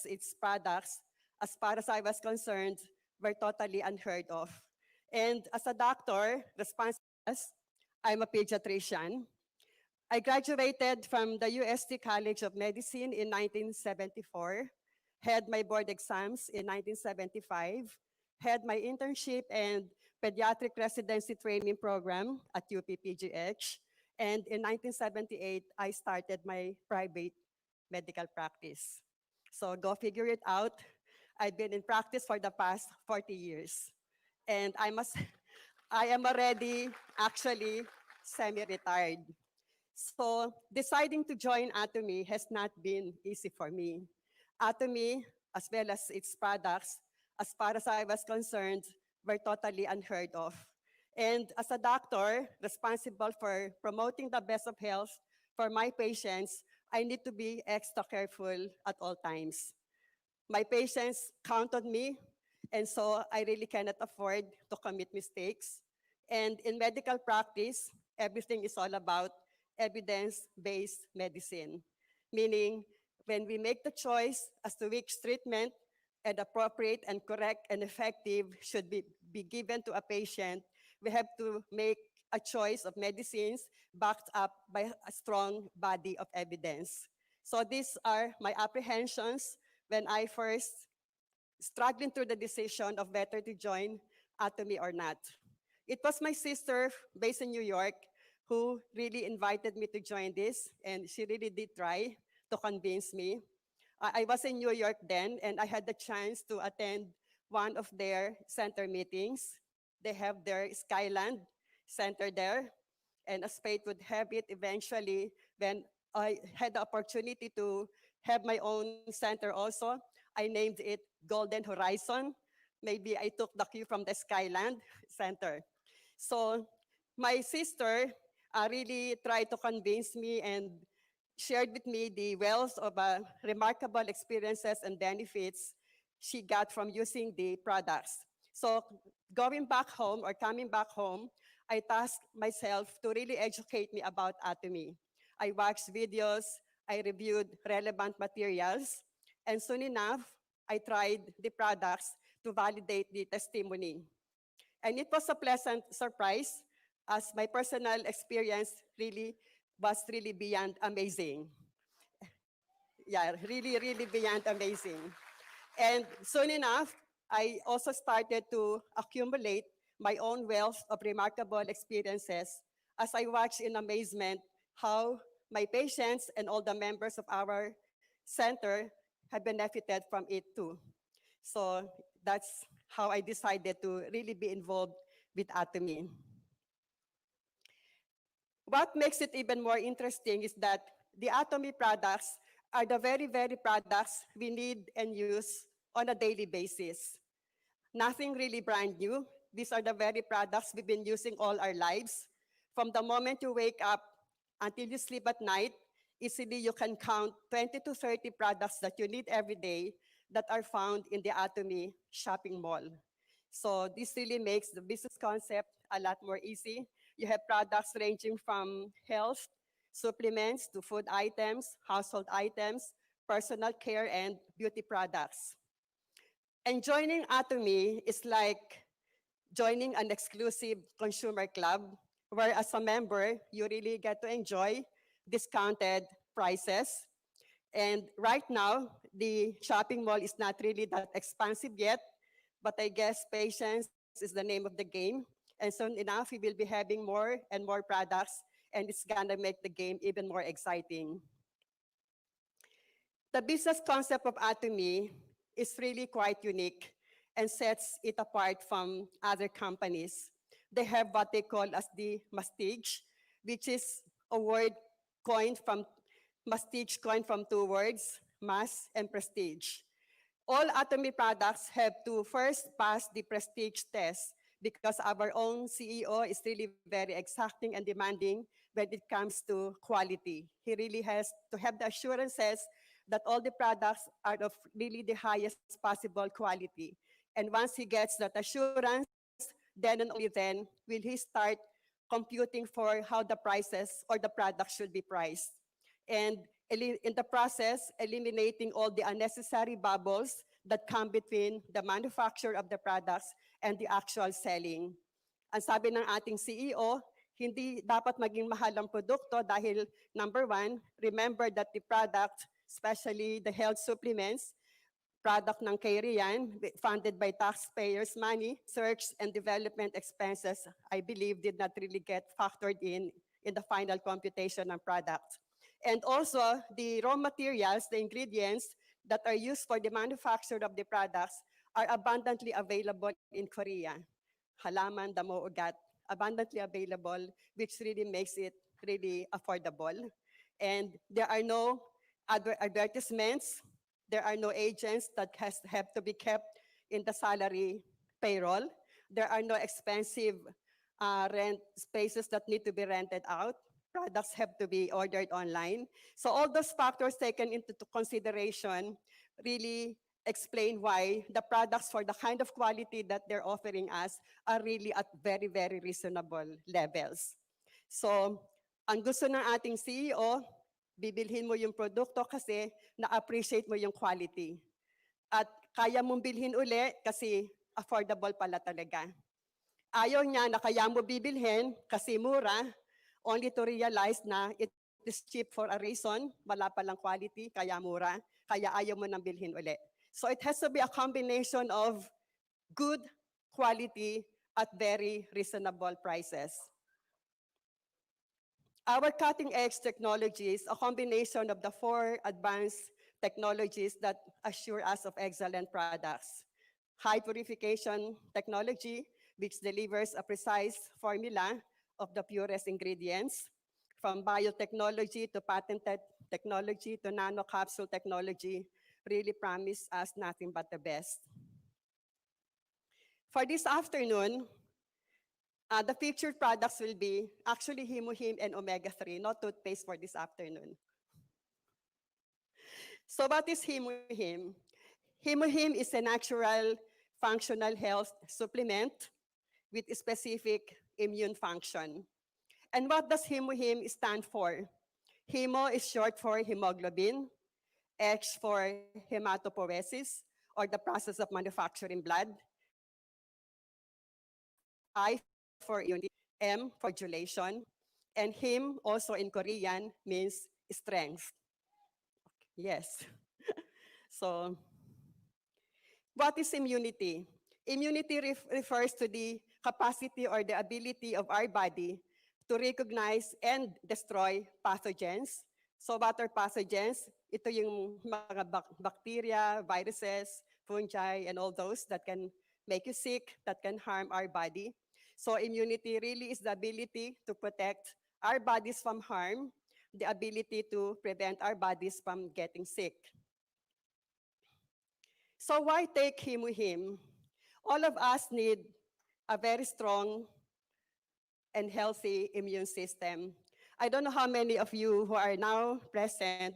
its products, as far as I was concerned, were totally unheard of. And as a doctor, responsible, I'm a pediatrician. I graduated from the UST College of Medicine in 1974, had my board exams in 1975, had my internship and pediatric residency training program at UPPGH, and in 1978, I started my private medical practice. So go figure it out. I've been in practice for the past 40 years. And I am already actually semi-retired. So deciding to join Atomy has not been easy for me. Atomy, as well as its products, as far as I was concerned, were totally unheard of. And as a doctor responsible for promoting the best of health for my patients, I need to be extra careful at all times. My patients count on me, and so I really cannot afford to commit mistakes. And in medical practice, everything is all about evidence-based medicine, meaning when we make the choice as to which treatment and appropriate and correct and effective should be given to a patient, we have to make a choice of medicines backed up by a strong body of evidence. So these are my apprehensions when I first struggling through the decision of whether to join Atomy or not. It was my sister based in New York who really invited me to join this, and she really did try to convince me. I was in New York then, and I had the chance to attend one of their center meetings. They have their Skyland Center there, and as fate would have it, eventually, when I had the opportunity to have my own center also, I named it Golden Horizon. Maybe I took the cue from the Skyland Center. So my sister really tried to convince me and shared with me the wealth of remarkable experiences and benefits she got from using the products. So going back home or coming back home, I tasked myself to really educate me about Atomy. I watched videos, I reviewed relevant materials, and soon enough, I tried the products to validate the testimony. And it was a pleasant surprise as my personal experience really was really beyond amazing. Yeah, really, really beyond amazing. And soon enough, I also started to accumulate my own wealth of remarkable experiences as I watched in amazement how my patients and all the members of our center have benefited from it too. So that's how I decided to really be involved with Atomy. What makes it even more interesting is that the Atomy products are the very, very products we need and use on a daily basis. Nothing really brand new. These are the very products we've been using all our lives. From the moment you wake up until you sleep at night, easily you can count 20 to 30 products that you need every day that are found in the Atomy shopping mall. So this really makes the business concept a lot more easy. You have products ranging from health, supplements to food items, household items, personal care, and beauty products. And joining Atomy is like joining an exclusive consumer club, where as a member, you really get to enjoy discounted prices. And right now, the shopping mall is not really that expansive yet, but I guess patience is the name of the game. And soon enough, we will be having more and more products, and it's gonna make the game even more exciting. The business concept of Atomy is really quite unique and sets it apart from other companies. They have what they call as the mastige, which is a word coined from mastige coined from two words, mass and prestige. All Atomy products have to first pass the prestige test because our own CEO is really very exacting and demanding when it comes to quality. He really has to have the assurances that all the products are of really the highest possible quality. And once he gets that assurance, then and only then will he start computing for how the prices or the product should be priced. And in the process, eliminating all the unnecessary bubbles that come between the manufacture of the products and the actual selling. Ang sabi ng ating CEO, hindi dapat maging mahal ang produkto dahil number one, remember that the product, especially the health supplements, product ng Karian, funded by taxpayers' money, research and development expenses, I believe, did not really get factored in the final computation ng product. And also, the raw materials, the ingredients that are used for the manufacture of the products are abundantly available in Korea. Halaman, damo, ugat, abundantly available, which really makes it really affordable. And there are no advertisements. There are no agents that have to be kept in the salary payroll. There are no expensive rent spaces that need to be rented out. Products have to be ordered online. So all those factors taken into consideration really explain why the products for the kind of quality that they're offering us are really at very, very reasonable levels. So ang gusto ng ating CEO, bibilhin mo yung produkto kasi na-appreciate mo yung quality. At kaya mong bilhin uli kasi affordable pala talaga. Ayaw niya na kaya mo bibilhin kasi mura, only to realize na it is cheap for a reason, wala palang quality, kaya mura, kaya ayaw mo nang bilhin uli. So it has to be a combination of good quality at very reasonable prices. Our cutting-edge technologies, a combination of the 4 advanced technologies that assure us of excellent products. High purification technology, which delivers a precise formula of the purest ingredients. From biotechnology to patented technology to nanocapsule technology, really promise us nothing but the best. For this afternoon, the featured products will be actually Himuhim and omega-3, not toothpaste for this afternoon. So what is Himuhim? Himuhim is a natural functional health supplement with a specific immune function. And what does Himuhim stand for? Hemo is short for hemoglobin, H for hematopoiesis, or the process of manufacturing blood, I for unity, M for modulation, and him also in Korean means strength. Yes. So, what is immunity? Immunity refers to the capacity or the ability of our body to recognize and destroy pathogens. So what are pathogens? Ito yung mga bacteria, viruses, fungi, and all those that can make you sick, that can harm our body. So immunity really is the ability to protect our bodies from harm, the ability to prevent our bodies from getting sick. So why take Himuhim? All of us need a very strong and healthy immune system. I don't know how many of you who are now present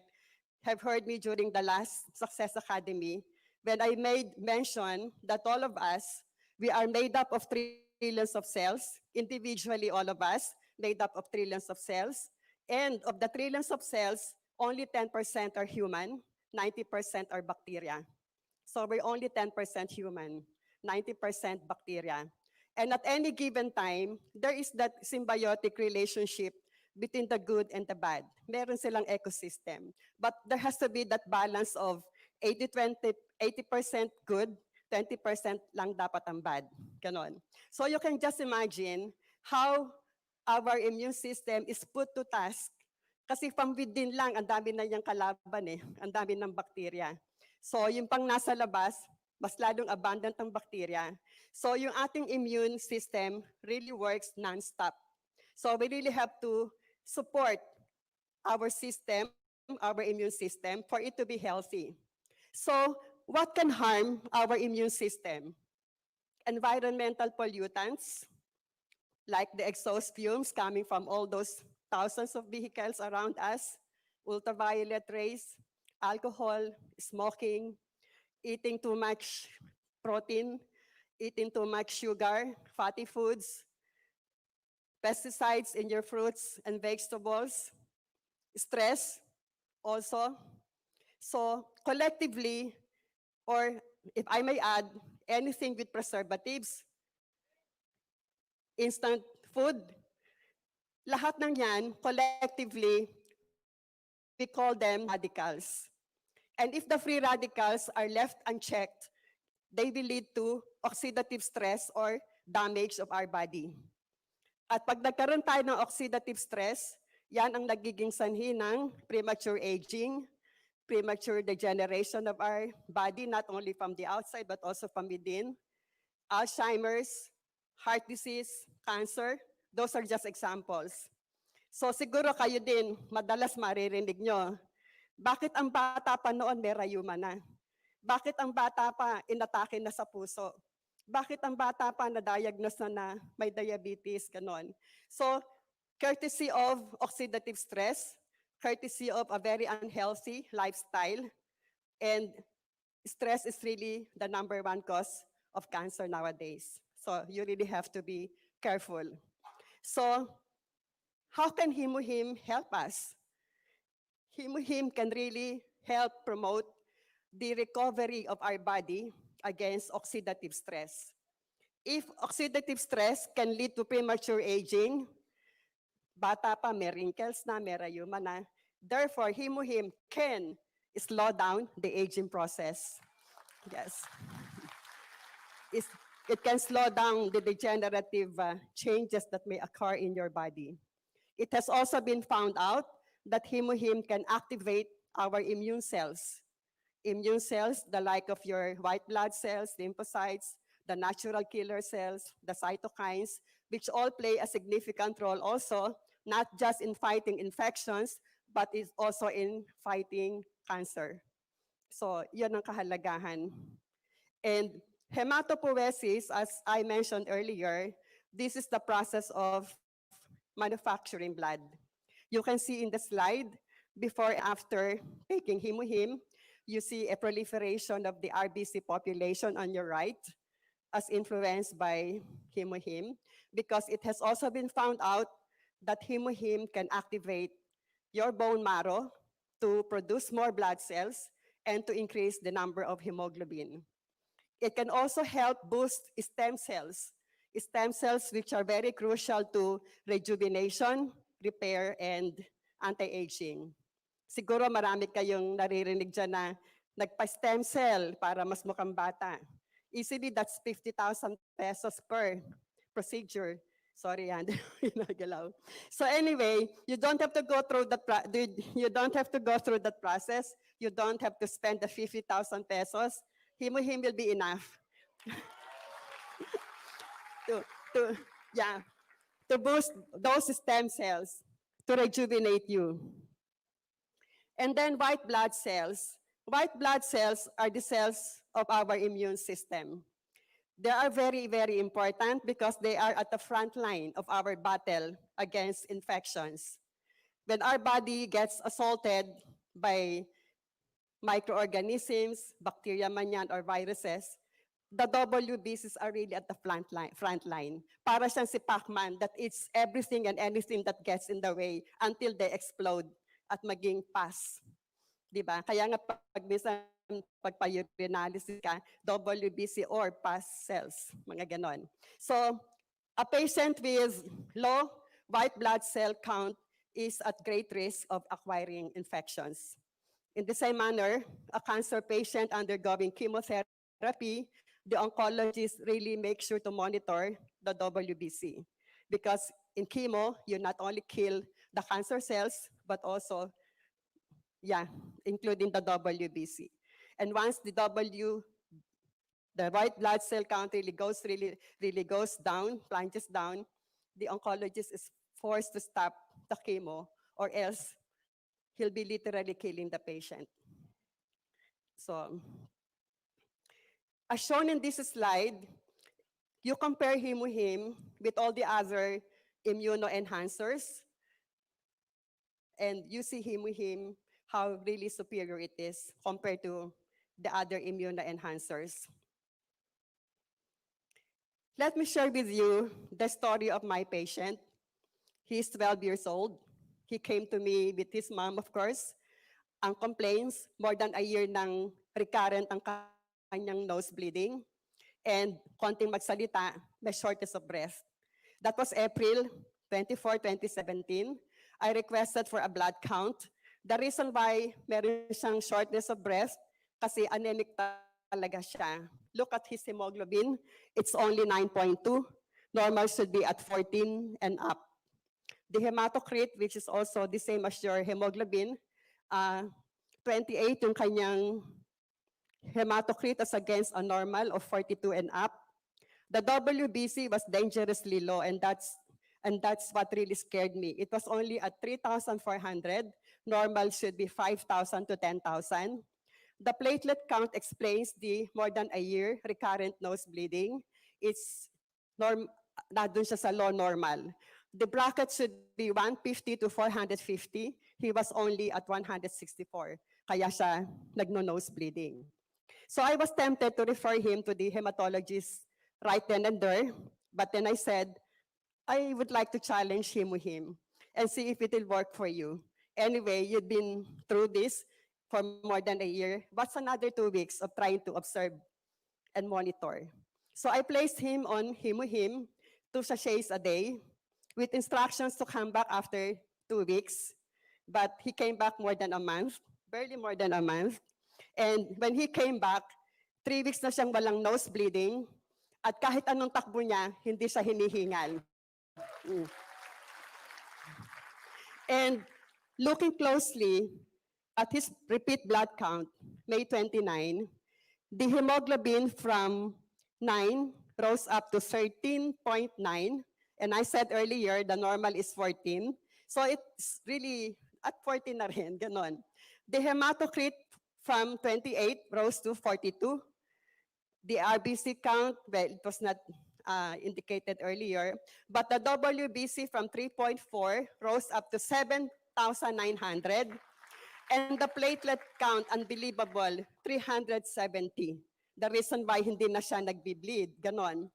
have heard me during the last Success Academy when I made mention that all of us, we are made up of trillions of cells, individually all of us, made up of trillions of cells. And of the trillions of cells, only 10% are human, 90% are bacteria. So we're only 10% human, 90% bacteria. And at any given time, there is that symbiotic relationship between the good and the bad. Meron silang ecosystem. But there has to be that balance of 80-20, 80% good, 20% lang dapat ang bad. Ganon. So you can just imagine how our immune system is put to task. Kasi from within lang, ang dami na niyang kalaban eh. Ang dami ng bacteria. So yung pang nasa labas, mas lalong abundant ang bacteria. So yung ating immune system really works non-stop. So we really have to support our system, our immune system, for it to be healthy. So what can harm our immune system? Environmental pollutants, like the exhaust fumes coming from all those thousands of vehicles around us, ultraviolet rays, alcohol, smoking, eating too much protein, eating too much sugar, fatty foods, pesticides in your fruits and vegetables, stress, also. So collectively, or if I may add, anything with preservatives, instant food, lahat ng yan, collectively, we call them radicals. And if the free radicals are left unchecked, they will lead to oxidative stress or damage of our body. At pag nagkaroon tayo ng oxidative stress, yan ang nagiging sanhi ng premature aging, premature degeneration of our body, not only from the outside but also from within. Alzheimer's, heart disease, cancer, those are just examples. So siguro kayo din, madalas maririnig nyo, bakit ang bata pa noon may rayuma na? Bakit ang bata pa inatake na sa puso? Bakit ang bata pa na-diagnose na may diabetes, ganon? So, courtesy of oxidative stress, courtesy of a very unhealthy lifestyle, and stress is really the #1 cause of cancer nowadays. So, you really have to be careful. So, how can Himuhim help us? Himuhim can really help promote the recovery of our body against oxidative stress. If oxidative stress can lead to premature aging, bata pa, may wrinkles na, may rayuma na, therefore, Himuhim can slow down the aging process. Yes. It can slow down the degenerative changes that may occur in your body. It has also been found out that Himuhim can activate our immune cells. Immune cells, the like of your white blood cells, lymphocytes, the natural killer cells, the cytokines, which all play a significant role also, not just in fighting infections, but is also in fighting cancer. So, yun ang kahalagahan. And hematopoiesis, as I mentioned earlier, this is the process of manufacturing blood. You can see in the slide, before and after taking Himuhim, you see a proliferation of the RBC population on your right as influenced by Himuhim, because it has also been found out that Himuhim can activate your bone marrow to produce more blood cells and to increase the number of hemoglobin. It can also help boost stem cells which are very crucial to rejuvenation, repair, and anti-aging. Siguro marami kayong naririnig dyan na nagpa-stem cell para mas mukhang bata. Easily, that's 50,000 pesos per procedure. Sorry, yan. Nagalaw. So anyway, you don't have to go through that process. You don't have to spend the 50,000 pesos. Himuhim will be enough to boost those stem cells, to rejuvenate you. And then white blood cells. White blood cells are the cells of our immune system. They are very, very important because they are at the front line of our battle against infections. When our body gets assaulted by microorganisms, bacteria man yan, or viruses, the WBCs are really at the front line. Para siyang si Pac-Man that eats everything and anything that gets in the way until they explode at maging pus. Diba? Kaya nga pag minsan pagpa-urinalysis ka, WBC or pus cells, mga ganon. So, a patient with low white blood cell count is at great risk of acquiring infections. In the same manner, a cancer patient undergoing chemotherapy, the oncologist really makes sure to monitor the WBC. Because in chemo, you not only kill the cancer cells, but also, including the WBC. And once the white blood cell count really goes down, plunges down, the oncologist is forced to stop the chemo, or else he'll be literally killing the patient. So, as shown in this slide, you compare Himuhim with all the other immunoenhancers, and you see Himuhim, how really superior it is compared to the other immunoenhancers. Let me share with you the story of my patient. He's 12 years old. He came to me with his mom, of course. Ang complaints, more than a year ng recurrent ang kanyang nose bleeding, and konting magsalita, may shortness of breath. That was April 24, 2017. I requested for a blood count. The reason why meron siyang shortness of breath, kasi anemic talaga siya. Look at his hemoglobin, it's only 9.2. Normal should be at 14 and up. The hematocrit, which is also the same as your hemoglobin, 28 yung kanyang hematocrit as against a normal of 42 and up. The WBC was dangerously low, and that's what really scared me. It was only at 3,400. Normal should be 5,000 to 10,000. The platelet count explains the more than a year recurrent nose bleeding. It's nandun siya sa low normal. The bracket should be 150 to 450. He was only at 164. Kaya siya nagno-nose bleeding. So I was tempted to refer him to the hematologist right then and there. But then I said, I would like to challenge him with him and see if it will work for you. Anyway, you've been through this for more than a year. What's another 2 weeks of trying to observe and monitor? So I placed him on him 2 sachets a day with instructions to come back after 2 weeks. But he came back more than a month, barely more than a month. And when he came back, 3 weeks na siyang walang nose bleeding, at kahit anong takbo niya, hindi siya hinihingal. And looking closely at his repeat blood count, May 29, the hemoglobin from 9 rose up to 13.9. And I said earlier, the normal is 14. So it's really at 14 na rin, ganon. The hematocrit from 28 rose to 42. The RBC count, well, it was not indicated earlier, but the WBC from 3.4 rose up to 7,900. And the platelet count, unbelievable, 370. The reason why hindi na siya nagbi-bleed, ganon.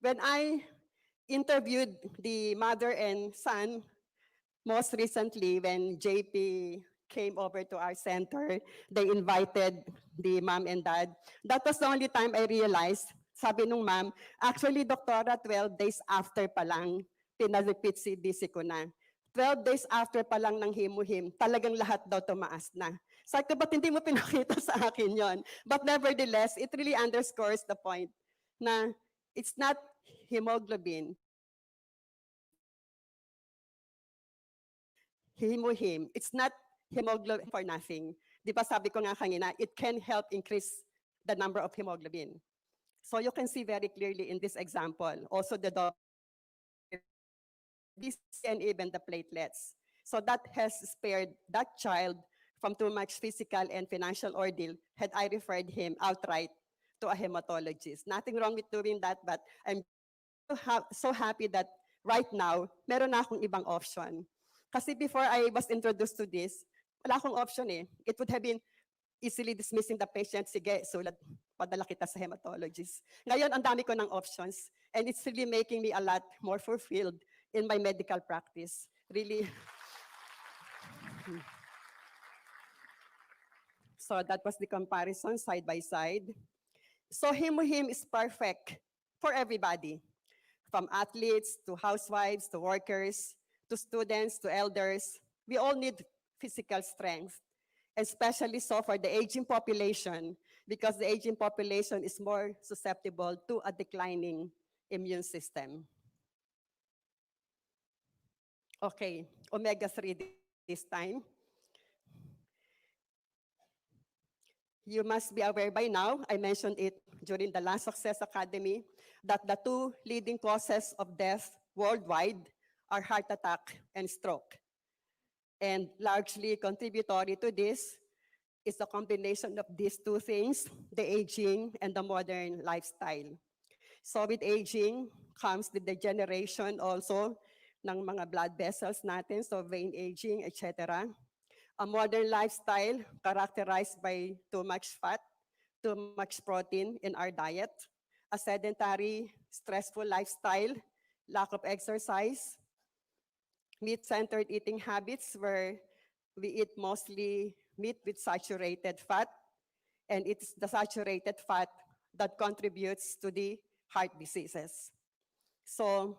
When I interviewed the mother and son, most recently when JP came over to our center, they invited the mom and dad. That was the only time I realized, sabi nung mom, actually, doktora, 12 days after pa lang, pina-repeat CBC ko na. 12 days after pa lang ng himuhim, talagang lahat daw tumaas na. Sabi ko, ba't hindi mo pinakita sa akin yon? But nevertheless, it really underscores the point na it's not hemoglobin. Himuhim, it's not hemoglobin for nothing. Di ba sabi ko nga kanina, it can help increase the number of hemoglobin. So you can see very clearly in this example, also the this and even the platelets. So that has spared that child from too much physical and financial ordeal had I referred him outright to a hematologist. Nothing wrong with doing that, but I'm so happy that right now, meron na akong ibang option. Kasi before I was introduced to this, wala akong option eh. It would have been easily dismissing the patient, sige, sulat, padala kita sa hematologist. Ngayon, ang dami ko ng options, and it's really making me a lot more fulfilled in my medical practice. Really. So that was the comparison side by side. So Himuhim is perfect for everybody, from athletes to housewives to workers to students to elders. We all need physical strength, especially so for the aging population, because the aging population is more susceptible to a declining immune system. Okay, omega-3 this time. You must be aware by now, I mentioned it during the last Success Academy, that the 2 leading causes of death worldwide are heart attack and stroke. And largely contributory to this is the combination of these 2 things, the aging and the modern lifestyle. So with aging comes the degeneration also ng mga blood vessels natin, so vein aging, etc. A modern lifestyle characterized by too much fat, too much protein in our diet, a sedentary, stressful lifestyle, lack of exercise, meat-centered eating habits where we eat mostly meat with saturated fat, and it's the saturated fat that contributes to the heart diseases. So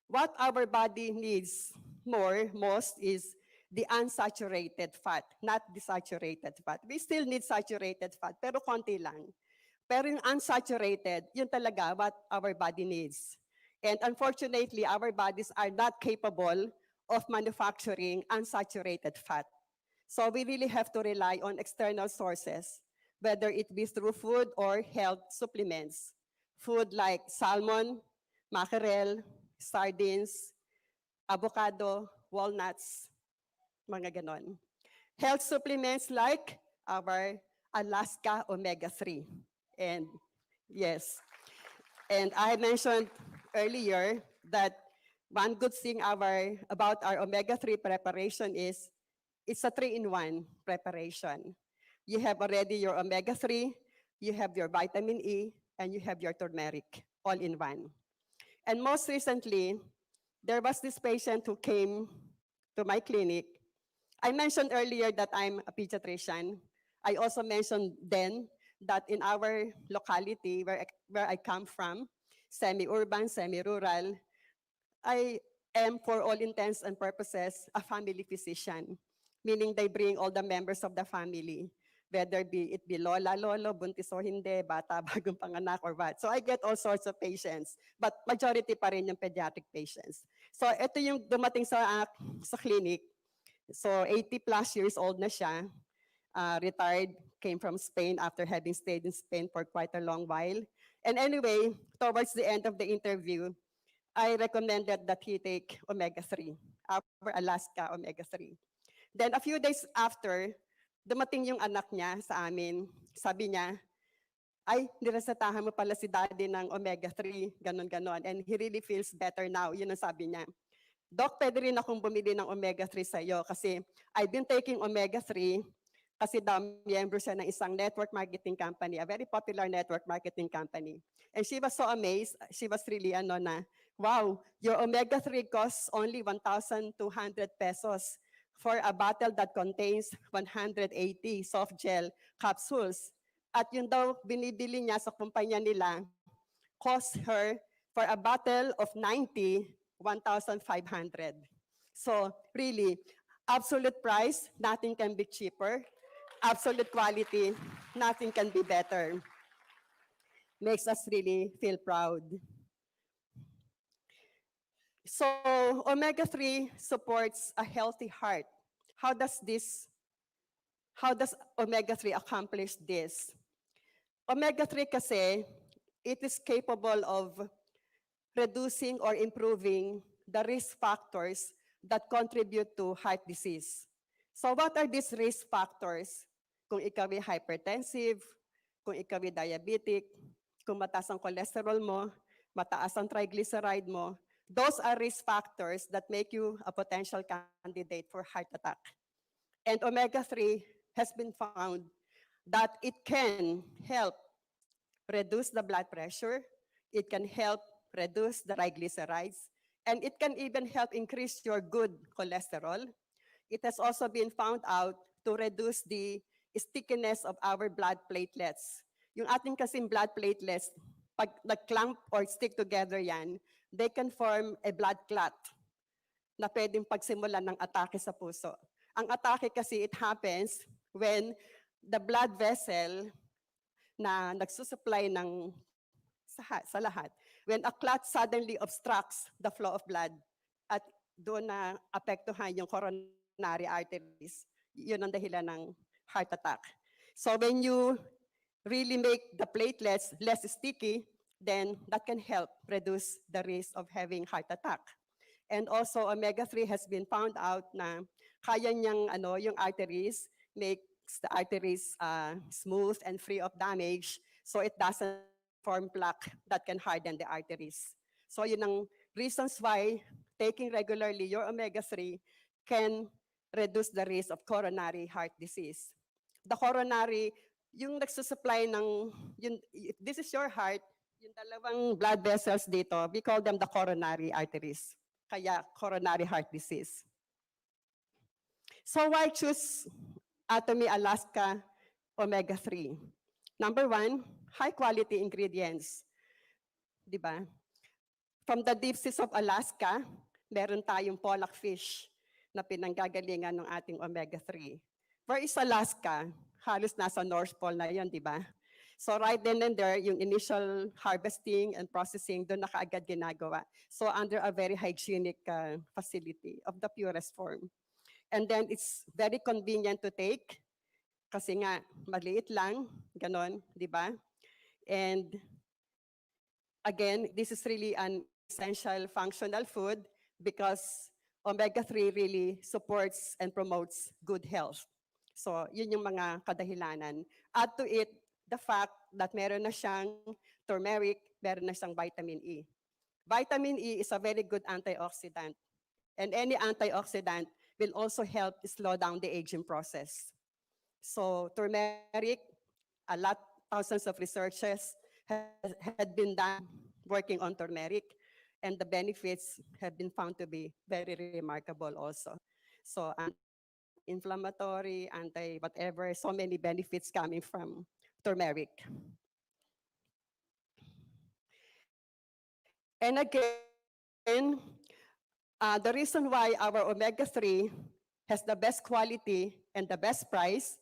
what our body needs most is the unsaturated fat, not the saturated fat. We still need saturated fat, pero konti lang. Pero yung unsaturated, yun talaga what our body needs. And unfortunately, our bodies are not capable of manufacturing unsaturated fat. So we really have to rely on external sources, whether it be through food or health supplements. Food like salmon, mackerel, sardines, avocado, walnuts, mga ganon. Health supplements like our Alaska omega-3. And yes, and I mentioned earlier that one good thing about our omega-3 preparation is it's a 3-in-1 preparation. You have already your omega-3, you have your vitamin E, and you have your turmeric all in one. And most recently, there was this patient who came to my clinic. I mentioned earlier that I'm a pediatrician. I also mentioned then that in our locality where I come from, semi-urban, semi-rural, I am, for all intents and purposes, a family physician, meaning they bring all the members of the family, whether it be lola, lolo, buntis o hindi, bata, bagong panganak, or what. So I get all sorts of patients, but majority pa rin yung pediatric patients. So ito yung dumating sa clinic. So 80 plus years old na siya, retired, came from Spain after having stayed in Spain for quite a long while. And anyway, towards the end of the interview, I recommended that he take omega-3, our Alaska omega-3. Then a few days after, dumating yung anak niya sa amin. Sabi niya, ay, niresetahan mo pala si daddy ng omega-3, ganon-ganon. And he really feels better now. Yun ang sabi niya. Doc, pwede rin akong bumili ng omega-3 sa iyo kasi I've been taking omega-3 kasi daw miyembro siya ng isang network marketing company, a very popular network marketing company. And she was so amazed. She was really wow, your omega-3 costs only 1,200 pesos for a bottle that contains 180 soft gel capsules. At yun daw binibili niya sa kumpanya nila, cost her for a bottle of 90, 1,500. So really, absolute price, nothing can be cheaper. Absolute quality, nothing can be better. Makes us really feel proud. So omega-3 supports a healthy heart. How does omega-3 accomplish this? Omega-3 kasi, it is capable of reducing or improving the risk factors that contribute to heart disease. So what are these risk factors? Kung ikaw ay hypertensive, kung ikaw ay diabetic, kung mataas ang cholesterol mo, mataas ang triglyceride mo, those are risk factors that make you a potential candidate for heart attack. And omega-3 has been found that it can help reduce the blood pressure, it can help reduce the triglycerides, and it can even help increase your good cholesterol. It has also been found out to reduce the stickiness of our blood platelets. Yung ating kasing blood platelets, pag nag-clump or stick together yan, they can form a blood clot na pwedeng pagsimulan ng atake sa puso. Ang atake kasi it happens when the blood vessel na nagsusupply ng sa lahat, when a clot suddenly obstructs the flow of blood at doon na apektuhan yung coronary arteries, yun ang dahilan ng heart attack. So when you really make the platelets less sticky, then that can help reduce the risk of having heart attack. And also omega-3 has been found out na kaya niyang yung arteries, makes the arteries smooth and free of damage, so it doesn't form plaque that can harden the arteries. So yun ang reasons why taking regularly your omega-3 can reduce the risk of coronary heart disease. The coronary, yung nagsusupply ng, if this is your heart, yung dalawang blood vessels dito, we call them the coronary arteries. Kaya coronary heart disease. So why choose Atomy Alaska omega-3. Number one, high-quality ingredients. Di ba? From the deep seas of Alaska, meron tayong pollock fish na pinanggagalingan ng ating omega-3. Where is Alaska? Halos nasa North Pole na yon, di ba? So right then and there, yung initial harvesting and processing, doon na kaagad ginagawa. So under a very hygienic facility of the purest form. And then it's very convenient to take kasi nga maliit lang, ganon, di ba? And again, this is really an essential functional food because omega-3 really supports and promotes good health. So yun yung mga kadahilanan. Add to it the fact that meron na siyang turmeric, meron na siyang vitamin E. Vitamin E is a very good antioxidant. And any antioxidant will also help slow down the aging process. So turmeric, thousands of researchers had been done working on turmeric, and the benefits have been found to be very remarkable also. So anti-inflammatory, anti-whatever, so many benefits coming from turmeric. And again, the reason why our omega-3 has the best quality and the best price,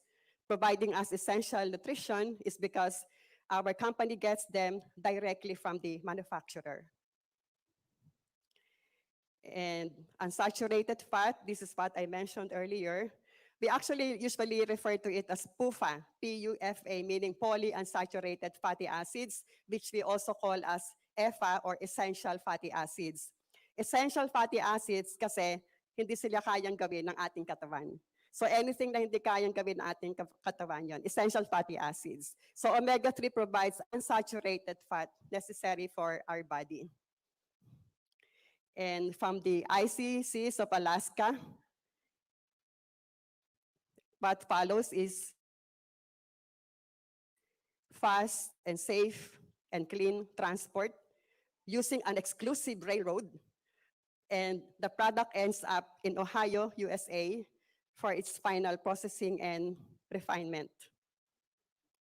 providing us essential nutrition, is because our company gets them directly from the manufacturer. And unsaturated fat, this is what I mentioned earlier. We actually usually refer to it as PUFA, P-U-F-A, meaning polyunsaturated fatty acids, which we also call as EFA or essential fatty acids. Essential fatty acids kasi hindi sila kayang gawin ng ating katawan. So anything na hindi kayang gawin ng ating katawan yon, essential fatty acids. So omega-3 provides unsaturated fat necessary for our body. And from the ICCs of Alaska, what follows is fast and safe and clean transport using an exclusive railroad. And the product ends up in Ohio, USA, for its final processing and refinement.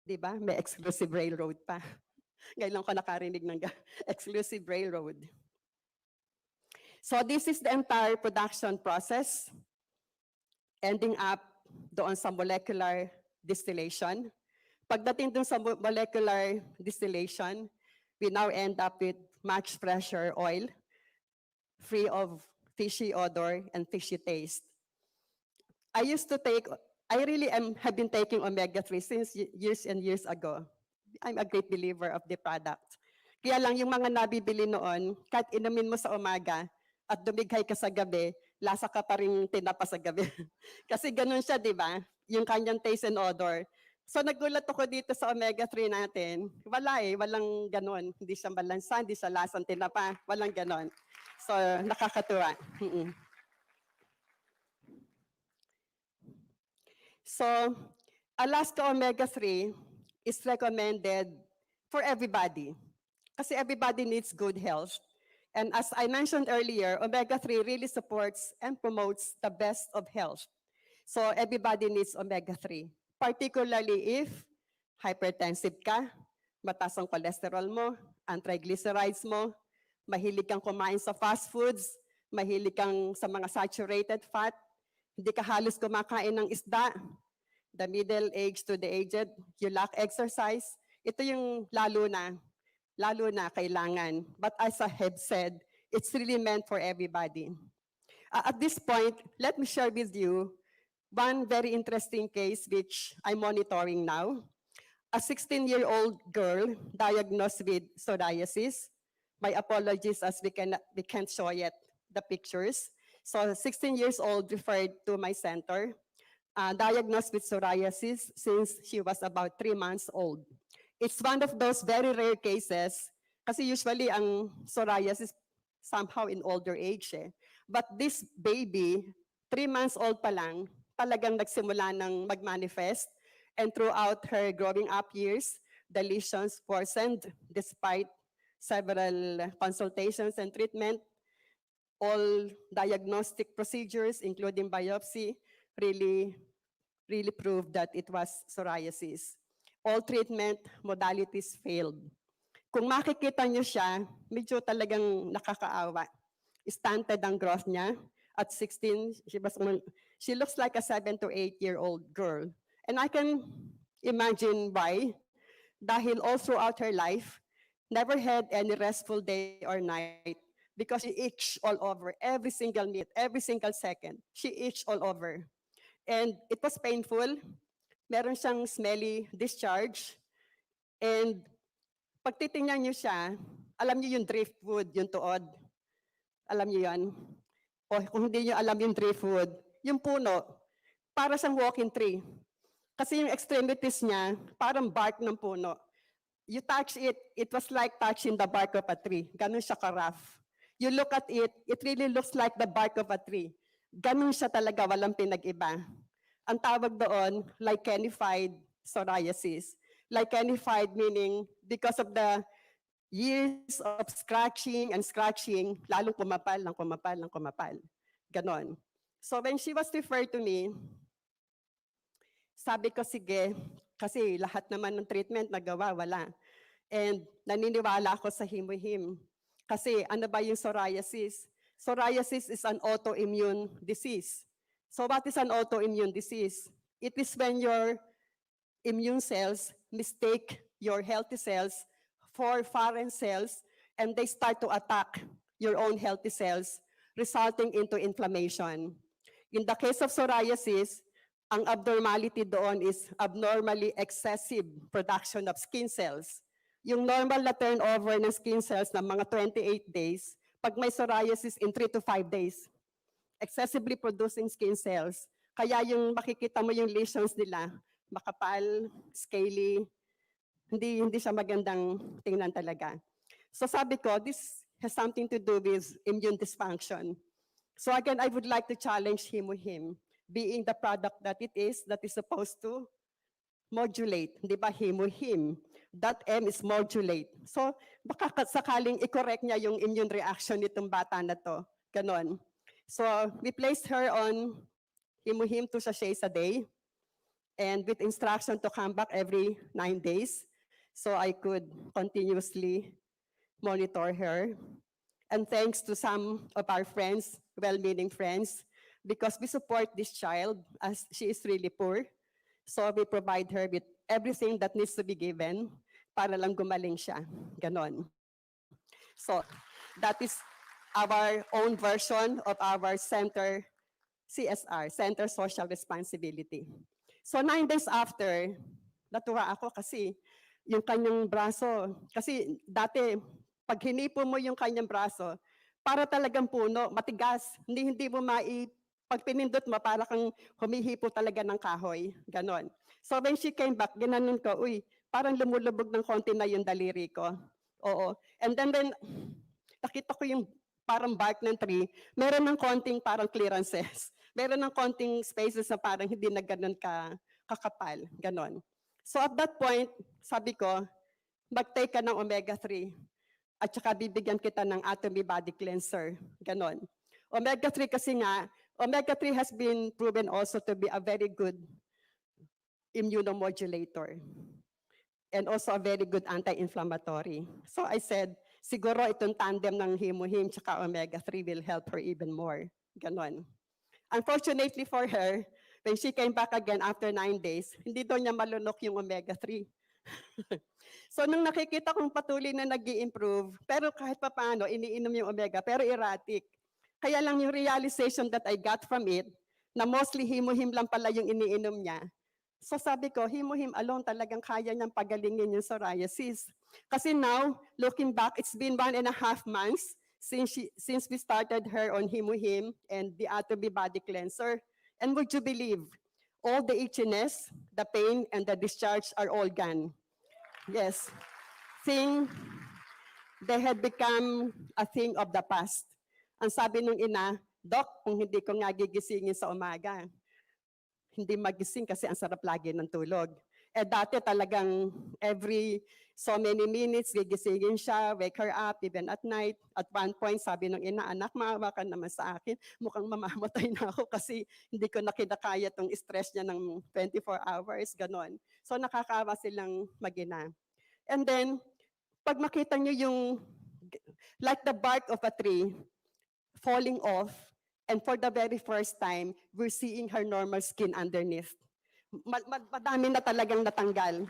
Diba? May exclusive railroad pa. Ngayon lang ko nakarinig ng exclusive railroad. So this is the entire production process, ending up doon sa molecular distillation. Pagdating doon sa molecular distillation, we now end up with much fresher oil, free of fishy odor and fishy taste. I really have been taking omega-3 since years and years ago. I'm a great believer of the product. Kaya lang yung mga nabibili noon, kahit inumin mo sa umaga at dumighay ka sa gabi, lasa ka pa rin tinapa sa gabi. Kasi ganun siya, di ba? Yung kanyang taste and odor. So nagulat ako dito sa omega-3 natin. Wala walang ganun. Hindi siya malansa, hindi siya lasang tinapa. Walang ganun. So nakakatuwa. So, Alaska omega-3 is recommended for everybody. Kasi everybody needs good health. And as I mentioned earlier, omega-3 really supports and promotes the best of health. So everybody needs omega-3, particularly if hypertensive ka, mataas ang cholesterol mo, ang triglycerides mo, mahilig kang kumain sa fast foods, mahilig kang sa mga saturated fat, hindi ka halos kumakain ng isda, the middle age to the aged, you lack exercise, ito yung lalo na kailangan. But as I have said, it's really meant for everybody. At this point, let me share with you one very interesting case which I'm monitoring now. A 16-year-old girl diagnosed with psoriasis. My apologies as we can't show yet the pictures. So 16 years old referred to my center, diagnosed with psoriasis since she was about 3 months old. It's one of those very rare cases kasi usually ang psoriasis somehow in older age. But this baby, 3 months old pa lang, talagang nagsimula ng mag-manifest, and throughout her growing up years, the lesions worsened despite several consultations and treatment. All diagnostic procedures, including biopsy, really really proved that it was psoriasis. All treatment modalities failed. Kung makikita niyo siya, medyo talagang nakakaawa. Stunted ang growth niya. At 16, she looks like a 7 to 8-year-old girl. And I can imagine why. Dahil all throughout her life, never had any restful day or night because she itched all over every single minute, every single second. She itched all over. And it was painful. Meron siyang smelly discharge. And pag titingnan niyo siya, alam niyo yung driftwood, yung tuod. Alam niyo yan? O kung hindi niyo alam yung driftwood, yung puno, para siyang walking tree. Kasi yung extremities niya, parang bark ng puno. You touch it, it was like touching the bark of a tree. Ganun siya ka-rough. You look at it, it really looks like the bark of a tree. Ganun siya talaga, walang pinag-iba. Ang tawag doon, lichenified psoriasis. Lichenified meaning because of the years of scratching and scratching, lalong kumapal, ng kumapal, ng kumapal. Ganon. So when she was referred to me, sabi ko, sige, kasi lahat naman ng treatment nagawa, wala. And naniniwala ako sa himo-him. Kasi ano ba yung psoriasis? Psoriasis is an autoimmune disease. So what is an autoimmune disease? It is when your immune cells mistake your healthy cells for foreign cells and they start to attack your own healthy cells, resulting into inflammation. In the case of psoriasis, ang abnormality doon is abnormally excessive production of skin cells. Yung normal na turnover ng skin cells na mga 28 days, pag may psoriasis in 3 to 5 days, excessively producing skin cells. Kaya yung makikita mo yung lesions nila, makapal, scaly, hindi siya magandang tingnan talaga. So sabi ko, this has something to do with immune dysfunction. So again, I would like to challenge him, being the product that it is that is supposed to modulate. Di ba, him. That M is modulate. So baka sakaling i-correct niya yung immune reaction nitong bata na to. Ganon. So we placed her on him 2 sachets a day and with instruction to come back every 9 days so I could continuously monitor her. And thanks to some of our friends, well-meaning friends, because we support this child as she is really poor. So we provide her with everything that needs to be given para lang gumaling siya. Ganon. So that is our own version of our center CSR, Center Social Responsibility. So 9 days after, natuwa ako kasi yung kanyang braso, kasi dati pag hinipo mo yung kanyang braso, para talagang puno, matigas, hindi mo pag pinindot mo, para kang humihipo talaga ng kahoy, ganon. So when she came back, ginanon ko, uy, parang lumulubog ng konti na yung daliri ko. Oo. And then nakita ko yung parang bark ng tree, meron ng konting parang clearances. Meron ng konting spaces na parang hindi na ganon kakapal, ganon. So at that point, sabi ko, mag-take ka ng omega-3 at saka bibigyan kita ng atomy body cleanser, ganon. Omega-3 kasi nga, omega-3 has been proven also to be a very good immunomodulator and also a very good anti-inflammatory. So I said, siguro itong tandem ng himo-him tsaka omega-3 will help her even more. Ganon. Unfortunately for her, when she came back again after 9 days, hindi daw niya malunok yung omega-3. So nung nakikita kong patuloy na nag-i-improve, pero kahit pa paano, iniinom yung omega, pero erratic. Kaya lang yung realization that I got from it, na mostly himo-him lang pala yung iniinom niya. So sabi ko, himo-him alone talagang kaya niyang pagalingin yung psoriasis. Kasi now, looking back, it's been 1.5 months since we started her on himo-him and the atomy body cleanser. And would you believe, all the itchiness, the pain, and the discharge are all gone. Yes. They had become a thing of the past. Ang sabi nung ina, Doc, kung hindi ko nga gigisingin sa umaga, hindi magising kasi ang sarap lagi ng tulog. dati talagang every so many minutes, gigisingin siya, wake her up, even at night. At one point, sabi ng ina, anak, maawa ka naman sa akin. Mukhang mamamatay na ako kasi hindi ko na kinakaya tong stress niya ng 24 hours, ganon. So nakakaawa silang mag-ina. And then, pag makita niyo yung, like the bark of a tree, falling off, and for the very first time, we're seeing her normal skin underneath. Madami na talagang natanggal.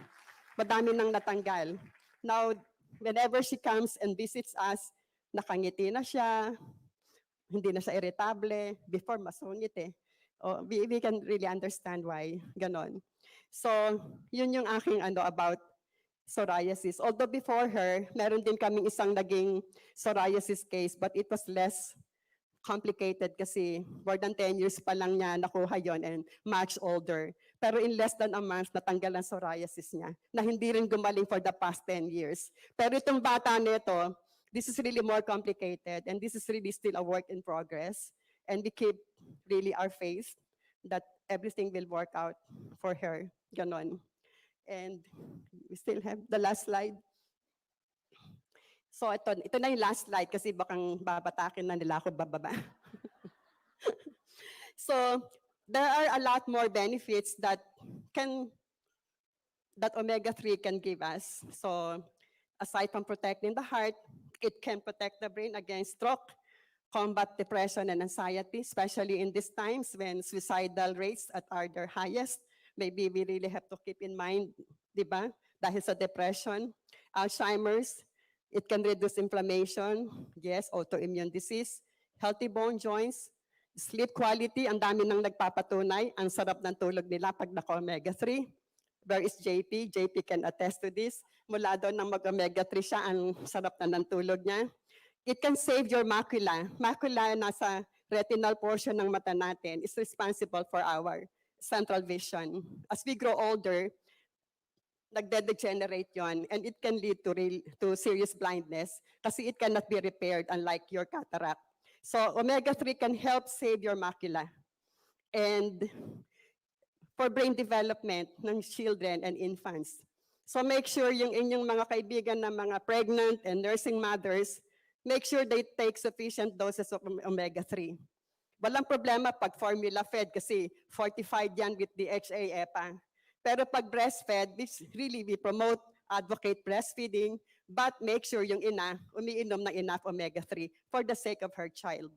Madami nang natanggal. Now, whenever she comes and visits us, nakangiti na siya, hindi na siya irritable. Before, masungit eh. Oh, we can really understand why. Ganon. So, yun yung aking about psoriasis. Although before her, meron din kaming isang naging psoriasis case, but it was less complicated kasi more than 10 years pa lang niya nakuha yon and much older. Pero in less than a month, natanggal ang psoriasis niya na hindi rin gumaling for the past 10 years. Pero itong bata nito, this is really more complicated and this is really still a work in progress. And we keep really our faith that everything will work out for her. Ganon. And we still have the last slide. So ito na yung last slide kasi bakang babatakin na nila ako bababa. So there are a lot more benefits that omega-3 can give us. So aside from protecting the heart, it can protect the brain against stroke, combat depression and anxiety, especially in these times when suicidal rates are their highest. Maybe we really have to keep in mind, di ba? Dahil sa depression, Alzheimer's, it can reduce inflammation, yes, autoimmune disease, healthy bone joints, sleep quality, ang dami nang nagpapatunay, ang sarap ng tulog nila pag naka-omega-3. Where is JP? JP can attest to this. Mula doon nang mag-omega-3 siya, ang sarap na ng tulog niya. It can save your macula. Macula nasa retinal portion ng mata natin is responsible for our central vision. As we grow older, nagde-degenerate yon and it can lead to serious blindness kasi it cannot be repaired unlike your cataract. So omega-3 can help save your macula. And for brain development ng children and infants. So make sure yung inyong mga kaibigan na mga pregnant and nursing mothers, make sure they take sufficient doses of omega-3. Walang problema pag formula fed kasi fortified yan with DHA, EPA. Pero pag breastfed, we promote, advocate breastfeeding, but make sure yung ina umiinom ng enough omega-3 for the sake of her child.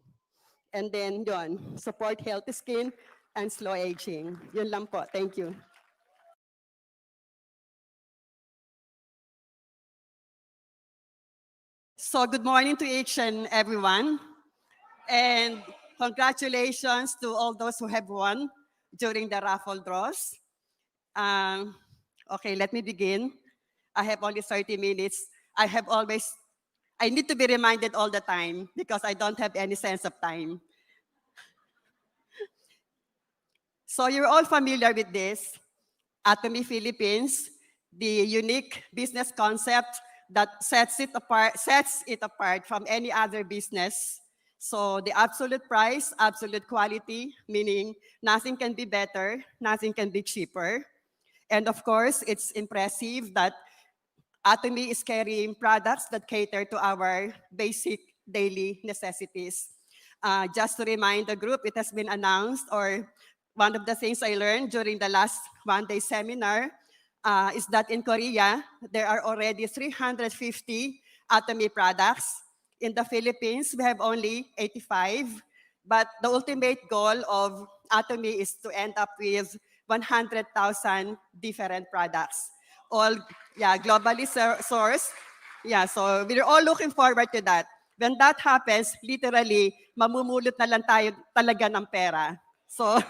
And then yun, support healthy skin and slow aging. Yun lang po. Thank you. So good morning to each and everyone. And congratulations to all those who have won during the raffle draws. Okay, let me begin. I have only 30 minutes. I need to be reminded all the time because I don't have any sense of time. So you're all familiar with this, Atomy Philippines, the unique business concept that sets it apart from any other business. So the absolute price, absolute quality, meaning nothing can be better, nothing can be cheaper. And of course, it's impressive that Atomy is carrying products that cater to our basic daily necessities. Just to remind the group, it has been announced, or one of the things I learned during the last one-day seminar is that in Korea, there are already 350 Atomy products. In the Philippines, we have only 85, but the ultimate goal of Atomy is to end up with 100,000 different products, all globally sourced. Yeah, so we're all looking forward to that. When that happens, literally, mamumulot na lang tayo talaga ng pera. So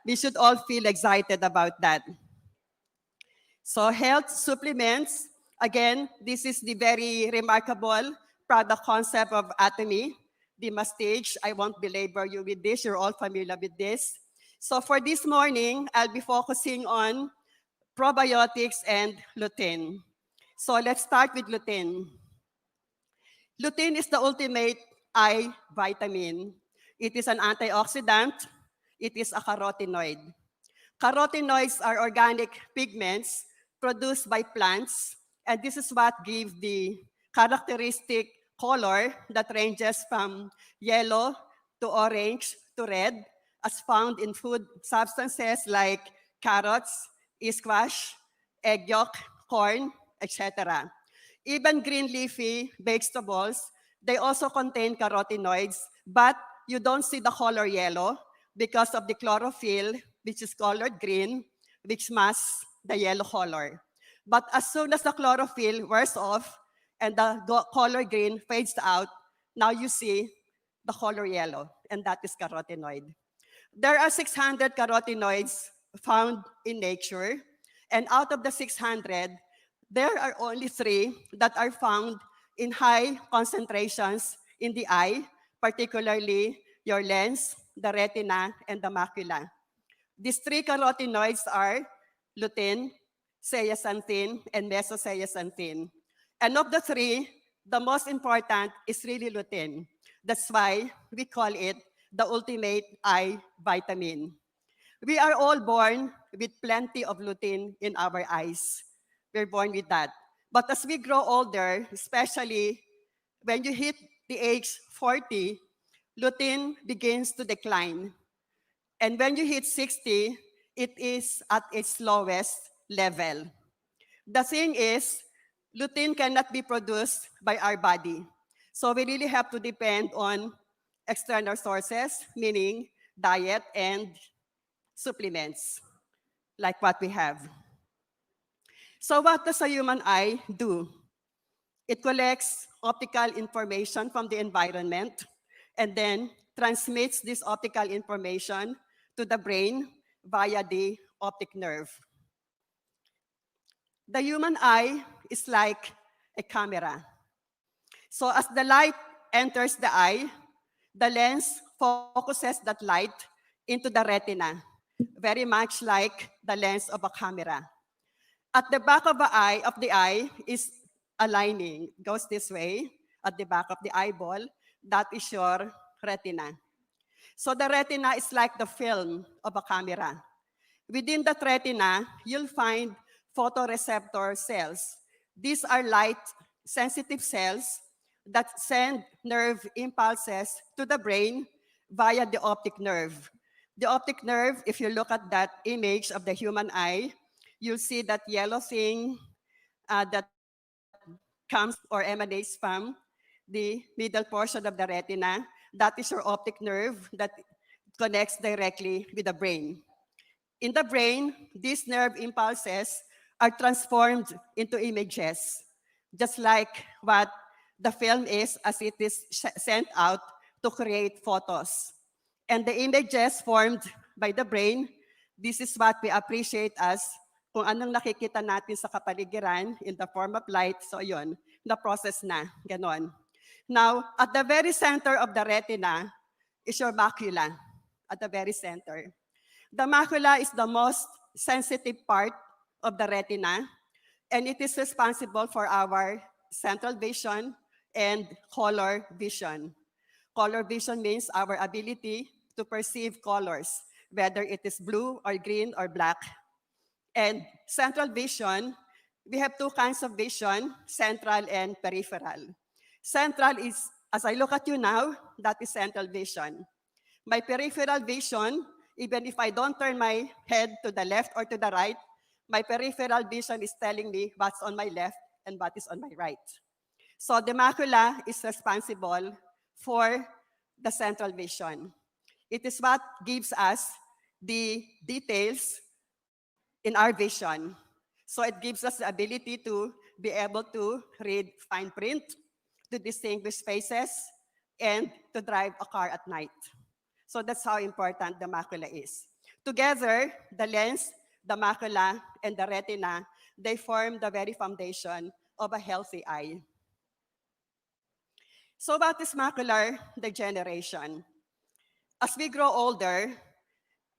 we should all feel excited about that. So health supplements, again, this is the very remarkable product concept of Atomy. The Mastage, I won't belabor you with this, you're all familiar with this. So for this morning, I'll be focusing on probiotics and lutein. So let's start with lutein. Lutein is the ultimate eye vitamin. It is an antioxidant. It is a carotenoid. Carotenoids are organic pigments produced by plants, and this is what gives the characteristic color that ranges from yellow to orange to red, as found in food substances like carrots, squash, egg yolk, corn, etc. Even green leafy vegetables, they also contain carotenoids, but you don't see the color yellow because of the chlorophyll, which is colored green, which masks the yellow color. But as soon as the chlorophyll wears off and the color green fades out, now you see the color yellow, and that is carotenoid. There are 600 carotenoids found in nature, and out of the 600, there are only 3 that are found in high concentrations in the eye, particularly your lens, the retina, and the macula. These 3 carotenoids are lutein, zeaxanthin, and mesozeaxanthin. And of the 3, the most important is really lutein. That's why we call it the ultimate eye vitamin. We are all born with plenty of lutein in our eyes. We're born with that. But as we grow older, especially when you hit the age 40, lutein begins to decline. And when you hit 60, it is at its lowest level. The thing is, lutein cannot be produced by our body. So we really have to depend on external sources, meaning diet and supplements, like what we have. So what does a human eye do? It collects optical information from the environment and then transmits this optical information to the brain via the optic nerve. The human eye is like a camera. So as the light enters the eye, the lens focuses that light into the retina, very much like the lens of a camera. At the back of the eye is a lining, goes this way, at the back of the eyeball, that is your retina. So the retina is like the film of a camera. Within that retina, you'll find photoreceptor cells. These are light-sensitive cells that send nerve impulses to the brain via the optic nerve. The optic nerve, if you look at that image of the human eye, you'll see that yellow thing that comes or emanates from the middle portion of the retina. That is your optic nerve that connects directly with the brain. In the brain, these nerve impulses are transformed into images, just like what the film is as it is sent out to create photos. And the images formed by the brain, this is what we appreciate as kung anong nakikita natin sa kapaligiran in the form of light. So yun, na-process na, ganon. Now, at the very center of the retina is your macula, at the very center. The macula is the most sensitive part of the retina, and it is responsible for our central vision and color vision. Color vision means our ability to perceive colors, whether it is blue or green or black. And central vision, we have 2 kinds of vision, central and peripheral. Central is, as I look at you now, that is central vision. My peripheral vision, even if I don't turn my head to the left or to the right, my peripheral vision is telling me what's on my left and what is on my right. So the macula is responsible for the central vision. It is what gives us the details in our vision. So it gives us the ability to be able to read fine print, to distinguish faces, and to drive a car at night. So that's how important the macula is. Together, the lens, the macula, and the retina, they form the very foundation of a healthy eye. So what is macular degeneration? As we grow older,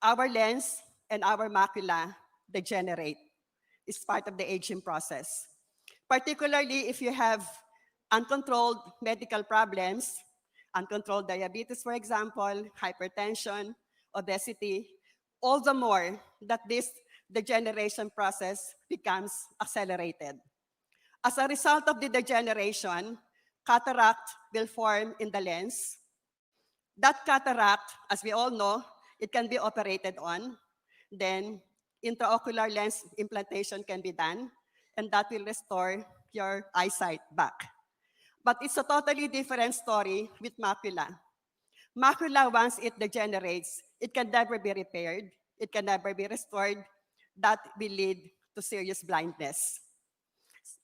our lens and our macula degenerate. It's part of the aging process. Particularly if you have uncontrolled medical problems, uncontrolled diabetes, for example, hypertension, obesity, all the more that this degeneration process becomes accelerated. As a result of the degeneration, cataract will form in the lens. That cataract, as we all know, it can be operated on. Then intraocular lens implantation can be done, and that will restore your eyesight back. But it's a totally different story with macula. Macula, once it degenerates, it can never be repaired, it can never be restored. That will lead to serious blindness.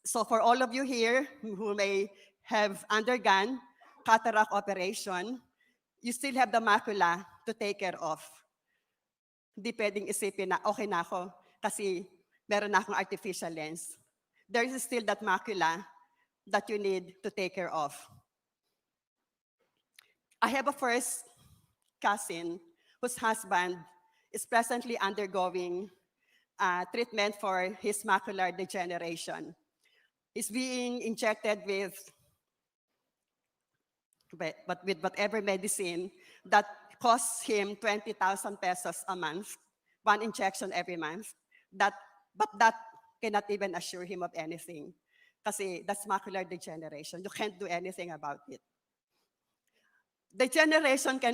So for all of you here who may have undergone cataract operation, you still have the macula to take care of. Hindi pwedeng isipin na, okay na ako kasi meron na akong artificial lens. There is still that macula that you need to take care of. I have a first cousin whose husband is presently undergoing treatment for his macular degeneration. He's being injected with whatever medicine that costs him 20,000 pesos a month, one injection every month. But that cannot even assure him of anything. Kasi that's macular degeneration. You can't do anything about it. Degeneration can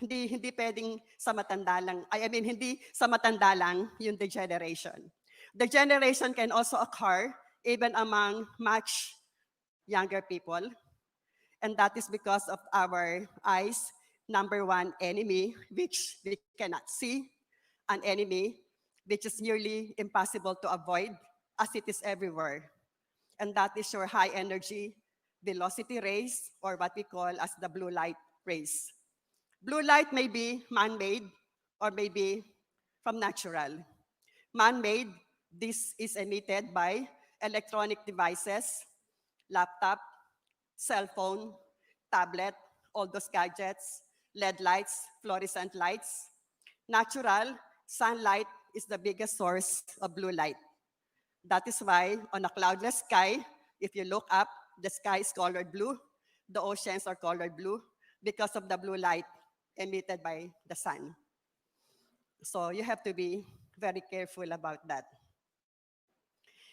hindi pwedeng sa matanda lang. Hindi sa matanda lang yung degeneration. Degeneration can also occur even among much younger people. And that is because of our eyes' number one enemy, which we cannot see, an enemy which is nearly impossible to avoid as it is everywhere. And that is your high energy velocity rays, or what we call as the blue light rays. Blue light may be man-made or may be from natural. Man-made, this is emitted by electronic devices, laptop, cell phone, tablet, all those gadgets, LED lights, fluorescent lights. Natural, sunlight is the biggest source of blue light. That is why on a cloudless sky, if you look up, the sky is colored blue, the oceans are colored blue because of the blue light emitted by the sun. So you have to be very careful about that.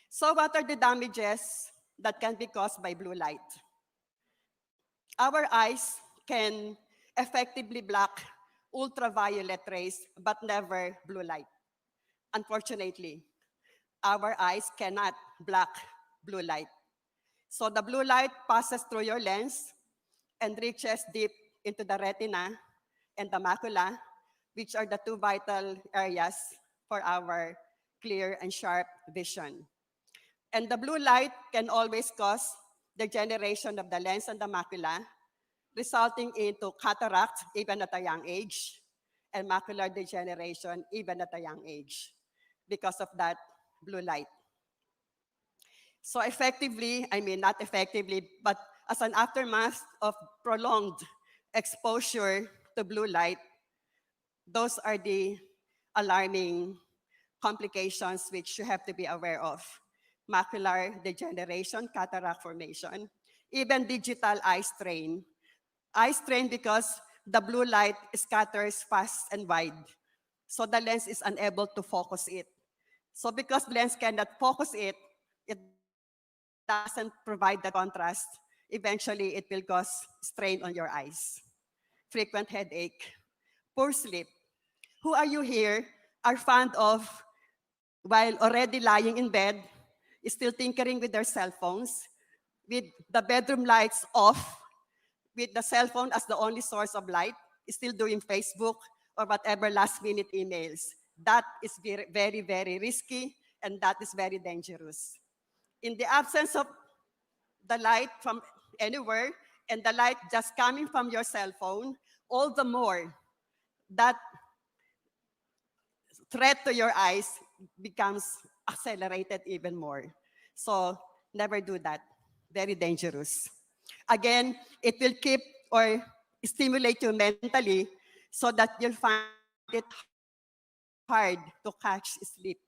So what are the damages that can be caused by blue light? Our eyes can effectively block ultraviolet rays, but never blue light. Unfortunately, our eyes cannot block blue light. So the blue light passes through your lens and reaches deep into the retina and the macula, which are the two vital areas for our clear and sharp vision. And the blue light can always cause degeneration of the lens and the macula, resulting into cataract even at a young age, and macular degeneration even at a young age because of that blue light. So effectively, not effectively, but as an aftermath of prolonged exposure to blue light, those are the alarming complications which you have to be aware of. Macular degeneration, cataract formation, even digital eye strain. Eye strain because the blue light scatters fast and wide. So the lens is unable to focus it. So because the lens cannot focus it, it doesn't provide the contrast. Eventually, it will cause strain on your eyes. Frequent headache, poor sleep. Who are you here are fond of, while already lying in bed, still tinkering with their cell phones, with the bedroom lights off, with the cell phone as the only source of light, still doing Facebook or whatever last-minute emails. That is very, very, very risky, and that is very dangerous. In the absence of the light from anywhere, and the light just coming from your cell phone, all the more that threat to your eyes becomes accelerated even more. So never do that. Very dangerous. Again, it will keep or stimulate you mentally so that you'll find it hard to catch sleep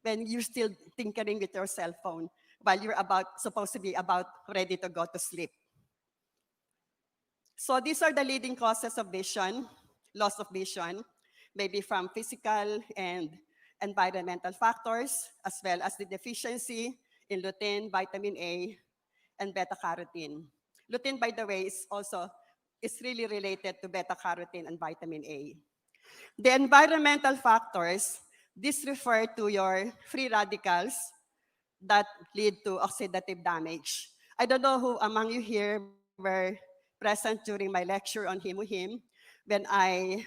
when you're still tinkering with your cell phone while you're supposed to be about ready to go to sleep. So these are the leading causes of vision, loss of vision. maybe from physical and environmental factors, as well as the deficiency in lutein, vitamin A, and beta-carotene. Lutein, by the way, is really related to beta-carotene and vitamin A. The environmental factors, these refer to your free radicals that lead to oxidative damage. I don't know who among you here were present during my lecture on Himuhim when I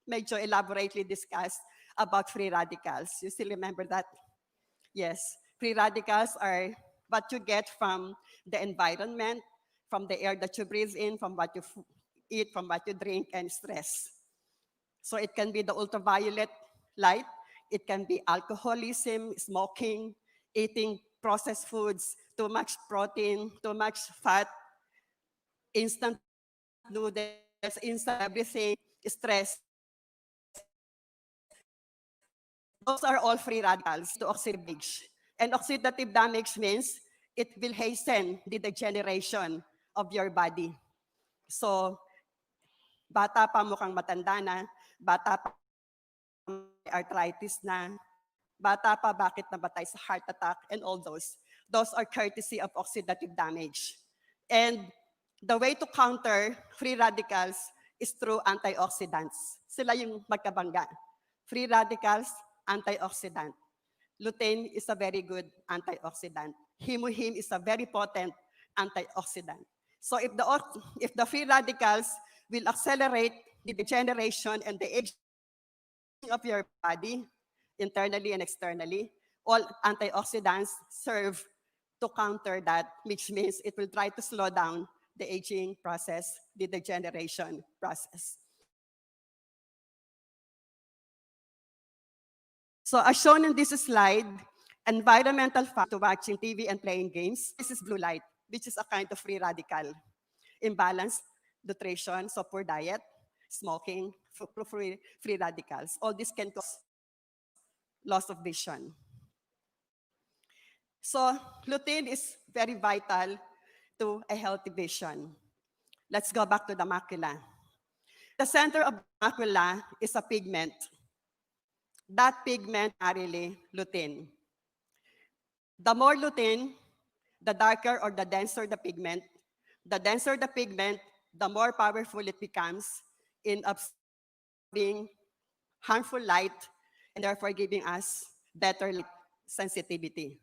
medyo elaborately discussed about free radicals. You still remember that? Yes. Free radicals are what you get from the environment, from the air that you breathe in, from what you eat, from what you drink, and stress. So it can be the ultraviolet light, it can be alcoholism, smoking, eating processed foods, too much protein, too much fat, instant noodles, instant everything, stress. Those are all free radicals to oxidative damage. And oxidative damage means it will hasten the degeneration of your body. So, bata pa mukhang matanda na, bata pa may arthritis na, bata pa bakit nabatay sa heart attack, and all those. Those are courtesy of oxidative damage. And the way to counter free radicals is through antioxidants. Sila yung magkabangga. Free radicals, antioxidant. Lutein is a very good antioxidant. Himuhim is a very potent antioxidant. So if the free radicals will accelerate the degeneration and the aging of your body, internally and externally, all antioxidants serve to counter that, which means it will try to slow down the aging process, the degeneration process. So as shown in this slide, environmental factor to watching TV and playing games, this is blue light, which is a kind of free radical. Imbalanced nutrition, so poor diet, smoking, free radicals. All this can cause loss of vision. So lutein is very vital to a healthy vision. Let's go back to the macula. The center of the macula is a pigment. That pigment primarily lutein. The more lutein, the darker or the denser the pigment. The denser the pigment, the more powerful it becomes in absorbing harmful light and therefore giving us better light sensitivity.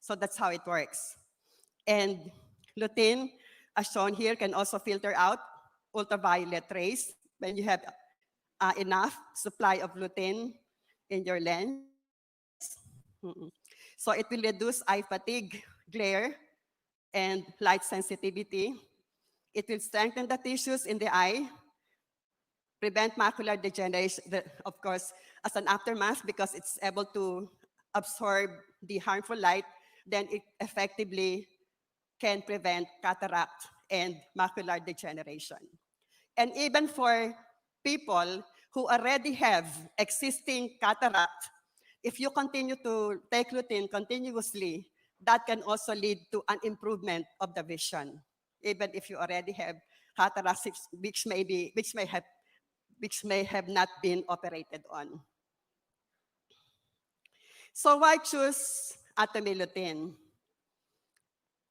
So that's how it works. And lutein, as shown here, can also filter out ultraviolet rays when you have enough supply of lutein in your lens. So it will reduce eye fatigue, glare, and light sensitivity. It will strengthen the tissues in the eye, prevent macular degeneration, of course, as an aftermath because it's able to absorb the harmful light, then it effectively can prevent cataract and macular degeneration. And even for people who already have existing cataract, if you continue to take lutein continuously, that can also lead to an improvement of the vision, even if you already have cataracts which may have not been operated on. So why choose atomy lutein?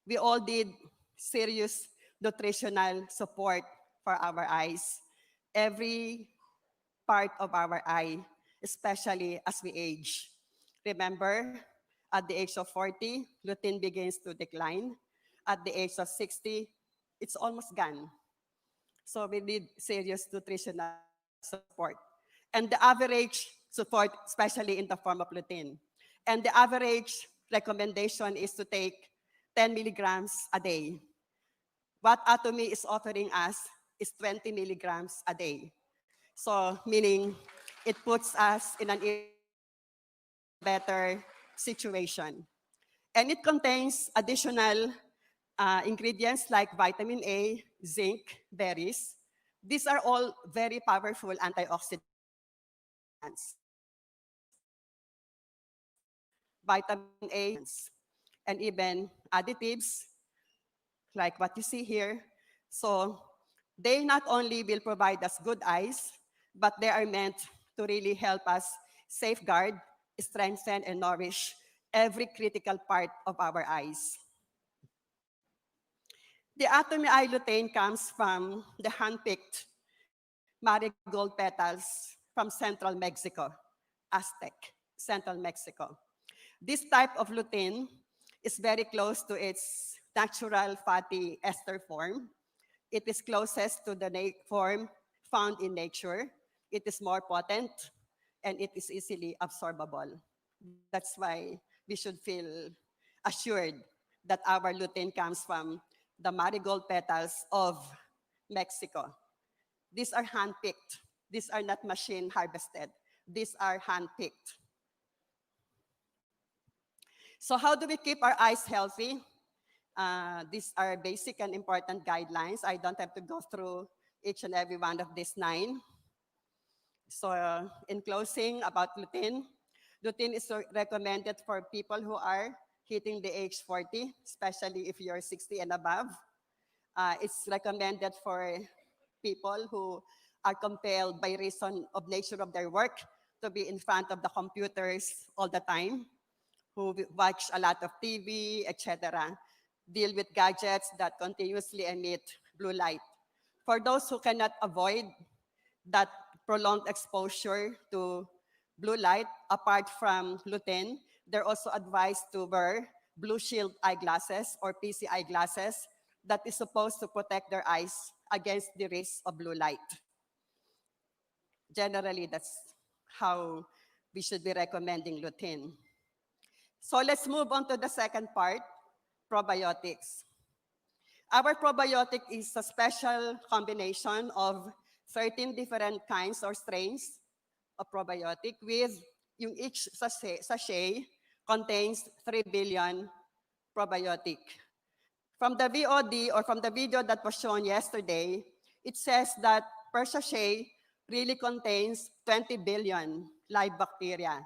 We all did serious nutritional support for our eyes. Every part of our eye, especially as we age. Remember, at the age of 40, lutein begins to decline. At the age of 60, it's almost gone. So we need serious nutritional support. And the average support, especially in the form of lutein. And the average recommendation is to take 10 milligrams a day. What Atomy is offering us is 20 milligrams a day. So meaning it puts us in an better situation. And it contains additional ingredients like vitamin A, zinc, berries. These are all very powerful antioxidants. Vitamin A and even additives like what you see here. So they not only will provide us good eyes, but they are meant to really help us safeguard, strengthen, and nourish every critical part of our eyes. The atomy eye lutein comes from the hand-picked marigold petals from central Mexico, Aztec, central Mexico. This type of lutein is very close to its natural fatty ester form. It is closest to the form found in nature. It is more potent, and it is easily absorbable. That's why we should feel assured that our lutein comes from the marigold petals of Mexico. These are hand-picked. These are not machine harvested. These are hand-picked. So how do we keep our eyes healthy? These are basic and important guidelines. I don't have to go through each and every one of these 9. So in closing, about lutein, lutein is recommended for people who are hitting the age 40, especially if you're 60 and above. It's recommended for people who are compelled by reason of nature of their work to be in front of the computers all the time, who watch a lot of TV, etc., deal with gadgets that continuously emit blue light. For those who cannot avoid that prolonged exposure to blue light, apart from lutein, they're also advised to wear blue shield eyeglasses or PC eyeglasses that is supposed to protect their eyes against the rays of blue light. Generally, that's how we should be recommending lutein. So let's move on to the second part, probiotics. Our probiotic is a special combination of 13 different kinds or strains of probiotic with each sachet contains 3 billion probiotic. From the VOD or from the video that was shown yesterday, it says that per sachet really contains 20 billion live bacteria.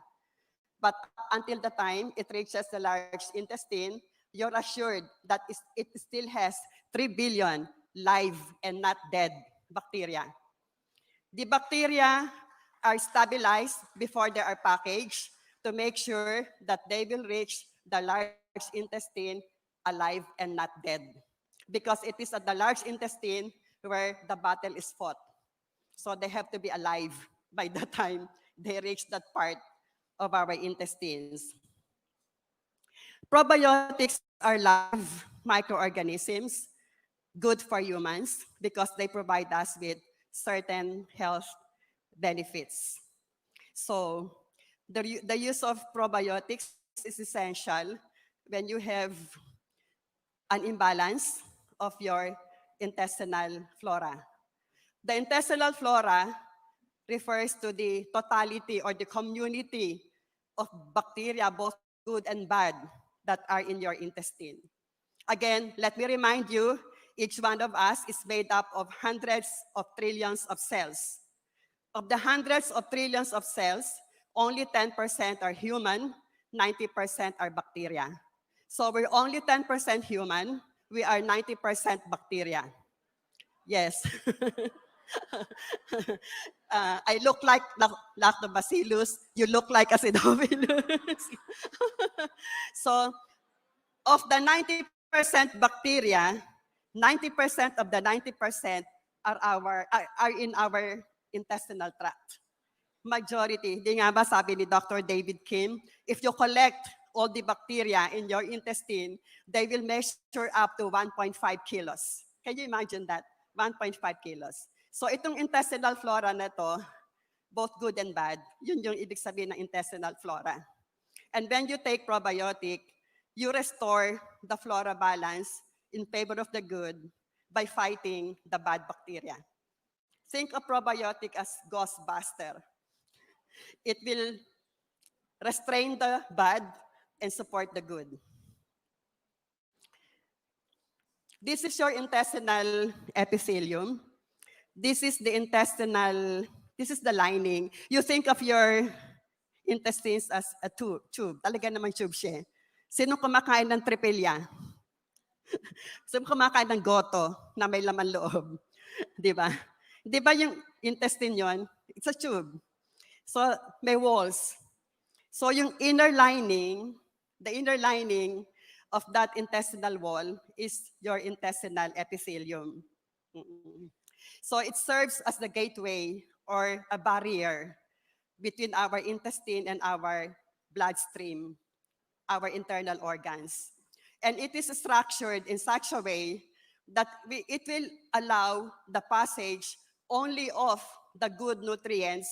But up until the time it reaches the large intestine, you're assured that it still has 3 billion live and not dead bacteria. The bacteria are stabilized before they are packaged to make sure that they will reach the large intestine alive and not dead. Because it is at the large intestine where the battle is fought. So they have to be alive by the time they reach that part of our intestines. Probiotics are live microorganisms, good for humans because they provide us with certain health benefits. So the use of probiotics is essential when you have an imbalance of your intestinal flora. The intestinal flora refers to the totality or the community of bacteria, both good and bad, that are in your intestine. Again, let me remind you, each one of us is made up of hundreds of trillions of cells. Of the hundreds of trillions of cells, only 10% are human, 90% are bacteria. So we're only 10% human, we are 90% bacteria. Yes. I look like lactobacillus, you look like acidophilus. So of the 90% bacteria, 90% of the 90% are in our intestinal tract. Majority, di nga ba sabi ni Dr. David Kim, if you collect all the bacteria in your intestine, they will measure up to 1.5 kilos. Can you imagine that? 1.5 kilos. So itong intestinal flora na to, both good and bad, yun yung ibig sabihin ng intestinal flora. And when you take probiotic, you restore the flora balance in favor of the good by fighting the bad bacteria. Think of probiotic as ghostbuster. It will restrain the bad and support the good. This is your intestinal epithelium. This is the intestinal, this is the lining. You think of your intestines as a tube. Talaga naman tube siya. Sino kumakain ng tripilya? Sino kumakain ng goto na may laman loob? Di ba? Di ba yung intestine yon? It's a tube. So may walls. So yung the inner lining of that intestinal wall is your intestinal epithelium. Mm. So it serves as the gateway or a barrier between our intestine and our bloodstream, our internal organs. And it is structured in such a way that it will allow the passage only of the good nutrients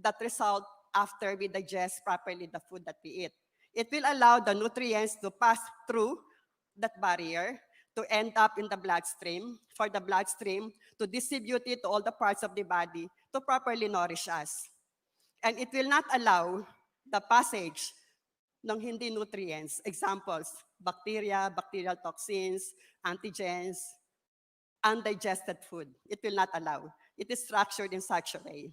that result after we digest properly the food that we eat. It will allow the nutrients to pass through that barrier to end up in the bloodstream, for the bloodstream to distribute it to all the parts of the body to properly nourish us. And it will not allow the passage ng hindi nutrients. Examples, bacteria, bacterial toxins, antigens, undigested food. It will not allow. It is structured in such a way,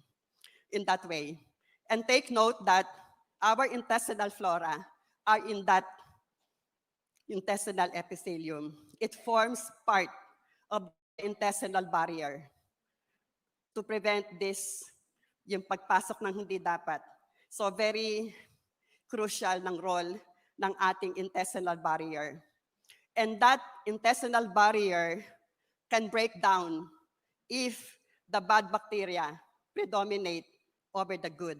in that way. And take note that our intestinal flora are in that intestinal epithelium. It forms part of the intestinal barrier to prevent this, yung pagpasok ng hindi dapat. So very crucial ng role ng ating intestinal barrier. And that intestinal barrier can break down if the bad bacteria predominate over the good.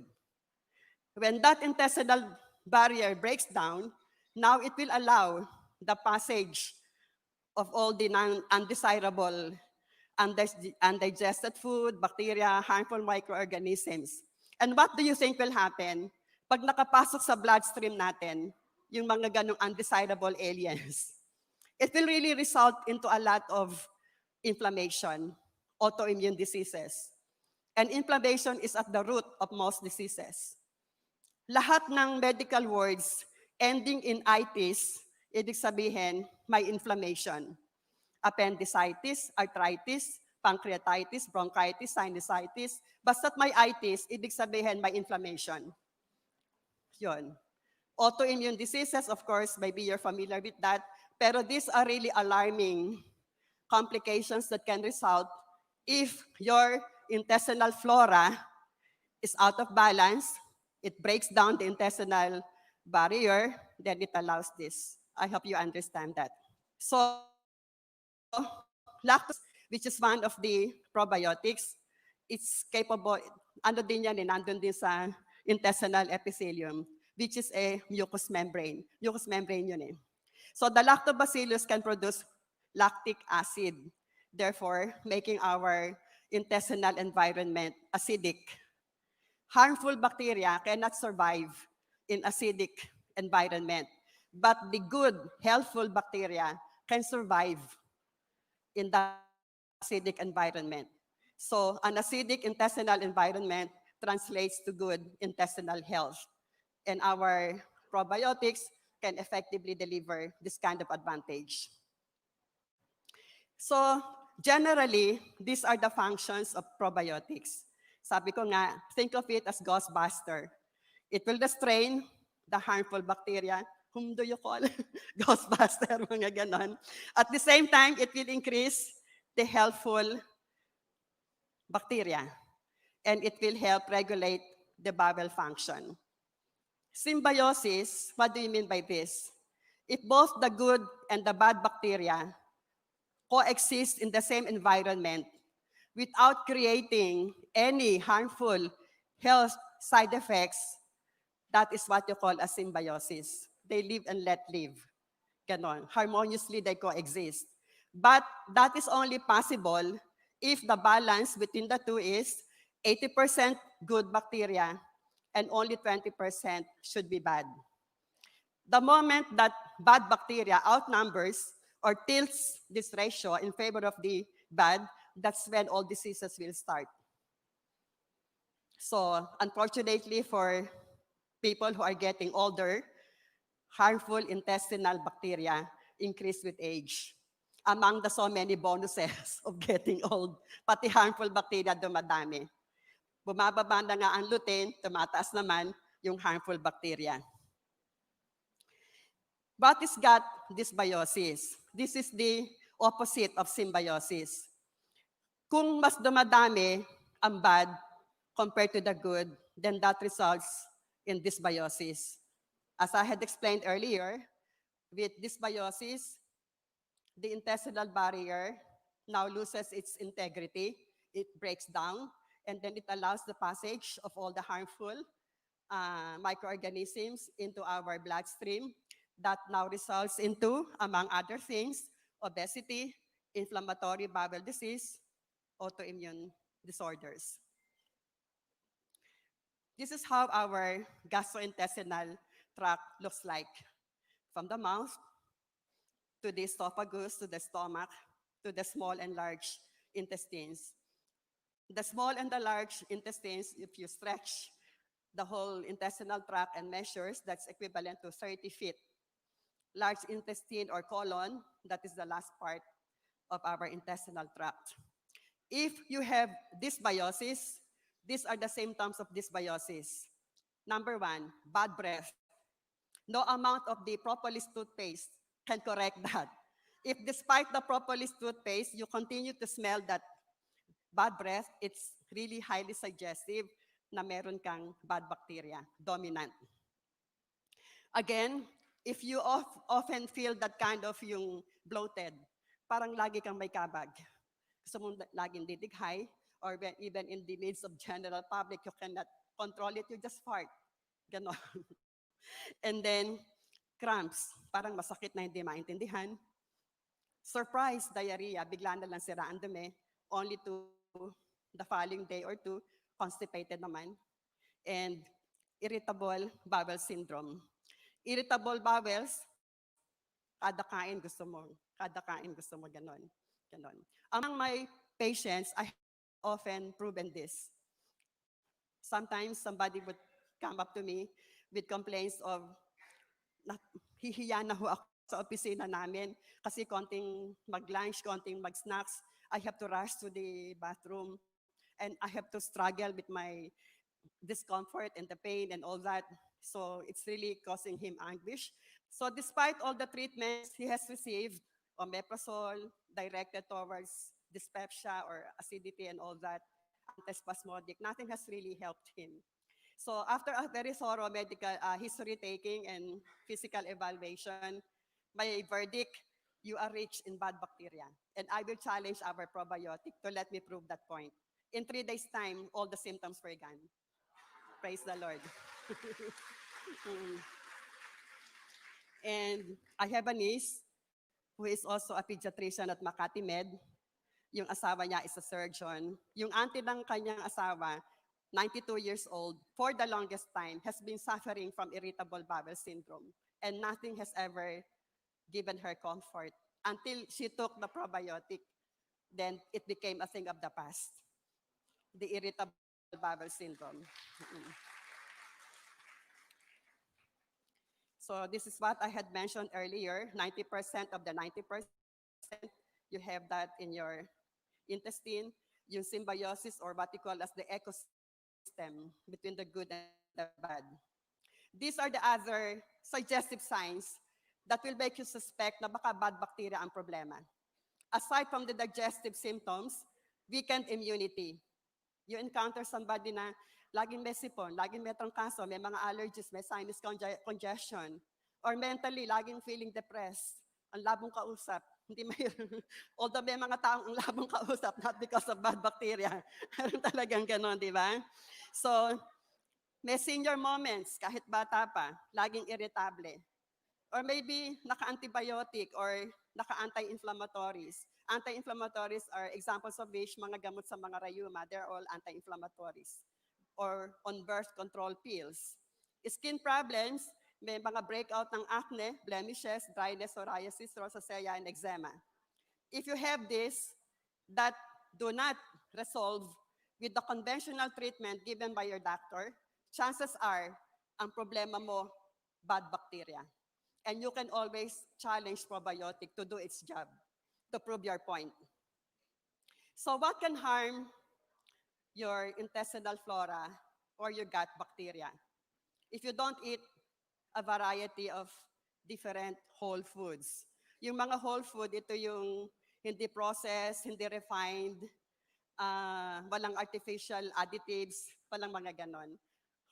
When that intestinal barrier breaks down, now it will allow the passage of all the undesirable, undigested food, bacteria, harmful microorganisms. And what do you think will happen pag nakapasok sa bloodstream natin yung mga ganong undesirable aliens? It will really result into a lot of inflammation, autoimmune diseases. And inflammation is at the root of most diseases. Lahat ng medical words ending in itis, ibig sabihin may inflammation. Appendicitis, arthritis, pancreatitis, bronchitis, sinusitis. Basta't may itis, ibig sabihin may inflammation. Yun. Autoimmune diseases, of course, maybe you're familiar with that, pero these are really alarming complications that can result if your intestinal flora is out of balance, it breaks down the intestinal barrier, then it allows this. I hope you understand that. So, lactose, which is one of the probiotics, it's capable, ano din yan, nandun din sa intestinal epithelium, which is a mucous membrane. Mucous membrane yun eh. So the lactobacillus can produce lactic acid, therefore making our intestinal environment acidic. Harmful bacteria cannot survive in acidic environment, but the good, healthful bacteria can survive in that acidic environment. So an acidic intestinal environment translates to good intestinal health. And our probiotics can effectively deliver this kind of advantage. So generally, these are the functions of probiotics. Sabi ko nga, think of it as Ghostbuster. It will restrain the harmful bacteria. Whom do you call? Ghostbuster, mga ganon. At the same time, it will increase the healthful bacteria. And it will help regulate the bowel function. Symbiosis, what do you mean by this? If both the good and the bad bacteria coexist in the same environment without creating any harmful health side effects, that is what you call a symbiosis. They live and let live. Ganon. Harmoniously, they coexist. But that is only possible if the balance between the two is 80% good bacteria and only 20% should be bad. The moment that bad bacteria outnumbers or tilts this ratio in favor of the bad, that's when all diseases will start. So unfortunately for people who are getting older, harmful intestinal bacteria increase with age. Among the so many bonuses of getting old, pati harmful bacteria dumadami. Bumababa na nga ang lutein, tumataas naman yung harmful bacteria. What is gut dysbiosis? This is the opposite of symbiosis. Kung mas dumadami ang bad compared to the good, then that results in dysbiosis. As I had explained earlier, with dysbiosis, the intestinal barrier now loses its integrity, it breaks down, and then it allows the passage of all the harmful microorganisms into our bloodstream. That now results into, among other things, obesity, inflammatory bowel disease, autoimmune disorders. This is how our gastrointestinal tract looks like, from the mouth to the esophagus, to the stomach, to the small and large intestines. The small and the large intestines, if you stretch the whole intestinal tract and measures, that's equivalent to 30 feet. Large intestine or colon, that is the last part of our intestinal tract. If you have dysbiosis, these are the symptoms of dysbiosis. Number one, bad breath. No amount of the propolis toothpaste can correct that. If despite the propolis toothpaste, you continue to smell that bad breath, it's really highly suggestive na meron kang bad bacteria, dominant. Again, if you often feel that kind of yung bloated, parang lagi kang may kabag. Gusto mong laging didighay, or even in the midst of general public, you cannot control it, you just fart. Ganon. And then, cramps, parang masakit na hindi maintindihan. Surprise, diarrhea, bigla na lang sira ang dumi, only to the following day or two, constipated naman. And irritable bowel syndrome. Irritable bowels, kada kain gusto mo ganon. Ganon. Among my patients, I have often proven this. Sometimes somebody would come up to me with complaints of, hihiya na ho ako sa opisina namin kasi konting mag-lunch, konting mag-snacks, I have to rush to the bathroom and I have to struggle with my discomfort and the pain and all that. So it's really causing him anguish. So despite all the treatments he has received, omeprazole directed towards dyspepsia or acidity and all that, antispasmodic, nothing has really helped him. So after a very thorough medical history taking and physical evaluation, my verdict, you are rich in bad bacteria. And I will challenge our probiotic to let me prove that point. In 3 days' time, all the symptoms were gone. Praise the Lord. And I have a niece who is also a pediatrician at Makati Med. Yung asawa niya is a surgeon. Yung auntie ng kanyang asawa, 92 years old, for the longest time, has been suffering from irritable bowel syndrome. And nothing has ever given her comfort until she took the probiotic. Then it became a thing of the past. The irritable bowel syndrome. So this is what I had mentioned earlier, 90% of the 90%, you have that in your intestine, yung symbiosis or what you call as the ecosystem between the good and the bad. These are the other suggestive signs that will make you suspect na baka bad bacteria ang problema. Aside from the digestive symptoms, weakened immunity. You encounter somebody na laging may sipon, laging may trangkaso, may mga allergies, may sinus congestion, or mentally, laging feeling depressed, ang labong kausap, hindi may, although may mga taong ang labong kausap, not because of bad bacteria, meron talagang ganon, di ba? So, may senior moments, kahit bata pa, laging irritable. Or maybe naka-antibiotic or naka-anti-inflammatories. Anti-inflammatories are examples of which mga gamot sa mga rayuma, they're all anti-inflammatories. Or on birth control pills. Skin problems, may mga breakout ng acne, blemishes, dryness, psoriasis, rosacea, and eczema. If you have this, that do not resolve with the conventional treatment given by your doctor, chances are, ang problema mo, bad bacteria. And you can always challenge probiotic to do its job, to prove your point. So what can harm your intestinal flora or your gut bacteria? If you don't eat a variety of different whole foods. Yung mga whole food, ito yung hindi processed, hindi refined, walang artificial additives, walang mga ganon.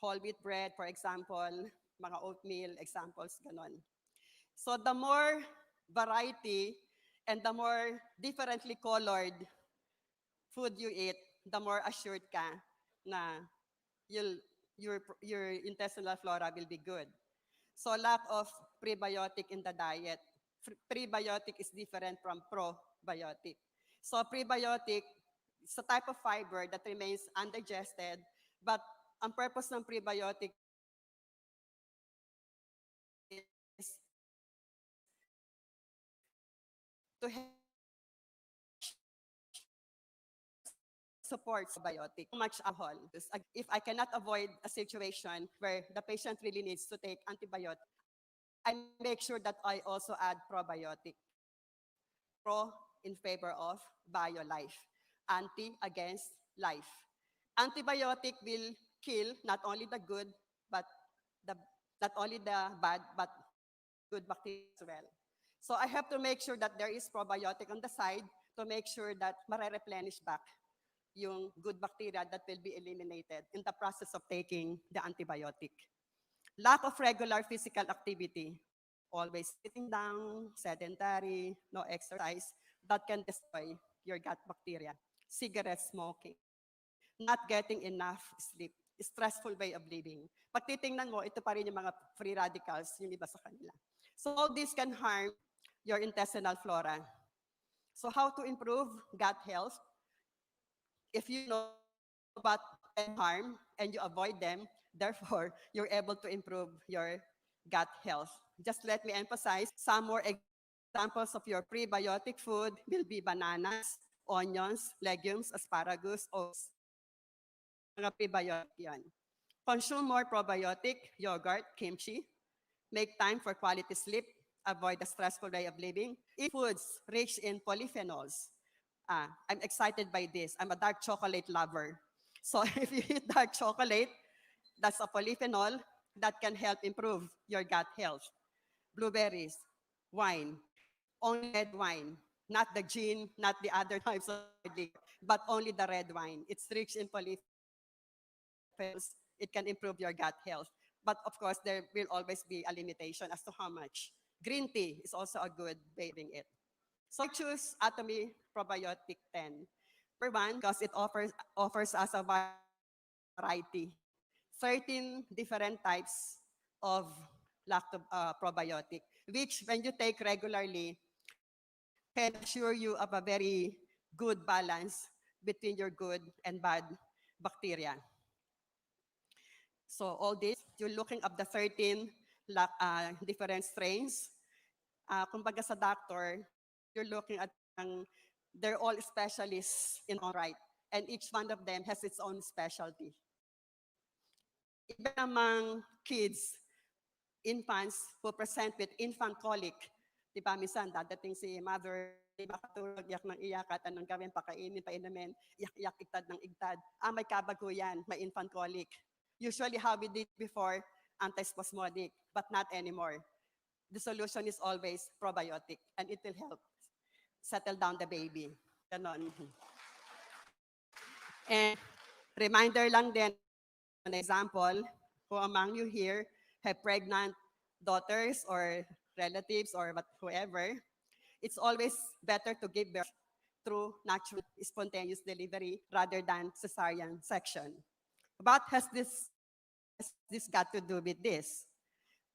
whole wheat bread, for example, mga oatmeal, examples, ganon. So the more variety and the more differently colored food you eat, the more assured ka na your intestinal flora will be good. So lack of prebiotic in the diet. Prebiotic is different from probiotic. So prebiotic is a type of fiber that remains undigested, but ang purpose ng prebiotic is to help supports probiotic. Too much alcohol. If I cannot avoid a situation where the patient really needs to take antibiotic, I make sure that I also add probiotic. Pro in favor of bio-life. Anti against life. Antibiotic will kill not only the good, but the, not only the bad, but good bacteria as well. So I have to make sure that there is probiotic on the side to make sure that mare-replenish back yung good bacteria that will be eliminated in the process of taking the antibiotic. Lack of regular physical activity, always sitting down, sedentary, no exercise, that can destroy your gut bacteria. Cigarette smoking, not getting enough sleep, stressful way of living. Pag titingnan mo, ito pa rin yung mga free radicals, yung iba sa kanila. So all this can harm your intestinal flora. So how to improve gut health? If you know about harm and you avoid them, therefore, you're able to improve your gut health. Just let me emphasize some more examples of your prebiotic food will be bananas, onions, legumes, asparagus, oats. Mga prebiotic yan. Consume more probiotic, yogurt, kimchi. Make time for quality sleep. Avoid a stressful way of living. Eat foods rich in polyphenols. I'm excited by this. I'm a dark chocolate lover. So if you eat dark chocolate, that's a polyphenol that can help improve your gut health. Blueberries, wine, only red wine, not the gin, not the other types of liquor, but only the red wine. It's rich in polyphenols. It can improve your gut health. But of course, there will always be a limitation as to how much. Green tea is also a good way of doing it. So I choose Atomy Probiotic 10. Number one, because it offers us a variety. 13 different types of probiotic, which when you take regularly, can assure you of a very good balance between your good and bad bacteria. So all this, you're looking at the 13 different strains. Kumbaga sa doctor, you're looking at they're all specialists in own right. And each one of them has its own specialty. Even among kids, infants who present with infant colic, di ba, minsan dadating si mother, makatulog, iyak ng iyak, at anong gawin, pakainin, painumin, iyak-iyak, igtad ng igtad. May kabago yan, may infant colic. Usually how we did before, antispasmodic, but not anymore. The solution is always probiotic, and it will help settle down the baby. Ganon. And reminder lang din, an example, who among you here have pregnant daughters or relatives or whoever, it's always better to give birth through natural spontaneous delivery rather than cesarean section. What has this got to do with this?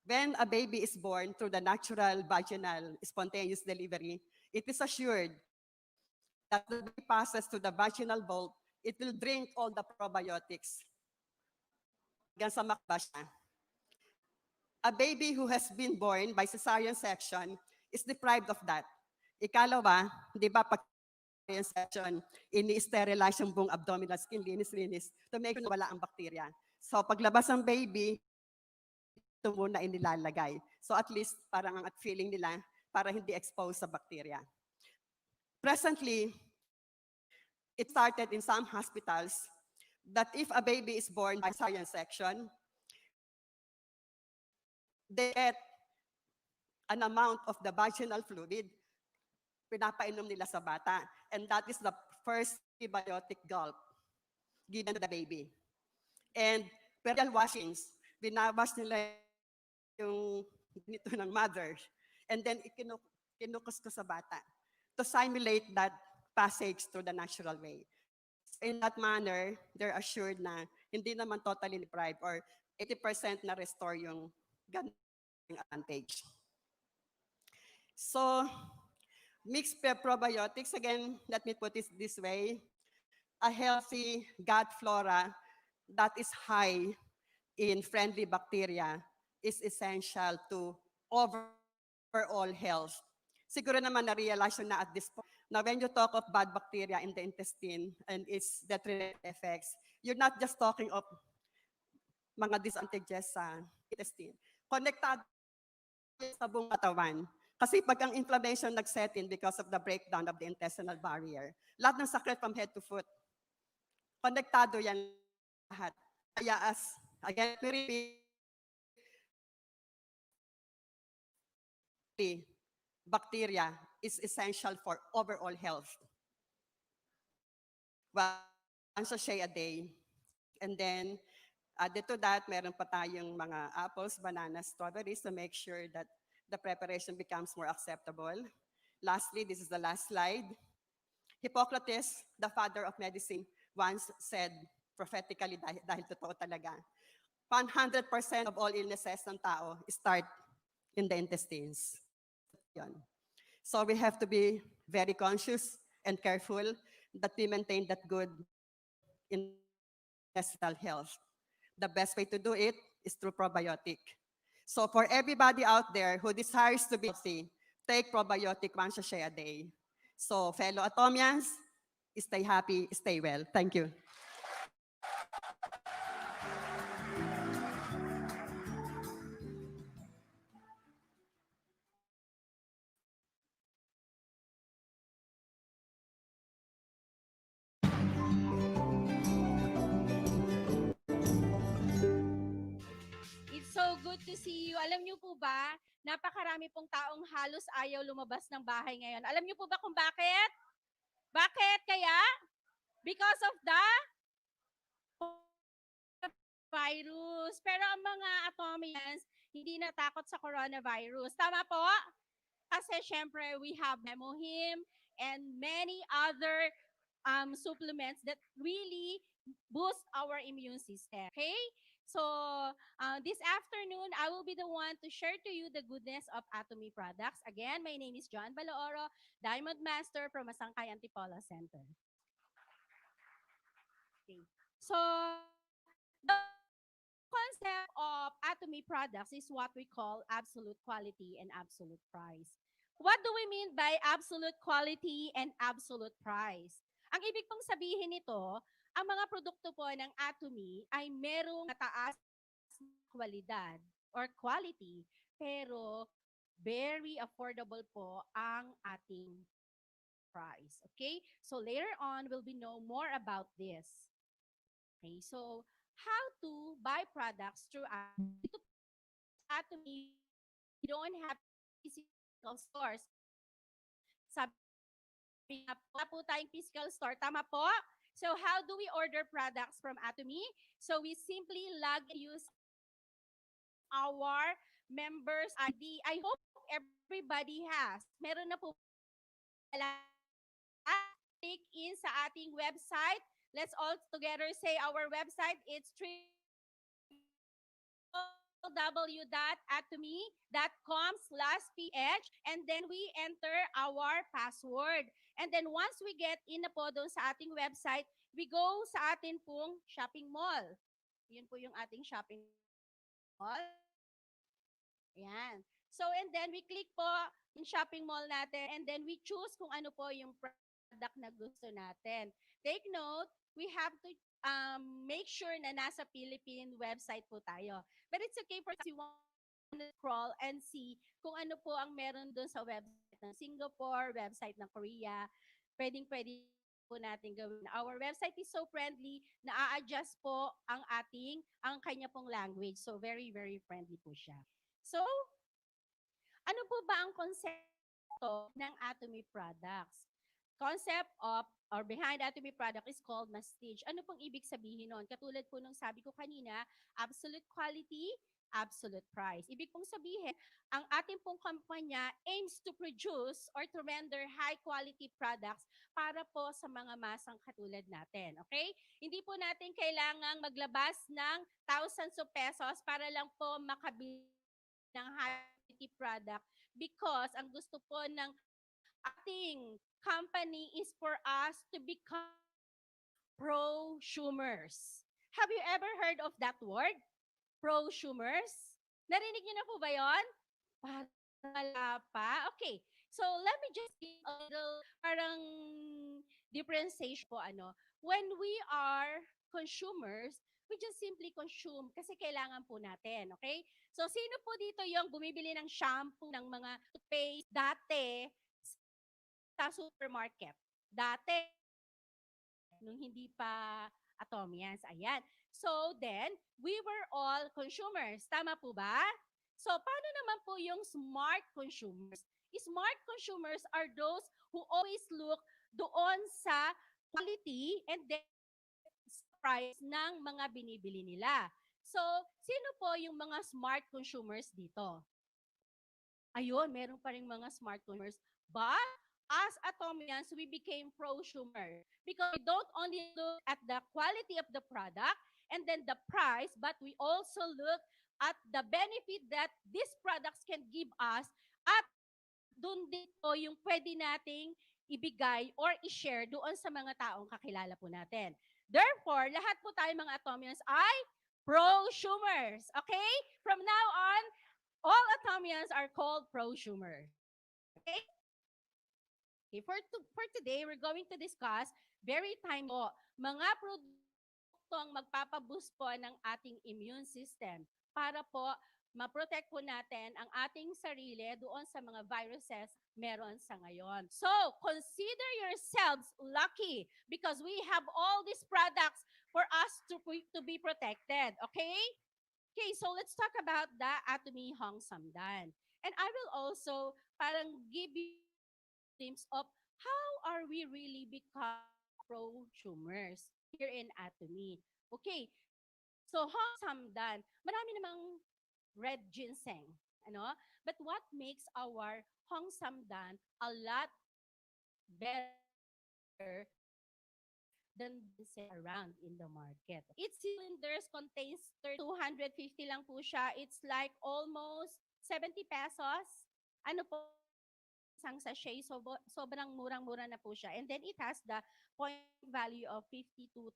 When a baby is born through the natural vaginal spontaneous delivery, it is assured that the baby passes to the vaginal vault, it will drink all the probiotics. Hanggang sa makba siya. A baby who has been born by cesarean section is deprived of that. Ikalawa, di ba, pag cesarean section, ini-sterilize yung buong abdominal skin, linis-linis, to make sure wala ang bacteria. So paglabas ng baby, ito muna inilalagay. So at least parang ang feeling nila para hindi exposed sa bacteria. Presently, it started in some hospitals that if a baby is born by cesarean section, they get an amount of the vaginal fluid, pinapainom nila sa bata. And that is the first prebiotic gulp given to the baby. And Pero washings, binawash nila yung nito ng mother. And then kinukus ko sa bata to simulate that passage through the natural way. So in that manner, they're assured na hindi naman totally deprived or 80% na restore yung ganung advantage. So mixed probiotics, again, let me put it this way, a healthy gut flora that is high in friendly bacteria is essential to overall health. Siguro naman na-realize nyo na at this point, now when you talk of bad bacteria in the intestine and its detrimental effects, you're not just talking of mga disadvantages sa intestine. Konektado yan sa buong katawan. Kasi pag ang inflammation nag-set in because of the breakdown of the intestinal barrier, lahat ng sakit from head to foot, konektado yan lahat. Kaya again, let me repeat, bacteria is essential for overall health. One sachet a day. And then, added to that, meron pa tayong mga apples, bananas, strawberries to make sure that the preparation becomes more acceptable. Lastly, this is the last slide. Hippocrates, the father of medicine, once said prophetically, dahil totoo talaga, 100% of all illnesses ng tao start in the intestines. Yun. So we have to be very conscious and careful that we maintain that good intestinal health. The best way to do it is through probiotic. So for everybody out there who desires to be healthy, take probiotic one sachet a day. So fellow atomyans, stay happy, stay well. Thank you. It's so good to see you. Alam niyo po ba, napakarami pong taong halos ayaw lumabas ng bahay ngayon. Alam niyo po ba kung bakit? Bakit kaya? Because of the virus. Pero ang mga atomyans, hindi natakot sa coronavirus. Tama po? Kasi syempre, we have Memohim and many other supplements that really boost our immune system. Okay? So, this afternoon, I will be the one to share to you the goodness of Atomy products. Again, my name is John Balaoro, Diamond Master from Masangkay Antipolo Center. Okay. So, the concept of Atomy products is what we call absolute quality and absolute price. What do we mean by absolute quality and absolute price? Ang ibig pong sabihin nito, ang mga produkto po ng Atomy ay merong mataas na kwalidad or quality, pero very affordable po ang ating price. Okay? So later on, we'll be know more about this. Okay, so how to buy products through Atomy. Dito po sa Atomy, we don't have physical stores. Sabi nga po, wala po tayong physical store. Tama po? So how do we order products from Atomy? So we simply log and use our members ID. I hope everybody has. Meron na po click in sa ating website. Let's all together say our website. It's www.atomy.com/ph, and then we enter our password. And then once we get in na po doon sa ating website, we go sa ating pong shopping mall. Yun po yung ating shopping mall. Ayan. So, and then we click po yung shopping mall natin, and then we choose kung ano po yung product na gusto natin. Take note, we have to make sure na nasa Philippine website po tayo. But it's okay for us, you want to scroll and see kung ano po ang meron doon sa website ng Singapore, website ng Korea. Pwedeng-pwede po natin gawin. Our website is so friendly na a-adjust po ang kanya pong language. So, very, very friendly po siya. So, ano po ba ang konsepto ng Atomy products? concept of or behind atomy product is called mastige. Ano pong ibig sabihin nun? Katulad po nung sabi ko kanina, absolute quality, absolute price. Ibig pong sabihin, ang ating pong kumpanya aims to produce or to render high quality products para po sa mga masang katulad natin. Okay? Hindi po natin kailangang maglabas ng thousands of pesos para lang po makabili ng high quality product because ang gusto po ng ating company is for us to become prosumers. Have you ever heard of that word? Prosumers? Narinig niyo na po ba yon? Parang wala pa. Okay. So, let me just give a little parang differentiation po ano. When we are consumers, we just simply consume kasi kailangan po natin, okay? So, sino po dito yung bumibili ng shampoo, ng mga toothpaste dati sa supermarket? Dati, nung hindi pa atomyas. Ayan. So, then, we were all consumers. Tama po ba? So, paano naman po yung smart consumers? Smart consumers are those who always look doon sa quality and then sa price ng mga binibili nila. So, sino po yung mga smart consumers dito? Ayun, meron pa rin mga smart consumers. But, as Atomians, we became prosumer because we don't only look at the quality of the product and then the price, but we also look at the benefit that these products can give us at doon din po yung pwede nating ibigay or i-share doon sa mga taong kakilala po natin. Therefore, lahat po tayo mga Atomians ay prosumers. Okay? From now on, all Atomians are called prosumers. Okay? Okay, for today, we're going to discuss very time po, mga produktong magpapaboost po ng ating immune system para po ma-protect po natin ang ating sarili doon sa mga viruses meron sa ngayon. So, consider yourselves lucky because we have all these products for us to be protected. Okay? Okay, so let's talk about the atomy Hong Samdan. And I will also parang give you glimpse of how are we really become prosumers here in atomy. Okay, so Hong Samdan, marami namang red ginseng, ano? But what makes our Hong Samdan a lot better than ginseng around in the market? Each cylinders contains 250 lang po siya. It's like almost 70 pesos. Ano po, isang sachet, so sobrang murang-mura na po siya. And then it has the point value of 52,000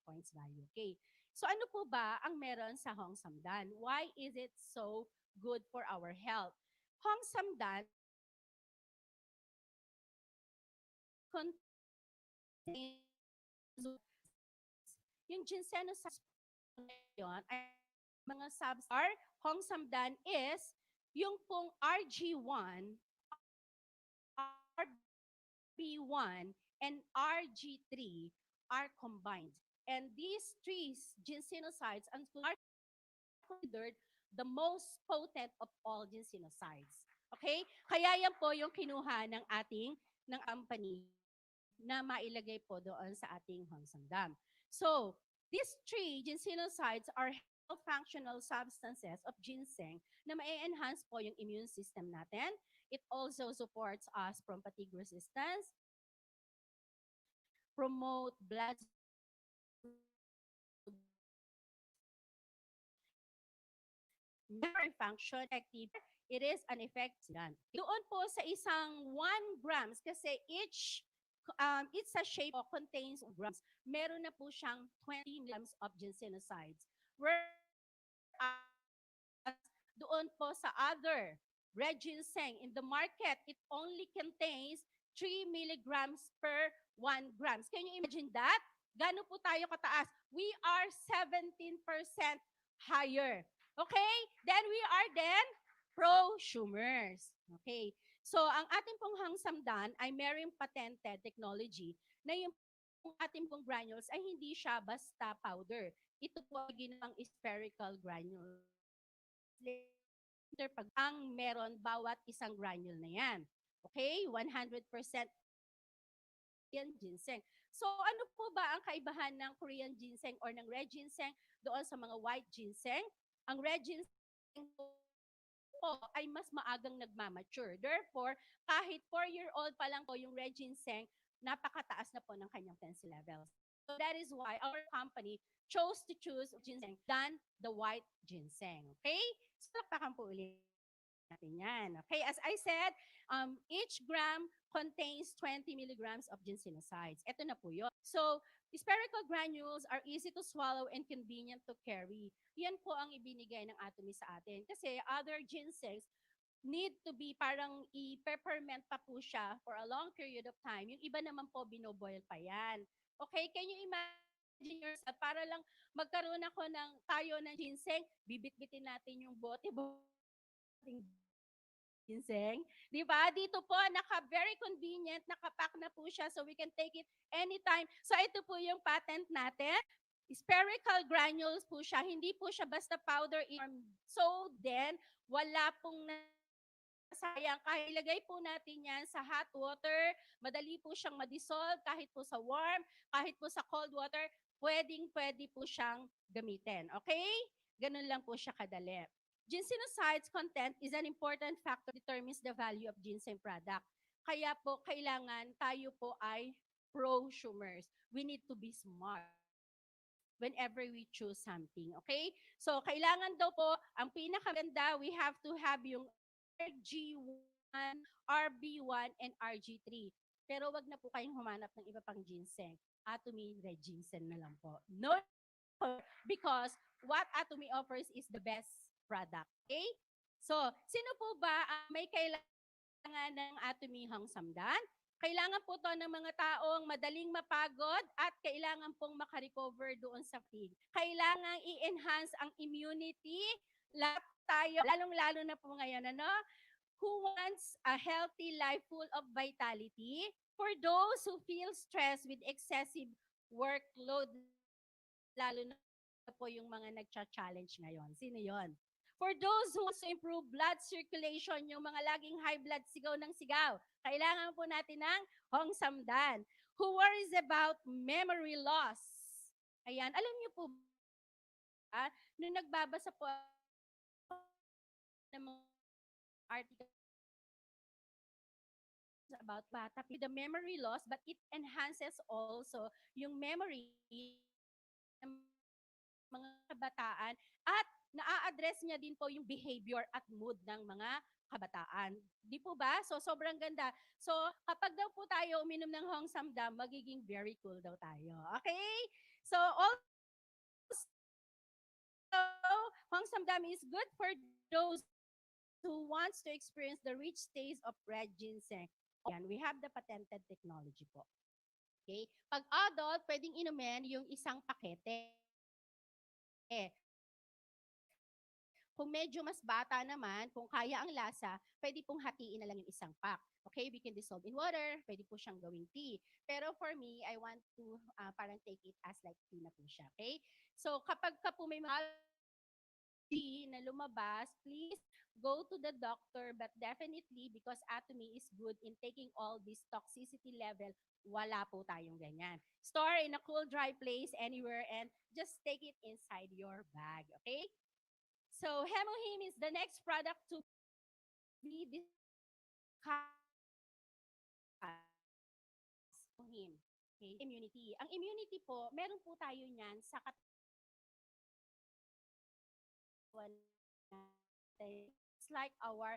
points value. Okay. So ano po ba ang meron sa Hong Samdan? Why is it so good for our health? Hong Samdan contains yung ginsenocytes yun ay mga substar. Hong Samdan is yung pong RG1, RB1, and RG3 are combined. And these three ginsenosides are considered the most potent of all ginsenosides. Okay? Kaya yan po yung kinuha ng ating ng company na mailagay po doon sa ating Hongsamdam. So, these three ginsenosides are health functional substances of ginseng na ma-enhance po yung immune system natin. It also supports us from fatigue resistance, promote blood memory function, active, it is an effective. Doon po sa isang 1 grams, kasi it's a shape of contains grams, meron na po siyang 20 milligrams of ginsenosides. Whereas doon po sa other red ginseng in the market, it only contains 3 milligrams per 1 grams. Can you imagine that? Gano po tayo kataas? We are 17% higher. Okay? Then we are then prosumers. Okay? So, ang ating pong hangsamdan ay mayroong patented technology na yung ating pong granules ay hindi siya basta powder. Ito po ay ginawang spherical granules. Pag ang meron bawat isang granule na yan. Okay? 100% ginseng. So ano po ba ang kaibahan ng Korean ginseng or ng red ginseng doon sa mga white ginseng? Ang red ginseng po ay mas maagang nagmamature. Therefore, kahit 4-year-old pa lang po yung red ginseng, napakataas na po ng kanyang potency levels. So that is why our company chose to choose ginseng than the white ginseng. Okay? So, lakpakan po ulit natin yan. Okay, as I said, each gram contains 20 milligrams of ginsenosides. Ito na po yun. So, spherical granules are easy to swallow and convenient to carry. Yan po ang ibinigay ng atomy sa atin. Kasi other ginsengs need to be parang i-peppermint pa po siya for a long period of time. Yung iba naman po, binoboil pa yan. Okay, can you imagine yourself, para lang magkaroon ako ng tayo ng ginseng, bibit-bitin natin yung bote ginseng. Di ba? Dito po, very convenient, nakapack na po siya so we can take it anytime. So ito po yung patent natin. Spherical granules po siya. Hindi po siya basta powder in form. So then, wala pong sayang. Kahit ilagay po natin yan sa hot water, madali po siyang madissolve kahit po sa warm, kahit po sa cold water, pwedeng-pwede po siyang gamitin. Okay? Ganun lang po siya kadali. Ginsenosides content is an important factor that determines the value of ginseng product. Kaya po, kailangan tayo po ay prosumers. We need to be smart whenever we choose something. Okay? So, kailangan daw po, ang pinakamaganda, we have to have yung RG1, RB1, and RG3. Pero wag na po kayong humanap ng iba pang ginseng. Atomy red ginseng na lang po. No, because what Atomy offers is the best product. Okay? So, sino po ba ang may kailangan ng Atomy Hangsamdan? Kailangan po to ng mga taong madaling mapagod at kailangan pong makarecover doon sa fatigue. Kailangan i-enhance ang immunity. Lahat tayo, lalong-lalo na po ngayon, ano? Who wants a healthy life full of vitality? For those who feel stressed with excessive workload, lalo na po yung mga nagcha-challenge ngayon. Sino yon? For those who wants to improve blood circulation, yung mga laging high blood, sigaw ng sigaw, kailangan po natin ng Hongsamdan. Who worries about memory loss? Ayan, alam niyo po ba, nung nagbabasa po ng mga article about bata, the memory loss, but it enhances also yung memory ng mga kabataan at naa-address niya din po yung behavior at mood ng mga kabataan. Di po ba? So, sobrang ganda. So, kapag daw po tayo uminom ng Hong Samdam, magiging very cool daw tayo. Okay? So, also, Hong Samdam is good for those who wants to experience the rich taste of red ginseng. Yan, we have the patented technology po. Okay? Pag adult, pwedeng inumin yung isang pakete. Kung medyo mas bata naman, kung kaya ang lasa, pwede pong hatiin na lang yung isang pack. Okay, we can dissolve in water, pwede po siyang gawing tea. Pero for me, I want to parang take it as like tea na po siya. Okay? So kapag ka po may mga allergy na lumabas, please go to the doctor. But definitely, because Atomy is good in taking all this toxicity level, wala po tayong ganyan. Store in a cool, dry place anywhere and just take it inside your bag. Okay? So, Hemohim is the next product to be discussed. Hemohim. Okay, immunity. Ang immunity po, meron po tayo niyan sa katawan natin. It's like our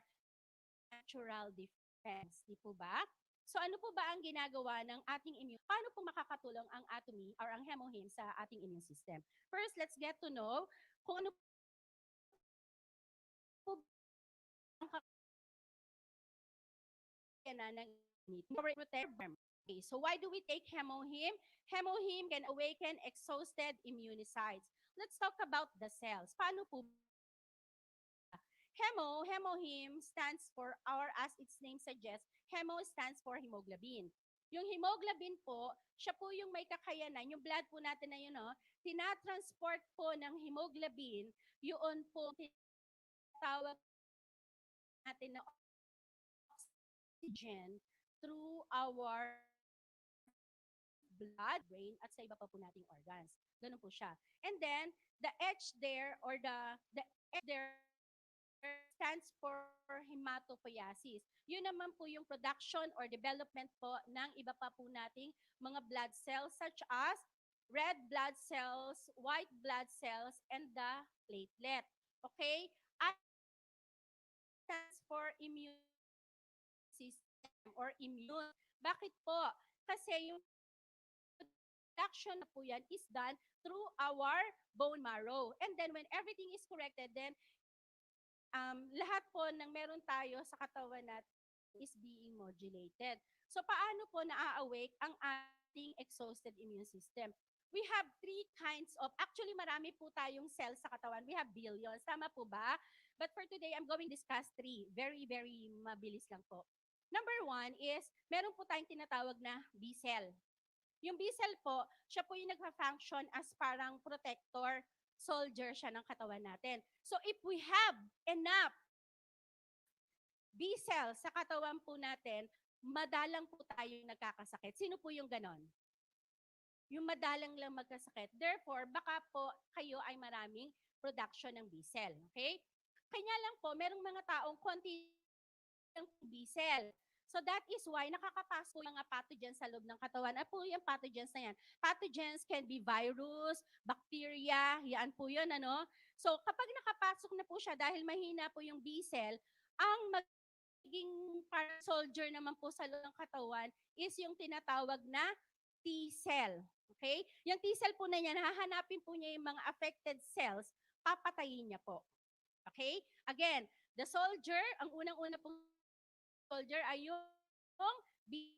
natural defense. Di po ba? So, ano po ba ang ginagawa ng ating immune? Paano po makakatulong ang atomy or ang hemohim sa ating immune system? First, let's get to know kung ano po ang kakayanan ng protect. Okay, so why do we take hemohim? Hemohim can awaken exhausted immunocytes. Let's talk about the cells. Paano po? Hemohim stands for, or as its name suggests, hemo stands for hemoglobin. Yung hemoglobin po, siya po yung may kakayanan, yung blood po natin na yun, no, tinatransport po ng hemoglobin, yun po tinatawag natin na oxygen through our blood, brain, at sa iba pa po nating organs. Ganun po siya. And then, the H there, or the H there stands for hematopoiesis. Yun naman po yung production or development po ng iba pa po nating mga blood cells such as red blood cells, white blood cells, and the platelet. Okay? I stands for immune system or immune. Bakit po? Kasi yung production na po yan is done through our bone marrow. And then when everything is corrected, then lahat po ng meron tayo sa katawan natin is being modulated. So paano po na-awake ang ating exhausted immune system? We have three kinds of, actually marami po tayong cells sa katawan. We have billions. Tama po ba? But for today, I'm going to discuss three. Very, very mabilis lang po. Number one is, meron po tayong tinatawag na B cell. Yung B cell po, siya po yung nagfa-function as parang protector, soldier siya ng katawan natin. So if we have enough B cells sa katawan po natin, madalang po tayong nagkakasakit. Sino po yung ganon? Yung madalang lang magkasakit. Therefore, baka po kayo ay maraming production ng B cell. Okay? Kanya lang po, merong mga taong konti ng B cell. So that is why nakakapasok po yung mga pathogens sa loob ng katawan. Ano po yung pathogens na yan? Pathogens can be virus, bacteria, yan po yun, ano? So kapag nakapasok na po siya dahil mahina po yung B cell, ang magiging parang soldier naman po sa loob ng katawan is yung tinatawag na T cell. Okay? Yung T cell po na yan, hahanapin po niya yung mga affected cells, papatayin niya po. Okay? Again, the soldier, ang unang-una pong soldier ay yung B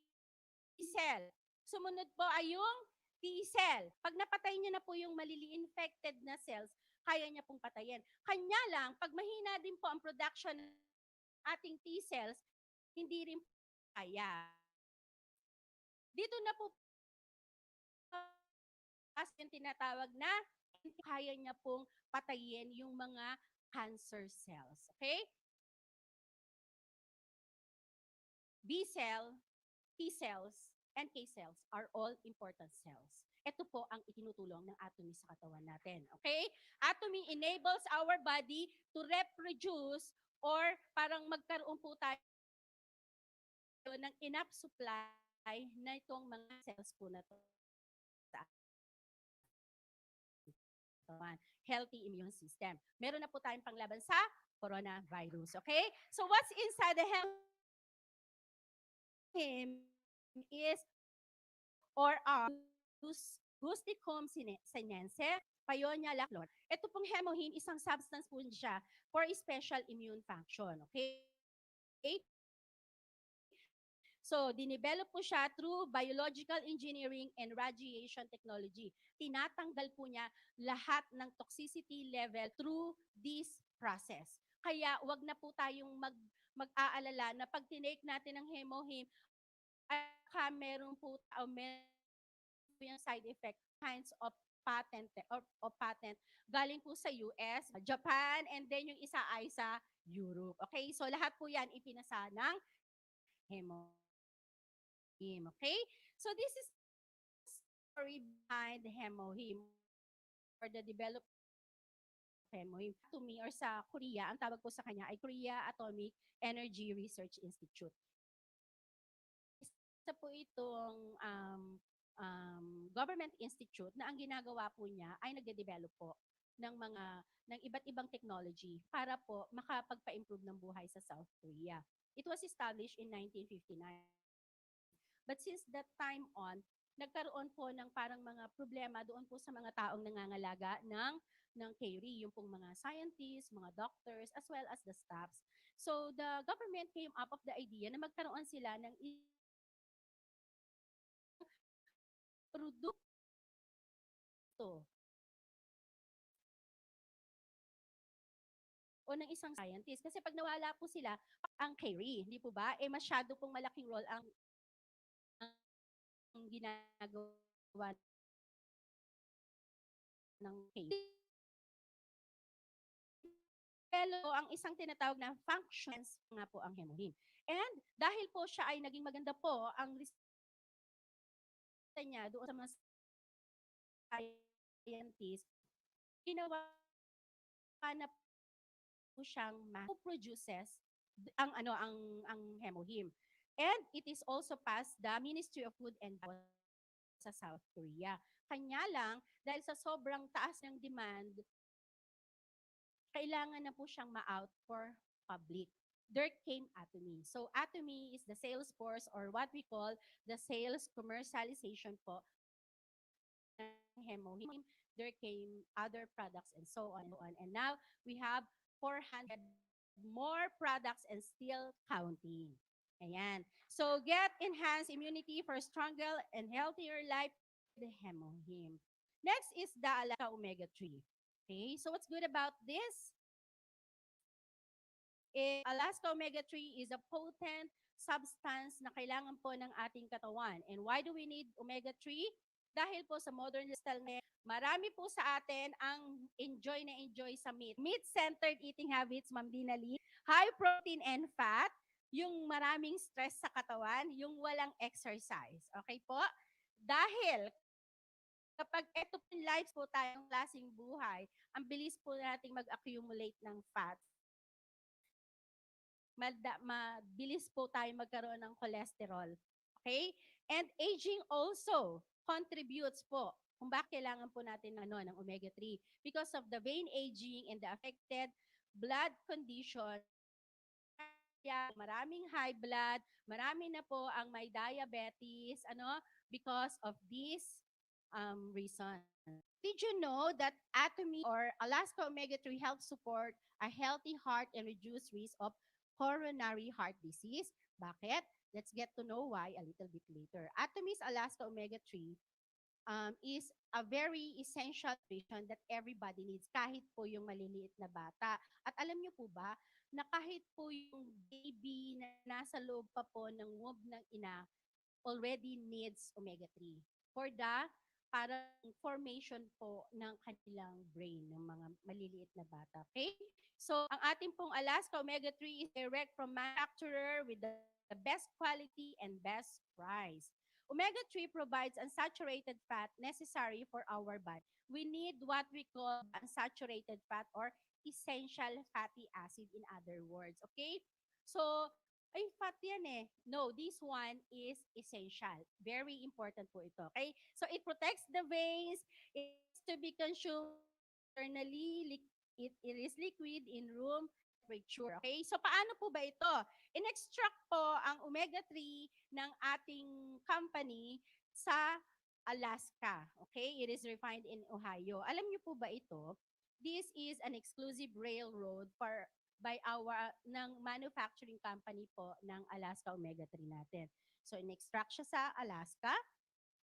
cell. Sumunod po ay yung T cell. Pag napatay niya na po yung infected na cells, kaya niya pong patayin. Kanya lang, pag mahina din po ang production ng ating T cells, hindi rin kaya. Dito na po as yung tinatawag na kaya niya pong patayin yung mga cancer cells. Okay? B cell, T cells, and K cells are all important cells. Ito po ang itinutulong ng atomy sa katawan natin. Okay? Atomy enables our body to reproduce or parang magkaroon po tayo ng enough supply na itong mga cells po na to sa katawan. Healthy immune system. Meron na po tayong panglaban sa coronavirus. Okay? So what's inside the him is or are Gusticum sinense, Payonia laclor. Ito pong hemohim, isang substance po siya for special immune function. Okay? So, dinevelop po siya through biological engineering and radiation technology. Tinatanggal po niya lahat ng toxicity level through this process. Kaya, wag na po tayong mag-aalala na pag tinake natin ng hemohim, ay meron po yung side effect kinds of patent or patent galing po sa US, Japan, and then yung isa ay sa Europe. Okay? So lahat po yan ipinasa ng hemohim. Okay? So this is the story behind the hemohim or the development of hemohim. To me or sa Korea, ang tawag po sa kanya ay Korea Atomic Energy Research Institute. Isa po itong government institute na ang ginagawa po niya ay nagde-develop po ng iba't ibang technology para po makapagpa-improve ng buhay sa South Korea. It was established in 1959. But since that time on, nagkaroon po ng parang mga problema doon po sa mga taong nangangalaga ng KRI, yung pong mga scientists, mga doctors, as well as the staffs. So the government came up of the idea na magkaroon sila ng produkto o ng isang scientist. Kasi pag nawala po sila, ang KRI, hindi po ba? Masyado pong malaking role ang ginagawa ng KRI. Pero ang isang tinatawag na functions nga po ang hemohim. And dahil po siya ay naging maganda po ang niya doon sa mga scientist, ginawa na po siyang produces ang hemohim. And it is also past the Ministry of Food and Drug sa South Korea. Kanya lang, dahil sa sobrang taas ng demand, kailangan na po siyang ma-out for public. There came Atomy. So Atomy is the sales force or what we call the sales commercialization po ng hemohim. There came other products and so on and so on. And now we have 400 more products and still counting. Ayan. So get enhanced immunity for stronger and healthier life with the hemohim. Next is the Alaska omega-3. Okay, so what's good about this? Alaska omega-3 is a potent substance na kailangan po ng ating katawan. And why do we need omega-3? Dahil po sa modern lifestyle ngayon, marami po sa atin ang enjoy na enjoy sa meat. Meat-centered eating habits, Ma'am Dinali, high protein and fat, yung maraming stress sa katawan, yung walang exercise. Okay po? Dahil kapag eto po lives po tayong klaseng buhay, ang bilis po nating mag-accumulate ng fats, mabilis po tayo magkaroon ng cholesterol. Okay? And aging also contributes po kung bakit kailangan po natin ng omega-3. Because of the vein aging and the affected blood condition, kaya maraming high blood, marami na po ang may diabetes, because of this reason. Did you know that Atomy or Alaska Omega-3 helps support a healthy heart and reduce risk of coronary heart disease? Bakit? Let's get to know why a little bit later. Atomy's Alaska Omega-3 is a very essential nutrition that everybody needs, kahit po yung maliliit na bata. At alam niyo po ba, na kahit po yung baby na nasa loob pa po ng womb ng ina, already needs omega-3 for the para formation po ng kanilang brain ng mga maliliit na bata. Okay? So, ang ating pong Alaska Omega-3 is direct from manufacturer with the best quality and best price. Omega-3 provides unsaturated fat necessary for our body. We need what we call unsaturated fat or essential fatty acid in other words. Okay? So, ay, fat yan eh. No, this one is essential. Very important po ito. Okay? So, it protects the veins. It is to be consumed internally. It is liquid in room temperature. Okay? So, paano po ba ito? In-extract po ang omega-3 ng ating company sa Alaska. Okay? It is refined in Ohio. Alam niyo po ba ito? This is an exclusive railroad for by our ng manufacturing company po ng Alaska Omega-3 natin. So, in-extract siya sa Alaska,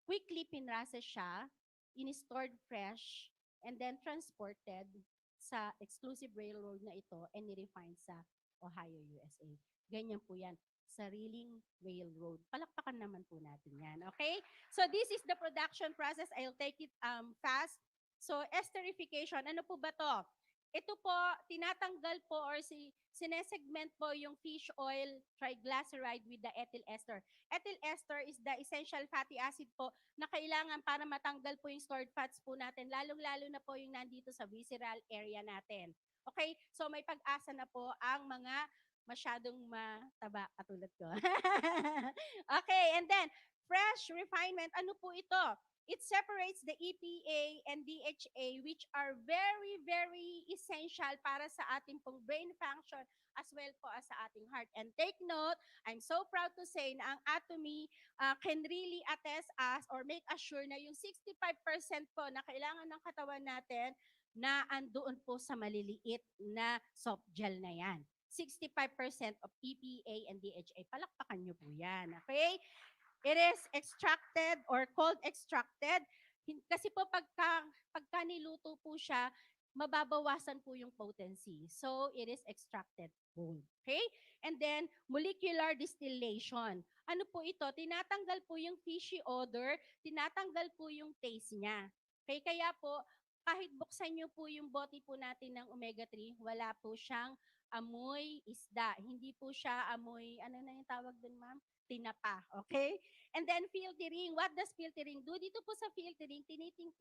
quickly pinrasa siya, in-stored fresh, and then transported sa exclusive railroad na ito and ni-refine sa Ohio, USA. Ganyan po yan. Sariling railroad. Palakpakan naman po natin yan. Okay? So, this is the production process. I'll take it fast. So, esterification. Ano po ba to? Ito po, tinatanggal po or sinesegment po yung fish oil triglyceride with the ethyl ester. Ethyl ester is the essential fatty acid po na kailangan para matanggal po yung stored fats po natin, lalong-lalo na po yung nandito sa visceral area natin. Okay? So may pag-asa na po ang mga masyadong mataba katulad ko. Okay, and then fresh refinement. Ano po ito? It separates the EPA and DHA which are very, very essential para sa ating pong brain function as well po as sa ating heart. And take note, I'm so proud to say na ang Atomy can really attest us or make assure na yung 65% po na kailangan ng katawan natin na andoon po sa maliliit na soft gel na yan. 65% of EPA and DHA. Palakpakan nyo po yan. Okay? It is extracted or cold extracted. Kasi po pagka niluto po siya, mababawasan po yung potency. So, it is extracted cold. Okay? And then, molecular distillation. Ano po ito? Tinatanggal po yung fishy odor, tinatanggal po yung taste niya. Okay? Kaya po, kahit buksan nyo po yung bote po natin ng omega-3, wala po siyang amoy isda. Hindi po siya amoy, ano na yung tawag dun, ma'am? Tinapa. Okay? And then filtering, what does filtering do? Dito po sa filtering,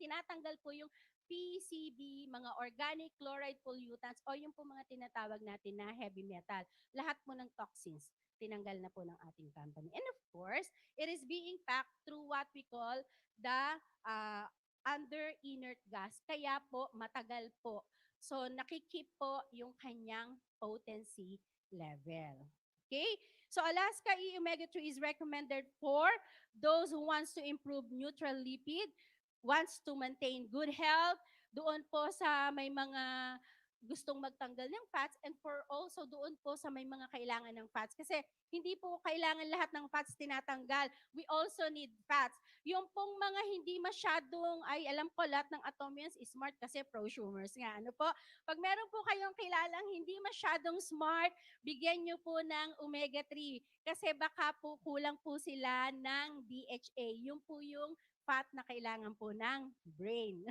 tinatanggal po yung PCB, mga organic chloride pollutants o yung po mga tinatawag natin na heavy metal. Lahat po ng toxins, tinanggal na po ng ating company. And of course, it is being packed through what we call the uh, under inert gas. Kaya po, matagal po. So, nakikip po yung kanyang potency level. Okay? So, Alaska E omega-3 is recommended for those who wants to improve neutral lipid, wants to maintain good health, doon po sa may mga gustong magtanggal ng fats, and for also doon po sa may mga kailangan ng fats. Kasi hindi po kailangan lahat ng fats tinatanggal. We also need fats. Yung pong mga hindi masyadong, ay alam ko lahat ng atomyos is smart kasi prosumers nga. Ano po? Pag meron po kayong kilalang hindi masyadong smart, bigyan nyo po ng omega-3. Kasi baka po kulang po sila ng DHA. Yung po yung fat na kailangan po ng brain.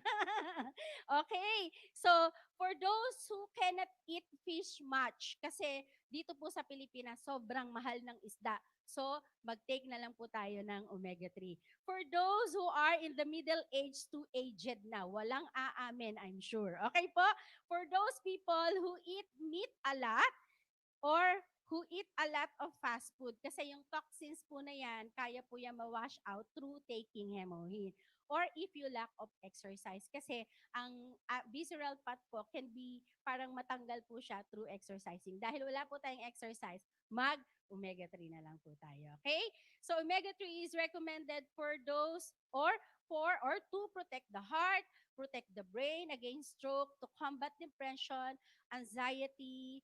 Okay. So, for those who cannot eat fish much, kasi dito po sa Pilipinas, sobrang mahal ng isda. So, mag-take na lang po tayo ng omega-3. For those who are in the middle age to aged na, walang aamin, I'm sure. Okay po? For those people who eat meat a lot, or who eat a lot of fast food. Kasi yung toxins po na yan, kaya po yan ma-wash out through taking hemohin. Or if you lack of exercise. Kasi ang visceral fat po can be parang matanggal po siya through exercising. Dahil wala po tayong exercise, omega-3 na lang po tayo. Okay? So omega-3 is recommended for those or to protect the heart, protect the brain against stroke, to combat depression, anxiety,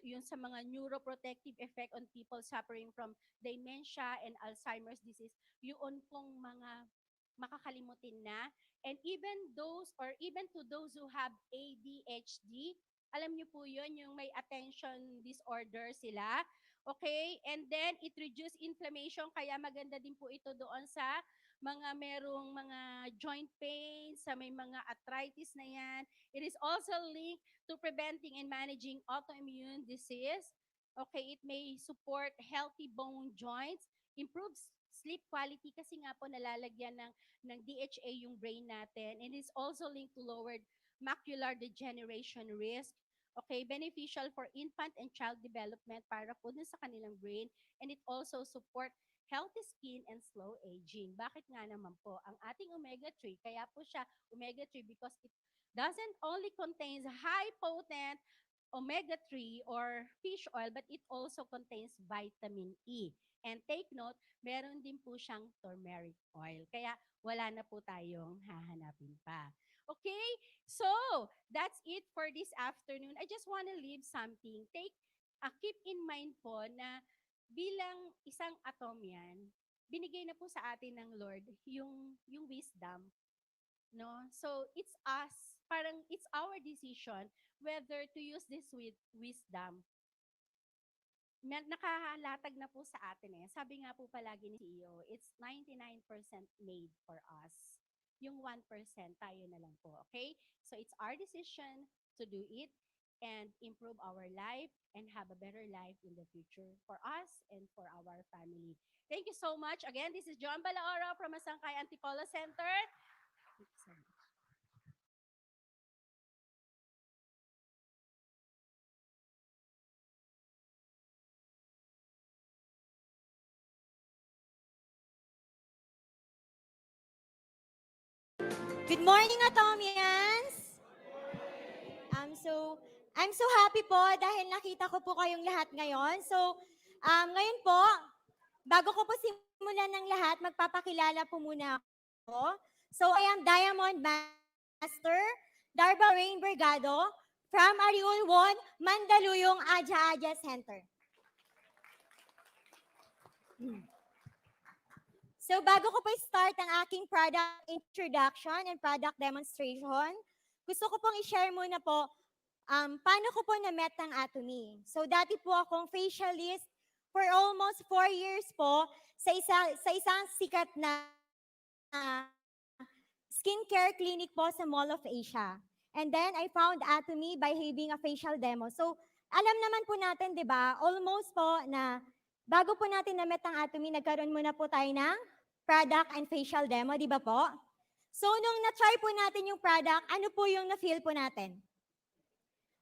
yung sa mga neuroprotective effect on people suffering from dementia and Alzheimer's disease, yun pong mga makakalimutin na. And even to those who have ADHD, alam niyo po yun, yung may attention disorder sila. Okay? And then, it reduce inflammation, kaya maganda din po ito doon sa mga merong mga joint pain, sa may mga arthritis na yan. It is also linked to preventing and managing autoimmune disease. Okay, it may support healthy bone joints, improves sleep quality kasi nga po nalalagyan ng DHA yung brain natin, and it's also linked to lowered macular degeneration risk. Okay, beneficial for infant and child development para po dun sa kanilang brain, and it also support healthy skin and slow aging. Bakit nga naman po? Ang ating omega-3, kaya po siya omega-3 because it doesn't only contains high potent omega-3 or fish oil, but it also contains vitamin E. And take note, meron din po siyang turmeric oil. Kaya wala na po tayong hahanapin pa. Okay? So, that's it for this afternoon. I just want to leave something. Keep in mind po na bilang isang atomyan, binigay na po sa atin ng Lord yung wisdom, no? So it's us, parang it's our decision whether to use this with wisdom. Nakahalatag na po sa atin eh. Sabi nga po palagi ni CEO, it's 99% made for us. Yung 1% tayo na lang po, okay? So it's our decision to do it and improve our life and have a better life in the future for us and for our family. Thank you so much. Again, this is John Balaoro from Masangkay Antipolo Center. Thank you so much. Good morning, Atomians! I'm so happy po dahil nakita ko po kayong lahat ngayon. So, ngayon po, bago ko po simulan ng lahat, magpapakilala po muna ako. So, I am Diamond Master Darba Rain Brigado from Ariul 1, Mandaluyong Aja Aja Center. So, bago ko po start ang aking product introduction and product demonstration, gusto ko pong i-share muna po paano ko po na-met ang atomy. So, dati po akong facialist for almost 4 years po sa isang sikat na skincare clinic po sa Mall of Asia. And then, I found atomy by having a facial demo. So, alam naman po natin, di ba, almost po na bago po natin na-met ang atomy, nagkaroon muna po tayo ng product and facial demo, di ba po? So, nung na-try po natin yung product, ano po yung na-feel po natin?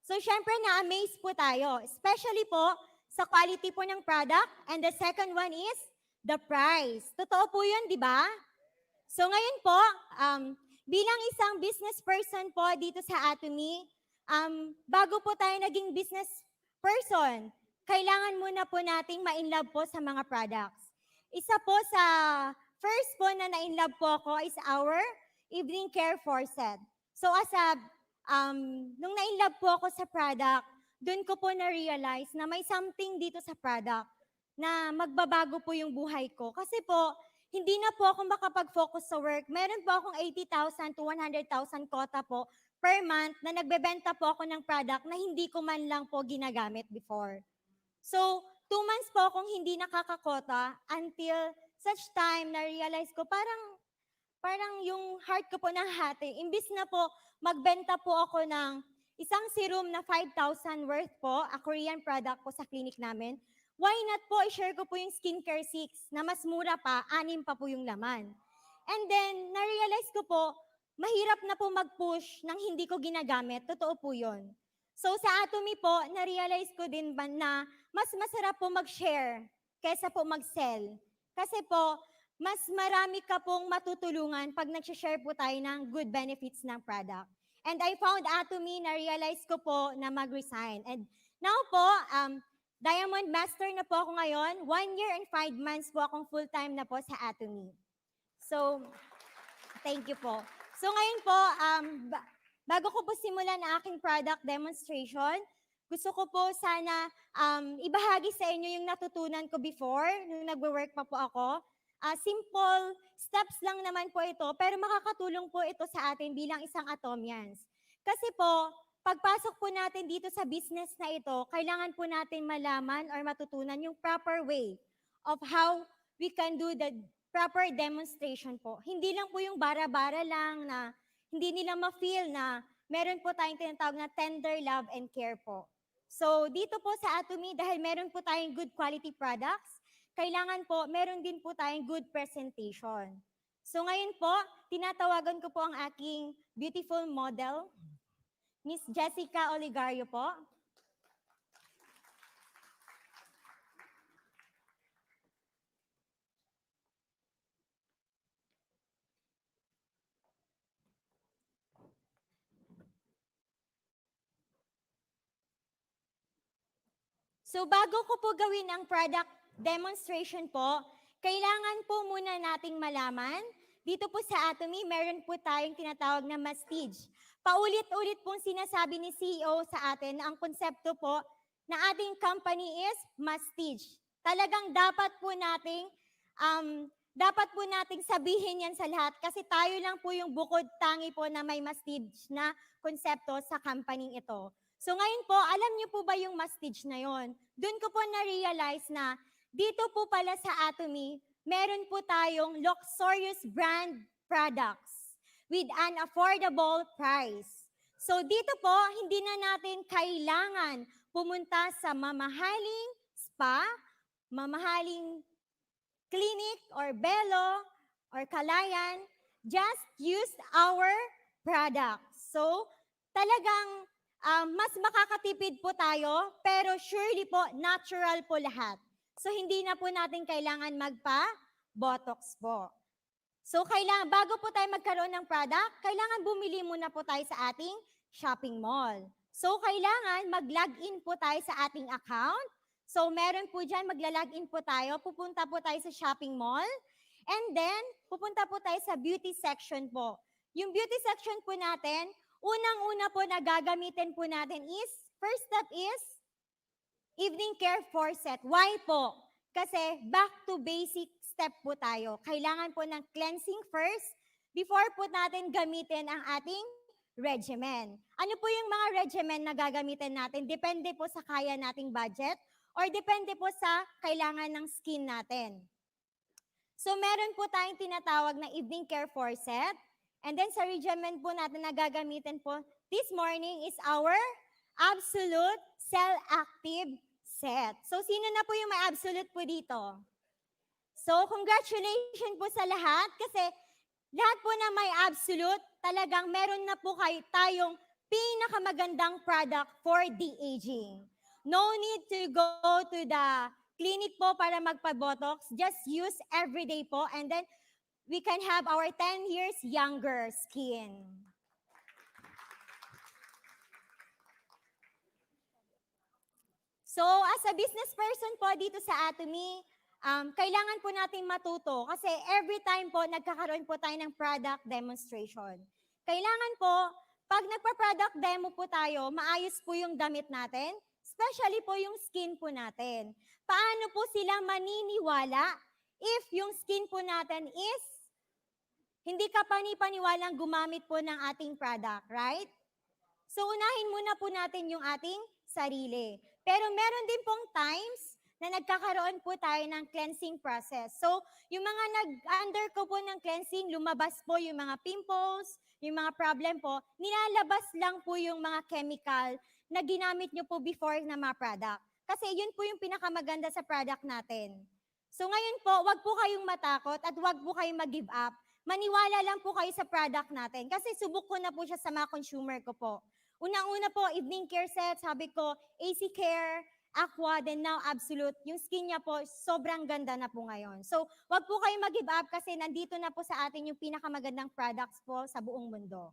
So, syempre, na-amaze po tayo. Especially po sa quality po ng product. And the second one is the price. Totoo po yun, di ba? So, ngayon po, bilang isang business person po dito sa Atomy, bago po tayo naging business person, kailangan muna po nating ma-inlove po sa mga products. Isa po sa first po na na-inlove po ako is our evening care faucet. So as a, nung na-inlove po ako sa product, doon ko po na-realize na may something dito sa product na magbabago po yung buhay ko. Kasi po, hindi na po ako makapag-focus sa work. Meron po akong 80,000 to 100,000 quota po per month na nagbebenta po ako ng product na hindi ko man lang po ginagamit before. So, 2 months po akong hindi nakakakota until such time na realize ko parang yung heart ko po nahati. Imbis na po magbenta po ako ng isang serum na 5,000 worth po, a Korean product po sa clinic namin, why not po i-share ko po yung skincare 6 na mas mura pa, 6 pa po yung laman. And then, na-realize ko po, mahirap na po mag-push nang hindi ko ginagamit. Totoo po yun. So sa Atomy po, na-realize ko din ba na mas masarap po mag-share kaysa po mag-sell. Kasi po, mas marami ka pong matutulungan pag nag-share po tayo ng good benefits ng product. And I found Atomy, na-realize ko po na mag-resign. And now po, Diamond Master na po ako ngayon. 1 year and 5 months po akong full-time na po sa Atomy. So, thank you po. So ngayon po, bago ko po simulan ang aking product demonstration, gusto ko po sana ibahagi sa inyo yung natutunan ko before, nung nagwe-work pa po ako. Simple steps lang naman po ito, pero makakatulong po ito sa atin bilang isang atomyans. Kasi po, pagpasok po natin dito sa business na ito, kailangan po natin malaman or matutunan yung proper way of how we can do the proper demonstration po. Hindi lang po yung bara-bara lang na hindi nila ma-feel na meron po tayong tinatawag na tender love and care po. So dito po sa Atomy, dahil meron po tayong good quality products, kailangan po meron din po tayong good presentation. So ngayon po, tinatawagan ko po ang aking beautiful model, Miss Jessica Oligario po. So bago ko po gawin ang product demonstration po, kailangan po muna nating malaman, dito po sa Atomy, meron po tayong tinatawag na mastige. Paulit-ulit pong sinasabi ni CEO sa atin na ang konsepto po na ating company is mastige. Talagang dapat po nating sabihin yan sa lahat kasi tayo lang po yung bukod tangi po na may mastige na konsepto sa company ito. So ngayon po, alam niyo po ba yung mastige na yon? Doon ko po na-realize na dito po pala sa Atomy, meron po tayong luxurious brand products with an affordable price. So dito po, hindi na natin kailangan pumunta sa mamahaling spa, mamahaling clinic or belo or kalayan. Just use our products. So talagang mas makakatipid po tayo, pero surely po, natural po lahat. So, hindi na po natin kailangan magpa-botox po. So, bago po tayo magkaroon ng product, kailangan bumili muna po tayo sa ating shopping mall. So, kailangan mag-login po tayo sa ating account. So, meron po dyan, magla-login po tayo, pupunta po tayo sa shopping mall, and then, pupunta po tayo sa beauty section po. Yung beauty section po natin, unang-una po na gagamitin po natin is, first step is, evening care faucet. Why po? Kasi back to basic step po tayo. Kailangan po ng cleansing first before po natin gamitin ang ating regimen. Ano po yung mga regimen na gagamitin natin? Depende po sa kaya nating budget or depende po sa kailangan ng skin natin. So meron po tayong tinatawag na evening care faucet. And then sa regimen po natin na gagamitin po this morning is our Absolute Cell Active set. So, sino na po yung may absolute po dito? So, congratulations po sa lahat kasi lahat po na may absolute, talagang meron na po tayong pinakamagandang product for de-aging. No need to go to the clinic po para magpa-botox. Just use everyday po and then we can have our 10 years younger skin. So, as a business person po dito sa Atomy, kailangan po natin matuto kasi every time po nagkakaroon po tayo ng product demonstration. Kailangan po, pag nagpa-product demo po tayo, maayos po yung damit natin, especially po yung skin po natin. Paano po sila maniniwala if yung skin po natin is hindi ka panipaniwalang gumamit po ng ating product, right? So, unahin muna po natin yung ating sarili. Pero meron din pong times na nagkakaroon po tayo ng cleansing process. So, yung mga nag-undergo po ng cleansing, lumabas po yung mga pimples, yung mga problem po, nilalabas lang po yung mga chemical na ginamit nyo po before na mga product. Kasi yun po yung pinakamaganda sa product natin. So, ngayon po, wag po kayong matakot at wag po kayong mag-give up. Maniwala lang po kayo sa product natin. Kasi subok ko na po siya sa mga consumer ko po. Unang-una po, evening care set, sabi ko, AC Care, Aqua, then now Absolute. Yung skin niya po, sobrang ganda na po ngayon. So, wag po kayo mag-give up kasi nandito na po sa atin yung pinakamagandang products po sa buong mundo.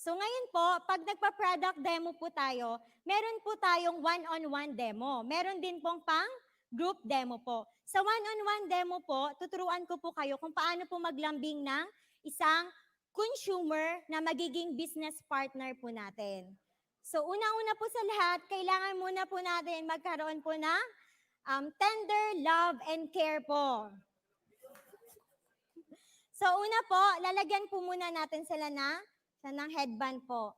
So ngayon po, pag nagpa-product demo po tayo, meron po tayong one-on-one demo. Meron din pong group demo po. Sa one-on-one demo po, tuturuan ko po kayo kung paano po maglambing ng isang consumer na magiging business partner po natin. So una-una po sa lahat, kailangan muna po natin magkaroon po ng tender love and care po. So una po, lalagyan po muna natin sila ng headband po.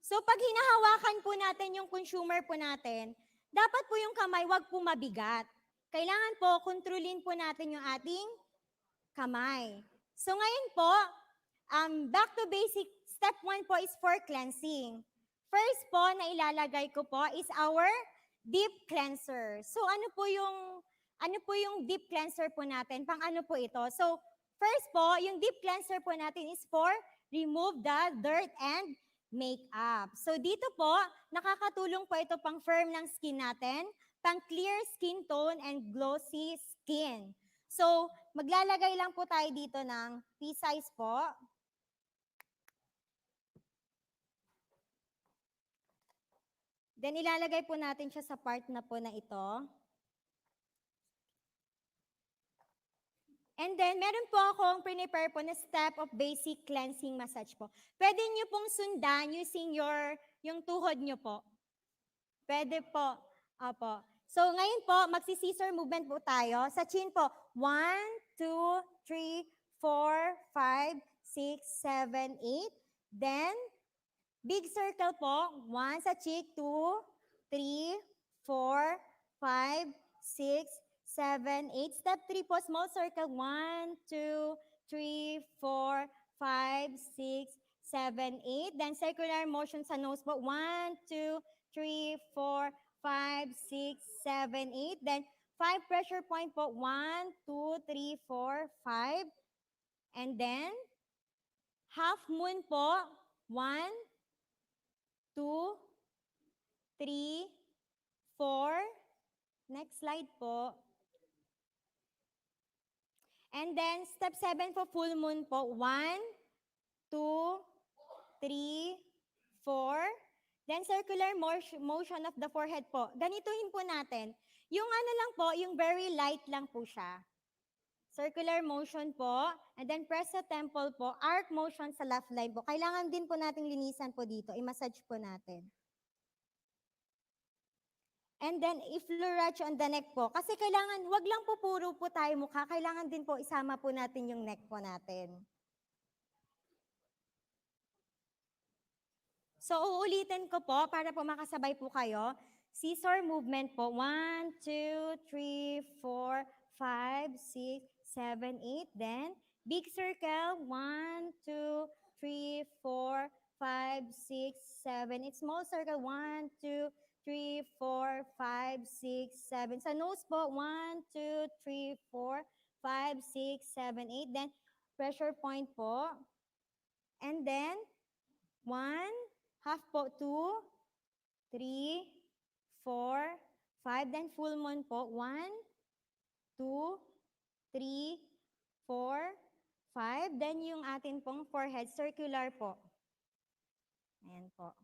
So pag hinahawakan po natin yung consumer po natin, dapat po yung kamay wag po mabigat. Kailangan po kontrolin po natin yung ating kamay. So ngayon po, back to basic, step 1 po is for cleansing. First po na ilalagay ko po is our deep cleanser. So ano po yung deep cleanser po natin? Pang ano po ito? So first po, yung deep cleanser po natin is for remove the dirt and makeup. So dito po, nakakatulong po ito pang firm ng skin natin, pang clear skin tone and glossy skin. So maglalagay lang po tayo dito ng pea size po. Then ilalagay po natin siya sa part na po na ito. And then, meron po akong prepare po na step of basic cleansing massage po. Pwede nyo pong sundan using yung tuhod nyo po. Pwede po. Opo. So, ngayon po, magsi-scissor movement po tayo. Sa chin po, 1, 2, 3, 4, 5, 6, 7, 8. Then, big circle po. 1 sa cheek, 2, 3, 4, 5, 6, 7, 8. Step 3 po, small circle. 1, 2, 3, 4, 5, 6, 7, 8. Then circular motion sa nose po. 1, 2, 3, 4, 5, 6, 7, 8. Then 5 pressure point po. 1, 2, 3, 4, 5. And then half moon po. 1, 2, 3, 4. Next slide po. And then, step 7 po, full moon po. 1, 2, 3, 4. Then, circular motion of the forehead po. Ganituhin po natin. Yung ano lang po, yung very light lang po siya. Circular motion po. And then, press sa temple po. Arc motion sa left line po. Kailangan din po nating linisan po dito. I-massage po natin. And then, i-fluoride on the neck po. Kasi kailangan, wag lang po puro po tayo mukha. Kailangan din po isama po natin yung neck po natin. So, uulitin ko po para po makasabay po kayo. Scissor movement po. 1, 2, 3, 4, 5, 6, 7, 8. Then, big circle. 1, 2, 3, 4, 5, 6, 7. It's small circle. 1, 2, 3, 4, 5, 6, 7. Sa nose po. 1, 2, 3, 4, 5, 6, 7, 8. Then, pressure point po. And then, 1, half po. 2, 3, 4, 5. Then full moon po. 1, 2, 3, 4, 5. Then yung atin pong forehead, circular po. Ayan po.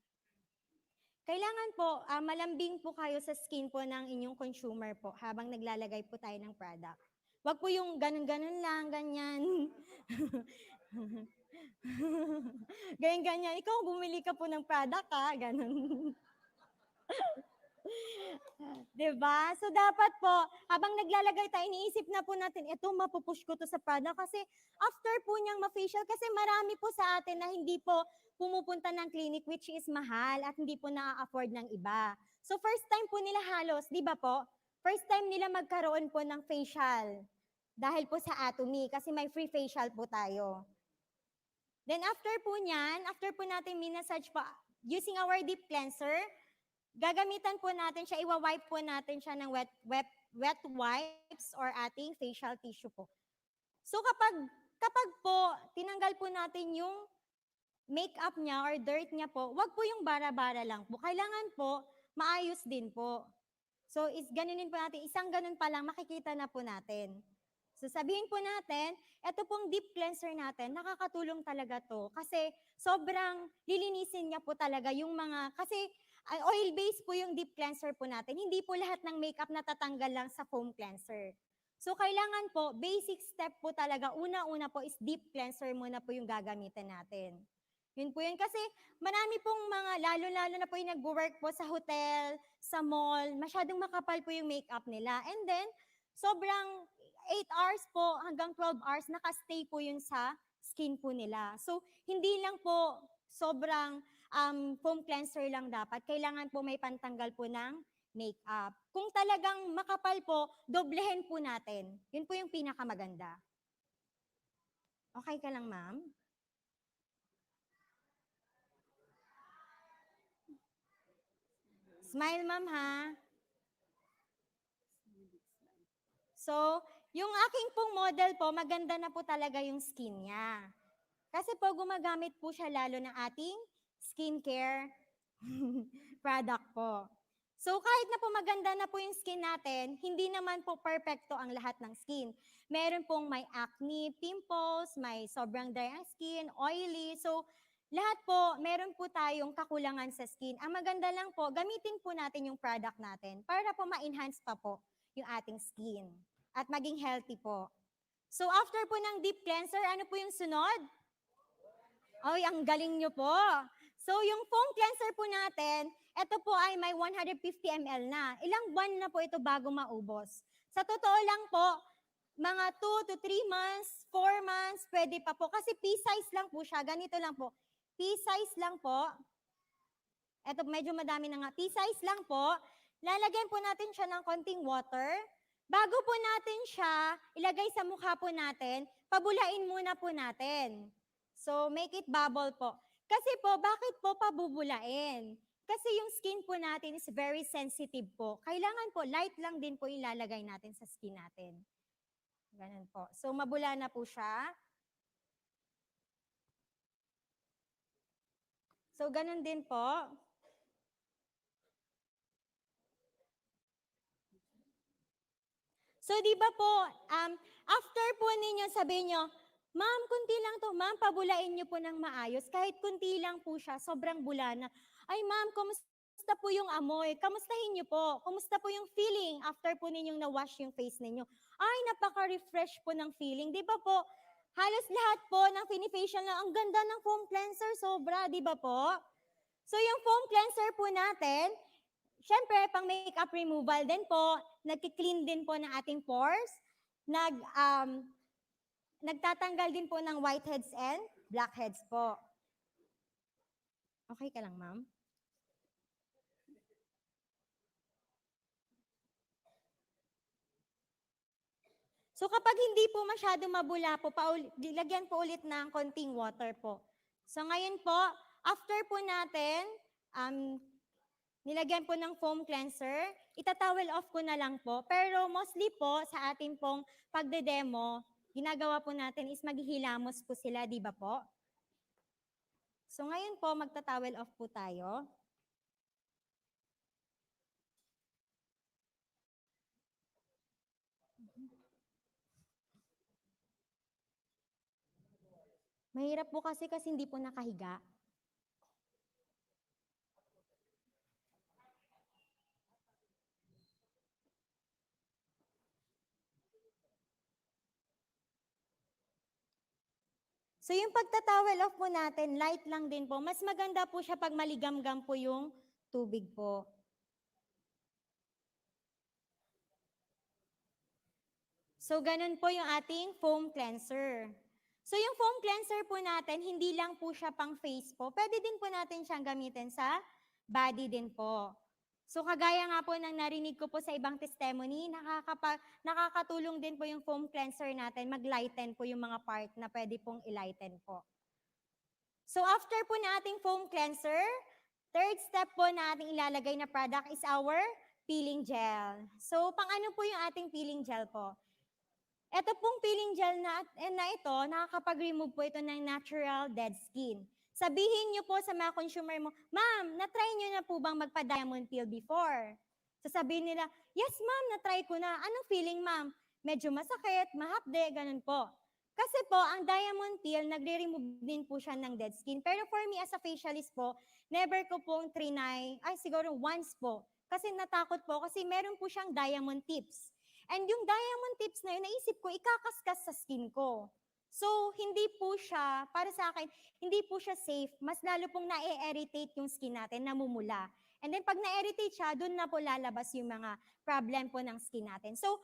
Kailangan po, malambing po kayo sa skin po ng inyong consumer po habang naglalagay po tayo ng product. Huwag po yung ganun-ganun lang, ganyan. Ganyan-ganyan. Ikaw, bumili ka po ng product, ha? Ganun. Diba? So, dapat po, habang naglalagay tayo, iniisip na po natin, ito, mapupush ko to sa product. Kasi, after po niyang ma-facial, kasi marami po sa atin na hindi po pumupunta ng clinic, which is mahal at hindi po na-afford ng iba. So, first time po nila halos, di ba po? First time nila magkaroon po ng facial. Dahil po sa atomy, kasi may free facial po tayo. Then, after po niyan, after po natin minasage po, using our deep cleanser, gagamitan po natin siya, iwa-wipe po natin siya ng wet wipes or ating facial tissue po. So kapag po tinanggal po natin yung makeup niya or dirt niya po, wag po yung bara-bara lang po. Kailangan po maayos din po. So ganunin po natin, isang ganun pa lang makikita na po natin. So sabihin po natin, ito pong deep cleanser natin, nakakatulong talaga to kasi sobrang lilinisin niya po talaga yung mga, kasi oil-based po yung deep cleanser po natin. Hindi po lahat ng makeup natatanggal lang sa foam cleanser. So kailangan po, basic step po talaga, una-una po is deep cleanser muna po yung gagamitin natin. Yun po yun. Kasi marami pong mga, lalo-lalo na po yung nag-work po sa hotel, sa mall, masyadong makapal po yung makeup nila. And then, sobrang 8 hours po hanggang 12 hours, nakastay po yun sa skin po nila. So, hindi lang po sobrang foam cleanser lang dapat. Kailangan po may pantanggal po ng makeup. Kung talagang makapal po, doblehin po natin. Yun po yung pinakamaganda. Okay ka lang, ma'am? Smile, ma'am, ha? So, yung aking pong model po, maganda na po talaga yung skin niya. Kasi po, gumagamit po siya lalo ng ating skincare product po. So, kahit na po maganda na po yung skin natin, hindi naman po perfecto ang lahat ng skin. Meron pong may acne, pimples, may sobrang dry ang skin, oily. So, lahat po, meron po tayong kakulangan sa skin. Ang maganda lang po, gamitin po natin yung product natin para po ma-enhance pa po yung ating skin at maging healthy po. So, after po ng deep cleanser, ano po yung sunod? Ay, ang galing nyo po. So, yung foam cleanser po natin, ito po ay may 150 ml na. Ilang buwan na po ito bago maubos. Sa totoo lang po, mga 2 to 3 months, 4 months, pwede pa po. Kasi pea-size lang po siya. Ganito lang po. Pea-size lang po. Ito, medyo madami na nga. Pea-size lang po. Lalagyan po natin siya ng konting water. Bago po natin siya ilagay sa mukha po natin, pabulain muna po natin. So, make it bubble po. Kasi po, bakit po pabubulain? Kasi yung skin po natin is very sensitive po. Kailangan po, light lang din po ilalagay natin sa skin natin. Ganun po. So, mabula na po siya. So, ganun din po. So, di ba po, after po ninyo sabihin nyo, ma'am, kunti lang to. Ma'am, pabulain nyo po ng maayos. Kahit kunti lang po siya, sobrang bula na. Ay, ma'am, kumusta po yung amoy? Kamustahin nyo po? Kumusta po yung feeling after po ninyong na-wash yung face ninyo? Ay, napaka-refresh po ng feeling. Di ba po, halos lahat po ng fini-facial na, ang ganda ng foam cleanser, sobra, di ba po? So, yung foam cleanser po natin, syempre, pang makeup removal din po, nagki-clean din po ng ating pores, nagtatanggal din po ng whiteheads and blackheads po. Okay ka lang, ma'am? So kapag hindi po masyado mabula po, lagyan po ulit ng konting water po. So ngayon po, after po natin, nilagyan po ng foam cleanser, itatowel off ko na lang po. Pero mostly po sa ating pong pagde-demo, ginagawa po natin is maghihilamos po sila, di ba po? So ngayon po, magta-towel off po tayo. Mahirap po kasi hindi po nakahiga. So yung pagta-towel off po natin, light lang din po. Mas maganda po siya pag maligamgam po yung tubig po. So ganun po yung ating foam cleanser. So yung foam cleanser po natin, hindi lang po siya pang face po. Pwede din po natin siyang gamitin sa body din po. So kagaya nga po ng narinig ko po sa ibang testimony, nakakatulong din po yung foam cleanser natin, mag-lighten po yung mga part na pwede pong i-lighten po. So after po na ating foam cleanser, third step po na ating ilalagay na product is our peeling gel. So pang ano po yung ating peeling gel po? Ito pong peeling gel na ito, nakakapag-remove po ito ng natural dead skin. Sabihin niyo po sa mga consumer mo, ma'am, na-try niyo na po bang magpa-diamond peel before? Sasabihin nila, yes ma'am, na-try ko na. Anong feeling ma'am? Medyo masakit, mahapde, ganun po. Kasi po, ang diamond peel, nagre-remove din po siya ng dead skin. Pero for me as a facialist po, never ko pong trinay, siguro once po. Kasi natakot po, kasi meron po siyang diamond tips. And yung diamond tips na yun, naisip ko, ikakaskas sa skin ko. So, hindi po siya, para sa akin, hindi po siya safe. Mas lalo pong na-irritate yung skin natin, namumula. And then, pag na-irritate siya, doon na po lalabas yung mga problem po ng skin natin. So,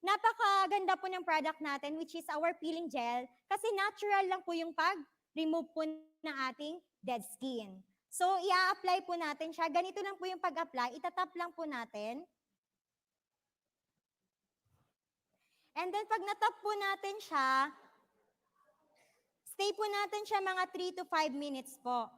napakaganda po ng product natin, which is our peeling gel, kasi natural lang po yung pag-remove po ng ating dead skin. So, i-apply po natin siya. Ganito lang po yung pag-apply. Itatap lang po natin. And then, pag natap po natin siya, stay po natin siya mga 3 to 5 minutes po.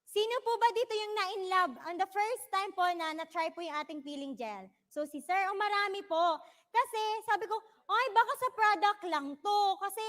Sino po ba dito yung na-in-love on the first time po na na-try po yung ating peeling gel? So si sir, marami po. Kasi sabi ko, ay baka sa product lang to. Kasi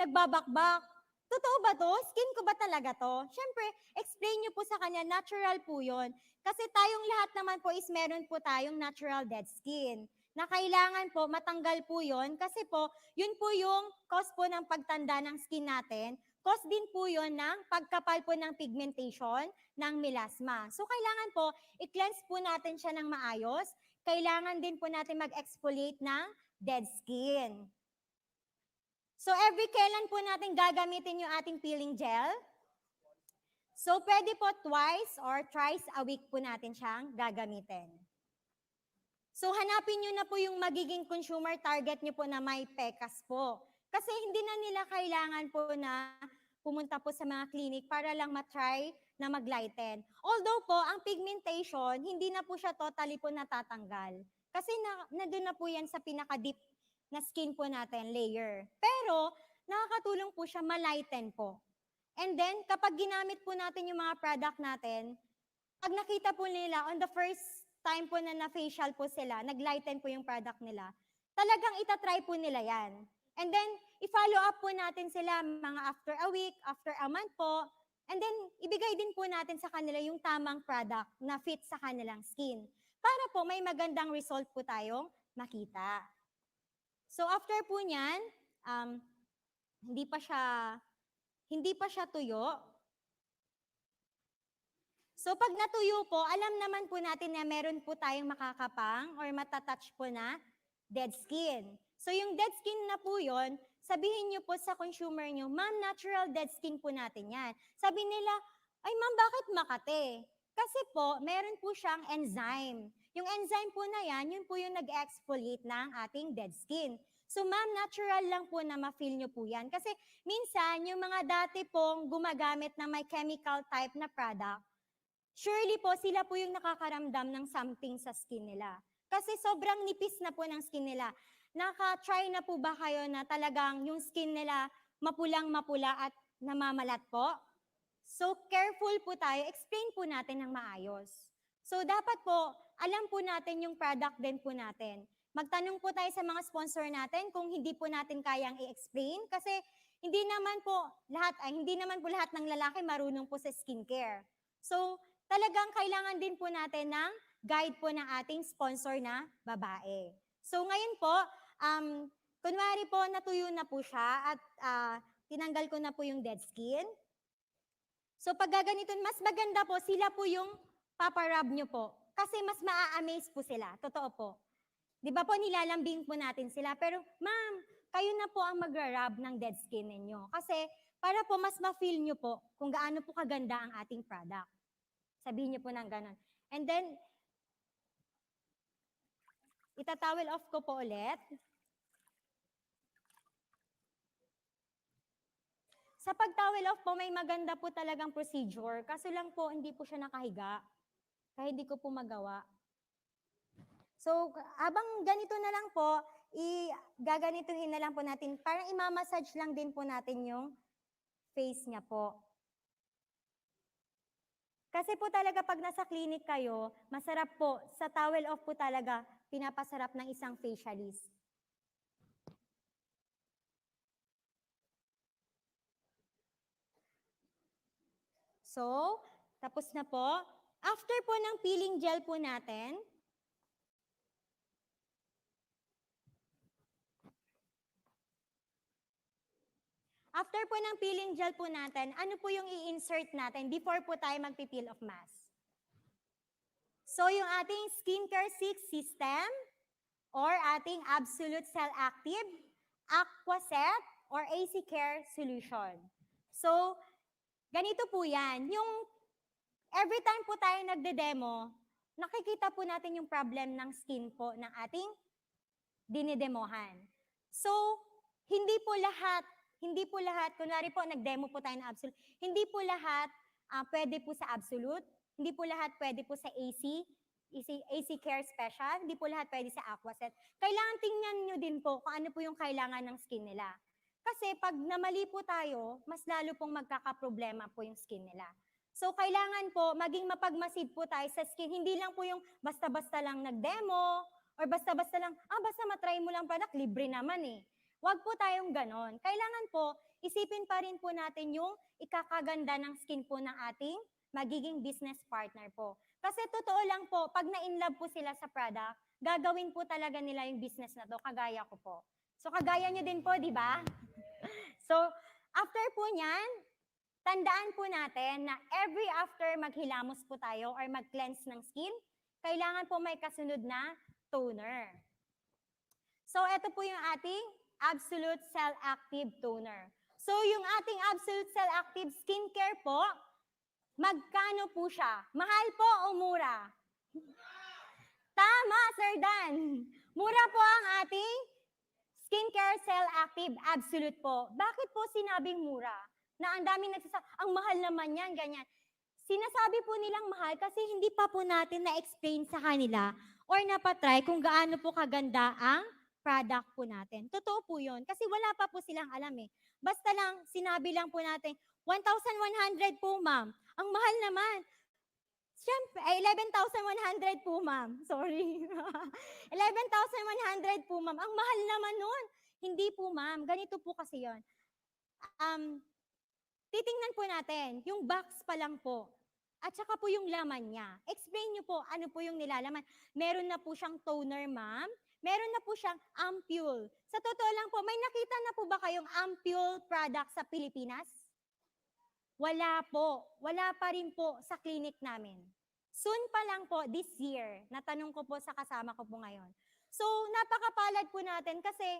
nagbabakbak. Totoo ba to? Skin ko ba talaga to? Siyempre, explain nyo po sa kanya, natural po yun. Kasi tayong lahat naman po is meron po tayong natural dead skin. Na kailangan po matanggal po yun kasi po, yun po yung cause po ng pagtanda ng skin natin. Cause din po yun ng pagkapal po ng pigmentation ng melasma. So kailangan po, i-cleanse po natin siya ng maayos. Kailangan din po natin mag-exfoliate ng dead skin. So every kailan po natin gagamitin yung ating peeling gel? So pwede po twice or thrice a week po natin siyang gagamitin. So hanapin nyo na po yung magiging consumer target nyo po na may pekas po. Kasi hindi na nila kailangan po na pumunta po sa mga clinic para lang matry na mag-lighten. Although po, ang pigmentation, hindi na po siya totally po natatanggal. Kasi nandun na po yan sa pinaka-deep na skin po natin, layer. Pero, nakakatulong po siya ma-lighten po. And then, kapag ginamit po natin yung mga product natin, pag nakita po nila, on the first time po na na-facial po sila, nag-lighten po yung product nila, talagang itatry po nila yan. And then, i-follow up po natin sila mga after a week, after a month po, and then, ibigay din po natin sa kanila yung tamang product na fit sa kanilang skin. Para po may magandang result po tayong makita. So after po niyan, hindi pa siya tuyo. So pag natuyo po, alam naman po natin na meron po tayong makakapang or matatouch po na dead skin. So yung dead skin na po yun, sabihin niyo po sa consumer niyo, ma'am, natural dead skin po natin yan. Sabi nila, ay ma'am, bakit makate? Kasi po, meron po siyang enzyme. Yung enzyme po na yan, yun po yung nag-exfoliate ng ating dead skin. So ma'am, natural lang po na ma-feel nyo po yan. Kasi minsan, yung mga dati pong gumagamit na may chemical type na product, surely po, sila po yung nakakaramdam ng something sa skin nila. Kasi sobrang nipis na po ng skin nila. Naka-try na po ba kayo na talagang yung skin nila mapulang-mapula at namamalat po? So, careful po tayo. Explain po natin ng maayos. So, dapat po, alam po natin yung product din po natin. Magtanong po tayo sa mga sponsor natin kung hindi po natin kayang i-explain kasi hindi naman po lahat ng lalaki marunong po sa skincare. So, talagang kailangan din po natin ng guide po ng ating sponsor na babae. So, ngayon po, kunwari po natuyo na po siya at tinanggal ko na po yung dead skin. So pag gaganito, mas maganda po, sila po yung paparub nyo po. Kasi mas maa-amaze po sila. Totoo po. Di ba po, nilalambing po natin sila. Pero, ma'am, kayo na po ang magra-rub ng dead skin ninyo. Kasi, para po mas ma-feel nyo po kung gaano po kaganda ang ating product. Sabihin nyo po ng ganon. And then, itatowel off ko po ulit. Sa pag-towel off po, may maganda po talagang procedure. Kaso lang po, hindi po siya nakahiga. Kaya hindi ko po magawa. So, habang ganito na lang po, gaganituhin na lang po natin. Parang imamassage lang din po natin yung face niya po. Kasi po talaga pag nasa clinic kayo, masarap po, sa towel off po talaga, pinapasarap ng isang facialist. So, tapos na po. After po ng peeling gel po natin, after po ng peeling gel po natin, ano po yung i-insert natin before po tayo magpipeel of mask? So, yung ating skincare 6 system or ating absolute cell active, aquaset, or AC care solution. So, ganito po yan. Yung every time po tayo nagde-demo, nakikita po natin yung problem ng skin po ng ating dinidemohan. So, hindi po lahat, kunwari po nag-demo po tayo ng absolute, hindi po lahat pwede po sa absolute, hindi po lahat pwede po sa AC Care Special, hindi po lahat pwede sa Aquaset. Kailangan tingnan nyo din po kung ano po yung kailangan ng skin nila. Kasi pag namali po tayo, mas lalo pong magkakaproblema po yung skin nila. So, kailangan po maging mapagmasid po tayo sa skin. Hindi lang po yung basta-basta lang nag-demo, or basta-basta lang, basta matry mo lang product, libre naman eh. Huwag po tayong ganon. Kailangan po, isipin pa rin po natin yung ikakaganda ng skin po ng ating magiging business partner po. Kasi totoo lang po, pag na-inlove po sila sa product, gagawin po talaga nila yung business na to, kagaya ko po. So, kagaya nyo din po, di ba? So, after po niyan, tandaan po natin na every after maghilamos po tayo or mag-cleanse ng skin, kailangan po may kasunod na toner. So, ito po yung ating Absolute Cell Active Toner. So, yung ating Absolute Cell Active Skincare po, magkano po siya? Mahal po o mura? Tama, Sir Dan. Mura po ang ating Skincare Cell Active Absolute po. Bakit po sinabing mura? Na ang daming nagsasabi, ang mahal naman yan, ganyan. Sinasabi po nilang mahal kasi hindi pa po natin na-explain sa kanila or napatry kung gaano po kaganda ang product po natin. Totoo po yun. Kasi wala pa po silang alam eh. Basta lang, sinabi lang po natin, 1,100 po ma'am. Ang mahal naman. Siyempre, 11,100 po ma'am. Sorry. 11,100 po ma'am. Ang mahal naman nun. Hindi po ma'am. Ganito po kasi yun. Titingnan po natin, yung box pa lang po. At saka po yung laman niya. Explain nyo po ano po yung nilalaman. Meron na po siyang toner, ma'am. Meron na po siyang ampule. Sa totoo lang po, may nakita na po ba kayong ampule product sa Pilipinas? Wala po. Wala pa rin po sa clinic namin. Soon pa lang po, this year, natanong ko po sa kasama ko po ngayon. So, napakapalad po natin kasi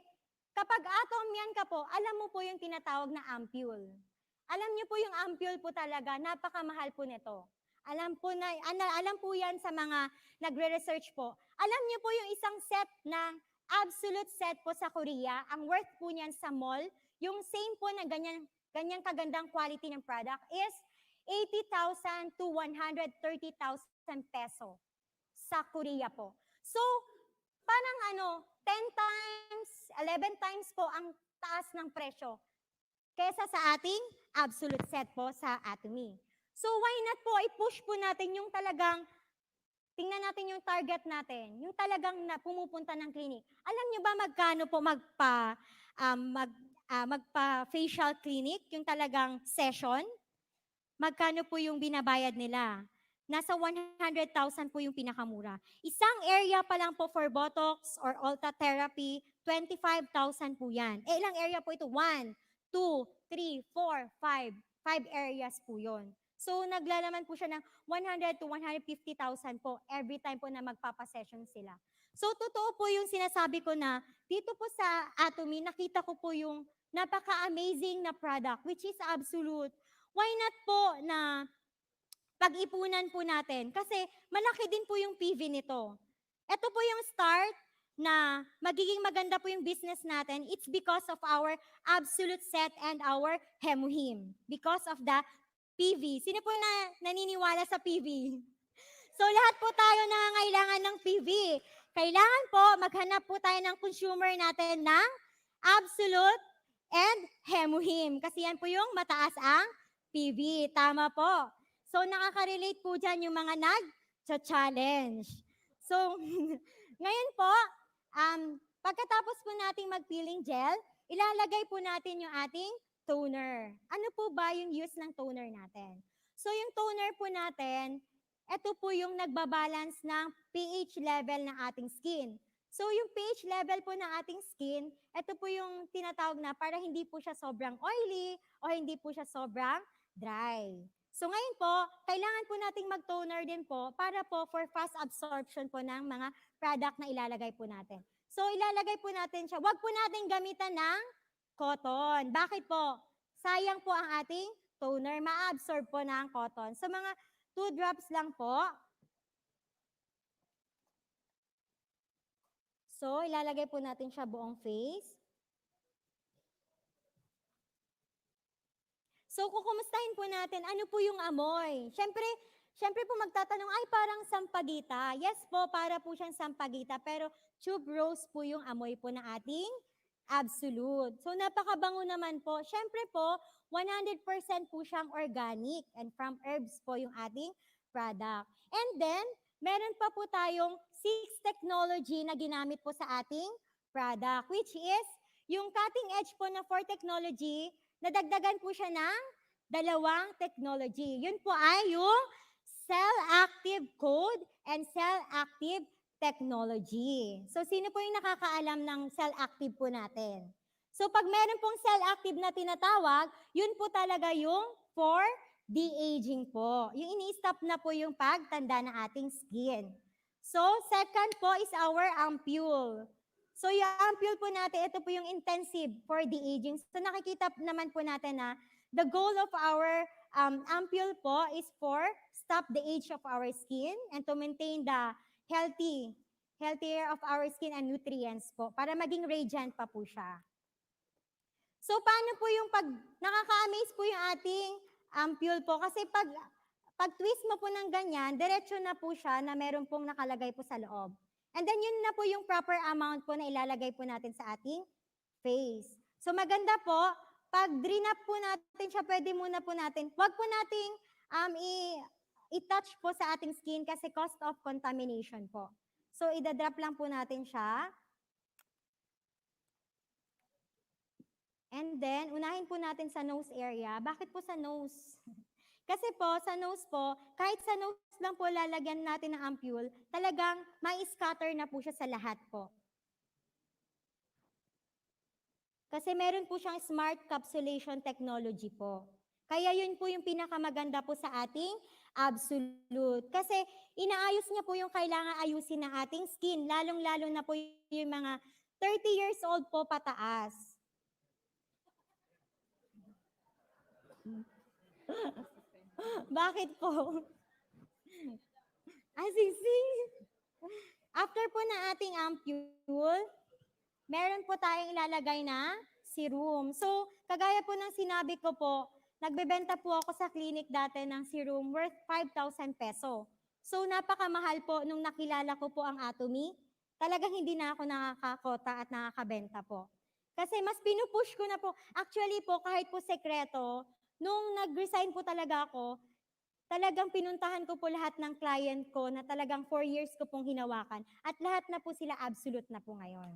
kapag atomyan ka po, alam mo po yung tinatawag na ampule. Alam niyo po yung ampule po talaga, napakamahal po nito. Alam po yan sa mga nagre-research po. Alam niyo po yung isang set na absolute set po sa Korea, ang worth po niyan sa mall, yung same po na ganyang kagandang quality ng product is 80,000 to 130,000 peso sa Korea po. So, parang 10 times, 11 times po ang taas ng presyo kesa sa ating absolute set po sa atomy. So why not po i-push po natin yung talagang, tingnan natin yung target natin, yung talagang pumupunta ng clinic. Alam nyo ba magkano po magpa-facial clinic, yung talagang session? Magkano po yung binabayad nila? Nasa 100,000 po yung pinakamura. Isang area pa lang po for Botox or Ulta therapy, 25,000 po yan. Ilang area po ito? 1, 2, 3, 4, 5. 5 areas po yon. So, naglalaman po siya ng 100 to 150,000 po every time po na magpapasession sila. So, totoo po yung sinasabi ko na dito po sa Atomy, nakita ko po yung napaka-amazing na product, which is absolute. Why not po na pag-ipunan po natin? Kasi malaki din po yung PV nito. Ito po yung start na magiging maganda po yung business natin. It's because of our absolute set and our hemoheme. Because of the PV. Sino po na naniniwala sa PV? So lahat po tayo nangangailangan ng PV. Kailangan po maghanap po tayo ng consumer natin ng absolute and hemoheme. Kasi yan po yung mataas ang PV. Tama po. So nakaka-relate po dyan yung mga nag-challenge. So ngayon po, pagkatapos po nating mag-peeling gel, ilalagay po natin yung ating toner. Ano po ba yung use ng toner natin? So yung toner po natin, ito po yung nagbabalance ng pH level ng ating skin. So yung pH level po ng ating skin, ito po yung tinatawag na para hindi po siya sobrang oily o hindi po siya sobrang dry. So ngayon po, kailangan po nating mag-toner din po para po for fast absorption po ng mga product na ilalagay po natin. So ilalagay po natin siya. Huwag po natin gamitan ng cotton. Bakit po? Sayang po ang ating toner. Ma-absorb po ng cotton. So mga 2 drops lang po. So ilalagay po natin siya buong face. So, kukumustahin po natin, ano po yung amoy? Siyempre po magtatanong, ay parang sampagita. Yes po, para po siyang sampagita, pero tube rose po yung amoy po ng ating absolute. So, napakabango naman po. Siyempre po, 100% po siyang organic and from herbs po yung ating product. And then, meron pa po tayong 6 technology na ginamit po sa ating product, which is yung cutting edge po na 4 technology, nadagdagan po siya ng 2 technology. Yun po ay yung cell-active code and cell-active technology. So, sino po yung nakakaalam ng cell-active po natin? So, pag meron pong cell-active na tinatawag, yun po talaga yung for de-aging po. Yung ini-stop na po yung pagtanda ng ating skin. So, second po is our ampule. So, yung ampule po natin, ito po yung intensive for de-aging. So, nakikita naman po natin na the goal of our ampule po is for stop the age of our skin and to maintain the healthier of our skin and nutrients po para maging radiant pa po siya. So, paano po yung nakaka-amaze po yung ating ampule po? Kasi pag twist mo po ng ganyan, diretso na po siya na meron pong nakalagay po sa loob. And then yun na po yung proper amount po na ilalagay po natin sa ating face. So maganda po, pag drain up po natin siya, pwede muna po natin, wag po nating i-touch po sa ating skin kasi cost of contamination po. So idadrop lang po natin siya. And then, unahin po natin sa nose area. Bakit po sa nose? Kasi po, sa nose po, kahit sa nose lang po lalagyan natin ng ampule, talagang mai-scatter na po siya sa lahat po. Kasi meron po siyang smart capsulation technology po. Kaya yun po yung pinakamaganda po sa ating absolute. Kasi inaayos niya po yung kailangan ayusin ng ating skin, lalong-lalo na po yung mga 30 years old po pataas. Bakit po? Sing. After po ng ating ampule, meron po tayong ilalagay na serum. So, kagaya po ng sinabi ko po, nagbebenta po ako sa clinic dati ng serum worth 5,000 peso. So, napakamahal po nung nakilala ko po ang Atomy. talagang hindi na ako nakakakota at nakakabenta po. Kasi mas pinupush ko na po. Actually po, kahit po sekreto, nung nag-resign po talaga ako, talagang pinuntahan ko po lahat ng client ko na talagang 4 years ko pong hinawakan. At lahat na po sila absolute na po ngayon.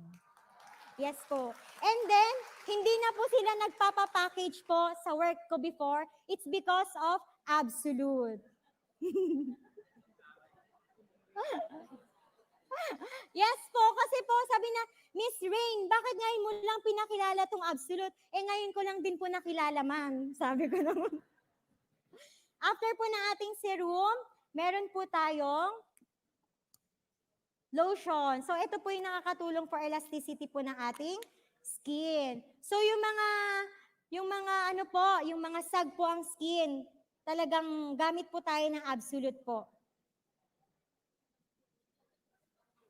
Yes po. And then, hindi na po sila nagpapapackage po sa work ko before. It's because of absolute. Yes po, kasi po sabi na, Miss Rain, bakit ngayon mo lang pinakilala tong absolute? Eh ngayon ko lang din po nakilala, ma'am. Sabi ko naman. After po na ating serum, meron po tayong lotion. So ito po yung nakakatulong for elasticity po ng ating skin. So yung mga ano po, yung mga sag po ang skin, talagang gamit po tayo ng absolute po.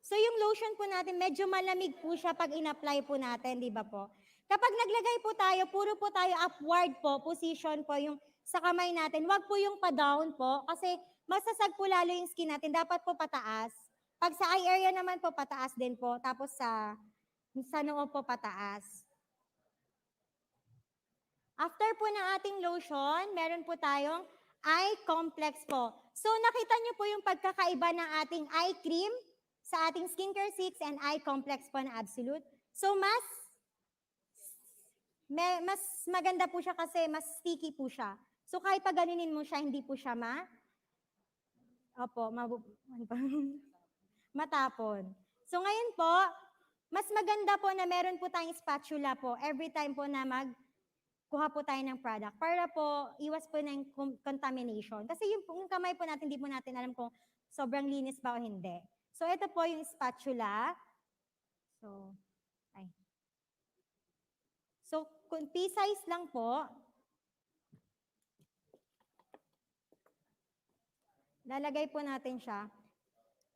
So yung lotion po natin, medyo malamig po siya pag in-apply po natin, di ba po? Kapag naglagay po tayo, puro po tayo upward po, position po yung sa kamay natin. Wag po yung pa-down po, kasi masasag po lalo yung skin natin. Dapat po pataas. Pag sa eye area naman po, pataas din po. Tapos sa noo po, pataas. After po ng ating lotion, meron po tayong eye complex po. So nakita niyo po yung pagkakaiba ng ating eye cream sa ating skincare 6 and eye complex po na absolute. So mas maganda po siya kasi mas sticky po siya. So kahit pag ganunin mo siya, hindi po siya matapon. So ngayon po, mas maganda po na meron po tayong spatula po every time po na kuha po tayo ng product para po iwas po ng contamination. Kasi yung kamay po natin, hindi po natin alam kung sobrang linis ba o hindi. So ito po yung spatula. So kung pea-size lang po, lalagay po natin siya.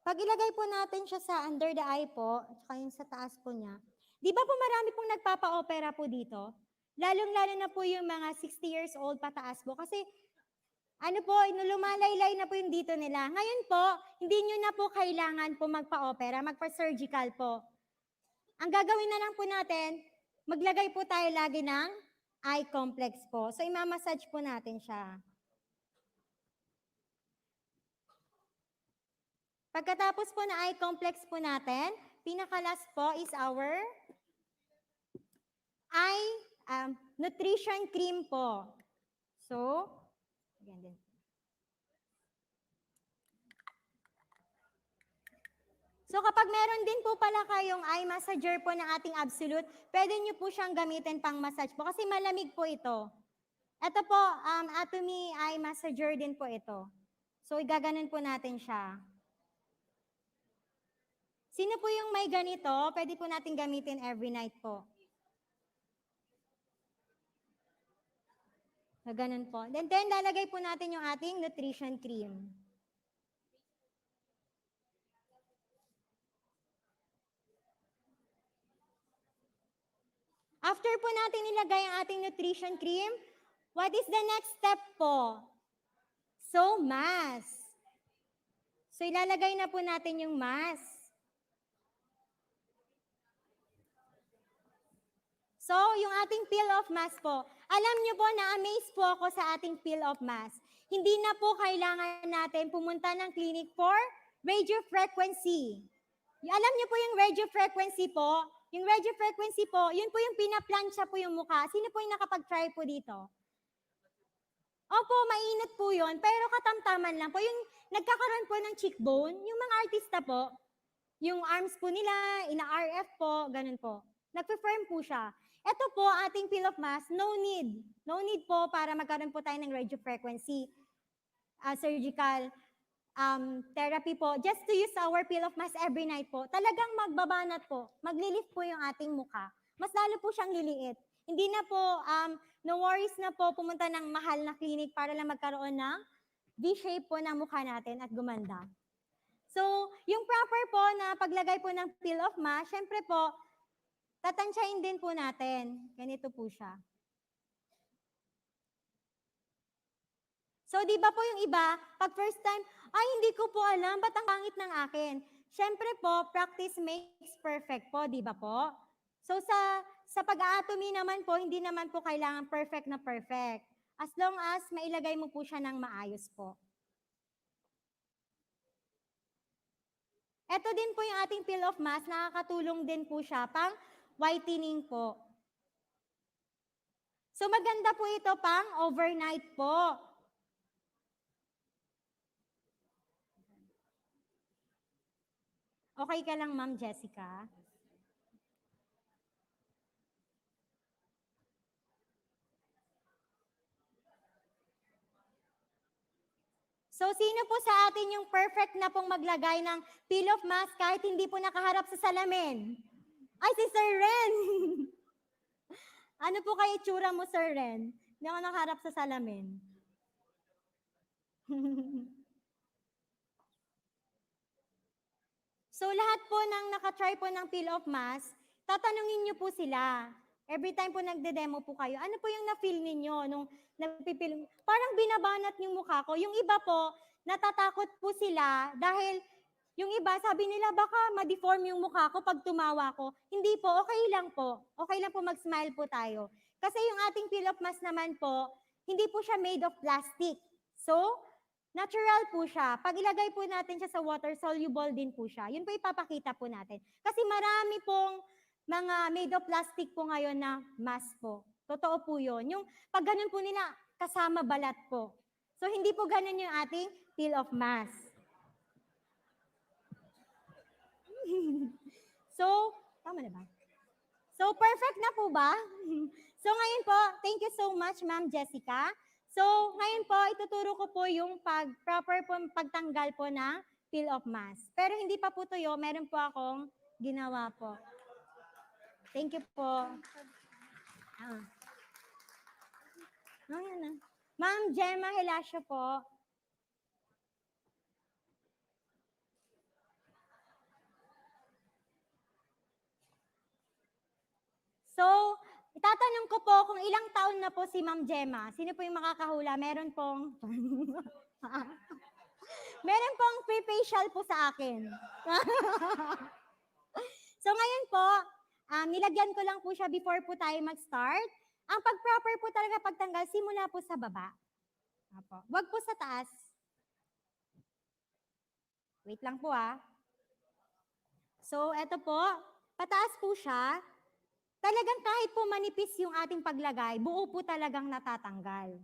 Pag ilagay po natin siya sa under the eye po, at saka yung sa taas po niya, di ba po marami pong nagpapa-opera po dito? Lalong-lalo na po yung mga 60 years old pataas po. Kasi ano po, lumalaylay na po yung dito nila. Ngayon po, hindi nyo na po kailangan po magpa-opera, magpa-surgical po. Ang gagawin na lang po natin, maglagay po tayo lagi ng eye complex po. So, imamassage po natin siya. Pagkatapos po na eye complex po natin, pinaka-last po is our eye nutrition cream po. So, again din. So kapag meron din po pala kayong eye massager po ng ating absolute, pwede nyo po siyang gamitin pang massage po kasi malamig po ito. Ito po, atomy eye massager din po ito. So igaganon po natin siya. Sino po yung may ganito? Pwede po natin gamitin every night po. Ganun po. Then lalagay po natin yung ating nutrition cream. After po natin ilagay ang ating nutrition cream, what is the next step po? So, mask. So, ilalagay na po natin yung mask. So, yung ating peel-off mask po. Alam nyo po, na-amaze po ako sa ating peel-off mask. Hindi na po kailangan natin pumunta ng clinic for radiofrequency. Alam nyo po yung radiofrequency po? Yung radiofrequency po, yun po yung pinaplansya po yung mukha. Sino po yung nakapag-try po dito? Opo, mainit po yun, pero katamtaman lang po. Yung nagkakaroon po ng cheekbone, yung mga artista po, yung arms po nila, ina-RF po, ganun po. Nagpe-firm po siya. Ito po, ating peel of mask, no need. No need po para magkaroon po tayo ng radiofrequency surgical therapy po. Just to use our peel of mask every night po. Talagang magbabanat po. Maglilift po yung ating mukha. Mas lalo po siyang liliit. Hindi na po, no worries na po pumunta ng mahal na clinic para lang magkaroon ng V-shape po ng mukha natin at gumanda. So, yung proper po na paglagay po ng peel of mask, syempre po, tatansyahin din po natin. Ganito po siya. So, di ba po yung iba, pag first time, ay, hindi ko po alam, ba't ang pangit ng akin? Siyempre po, practice makes perfect po, di ba po? So sa pag-aatomy naman po, hindi naman po kailangan perfect na perfect. As long as mailagay mo po siya ng maayos po. Ito din po yung ating peel of mass, nakakatulong din po siya pang whitening po. So maganda po ito pang overnight po. Okay ka lang, Ma'am Jessica? So, sino po sa atin yung perfect na pong maglagay ng peel of mask kahit hindi po nakaharap sa salamin? Ay, si Sir Ren! Ano po kayo itsura mo, Sir Ren? Hindi ako nakaharap sa salamin. So, lahat po ng nakatry po ng peel of mask, tatanungin niyo po sila. Every time po nagde-demo po kayo, ano po yung na-feel ninyo nung nagpipil? Parang binabanat yung mukha ko. Yung iba po, natatakot po sila dahil yung iba, sabi nila, baka ma-deform yung mukha ko pag tumawa ko. Hindi po, okay lang po. Okay lang po mag-smile po tayo. Kasi yung ating peel of mask naman po, hindi po siya made of plastic. So, natural po siya. Pag ilagay po natin siya sa water, soluble din po siya. Yun po ipapakita po natin. Kasi marami pong mga made of plastic po ngayon na mask po. Totoo po yun. Yung pag ganun po nila, kasama balat po. So, hindi po ganun yung ating peel of mask. So, tama na ba? So, perfect na po ba? So, ngayon po, thank you so much, Ma'am Jessica. So, ngayon po, ituturo ko po yung proper po pagtanggal po ng peel of mask. Pero hindi pa po tuyo, meron po akong ginawa po. Thank you po. Yan na. Ma'am Gemma Helasio po. So, itatanong ko po kung ilang taon na po si Ma'am Gemma. Sino po yung makakahula? Meron pong... Meron pong pre-facial po sa akin. So, ngayon po, nilagyan ko lang po siya before po tayo mag-start. Ang pag-proper po talaga pagtanggal, simula po sa baba. Apo. Wag po sa taas. Wait lang po So, eto po, pataas po siya. Talagang kahit po manipis yung ating paglagay, buo po talagang natatanggal.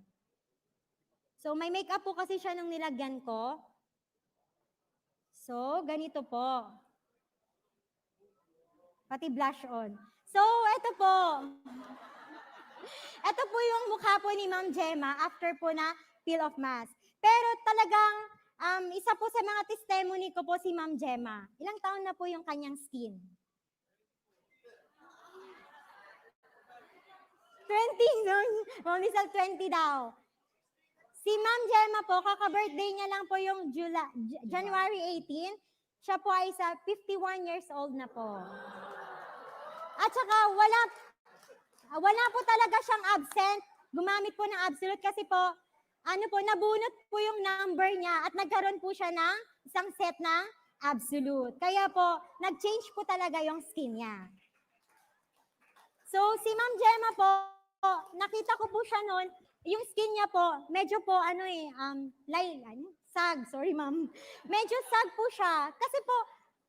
So, may makeup po kasi siya nung nilagyan ko. So, ganito po. Pati blush on. So, eto po. Ito po yung mukha po ni Ma'am Gemma after po na peel of mask. Pero talagang isa po sa mga testimony ko po si Ma'am Gemma. Ilang taon na po yung kanyang skin? 20, no? Ma'am Lizal, 20 daw. Si Ma'am Gemma po, kaka-birthday niya lang po yung January 18. Siya po ay 51 years old na po. At saka wala po talaga siyang absent. Gumamit po ng absolute kasi po, nabunot po yung number niya at nagkaroon po siya ng isang set ng absolute. Kaya po, nag-change po talaga yung skin niya. So, si Ma'am Gemma po, nakita ko po siya noon, yung skin niya po, medyo po, sag, sorry ma'am. Medyo sag po siya. Kasi po,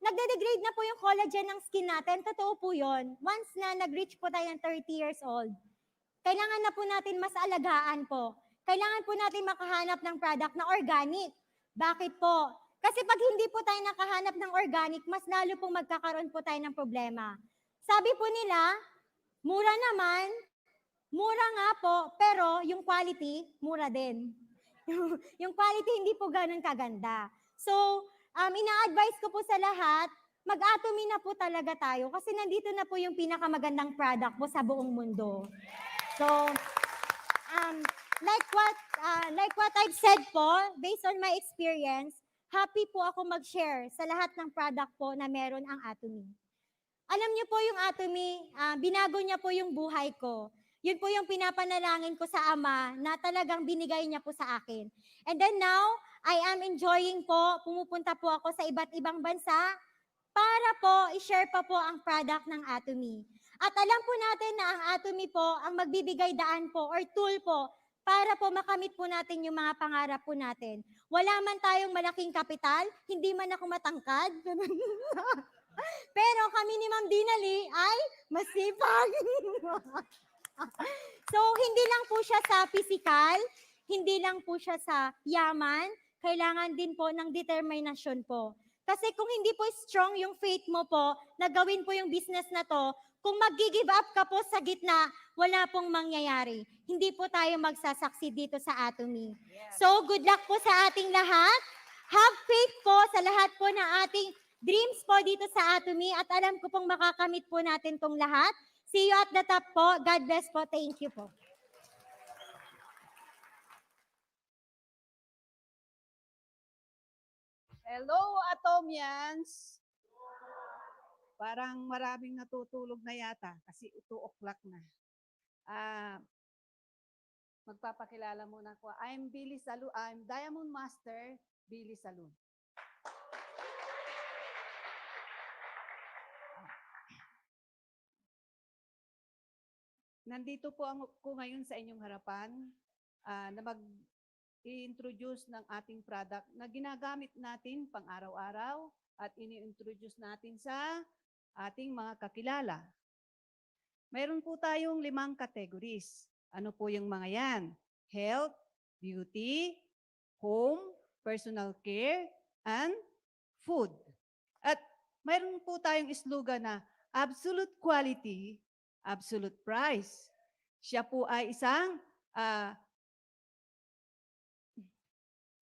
nagde-degrade na po yung collagen ng skin natin. Totoo po yun. Once na nag-reach po tayo ng 30 years old, kailangan na po natin mas alagaan po. Kailangan po natin makahanap ng product na organic. Bakit po? Kasi pag hindi po tayo nakahanap ng organic, mas lalo pong magkakaroon po tayo ng problema. Sabi po nila, mura naman, mura nga po, pero yung quality, mura din. Yung quality hindi po ganun kaganda. So, ina-advise ko po sa lahat, mag-atomy na po talaga tayo kasi nandito na po yung pinakamagandang product po sa buong mundo. So, like what I've said po, based on my experience, happy po ako mag-share sa lahat ng product po na meron ang atomy. Alam niyo po yung atomy, binago niya po yung buhay ko. Yun po yung pinapanalangin ko sa Ama na talagang binigay niya po sa akin. And then now, I am enjoying po, pumupunta po ako sa iba't ibang bansa. para po i-share pa po ang product ng Atomy. At alam po natin na ang Atomy po ang magbibigay daan po or tool po para po makamit po natin yung mga pangarap po natin. Wala man tayong malaking kapital, hindi man ako matangkad. Pero kami ni Ma'am Dinali ay masipag. So, hindi lang po siya sa physical, hindi lang po siya sa yaman, kailangan din po ng determinasyon po. Kasi kung hindi po strong yung faith mo po, na gawin po yung business na to, kung mag-give up ka po sa gitna, wala pong mangyayari. Hindi po tayo magsasaksi dito sa Atomy. So, good luck po sa ating lahat. Have faith po sa lahat po ng ating dreams po dito sa Atomy at alam ko pong makakamit po natin tong lahat. See you at the top po. God bless po. Thank you po. Hello, atomyans! Parang maraming natutulog na yata kasi 2 o'clock na. Magpapakilala muna ko. I'm Diamond Master Billy Salud. Nandito po ako ngayon sa inyong harapan na mag-i-introduce ng ating product na ginagamit natin pang araw-araw at ini-introduce natin sa ating mga kakilala. Mayroon po tayong 5 categories. Ano po yung mga yan? Health, beauty, home, personal care, and food. At mayroon po tayong slogan na absolute quality, absolute price. Siya po ay isang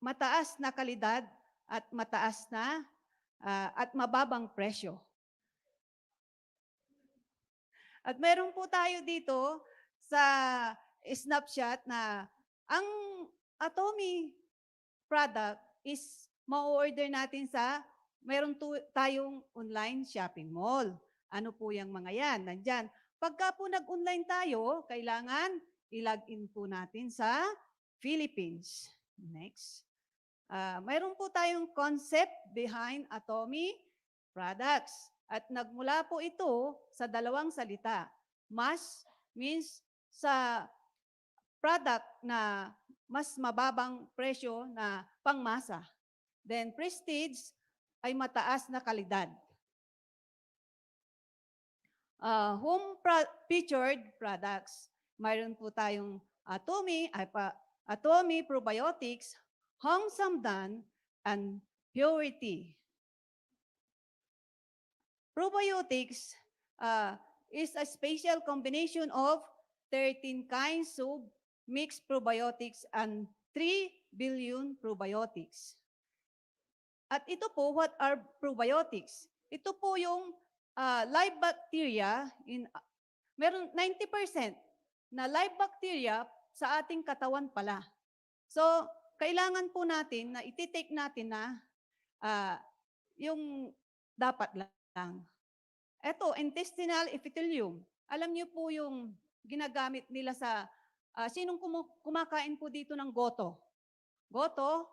mataas na kalidad at mataas na at mababang presyo. At meron po tayo dito sa snapshot na ang Atomy product is ma-order natin sa meron tayong online shopping mall. Ano po yung mga yan? Nandyan. Pagka po nag-online tayo, kailangan i-login po natin sa Philippines. Next. Mayroon po tayong concept behind Atomy products. At nagmula po ito sa 2 salita. Mass means sa product na mas mababang presyo na pangmasa. Then prestige ay mataas na kalidad. Home featured products. Mayroon po tayong Atomy probiotics, Hong Samdan, and Purity. Probiotics is a special combination of 13 kinds of mixed probiotics and 3 billion probiotics. At ito po, what are probiotics? Ito po yung live bacteria, meron 90% na live bacteria sa ating katawan pala. So, kailangan po natin na iti-take natin na yung dapat lang. Ito, intestinal epithelium. Alam niyo po yung ginagamit nila sa, sinong kumakain po dito ng goto? Goto?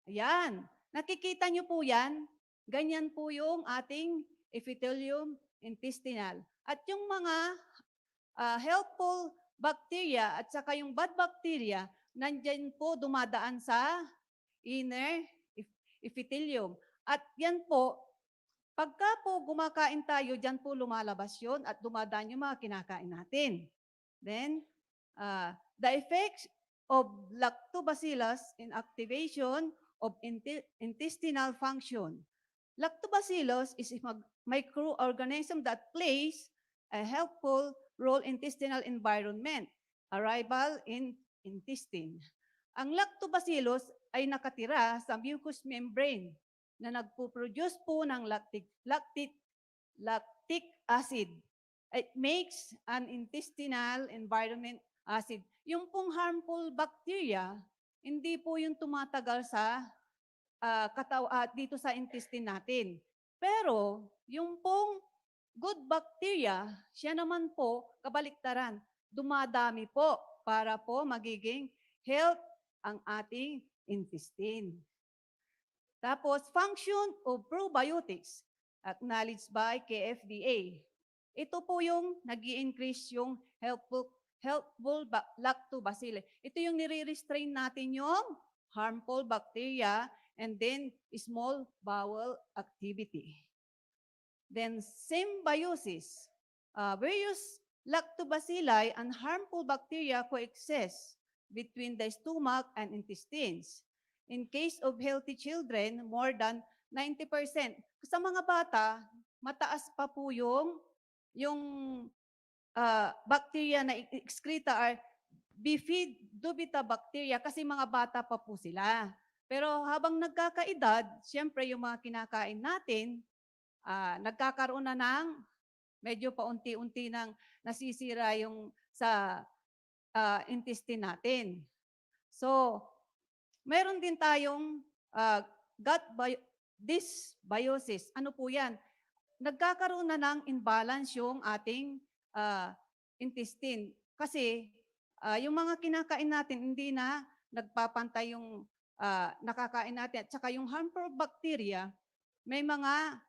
Ayan. Nakikita niyo po yan? Ganyan po yung ating epithelium intestinal. At yung mga helpful bacteria at saka yung bad bacteria, nandyan po dumadaan sa inner epithelium. At yan po, pagka po gumakain tayo, dyan po lumalabas yun at dumadaan yung mga kinakain natin. Then, the effects of lactobacillus in activation of intestinal function. Lactobacillus is a microorganism that plays a helpful role in intestinal environment, arrival in intestine. Ang lactobacillus ay nakatira sa mucous membrane na nagpo-produce po ng lactic acid. It makes an intestinal environment acid. Yung pong harmful bacteria, hindi po yung tumatagal sa dito sa intestine natin. Pero yung pong good bacteria, siya naman po, kabaliktaran, dumadami po para po magiging health ang ating intestine. Tapos, function of probiotics. acknowledged by KFDA. Ito po yung nag-i-increase yung helpful lactobacilli. Ito yung nire-restrain natin yung harmful bacteria and then small bowel activity. Then symbiosis. Various lactobacilli and harmful bacteria coexist between the stomach and intestines. In case of healthy children, more than 90%. Sa mga bata, mataas pa po yung bacteria na excreta are bifidobacteria kasi mga bata pa po sila. Pero habang nagkakaedad, siyempre yung mga kinakain natin, nagkakaroon na ng medyo paunti-unti nang nasisira yung sa intestine natin. So, meron din tayong dysbiosis. Ano po yan? Nagkakaroon na ng imbalance yung ating intestine. Kasi yung mga kinakain natin, hindi na nagpapantay yung nakakain natin. At saka yung harmful bacteria, may mga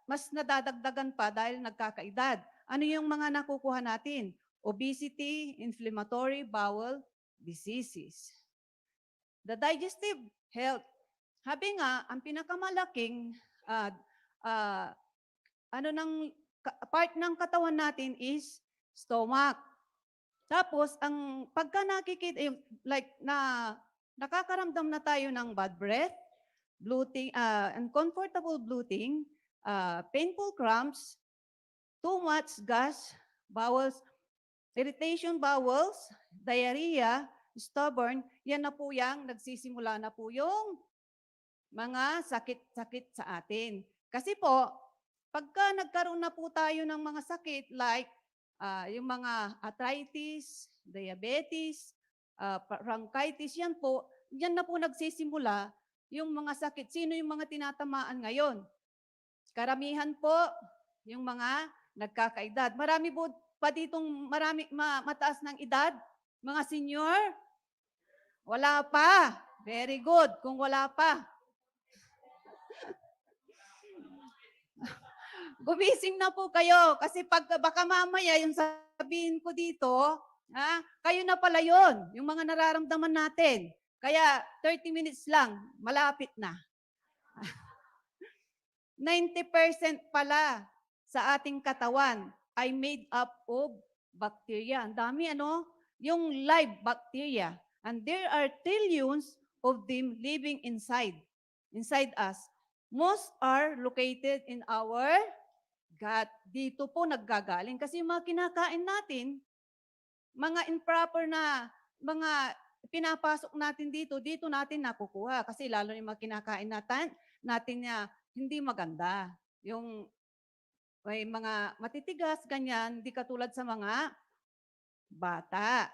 mas nadadagdagan pa dahil nagkakaedad. Ano yung mga nakukuha natin? Obesity, inflammatory bowel diseases. The digestive health. Sabi nga, ang pinakamalaking part ng katawan natin is stomach. Tapos, pagka nakikita, nakakaramdam na tayo ng bad breath, bloating, uncomfortable bloating, painful cramps, too much gas, bowels, irritation bowels, diarrhea, stubborn, yan na po yung nagsisimula na po yung mga sakit-sakit sa atin. Kasi po, pagka nagkaroon na po tayo ng mga sakit like yung mga arthritis, diabetes, bronchitis, yan na po nagsisimula yung mga sakit. Sino yung mga tinatamaan ngayon? Karamihan po yung mga nagkakaedad. Marami po pa ditong mataas ng edad, mga senior. Wala pa. Very good kung wala pa. Gumising na po kayo kasi baka mamaya yung sabihin ko dito, kayo na pala yon, yung mga nararamdaman natin. Kaya 30 minutes lang, malapit na. 90% pala sa ating katawan ay made up of bacteria. Ang dami yung live bacteria. And there are trillions of them living inside us. Most are located in our gut. Dito po naggagaling. Kasi yung mga kinakain natin, mga improper na, mga pinapasok natin dito natin nakukuha. Kasi lalo yung mga kinakain natin na hindi maganda. Yung may mga matitigas, ganyan, hindi katulad sa mga bata.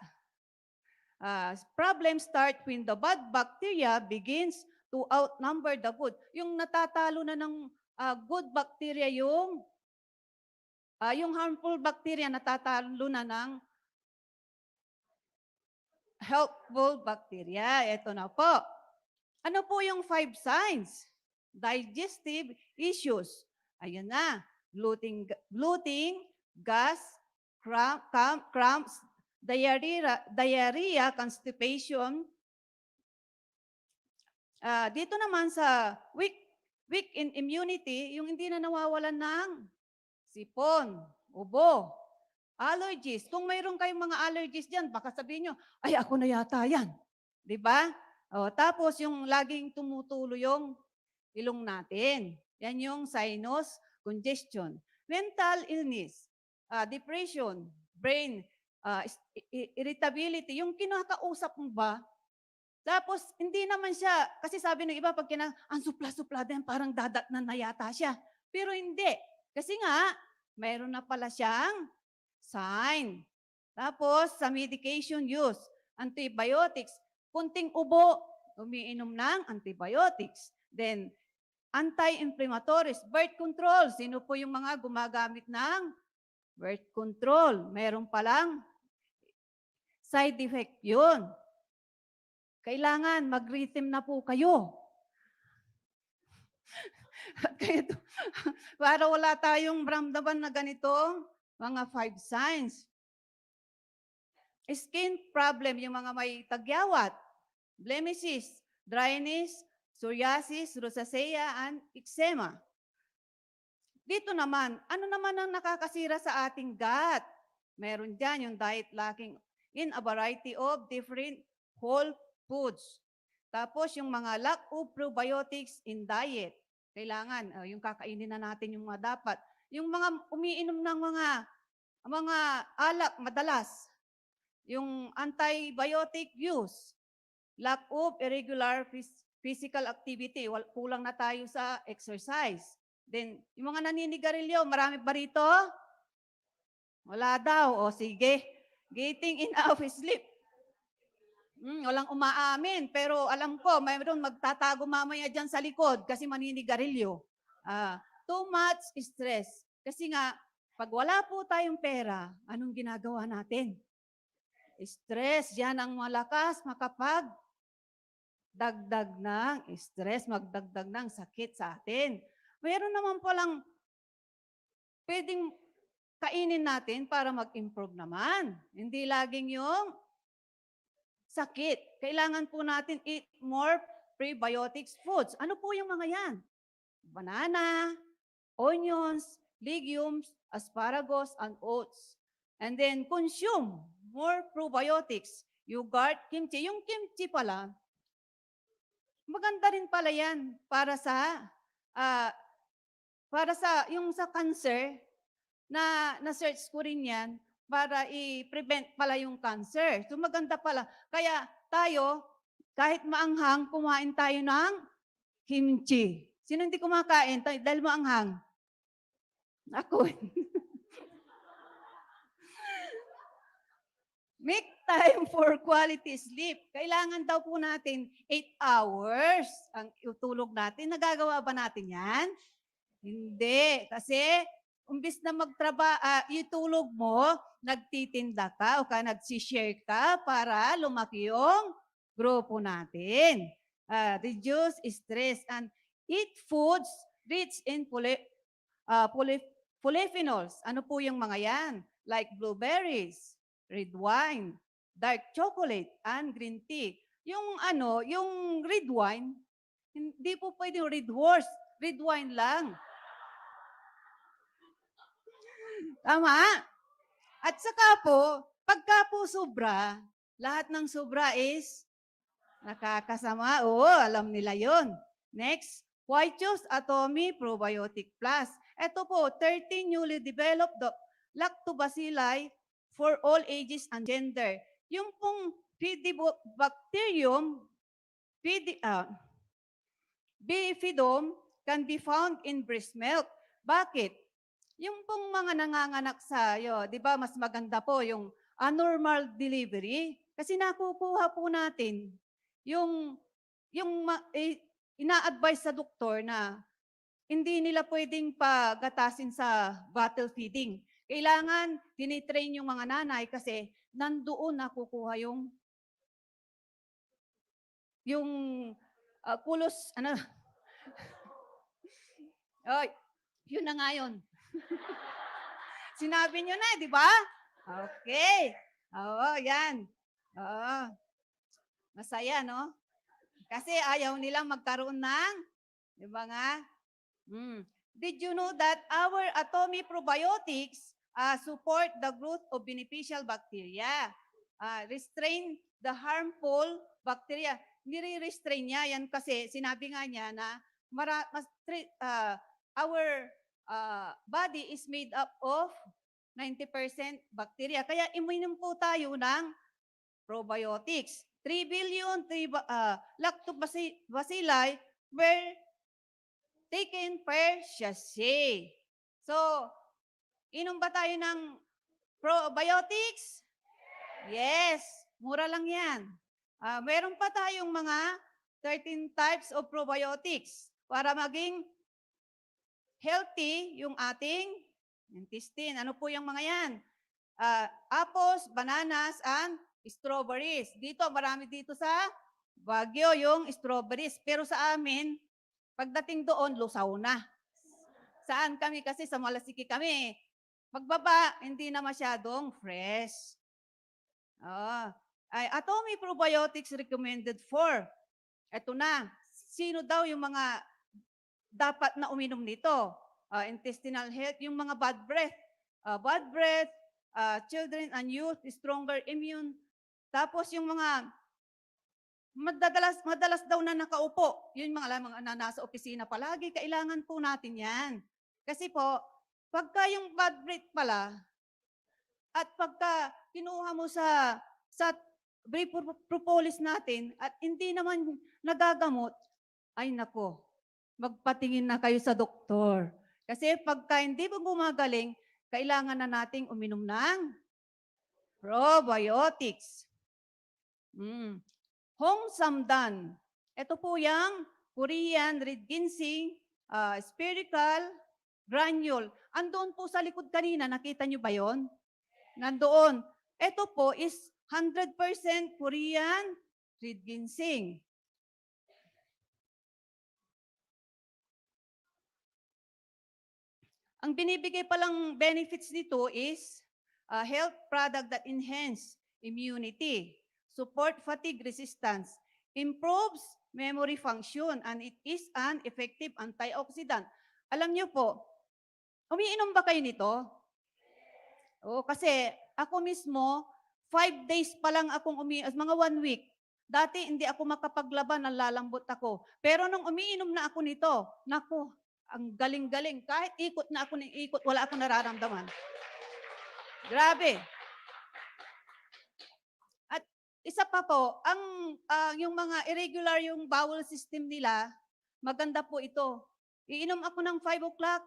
Problems start when the bad bacteria begins to outnumber the good. Yung natatalo na ng good bacteria, yung harmful bacteria natatalo na ng helpful bacteria. Ito na po. Ano po yung 5 signs? Digestive issues. Ayan na. Bloating, gas, cramps, diarrhea, constipation. Dito naman sa weak in immunity, yung hindi na nawawalan ng sipon, ubo, allergies. Kung mayroon kayong mga allergies dyan, baka sabihin nyo, ay ako na yata yan. Diba? Tapos yung laging tumutulo yung ilong natin. Yan yung sinus congestion. Mental illness, depression, brain, irritability. Yung kinakausap mo ba, tapos hindi naman siya, kasi sabi ng iba, pag ang supla-supla din, parang dadat na yata siya. Pero hindi. Kasi nga, mayroon na pala siyang sign. Tapos, sa medication use, antibiotics, kunting ubo, umiinom ng antibiotics. Then, anti-inflammatories, birth control. Sino po yung mga gumagamit ng birth control? Meron palang side effect yun. Kailangan mag-rhythm na po kayo. Kaya para wala tayong ramdaman na ganito, mga 5 signs. Skin problem, yung mga may tagyawat, blemishes, dryness, psoriasis, rosacea, and eczema. Dito naman, ano naman ang nakakasira sa ating gut? Meron dyan yung diet lacking in a variety of different whole foods. Tapos yung mga lack of probiotics in diet. Kailangan, yung kakainin na natin yung mga dapat. Yung mga umiinom ng mga alak madalas, yung antibiotic use, lack of irregular physical activity, kulang na tayo sa exercise. Then, yung mga naninigarilyo, marami ba rito? Wala daw. O sige, getting enough sleep. Walang umaamin, pero alam ko, mayroon magtatago mamaya dyan sa likod kasi maninigarilyo. Too much stress. Kasi nga, pag wala po tayong pera, anong ginagawa natin? Stress, yan ang malakas makapag dagdag ng stress, magdagdag ng sakit sa atin. Meron naman palang pwedeng kainin natin para mag-improve naman. Hindi laging yung sakit. Kailangan po natin eat more prebiotics foods. Ano po yung mga yan? Banana, onions, legumes, asparagus, and oats. And then consume more probiotics. Yogurt, kimchi. Yung kimchi pala, maganda rin pala yan para sa yung sa cancer, na-search ko rin yan para i-prevent pala yung cancer. So maganda pala. Kaya tayo, kahit maanghang, kumain tayo ng kimchi. Sino hindi kumakain dahil maanghang? Ako. Make time for quality sleep. Kailangan daw po natin 8 hours ang itulog natin. Nagagawa ba natin yan? Hindi. Kasi, umbis na itulog mo, nagtitinda ka o nagsishare ka para lumaki yung grupo natin. Reduce stress and eat foods rich in polyphenols. Ano po yung mga yan? Like blueberries, red wine, dark chocolate, and green tea. Yung red wine, hindi po pwedeng red horse, red wine lang. Tama? At saka po, pagka po sobra, lahat ng sobra is nakakasama. Oo, alam nila yon. Next, why choose Atomy Probiotic Plus? Ito po, 13 newly developed lactobacilli for all ages and gender. Yung pong bacterium, bifidum, can be found in breast milk. Bakit? Yung pong mga nanganganak di ba mas maganda po yung anormal delivery kasi nakukuha po natin yung ina-advise sa doktor na hindi nila pwedeng pagatasin sa bottle feeding. Kailangan tinitrain yung mga nanay kasi nandoon nakukuha yung kulos, yun na nga yun. Sinabi nyo na, di ba? Okay. Oo, yan. Oo. Masaya, no? Kasi ayaw nilang magkaroon ng, di ba nga? Did you know that our Atomy probiotics support the growth of beneficial bacteria? Restrain the harmful bacteria. Nire-restrain niya yan kasi sinabi nga niya na our body is made up of 90% bacteria. Kaya iminom po tayo ng probiotics. 3 billion lactobacilli were taken per sachet. So, inom ba tayo ng probiotics? Yes. Mura lang yan. Meron pa tayong mga 13 types of probiotics para maging healthy yung ating intestine. Ano po yung mga yan? Apples, bananas, and strawberries. Dito, marami dito sa Baguio yung strawberries. Pero sa amin, Pagdating doon, lusaw na. Saan kami? Kasi sa Malasiki kami. Pagbaba, hindi na masyadong fresh. Atomy probiotics recommended for. Ito na. Sino daw yung mga dapat na uminom nito? Intestinal health, yung mga bad breath, children and youth, stronger immune. Tapos yung mga madalas daw na nakaupo. Yun mga na nasa opisina palagi, kailangan po natin yan. Kasi po, pagka yung bad breath pala, at pagka kinuha mo sa propolis natin at hindi naman nagagamot, ay nako, magpatingin na kayo sa doktor. Kasi pagka hindi mo gumagaling, kailangan na nating uminom ng probiotics. Hong Samdan. Ito po yung Korean red ginseng, spherical granule. Andoon po sa likod kanina, nakita nyo ba yon? Nandoon. Ito po is 100% Korean red ginseng. Ang binibigay palang benefits nito is health product that enhance immunity, support fatigue resistance, improves memory function, and it is an effective antioxidant. Alam niyo po, umiinom ba kayo nito? Kasi ako mismo, 5 days pa lang akong mga 1 week. Dati hindi ako makapaglaban, nalalambot ako. Pero nung umiinom na ako nito, naku, ang galing-galing. Kahit ikot na ako ng ikot, wala akong nararamdaman. Grabe. At isa pa po, yung mga irregular yung bowel system nila, maganda po ito. Iinom ako ng 5 o'clock.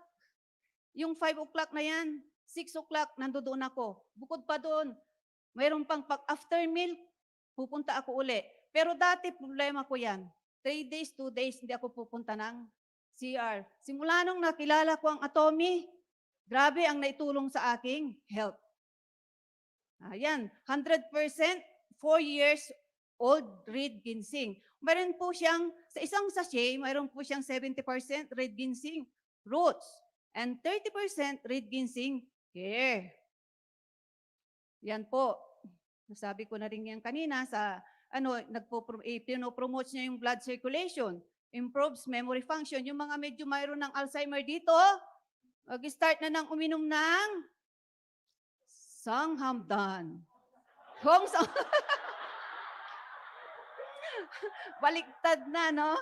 Yung 5 o'clock na yan, 6 o'clock, nandoon ako. Bukod pa doon, mayroon pang after meal, pupunta ako uli. Pero dati, problema ko yan. 3 days, 2 days, hindi ako pupunta ng CR. Simula nung nakilala ko ang atomy, grabe ang naitulong sa aking health. Ayan, 100% 4 years old red ginseng. Mayroon po siyang, sa isang sachet, mayroon po siyang 70% red ginseng roots and 30% red ginseng care. Yan po. Sabi ko na rin yan kanina sa pinopromote niya yung blood circulation, improves memory function. Yung mga medyo mayroon ng Alzheimer dito, mag-start na ng uminom ng Sanghamdan. Baliktad na, no?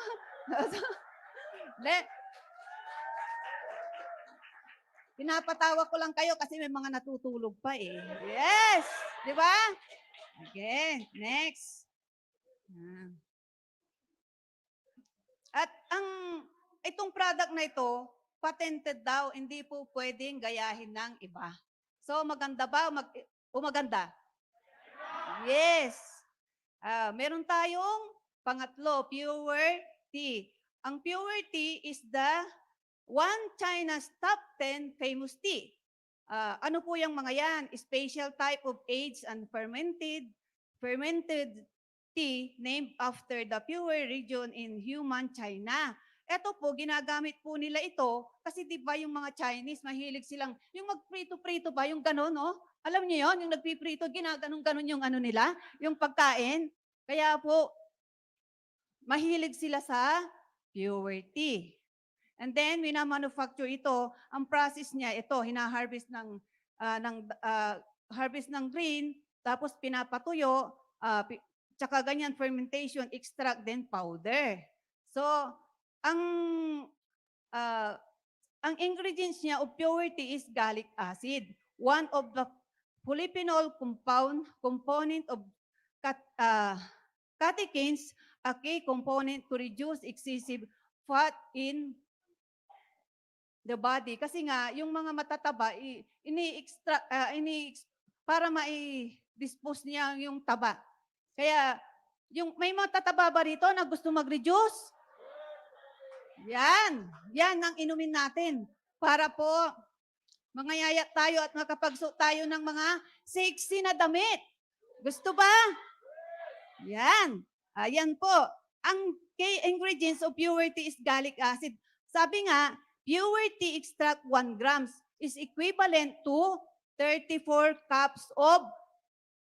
Pinapatawa ko lang kayo kasi may mga natutulog pa eh. Yes! Di ba? Okay, next. At itong product na ito, patented daw, hindi po pwedeng gayahin ng iba. So, maganda ba? Maganda? Yes. Meron tayong pangatlo, pure tea. Ang pure tea is the China's top 10 famous tea. Ano po yung mga yan? Special type of aged and fermented tea named after the pure region in human China. Ito po, ginagamit po nila ito kasi di ba yung mga Chinese, mahilig silang, yung magprito-prito ba, yung gano'n, no? Alam niyo yon, yung nagpiprito, ginaganon-ganon yung ano nila, yung pagkain. Kaya po, mahilig sila sa pure tea. And then, minamanufacture ito, ang process niya, ito, hina-harvest harvest ng green, tapos pinapatuyo, tsaka ganyan, fermentation, extract, then powder. So, ang ingredients niya of pure tea is gallic acid, one of the polyphenol component of catechins, a key component to reduce excessive fat in the body. Kasi nga, yung mga matataba, para mai-dispose niya yung taba. Kaya, may matataba ba rito na gusto mag-reduce? Yan ang inumin natin. Para po, mangayayat tayo at makapagsuot tayo ng mga sexy na damit. Gusto ba? Yan. Ayan po. ang key ingredients of pure tea is gallic acid. Sabi nga, pure tea extract 1 grams is equivalent to 34 cups of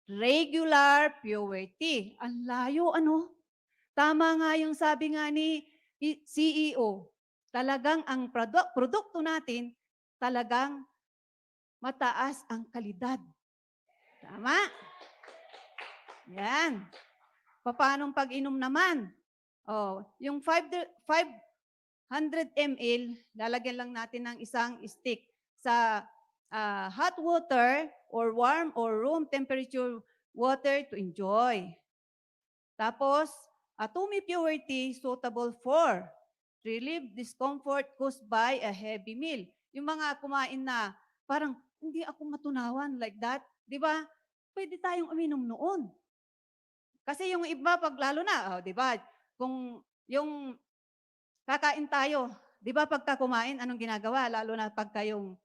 regular pure tea. Ang layo, ano? Tama nga yung sabi nga ni CEO. Talagang ang produkto natin, talagang mataas ang kalidad. Tama? Yan. Paano pag-inom naman? Oh, yung 500 ml, lalagyan lang natin ng isang stick sa hot water or warm or room temperature water to enjoy. Tapos, atomy purity suitable for relieve discomfort caused by a heavy meal. Yung mga kumain na parang hindi ako matunawan like that, di ba? Pwede tayong uminom noon. Kasi yung iba, pag lalo na, di ba, kung yung kakain tayo, di ba pagka kumain, anong ginagawa? Lalo na pagka yung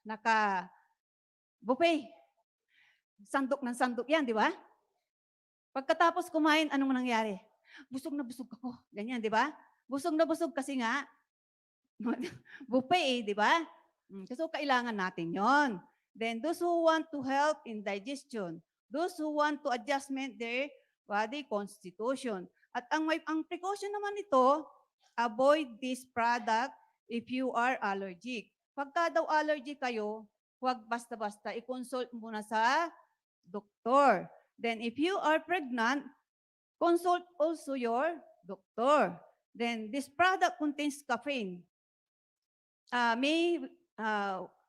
naka-buffet, sandok ng sandok yan, di ba? Pagkatapos kumain, anong nangyari? Busog na busog ako. Ganyan, di ba? Busog na busog kasi nga, buffet di ba? So, kailangan natin yon. Then, those who want to help in digestion, those who want to adjustment their body constitution. At ang precaution naman nito, avoid this product if you are allergic. Pagka daw allergic kayo, huwag basta-basta i-consult muna sa doktor. Then, if you are pregnant, consult also your doctor. Then, this product contains caffeine.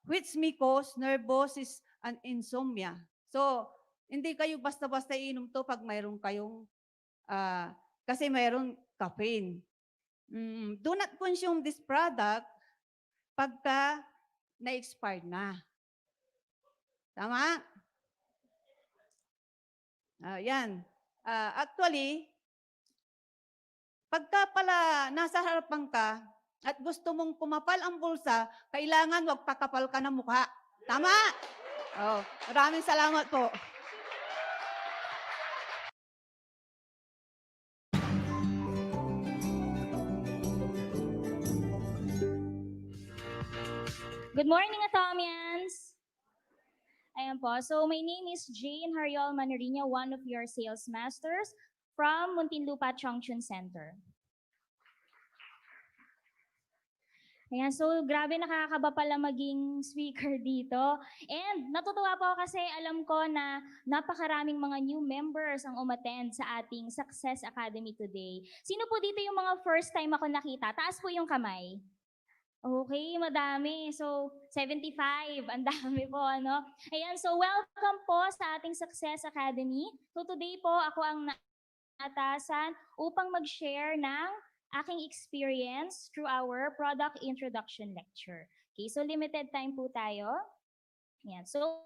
Which may cause nervosis and insomnia. So, hindi kayo basta-basta iinom to pag mayroon kayong, kasi mayroon caffeine. Do not consume this product pagka na-expired na. Tama? Yan. Actually, pagka pala nasa harapan ka at gusto mong kumapal ang bulsa, kailangan wag pakapal ka ng mukha. Tama? Maraming salamat po. Good morning, Atomyans! Ayan po. So, my name is Jane Hariol Manarinya, one of your sales masters from Muntinlupa Chongchun Center. Ayan, so grabe nakakaba pala maging speaker dito. And natutuwa po kasi alam ko na napakaraming mga new members ang umattend sa ating Success Academy today. Sino po dito yung mga first time ako nakita? Taas po yung kamay. Okay, madami. So, 75. Ang dami po, ano? Ayan, so welcome po sa ating Success Academy. So, today po, ako ang naatasan upang mag-share ng aking experience through our product introduction lecture. Okay, so limited time po tayo. Ayan, so,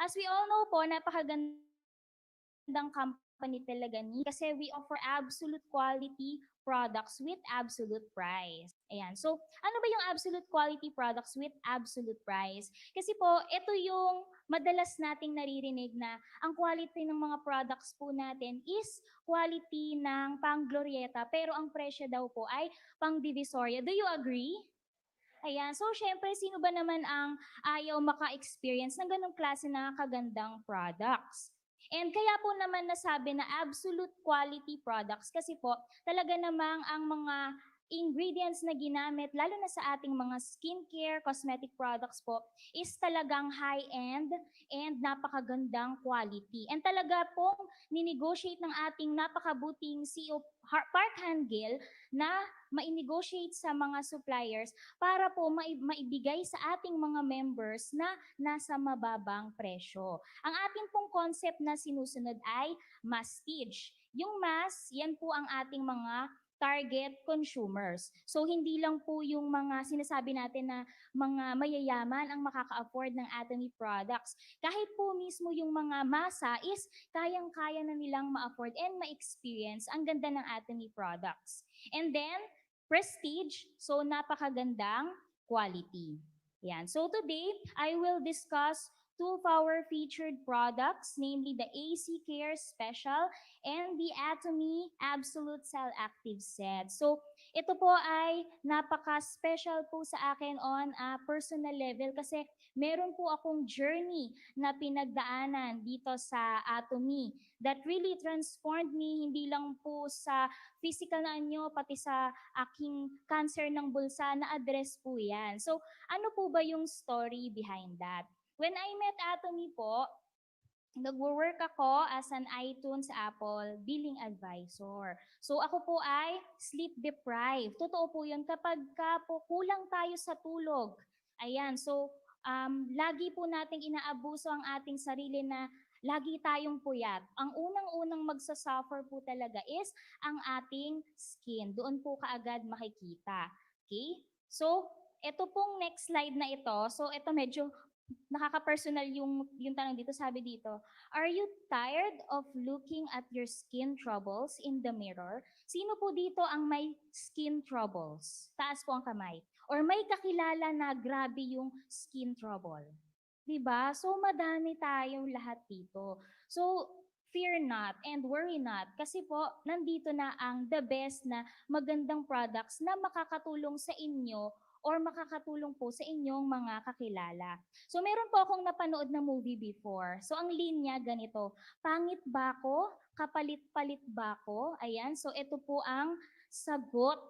as we all know po, napakagandang company talaga ni kasi we offer absolute quality products with absolute price. Ayan. So, ano ba yung absolute quality products with absolute price? Kasi po, ito yung madalas nating naririnig na ang quality ng mga products po natin is quality ng pang-glorieta pero ang presyo daw po ay pang-divisoria. Do you agree? Ayan. So, syempre, sino ba naman ang ayaw maka-experience ng ganong klase na kagandang products? And kaya po naman nasabi na absolute quality products kasi po talaga namang ang mga ingredients na ginamit, lalo na sa ating mga skincare, cosmetic products po, is talagang high-end and napakagandang quality. And talaga pong ninegotiate ng ating napakabuting CEO Park Hangil na ma-negotiate sa mga suppliers para po maibigay sa ating mga members na nasa mababang presyo. Ang ating pong concept na sinusunod ay mastige. Yung mass, yan po ang ating mga target consumers. So, hindi lang po yung mga sinasabi natin na mga mayayaman ang makaka-afford ng Atomy products. Kahit po mismo yung mga masa is kayang-kaya na nilang ma-afford and ma-experience ang ganda ng Atomy products. And then, prestige, so napakagandang quality. Yan. So, today, I will discuss two of our featured products, namely the AC Care Special and the Atomy Absolute Cell Active Set. So, ito po ay napaka-special po sa akin on a personal level kasi meron po akong journey na pinagdaanan dito sa Atomy that really transformed me hindi lang po sa physical na anyo, pati sa aking cancer ng bulsa na address po yan. So, ano po ba yung story behind that? When I met Atomy po, nagwo-work ako as an iTunes Apple billing advisor. So ako po ay sleep deprived. Totoo po yun kapag ka po kulang tayo sa tulog. Ayan, so lagi po nating inaabuso ang ating sarili na lagi tayong puyat. Ang unang-unang magsasuffer po talaga is ang ating skin. Doon po kaagad makikita. Okay? So, ito pong next slide na ito. So, ito medyo nakaka-personal yung tanong dito. Sabi dito, are you tired of looking at your skin troubles in the mirror? Sino po dito ang may skin troubles? Taas po ang kamay. Or may kakilala na grabe yung skin trouble? Diba? So, madami tayong lahat dito. So, fear not and worry not kasi po nandito na ang the best na magandang products na makakatulong sa inyo or makakatulong po sa inyong mga kakilala. So meron po akong napanood na movie before. So ang linya ganito, pangit ba ako? Kapalit-palit ba ako? Ayan, so ito po ang sagot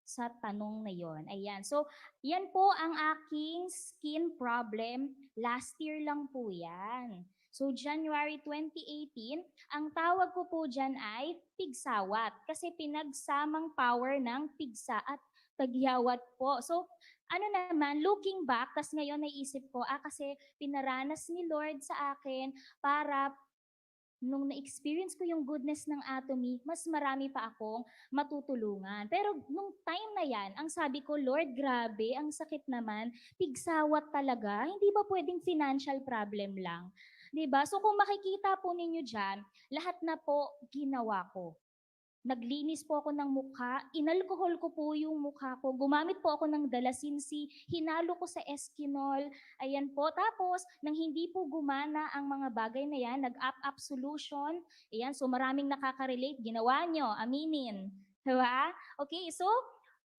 sa tanong na yon. Ayan, so yan po ang aking skin problem. Last year lang po yan. So January 2018, ang tawag ko po dyan ay pigsawat kasi pinagsamang power ng pigsa at tagyawat po. So, ano naman, looking back, tas ngayon naisip ko, kasi pinaranas ni Lord sa akin para nung na-experience ko yung goodness ng Atomy, mas marami pa akong matutulungan. Pero nung time na yan, ang sabi ko, Lord, grabe, ang sakit naman, pigsawat talaga, hindi ba pwedeng financial problem lang? 'Di ba? So kung makikita po ninyo dyan, lahat na po ginawa ko. Naglinis po ako ng mukha, inalkohol ko po yung mukha ko, gumamit po ako ng dalasinsi, hinalo ko sa Eskinol, ayan po. Tapos, nang hindi po gumana ang mga bagay na yan, nag-up solution, ayan, so maraming nakaka-relate, ginawa nyo, aminin. Diba? Okay, so,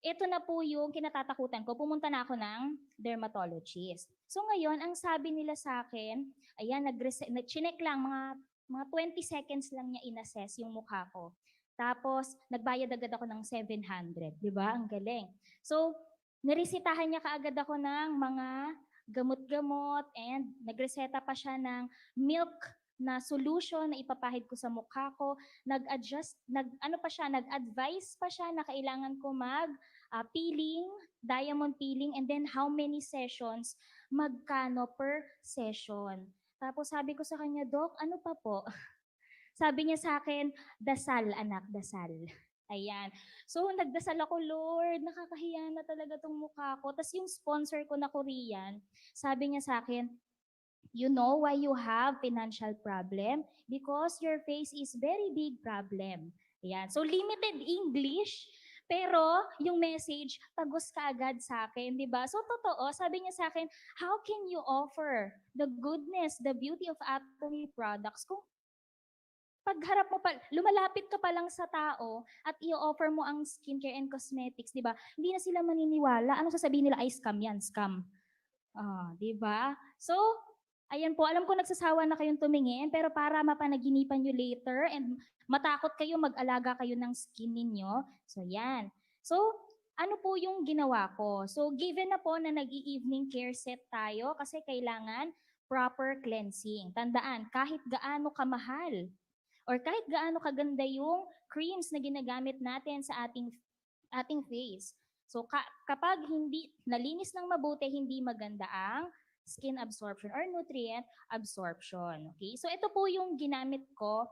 ito na po yung kinatatakutan ko, pumunta na ako ng dermatologist. So ngayon, ang sabi nila sa akin, ayan, nag-check lang, mga 20 seconds lang niya inassess yung mukha ko. Tapos, nagbayad agad ako ng 700. Di ba? Ang galing. So, niresetahan niya kaagad ako ng mga gamot-gamot and nagreseta pa siya ng milk na solution na ipapahid ko sa mukha ko. Nag-advise pa siya na kailangan ko peeling, diamond peeling, and then how many sessions, magkano per session. Tapos sabi ko sa kanya, Doc, ano pa po? Sabi niya sa akin, dasal anak, dasal. Ayan. So nagdasal ako, Lord, nakakahiya na talaga tong mukha ko. Tapos yung sponsor ko na Korean, sabi niya sa akin, you know why you have financial problem? Because your face is very big problem. Ayan. So limited English, pero yung message, tagos ka agad sa akin, di ba? So totoo, sabi niya sa akin, how can you offer the goodness, the beauty of Atomy products kung pagharap mo pa, lumalapit ka pa lang sa tao at i-offer mo ang skincare and cosmetics, di ba? Hindi na sila maniniwala. Ano sasabihin nila? Ay, scam yan, scam. Di ba? So, ayan po, alam ko nagsasawa na kayong tumingin, pero para mapanaginipan nyo later and matakot kayo, mag-alaga kayo ng skin ninyo. So, yan. So, ano po yung ginawa ko? So, given na po na nag-i-evening care set tayo kasi kailangan proper cleansing. Tandaan, kahit gaano kamahal or kahit gaano kaganda yung creams na ginagamit natin sa ating face. So kapag hindi nalinis ng mabuti, hindi maganda ang skin absorption or nutrient absorption. Okay? So ito po yung ginamit ko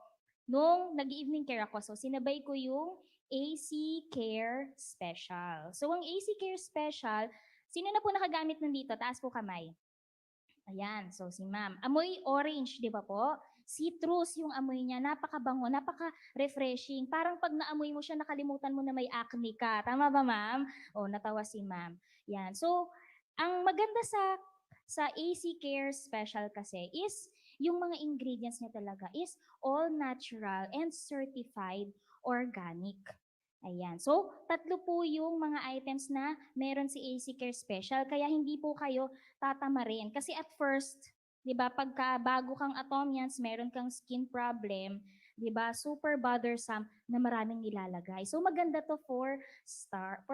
nung nag-evening care ako. So sinabay ko yung AC Care Special. So ang AC Care Special, sino na po nakagamit nandito? Taas po kamay. Ayan, so si ma'am. Amoy orange, di ba po? Citrus yung amoy niya, napakabango, napaka-refreshing. Parang pag naamoy mo siya, nakalimutan mo na may acne ka. Tama ba, ma'am? O, natawa si ma'am. Yan. So, ang maganda sa AC Care Special kasi is yung mga ingredients niya talaga is all natural and certified organic. Ayan. So, tatlo po yung mga items na meron si AC Care Special. Kaya hindi po kayo tatamarin. Kasi at first, di ba, pagka bago kang atomyans, meron kang skin problem, di ba, super bothersome na maraming nilalagay. So, maganda to for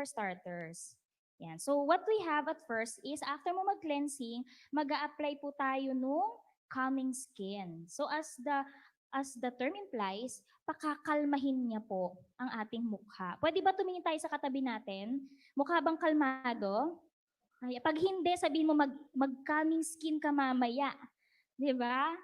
starters. Yan. So, what we have at first is after mo mag-cleansing, mag-a-apply po tayo nung calming skin. So, as the term implies, pakakalmahin niya po ang ating mukha. Pwede ba tumingin tayo sa katabi natin? Mukha bang kalmado? Ay, pag hindi, sabihin mo mag-calming skin ka mamaya. 'Di ba?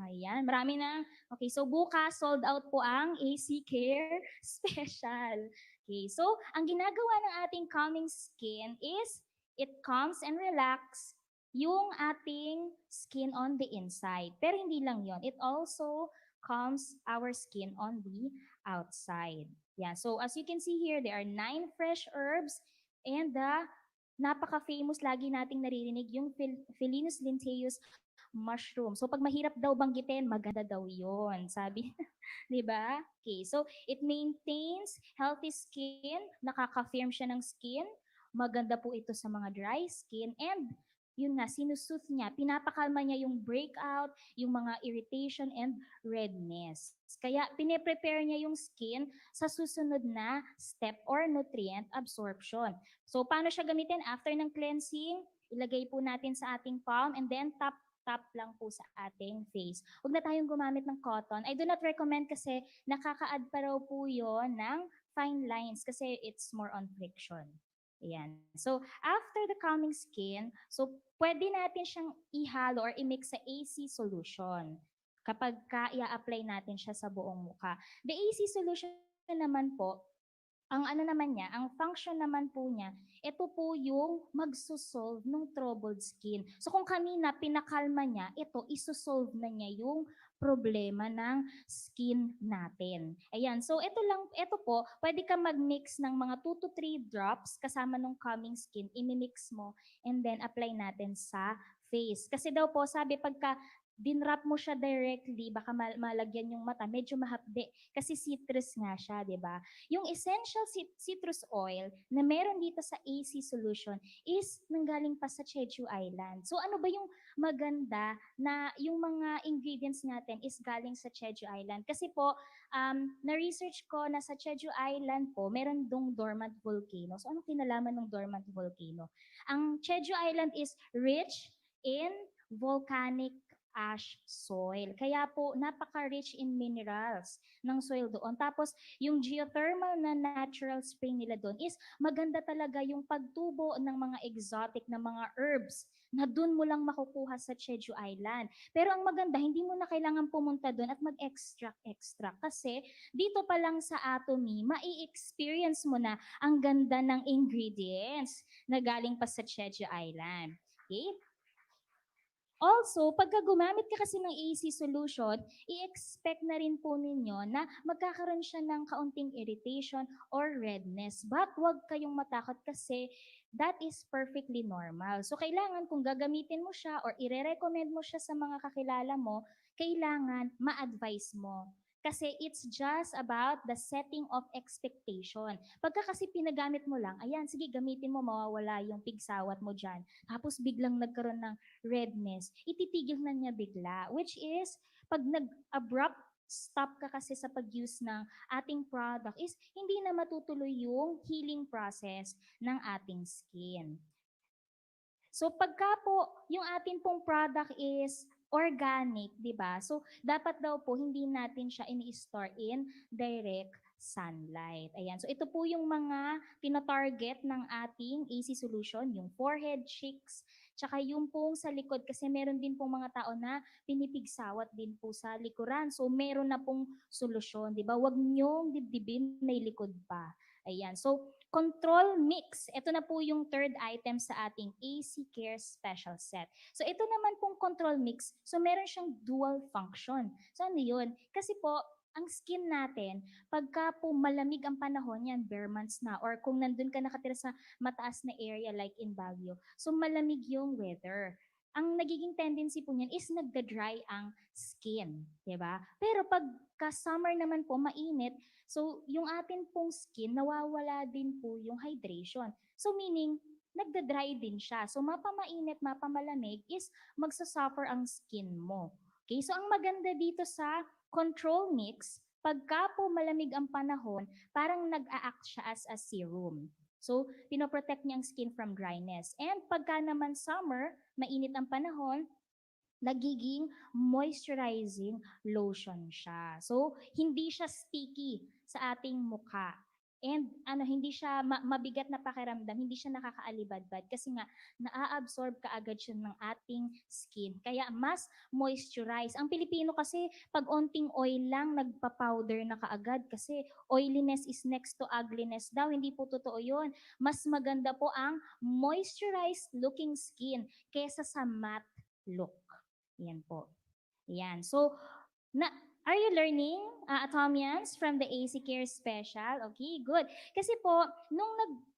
Ayan, marami na. Okay, so bukas sold out po ang AC Care Special. Okay, so ang ginagawa ng ating calming skin is it calms and relax yung ating skin on the inside. Pero hindi lang yon, it also calms our skin on the outside. Yeah, so as you can see here, there are 9 fresh herbs and the napaka-famous lagi nating naririnig yung Felinus linteus mushroom. So pag mahirap daw banggitin, maganda daw 'yon, sabi, 'di ba? Okay, so it maintains healthy skin, nakaka-firm siya ng skin, maganda po ito sa mga dry skin and yun nga, sinusooth niya, pinapakalma niya yung breakout, yung mga irritation and redness. Kaya pine-prepare niya yung skin sa susunod na step or nutrient absorption. So paano siya gamitin after ng cleansing? Ilagay po natin sa ating palm and then tap lang po sa ating face. Huwag na tayong gumamit ng cotton. I do not recommend kasi nakaka-add pa raw po yun ng fine lines kasi it's more on friction. Ayan. So, after the calming skin, so pwede natin siyang ihalo or i-mix sa AC solution kapag i-apply natin siya sa buong mukha. The AC solution naman po, ang ano naman niya, ang function naman po niya, ito po yung magsosolve ng troubled skin. So kung kanina pinakalma niya, ito isosolve na niya yung problema ng skin natin. Ayan, so ito po, pwede ka mag-mix ng mga 2 to 3 drops kasama ng calming skin, imimix mo and then apply natin sa face. Kasi daw po, sabi pagka dinrap mo siya directly, baka malagyan yung mata, medyo mahapde kasi citrus nga siya, 'di ba? Yung essential citrus oil na meron dito sa AC solution is nanggaling pa sa Jeju Island. So ano ba yung maganda na yung mga ingredients natin is galing sa Jeju Island? Kasi po, na-research ko na sa Jeju Island po, meron dong dormant volcano. So ano kinalaman ng dormant volcano? Ang Jeju Island is rich in volcanic ash soil. Kaya po, napaka-rich in minerals ng soil doon. Tapos, yung geothermal na natural spring nila doon is maganda talaga yung pagtubo ng mga exotic na mga herbs na doon mo lang makukuha sa Jeju Island. Pero ang maganda, hindi mo na kailangan pumunta doon at mag-extract kasi dito pa lang sa Atomy, mai-experience mo na ang ganda ng ingredients na galing pa sa Jeju Island. Okay? Also, pagka gumamit ka kasi ng AC solution, i-expect na rin po ninyo na magkakaroon siya ng kaunting irritation or redness. But huwag kayong matakot kasi that is perfectly normal. So, kailangan kung gagamitin mo siya or ire-recommend mo siya sa mga kakilala mo, kailangan ma-advise mo. Kasi it's just about the setting of expectation. Pagka kasi pinagamit mo lang, ayan, sige, gamitin mo, mawawala yung pigsawat mo dyan. Tapos biglang nagkaroon ng redness, ititigil na niya bigla. Which is, pag nag-abrupt stop ka kasi sa pag-use ng ating product is hindi na matutuloy yung healing process ng ating skin. So pagka po yung ating pong product is organic, 'di ba? So dapat daw po hindi natin siya ini-store in direct sunlight. Ayan. So ito po yung mga tina-target ng ating AC solution, yung forehead, cheeks, tsaka yung pong sa likod kasi meron din pong mga tao na pinipigsawat din po sa likuran. So meron na pong solusyon, 'di ba? Huwag niyong dibdibin, may likod pa. Ayan. So control mix. Ito na po yung third item sa ating AC Care Special Set. So ito naman pong control mix, so meron siyang dual function. So ano yun? Kasi po, ang skin natin, pagka po malamig ang panahon, yan, bare months na, or kung nandun ka nakatira sa mataas na area like in Baguio, so malamig yung weather. ang nagiging tendency po niyan is nagda-dry ang skin, 'di ba? Pero pagka summer naman po mainit, so yung atin pong skin nawawala din po yung hydration. So meaning nagda-dry din siya. So mapamainit, mapamalamig is magsasuffer ang skin mo. Okay? So ang maganda dito sa control mix, pagka po malamig ang panahon, parang nag-a-act siya as a serum. So, pinoprotect niya ang skin from dryness. And pagka naman summer, mainit ang panahon, nagiging moisturizing lotion siya. So, hindi siya sticky sa ating mukha. And hindi siya mabigat na pakiramdam, hindi siya nakakaalibadbad kasi nga naa-absorb kaagad siya ng ating skin. Kaya mas moisturize. Ang Pilipino kasi pag onting oil lang nagpa-powder na kaagad kasi oiliness is next to ugliness daw. Hindi po totoo 'yon. Mas maganda po ang moisturized looking skin kaysa sa matte look. Yan po. Yan. So, are you learning, atomyans, from the AC Care Special? Okay, good. Kasi po, nung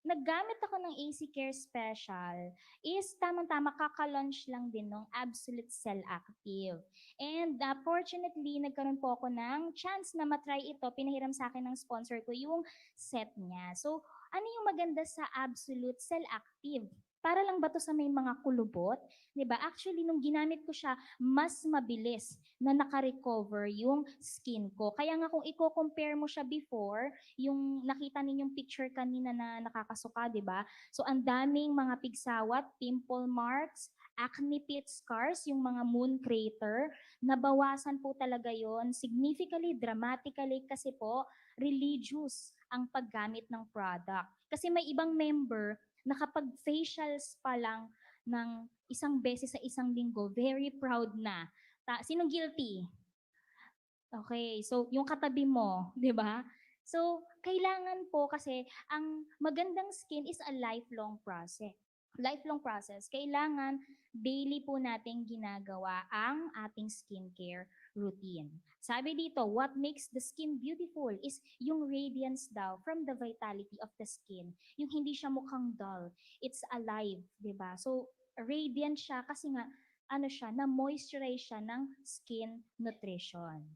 naggamit ako ng AC Care Special, is tamang-tama kaka-launch lang din ng Absolute Cell Active. And fortunately, nagkaroon po ako ng chance na matry ito. Pinahiram sa akin ng sponsor ko yung set niya. So, ano yung maganda sa Absolute Cell Active? Para lang ba to sa may mga kulubot? 'Di ba? Actually, nung ginamit ko siya, mas mabilis na naka-recover yung skin ko. Kaya nga kung i-compare mo siya before, yung nakita ninyong picture kanina na nakakasuka, 'di ba? So ang daming mga pigsawat, pimple marks, acne pit scars, yung mga moon crater, nabawasan po talaga yon significantly, dramatically kasi po religious ang paggamit ng product. Kasi may ibang member na kapag facials pa lang ng isang beses sa isang linggo, very proud na. Sinong guilty? Okay, so yung katabi mo, 'di ba? So, kailangan po kasi ang magandang skin is a lifelong process. Lifelong process. Kailangan daily po nating ginagawa ang ating skincare routine. Sabi dito, what makes the skin beautiful is yung radiance daw from the vitality of the skin. Yung hindi siya mukhang dull. It's alive, 'di ba? So, radiant siya kasi nga na-moisturize siya ng skin nutrition.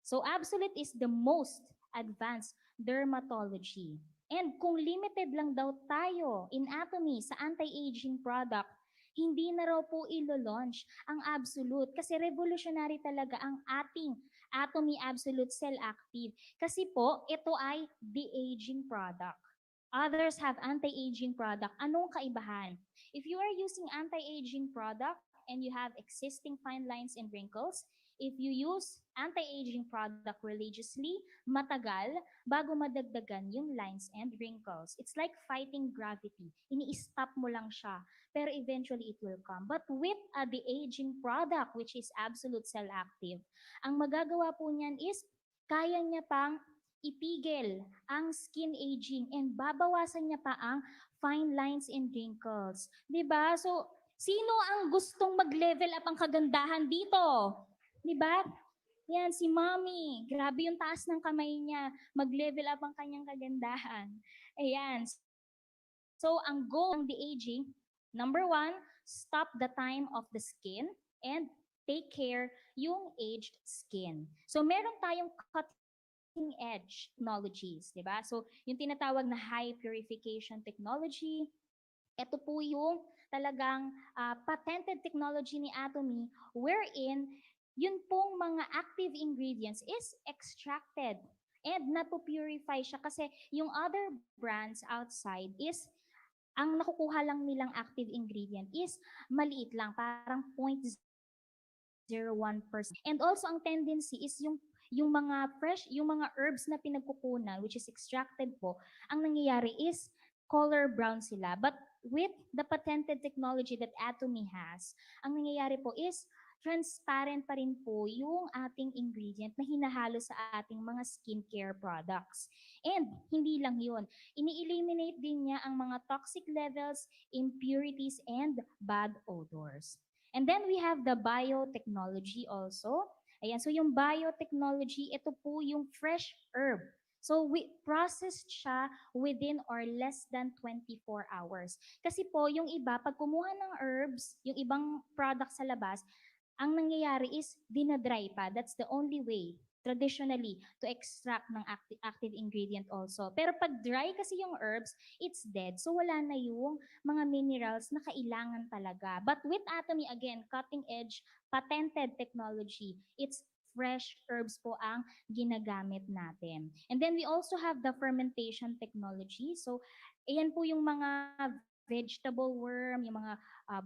So Absolute is the most advanced dermatology. And kung limited lang daw tayo in Atomy sa anti-aging product, hindi na raw po ilo-launch ang Absolute kasi revolutionary talaga ang ating Atomy Absolute Cell Active. Kasi po, ito ay de-aging product. Others have anti-aging product. Anong kaibahan? If you are using anti-aging product and you have existing fine lines and wrinkles, if you use anti-aging product religiously, matagal bago madagdagan yung lines and wrinkles. It's like fighting gravity. Ini-stop mo lang siya, pero eventually it will come. But with the aging product, which is Absolute Cell Active, ang magagawa po niyan is kaya niya pang ipigil ang skin aging and babawasan niya pa ang fine lines and wrinkles. 'Di ba? So, sino ang gustong mag-level up ang kagandahan dito? 'Di ba? Yan, si Mommy. Grabe yung taas ng kamay niya. Mag-level up ang kanyang kagandahan. Ayan. So, ang goal ng de-aging, number 1, stop the time of the skin and take care yung aged skin. So, meron tayong cutting edge technologies, di ba? So, yung tinatawag na high purification technology, ito po yung talagang patented technology ni Atomy wherein yun pong mga active ingredients is extracted and napupurify siya kasi yung other brands outside is ang nakukuha lang nilang active ingredient is maliit lang, parang 0.01%. And also ang tendency is yung mga fresh, yung mga herbs na pinagkukunan which is extracted po, ang nangyayari is color brown sila. But with the patented technology that Atomy has, ang nangyayari po is transparent pa rin po yung ating ingredient na hinahalo sa ating mga skincare products. And hindi lang yun, ini-eliminate din niya ang mga toxic levels, impurities, and bad odors. And then we have the biotechnology also. Ayan, so yung biotechnology, ito po yung fresh herb. So we processed siya within or less than 24 hours. Kasi po, yung iba, pag kumuha ng herbs, yung ibang product sa labas, ang nangyayari is dinadry pa. That's the only way traditionally to extract ng active ingredient also. Pero pag dry kasi yung herbs, it's dead. So wala na yung mga minerals na kailangan talaga. But with Atomy, again, cutting edge, patented technology, it's fresh herbs po ang ginagamit natin. And then we also have the fermentation technology. So ayan po yung mga vegetable worm, yung mga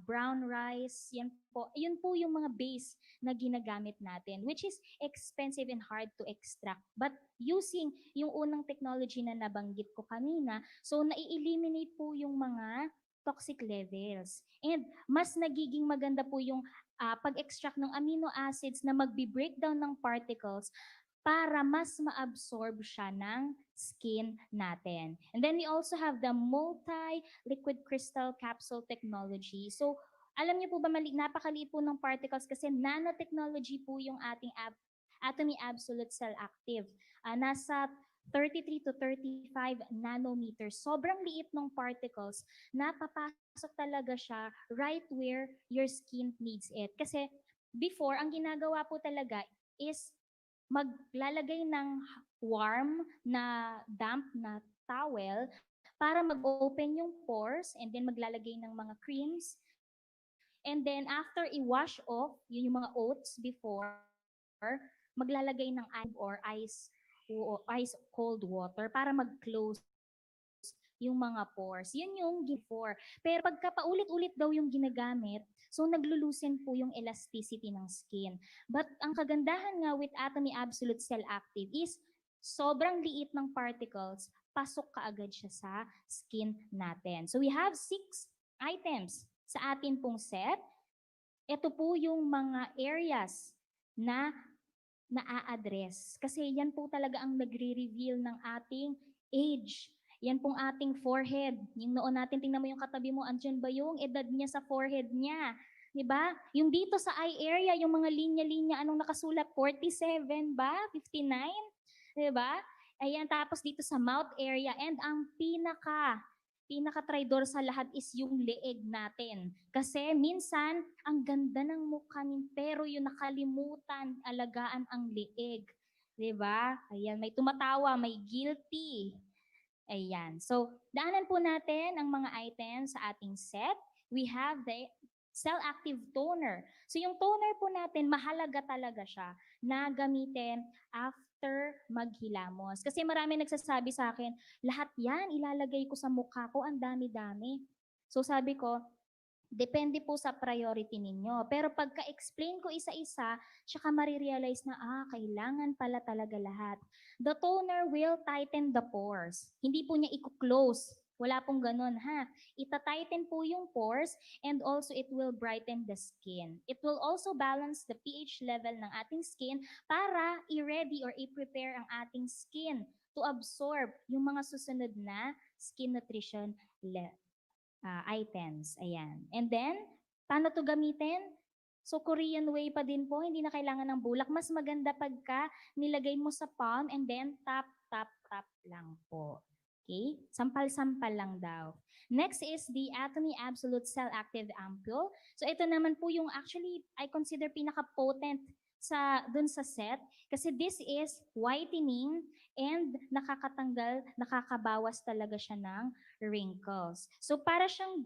brown rice, yun po yung mga base na ginagamit natin, which is expensive and hard to extract. But using yung unang technology na nabanggit ko kanina, so nai-eliminate po yung mga toxic levels. And mas nagiging maganda po yung pag-extract ng amino acids na magbi-breakdown ng particles para mas ma-absorb siya ng skin natin. And then we also have the multi-liquid crystal capsule technology. So, alam niyo po ba, napakaliit po ng particles kasi nanotechnology po yung ating Atomy Absolute Cell Active. Nasa 33 to 35 nanometers. Sobrang liit ng particles na papasok talaga siya right where your skin needs it. Kasi before, ang ginagawa po talaga is maglalagay ng warm na damp na towel para mag-open yung pores and then maglalagay ng mga creams. And then after i-wash off, yun yung mga oats before, maglalagay ng ice cold water para mag-close yung mga pores. Yun yung before. Pero pagka paulit-ulit daw yung ginagamit, so naglulusen po yung elasticity ng skin. But ang kagandahan nga with Atomy Absolute Cell Active is sobrang liit ng particles, pasok kaagad siya sa skin natin. So we have 6 items sa atin pong set. Ito po yung mga areas na naa-address. Kasi yan po talaga ang nagre-reveal ng ating age. Yan pong ating forehead. Yung noon natin, tingnan mo yung katabi mo, andyan ba yung edad niya sa forehead niya? Diba? Yung dito sa eye area, yung mga linya-linya, anong nakasulat? 47 ba? 59? Diba? Ayan, tapos dito sa mouth area. And ang pinaka-tridor sa lahat is yung leeg natin. Kasi minsan, ang ganda ng mukha pero yung nakalimutan, alagaan ang leeg. Diba? Ayan, may tumatawa, may guilty. Ayan. So, daanan po natin ang mga items sa ating set. We have the cell active toner. So, yung toner po natin, mahalaga talaga siya na gamitin after maghilamos. Kasi marami nagsasabi sa akin, lahat yan ilalagay ko sa mukha ko, ang dami-dami. So, sabi ko, depende po sa priority ninyo. Pero pagka-explain ko isa-isa, tsaka marirealize na, kailangan pala talaga lahat. The toner will tighten the pores. Hindi po niya i-close. Wala pong ganun, ha? Ita-tighten po yung pores and also it will brighten the skin. It will also balance the pH level ng ating skin para i-ready or i-prepare ang ating skin to absorb yung mga susunod na skin nutrition items. Ayan. And then, paano to gamitin? So, Korean way pa din po, hindi na kailangan ng bulak. Mas maganda pagka nilagay mo sa palm and then tap, tap, tap lang po. Okay? Sampal-sampal lang daw. Next is the Atomy Absolute Cell Active Ampule. So, ito naman po yung actually, I consider pinaka-potent dun sa set kasi this is whitening and nakakabawas talaga siya ng wrinkles. So para siyang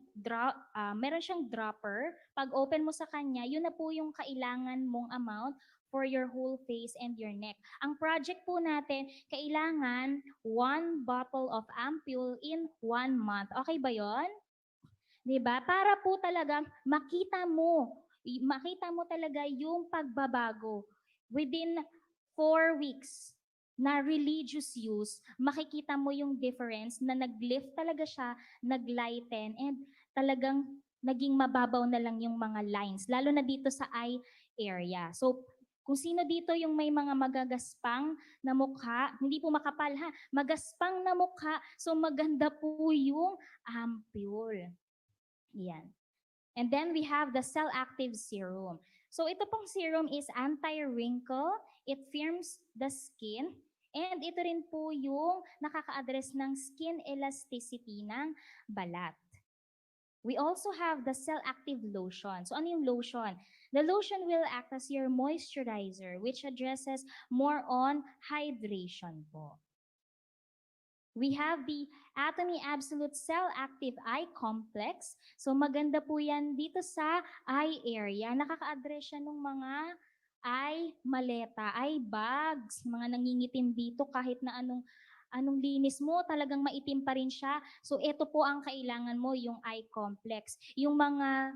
meron siyang dropper. Pag open mo sa kanya, yun na po yung kailangan mong amount for your whole face and your neck. Ang project po natin, kailangan 1 bottle of ampule in 1 month. Okay ba yon? Diba? Para po talagang makita mo talaga yung pagbabago within 4 weeks na religious use, makikita mo yung difference na nag-lift talaga siya, nag-lighten, and talagang naging mababaw na lang yung mga lines, lalo na dito sa eye area. So, kung sino dito yung may mga magagaspang na mukha, hindi po makapal ha, magaspang na mukha, so maganda po yung ampule. Yan. And then we have the Cell Active Serum. So ito pong serum is anti-wrinkle, it firms the skin, And ito rin po yung nakaka-address ng skin elasticity ng balat. We also have the cell-active lotion. So ano yung lotion? The lotion will act as your moisturizer which addresses more on hydration po. We have the Atomy Absolute Cell Active Eye Complex. So maganda po yan dito sa eye area. Nakaka-address siya ng mga eye maleta, eye bags, mga nangingitim dito kahit na anong linis mo, talagang maitim pa rin siya. So ito po ang kailangan mo, yung eye complex. Yung mga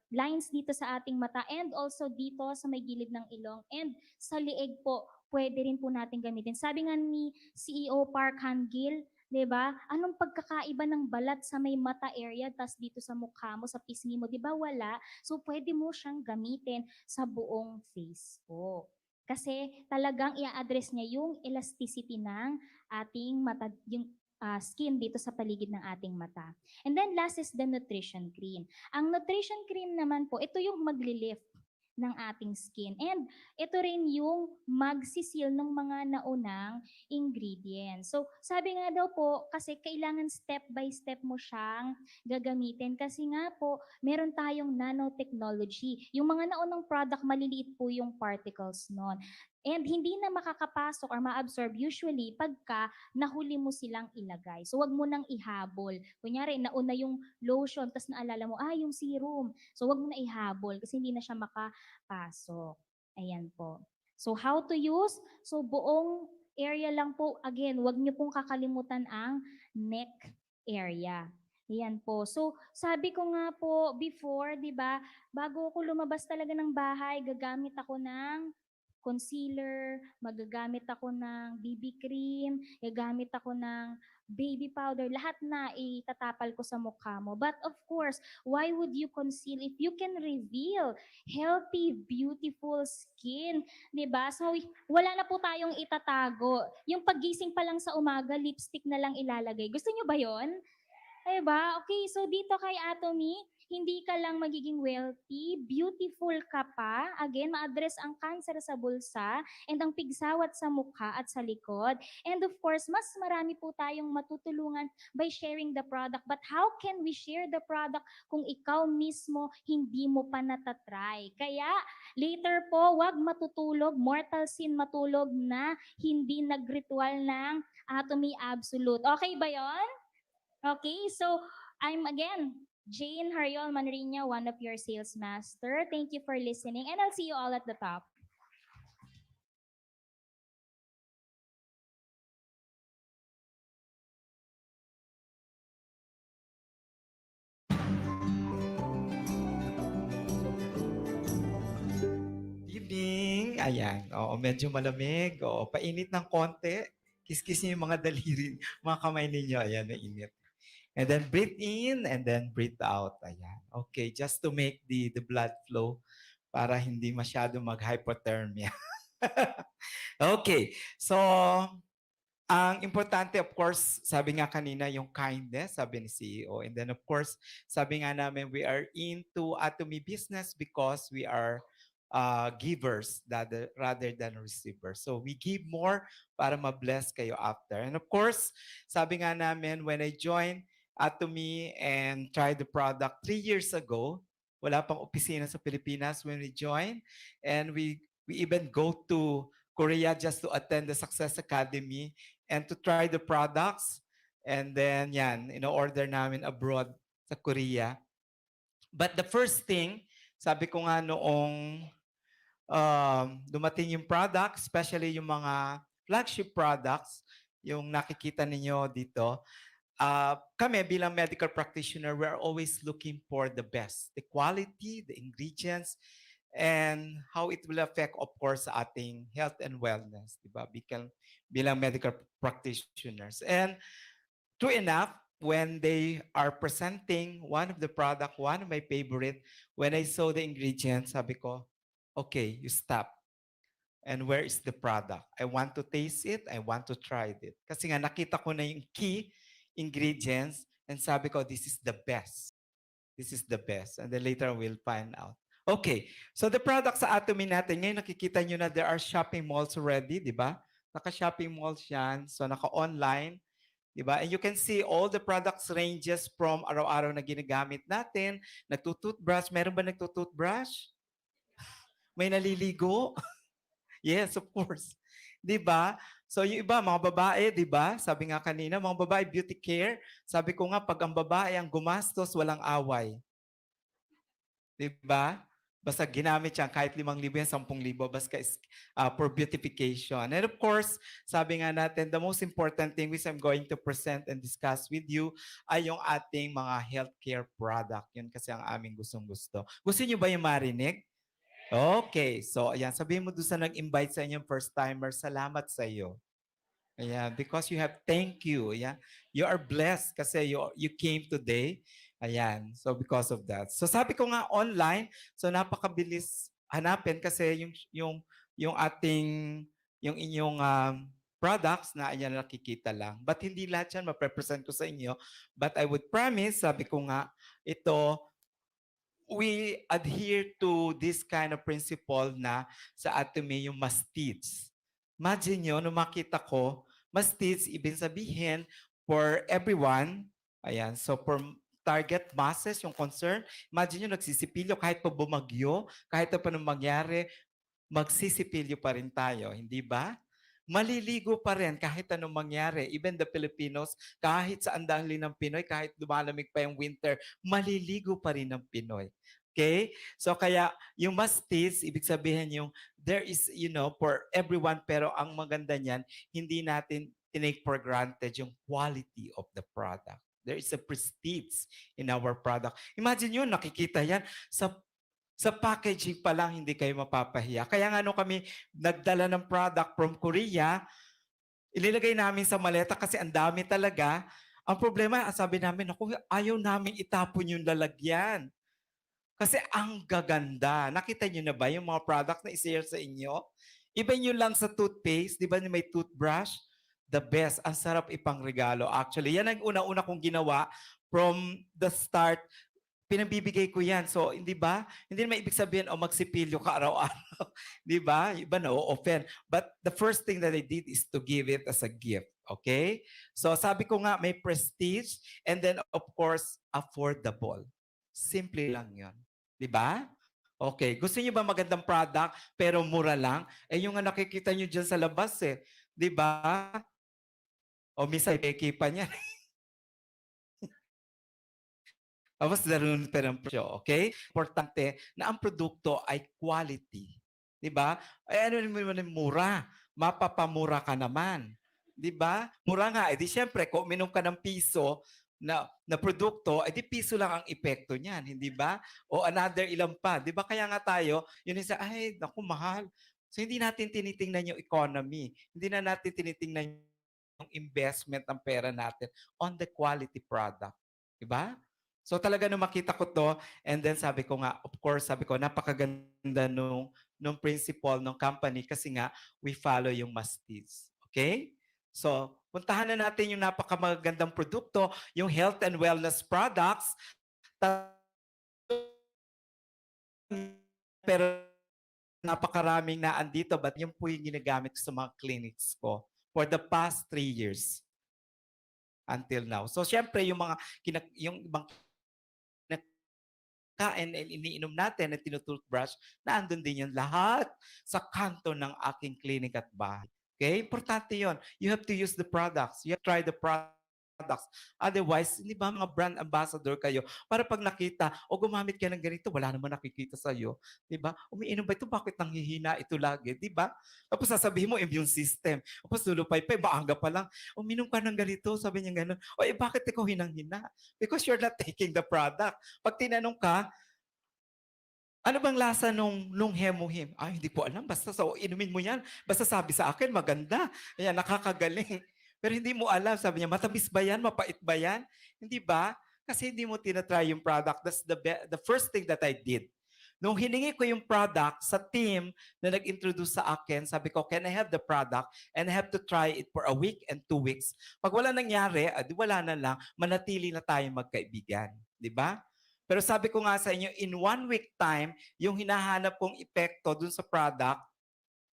lines dito sa ating mata and also dito sa may gilid ng ilong and sa liig po, pwede rin po natin gamitin. Sabi nga ni CEO Park Han-gil, 'di ba? Anong pagkakaiba ng balat sa may mata area tas dito sa mukha mo, sa pisngi mo, 'di ba wala? So pwede mo siyang gamitin sa buong face po. Kasi talagang i-address niya yung elasticity ng ating mata, yung skin dito sa paligid ng ating mata. And then last is the nutrition cream. Ang nutrition cream naman po, ito yung magli-lift ng ating skin. And ito rin yung magsisil ng mga naunang ingredients. So, sabi nga daw po, kasi kailangan step by step mo siyang gagamitin. Kasi nga po, meron tayong nanotechnology. Yung mga naunang product, maliliit po yung particles nun. And hindi na makakapasok or ma-absorb usually pagka nahuli mo silang ilagay. So, wag mo nang ihabol. Kunyari, nauna yung lotion, tapos naalala mo, yung serum. So, wag mo na ihabol kasi hindi na siya makapasok. Ayan po. So, how to use? So, buong area lang po. Again, wag niyo pong kakalimutan ang neck area. Ayan po. So, sabi ko nga po before, di ba, bago ako lumabas talaga ng bahay, gagamit ako ng concealer, magagamit ako ng BB cream, gagamit ako ng baby powder, lahat na itatapal ko sa mukha mo. But of course, why would you conceal if you can reveal healthy, beautiful skin? 'Di ba? So, wala na po tayong itatago. Yung paggising pa lang sa umaga, lipstick na lang ilalagay. Gusto nyo ba yon? Diba? Okay, so dito kay Atomy, hindi ka lang magiging wealthy, beautiful ka pa. Again, ma-address ang cancer sa bulsa and ang pigsawat sa mukha at sa likod. And of course, mas marami po tayong matutulungan by sharing the product. But how can we share the product kung ikaw mismo hindi mo pa natatry? Kaya later po, wag matutulog, mortal sin matulog na hindi nagritual ng Atomy Absolute. Okay ba yon? Okay, so I'm again Jane Hariol Manriña, one of your sales master. Thank you for listening, and I'll see you all at the top. Evening. Ayan. Oo, medyo malamig. Oo, painit ng konti. Kiss-kiss niyo yung mga daliri, mga kamay ninyo. Ayan, mainit. And then breathe in and then breathe out. Ayan. Okay, just to make the blood flow para hindi masyado mag-hypothermia. Okay. So, ang importante, of course, sabi nga kanina, yung kindness, sabi ni CEO. And then, of course, sabi nga namin, we are into atomy business because we are givers rather than receivers. So, we give more para ma-bless kayo after. And of course, sabi nga namin, when I joined Atomy and tried the product 3 years ago, wala pang opisina sa Pilipinas when we joined. And we even go to Korea just to attend the Success Academy and to try the products. And then, yan, order namin abroad sa Korea. But the first thing, sabi ko nga noong dumating yung product, especially yung mga flagship products, yung nakikita ninyo dito, kami bilang medical practitioner, we're always looking for the best. The quality, the ingredients, and how it will affect, of course, sa ating health and wellness, di ba? Bilang medical practitioners. And true enough, when they are presenting one of the product, one of my favorite, when I saw the ingredients, sabi ko, okay, you stop. And where is the product? I want to taste it. I want to try it. Kasi nga nakita ko na yung key ingredients and sabi ko, this is the best. This is the best. And then later we'll find out. Okay, so the products sa Atomy natin, ngayon nakikita nyo na there are shopping malls already, di ba? Naka-shopping malls yan. So, naka-online. Diba? And you can see all the products ranges from araw-araw na ginagamit natin. Nagtutoothbrush. Meron ba nagtutoothbrush? May naliligo? Yes, of course. 'Di ba? So yung iba, mga babae, 'di ba? Sabi nga kanina, mga babae, beauty care. Sabi ko nga, pag ang babae ang gumastos, walang away. 'Di ba? Basta ginamit siya kahit 5,000 yan, 10,000, basta for beautification. And of course, sabi nga natin, the most important thing which I'm going to present and discuss with you ay yung ating mga healthcare product. Yun kasi ang aming gustong-gusto. Gusto niyo ba yung marinig? Okay. So, ayan. Sabihin mo doon sa nag-invite sa inyong first timer, salamat sa iyo. Ayan. Because you have, thank you. Ayan. You are blessed kasi you came today. Ayan. So, because of that. So, sabi ko nga online, so napakabilis hanapin kasi yung ating, yung inyong products na ayan nakikita lang. But hindi lahat yan maprepresent ko sa inyo. But I would promise, sabi ko nga, ito, we adhere to this kind of principle na sa atomy yung mastids. Imagine nyo, nung makita ko, mastids, ibig sabihin, for everyone, ayan, so for target masses, yung concern, imagine nyo, nagsisipilyo, kahit pa bumagyo, kahit pa nung mangyari, magsisipilyo pa rin tayo, hindi ba? Maliligo pa rin kahit anong mangyari. Even the Filipinos, kahit sa andali ng Pinoy, kahit lumalamig pa yung winter, maliligo pa rin ng Pinoy. Okay? So kaya yung mastids, ibig sabihin yung there is, for everyone, pero ang maganda niyan, hindi natin tinake for granted yung quality of the product. There is a prestige in our product. Imagine yun, nakikita yan sa packaging pa lang, hindi kayo mapapahiya. Kaya nga nung kami nagdala ng product from Korea, ililagay namin sa maleta kasi ang dami talaga. Ang problema, sabi namin, ako, ayaw namin itapon yung lalagyan. Kasi ang gaganda. Nakita nyo na ba yung mga product na i-share sa inyo? Iba nyo lang sa toothpaste, di ba may toothbrush? The best. Ang sarap ipang regalo. Actually, yan ang una-una kong ginawa from the start. Pinabibigay ko yan. So, hindi ba? Hindi naman ibig sabihin, magsipilyo ka araw-araw. Di ba? Iba na, offend. But the first thing that I did is to give it as a gift. Okay? So, sabi ko nga, may prestige and then, of course, affordable. Simple lang yon. Di ba? Okay. Gusto niyo ba magandang product pero mura lang? Yung nga nakikita niyo dyan sa labas eh. Di ba? O minsan, peki pa niya. Tapos daroon pa ng presyo, okay? Importante na ang produkto ay quality. Di ba? Ay ano naman mura? Mapapamura ka naman. Di ba? Mura nga. Di syempre, kung uminom ka ng piso na produkto, di piso lang ang epekto niyan. Hindi ba? O another ilan pa. Di ba? Kaya nga tayo, yun isa, ay, naku, mahal. So, hindi natin tinitingnan yung economy. Hindi na natin tinitingnan yung investment ng pera natin on the quality product. Di ba? So talaga nung makita ko to, and then sabi ko nga, of course, sabi ko, napakaganda nung principle ng company kasi nga, we follow yung mastids. Okay? So, puntahan na natin yung napakamagandang produkto, yung health and wellness products, pero napakaraming na andito, but yun po yung ginagamit ko sa mga clinics ko for the past 3 years until now. So, syempre, yung ibang kain and iniinom natin at tinutoothbrush, na andun din yan lahat sa kanto ng aking clinic at bahay. Okay? Importante yon. You have to use the products. You have to try the products. Otherwise, hindi ba mga brand ambassador kayo? Para pag nakita, o gumamit ka ng ganito, wala naman nakikita sa'yo. Di ba? Umiinom ba ito? Bakit nanghihina ito lagi? Di ba? Tapos sasabihin mo, immune system. Tapos lulupay pa, baanga pa lang. Uminom ka ng ganito, sabi niya gano'n. O bakit ikaw hinang-hina? Because you're not taking the product. Pag tinanong ka, ano bang lasa nung hemuhim? Ay, hindi ko alam. Basta inumin mo yan. Basta sabi sa akin, maganda. Ayan, nakakagaling. Pero hindi mo alam. Sabi niya, matamis ba yan? Mapait ba yan? Hindi ba? Kasi hindi mo tinatry yung product. That's the first thing that I did. Nung hiningi ko yung product sa team na nag-introduce sa akin, sabi ko, can I have the product? And I have to try it for a week and 2 weeks. Pag wala nangyari, wala na lang, manatili na tayong magkaibigan. Di ba? Pero sabi ko nga sa inyo, in 1 week time, yung hinahanap kong epekto dun sa product,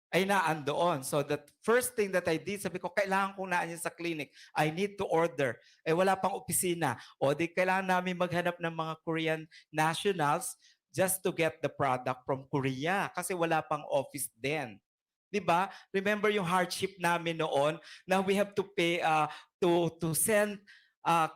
ay naandoon. So the first thing that I did, sabi ko, kailangan kong naan yan sa clinic. I need to order. Eh wala pang opisina. O di kailangan namin maghanap ng mga Korean nationals just to get the product from Korea kasi wala pang office din. 'Di ba? Remember yung hardship namin noon na we have to pay to send uh,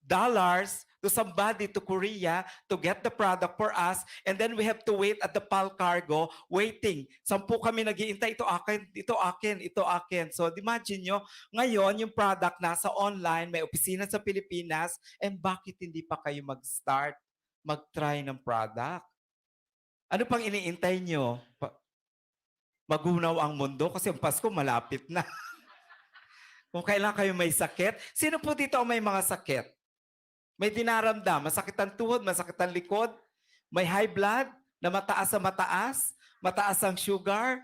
dollars to somebody to Korea to get the product for us, and then we have to wait at the PAL cargo waiting. 10 kami naghihintay, ito akin, ito akin, ito akin. So imagine nyo, ngayon yung product nasa online, may opisina sa Pilipinas, and bakit hindi pa kayo mag-start, mag-try ng product? Ano pang iniintay nyo? Magunaw ang mundo kasi ang Pasko malapit na. Kung kailan kayo may sakit, sino po dito ang may mga sakit? May dinaramdam, masakit ang tuhod, masakit ang likod, may high blood na mataas sa mataas, mataas ang sugar,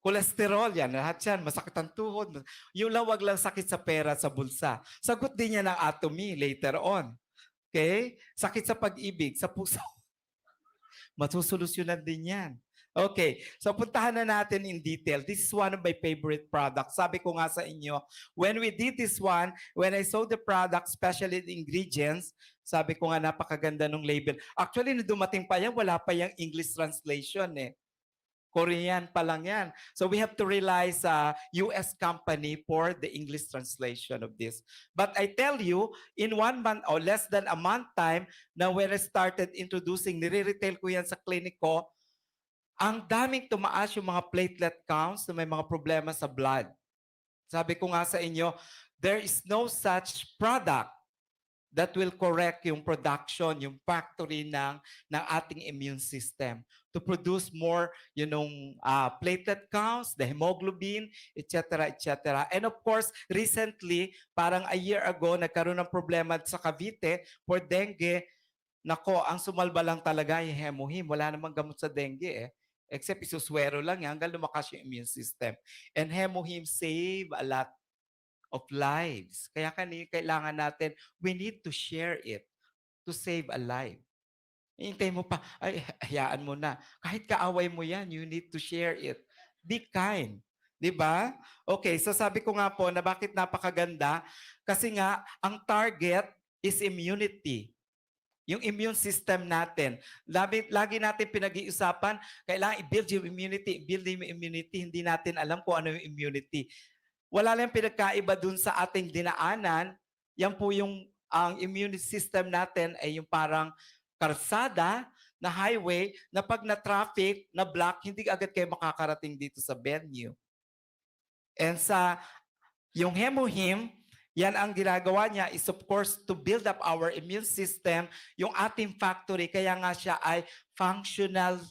cholesterol, yan, lahat yan, masakit ang tuhod. Yung lawag lang sakit sa pera, sa bulsa. Sagot din yan ng atomy later on. Okay? Sakit sa pag-ibig, sa puso. Masusolusyonan din yan. Okay, so puntahan na natin in detail. This is one of my favorite products. Sabi ko nga sa inyo, when we did this one, when I saw the product, especially the ingredients, sabi ko nga napakaganda ng label. Actually, nung dumating pa yan, wala pa yung English translation eh. Korean pa lang yan. So we have to rely sa US company for the English translation of this. But I tell you, in 1 month or less than a month time, na when I started introducing, nire-retail ko yan sa clinic ko, ang daming tumaas yung mga platelet counts na may mga problema sa blood. Sabi ko nga sa inyo, there is no such product that will correct yung production, yung factory ng ating immune system to produce more, platelet counts, the hemoglobin, etc., etc. And of course, recently, parang a year ago, nagkaroon ng problema sa Cavite for dengue. Nako, ang sumalba lang talaga yung hemohim. Wala namang gamot sa dengue eh. Except isuswero lang yan hanggang lumakas yung immune system. And hemohim save a lot of lives. Kaya kailangan natin, we need to share it to save a life. Hintay mo pa, ay, hayaan mo na. Kahit kaaway mo yan, you need to share it. Be kind. Di ba? Okay, so sabi ko nga po na bakit napakaganda, kasi nga, ang target is immunity. Yung immune system natin. Lagi natin pinag-iusapan, kailangan i-build yung immunity, build yung immunity. Hindi natin alam kung ano yung immunity. Wala lang pinagkaiba dun sa ating dinaanan. Yan po yung ang immune system natin ay yung parang karsada na highway na pag na-traffic, na block, hindi agad kayo makakarating dito sa venue. And sa yung hemohim, yan ang ginagawa niya is of course to build up our immune system, yung ating factory, kaya nga siya ay functional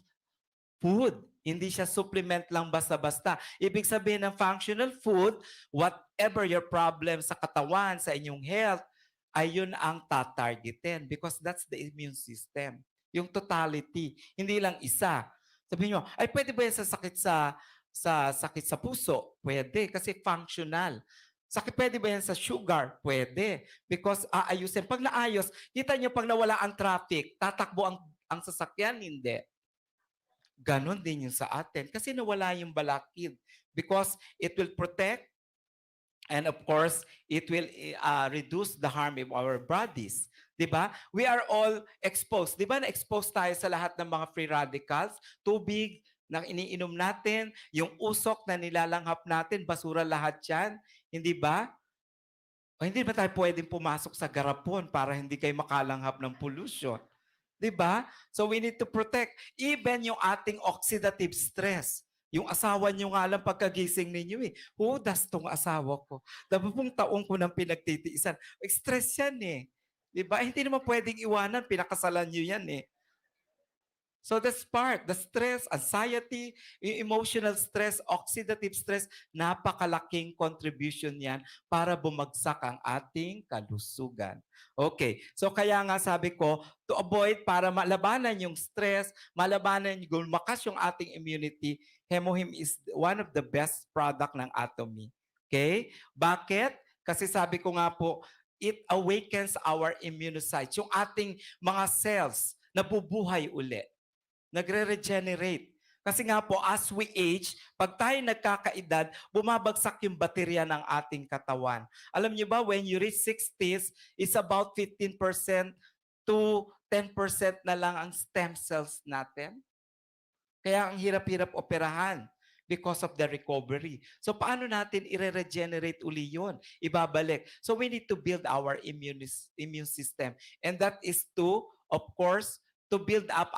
food. Hindi siya supplement lang basta-basta. Ibig sabihin ng functional food, whatever your problem sa katawan, sa inyong health, ay yun ang tatargetin because that's the immune system. Yung totality, hindi lang isa. Sabihin nyo, ay pwede ba yan sa sakit sa puso? Pwede kasi functional. Pwede ba yan sa sugar? Pwede. Because aayusin. Pag naayos, kita nyo pag nawala ang traffic, tatakbo ang sasakyan? Hindi. Ganon din yung sa atin. Kasi nawala yung balakid. Because it will protect and of course, it will reduce the harm of our bodies. Diba? We are all exposed. Diba na-expose tayo sa lahat ng mga free radicals? Tubig, na iniinom natin, yung usok na nilalanghap natin, basura lahat yan. Hindi ba? O hindi ba tayo pwedeng pumasok sa garapon para hindi kayo makalanghap ng pollution? Di ba? So we need to protect. Even yung ating oxidative stress. Yung asawa nyo nga lang pagkagising ninyo eh. Das tong asawa ko. 10 taong ko nang pinagtitiisan. Stress yan eh. Di ba? Hindi naman pwedeng iwanan. Pinakasalan nyo yan eh. So that's part, the stress, anxiety, emotional stress, oxidative stress, napakalaking contribution yan para bumagsak ang ating kalusugan. Okay, so kaya nga sabi ko, to avoid, para malabanan yung stress, malabanan yung lumakas yung ating immunity, hemohim is one of the best product ng Atomy. Okay? Bakit? Kasi sabi ko nga po, it awakens our immunocytes, yung ating mga cells, nabubuhay uli. Nagre-regenerate. Kasi nga po, as we age, pag tayo nagkakaedad, bumabagsak yung baterya ng ating katawan. Alam niyo ba, when you reach 60s, it's about 15% to 10% na lang ang stem cells natin. Kaya ang hirap-hirap operahan because of the recovery. So paano natin i-regenerate uli yun? Ibabalik. So we need to build our immune system. And that is to, of course, to build up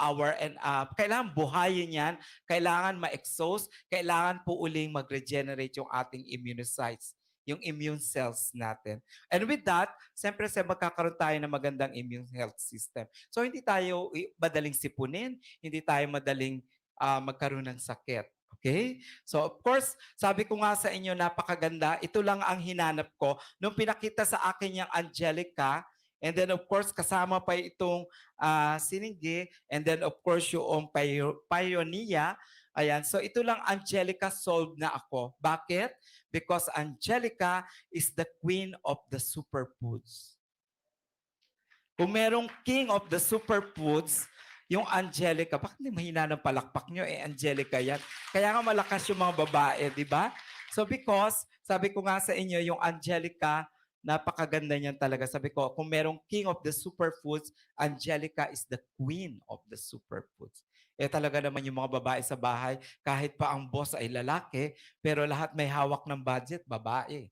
kailangan buhayin yan, kailangan ma-exhaust, kailangan po uling mag-regenerate yung ating immunocytes, yung immune cells natin. And with that, siyempre magkakaroon tayo ng magandang immune health system. So hindi tayo madaling sipunin, hindi tayo madaling magkaroon ng sakit. Okay? So of course, sabi ko nga sa inyo, napakaganda. Ito lang ang hinanap ko. Nung pinakita sa akin yung Angelica, and then of course, kasama pa itong sininggi, and then of course, yung pioneer. Ayan, so ito lang Angelica solved na ako. Bakit? Because Angelica is the queen of the superfoods. Kung merong king of the superfoods, yung Angelica, bakit hindi mahina ng palakpak nyo? Angelica yan. Kaya nga malakas yung mga babae, di ba? So because, sabi ko nga sa inyo, yung Angelica, napakaganda niyan talaga. Sabi ko, kung merong king of the superfoods, Angelica is the queen of the superfoods. Talaga naman yung mga babae sa bahay, kahit pa ang boss ay lalaki, pero lahat may hawak ng budget, babae.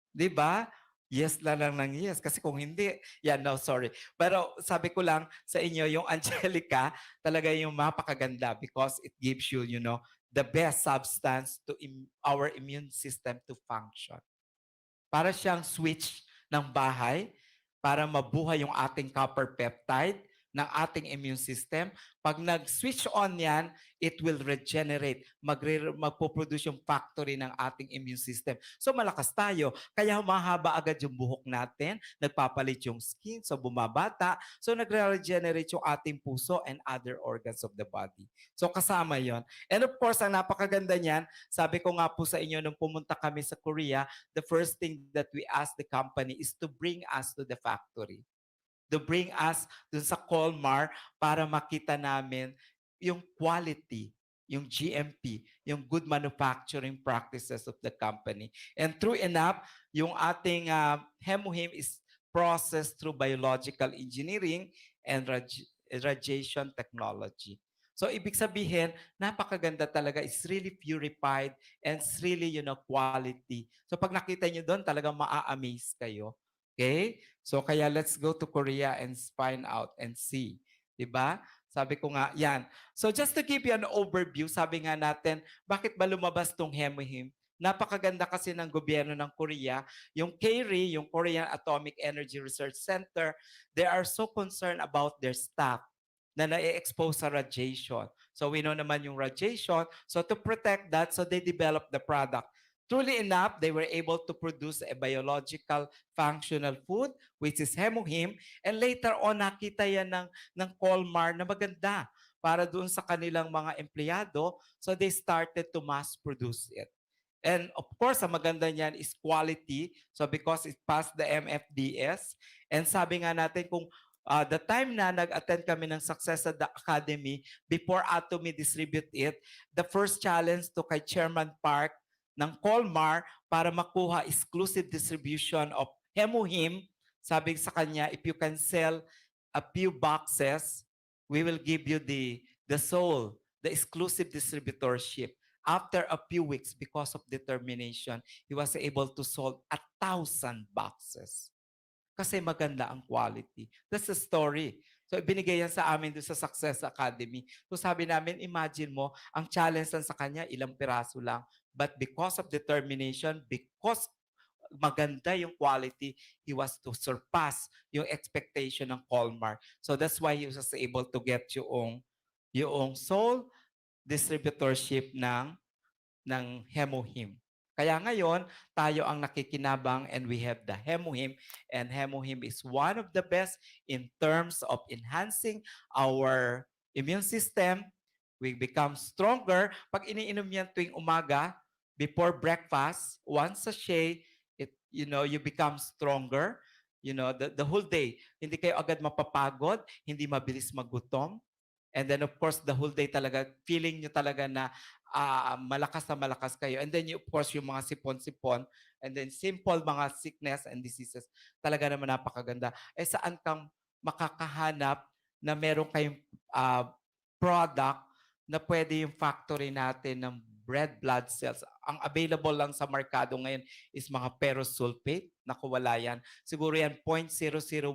Di ba? Yes lang ng yes. Kasi kung hindi, no, sorry. Pero sabi ko lang sa inyo, yung Angelica, talaga yung mapakaganda because it gives you, the best substance to our immune system to function. Para siyang switch ng bahay para mabuhay yung ating copper peptide ng ating immune system. Pag nag-switch on yan, it will regenerate. Magpo-produce yung factory ng ating immune system. So malakas tayo. Kaya humahaba agad yung buhok natin. Nagpapalit yung skin. So bumabata. So nagre-regenerate yung ating puso and other organs of the body. So kasama yon. And of course, ang napakaganda niyan, sabi ko nga po sa inyo nung pumunta kami sa Korea, the first thing that we asked the company is to bring us to the factory. To bring us dun sa Colmar para makita namin yung quality, yung GMP, yung good manufacturing practices of the company. And true enough, yung ating hemohim is processed through biological engineering and radiation technology. So ibig sabihin, napakaganda talaga. It's really purified and it's really, quality. So pag nakita nyo doon, talagang maa-amaze kayo. Okay? So kaya let's go to Korea and find out and see. Diba? Sabi ko nga, yan. So just to give you an overview, sabi nga natin, bakit ba lumabas tong hemohim? Napakaganda kasi ng gobyerno ng Korea. Yung KRI, yung Korean Atomic Energy Research Center, they are so concerned about their staff na na-expose sa radiation. So we know naman yung radiation. So to protect that, so they developed the product. Truly enough, they were able to produce a biological functional food, which is hemohim. And later on, nakita yan ng Colmar na maganda para doon sa kanilang mga empleyado. So they started to mass produce it. And of course, ang maganda niyan is quality. So because it passed the MFDS. And sabi nga natin kung the time na nag-attend kami ng Success at the Academy, before Atomy distribute it, the first challenge to kay Chairman Park ng Colmar para makuha exclusive distribution of hemohim, sabi sa kanya, if you can sell a few boxes, we will give you the sole, the exclusive distributorship. After a few weeks, because of determination, he was able to sold 1,000 boxes. Kasi maganda ang quality. That's the story. So, binigay yan sa amin doon sa Success Academy. So, sabi namin, imagine mo, ang challenge lang sa kanya, ilang piraso lang. But because of determination, because maganda yung quality, he was to surpass yung expectation ng Colmar. So, that's why he was able to get yung sole distributorship ng hemohim. Kaya ngayon, tayo ang nakikinabang and we have the hemohim. And hemohim is one of the best in terms of enhancing our immune system. We become stronger. Pag iniinom yan tuwing umaga, before breakfast, one sachet, you become stronger. The whole day. Hindi kayo agad mapapagod, hindi mabilis magutom. And then of course, the whole day talaga, feeling nyo talaga na malakas na malakas kayo. And then of course, yung mga sipon-sipon, and then simple mga sickness and diseases, talaga naman napakaganda. Eh saan kang makakahanap na meron kayong product na pwede yung factory natin ng red blood cells. Ang available lang sa merkado ngayon is mga perosulfate. Naku, wala yan. Siguro yan 0.001%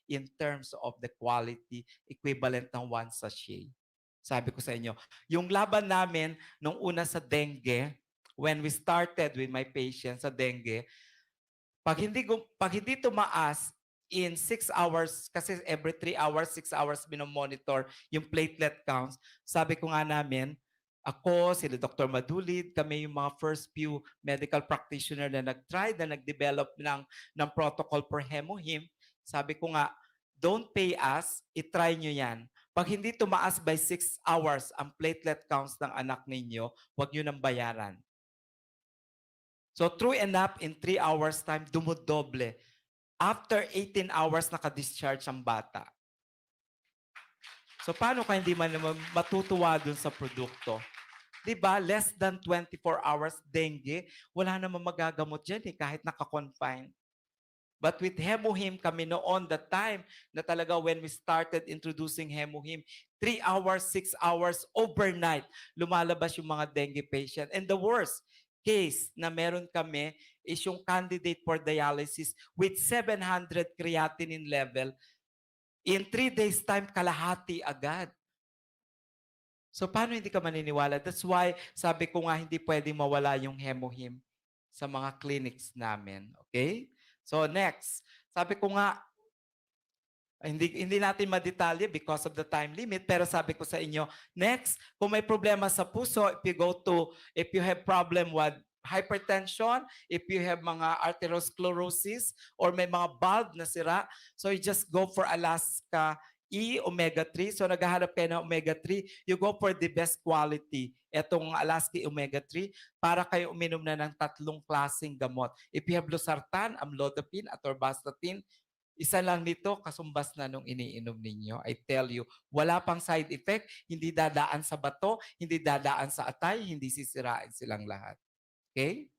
in terms of the quality equivalent ng one sachet. Sabi ko sa inyo, yung laban namin nung una sa dengue, when we started with my patients sa dengue, pag hindi tumaas in 6 hours, kasi every 3 hours, 6 hours minomonitor yung platelet counts, sabi ko nga namin, ako, sila Dr. Madulid, kami yung mga first few medical practitioner na nag-try, na nag-develop ng protocol for hemohim. Sabi ko nga, don't pay us, itry nyo yan. Pag hindi tumaas by 6 hours ang platelet counts ng anak ninyo, huwag nyo nang bayaran. So true enough, in 3 hours time, dumudoble. After 18 hours, naka-discharge ang bata. So paano ka hindi man matutuwa dun sa produkto? Diba? Less than 24 hours dengue, wala namang magagamot dyan kahit naka-confine. But with hemohim, kami noon, the time na talaga when we started introducing hemohim, 3 hours, 6 hours, overnight, lumalabas yung mga dengue patient. And the worst case na meron kami is yung candidate for dialysis with 700 creatinine level. In 3 days time, kalahati agad. So paano hindi ka maniniwala? That's why sabi ko nga hindi pwedeng mawala yung hemohim sa mga clinics namin. Okay? So next, sabi ko nga, hindi natin madetalye because of the time limit, pero sabi ko sa inyo, next, kung may problema sa puso, if you have problem with hypertension, if you have mga arteriosclerosis, or may mga valve na sira, so you just go for Alaska omega-3. So naghahanap kayo ng omega-3, you go for the best quality. Etong Alaska omega-3, para kayo uminom na ng 3 klaseng gamot. If you have losartan, amlodipine, atorvastatin, isa lang nito, kasumbas na nung iniinom ninyo. I tell you, wala pang side effect, hindi dadaan sa bato, hindi dadaan sa atay, hindi sisirain silang lahat. Okay?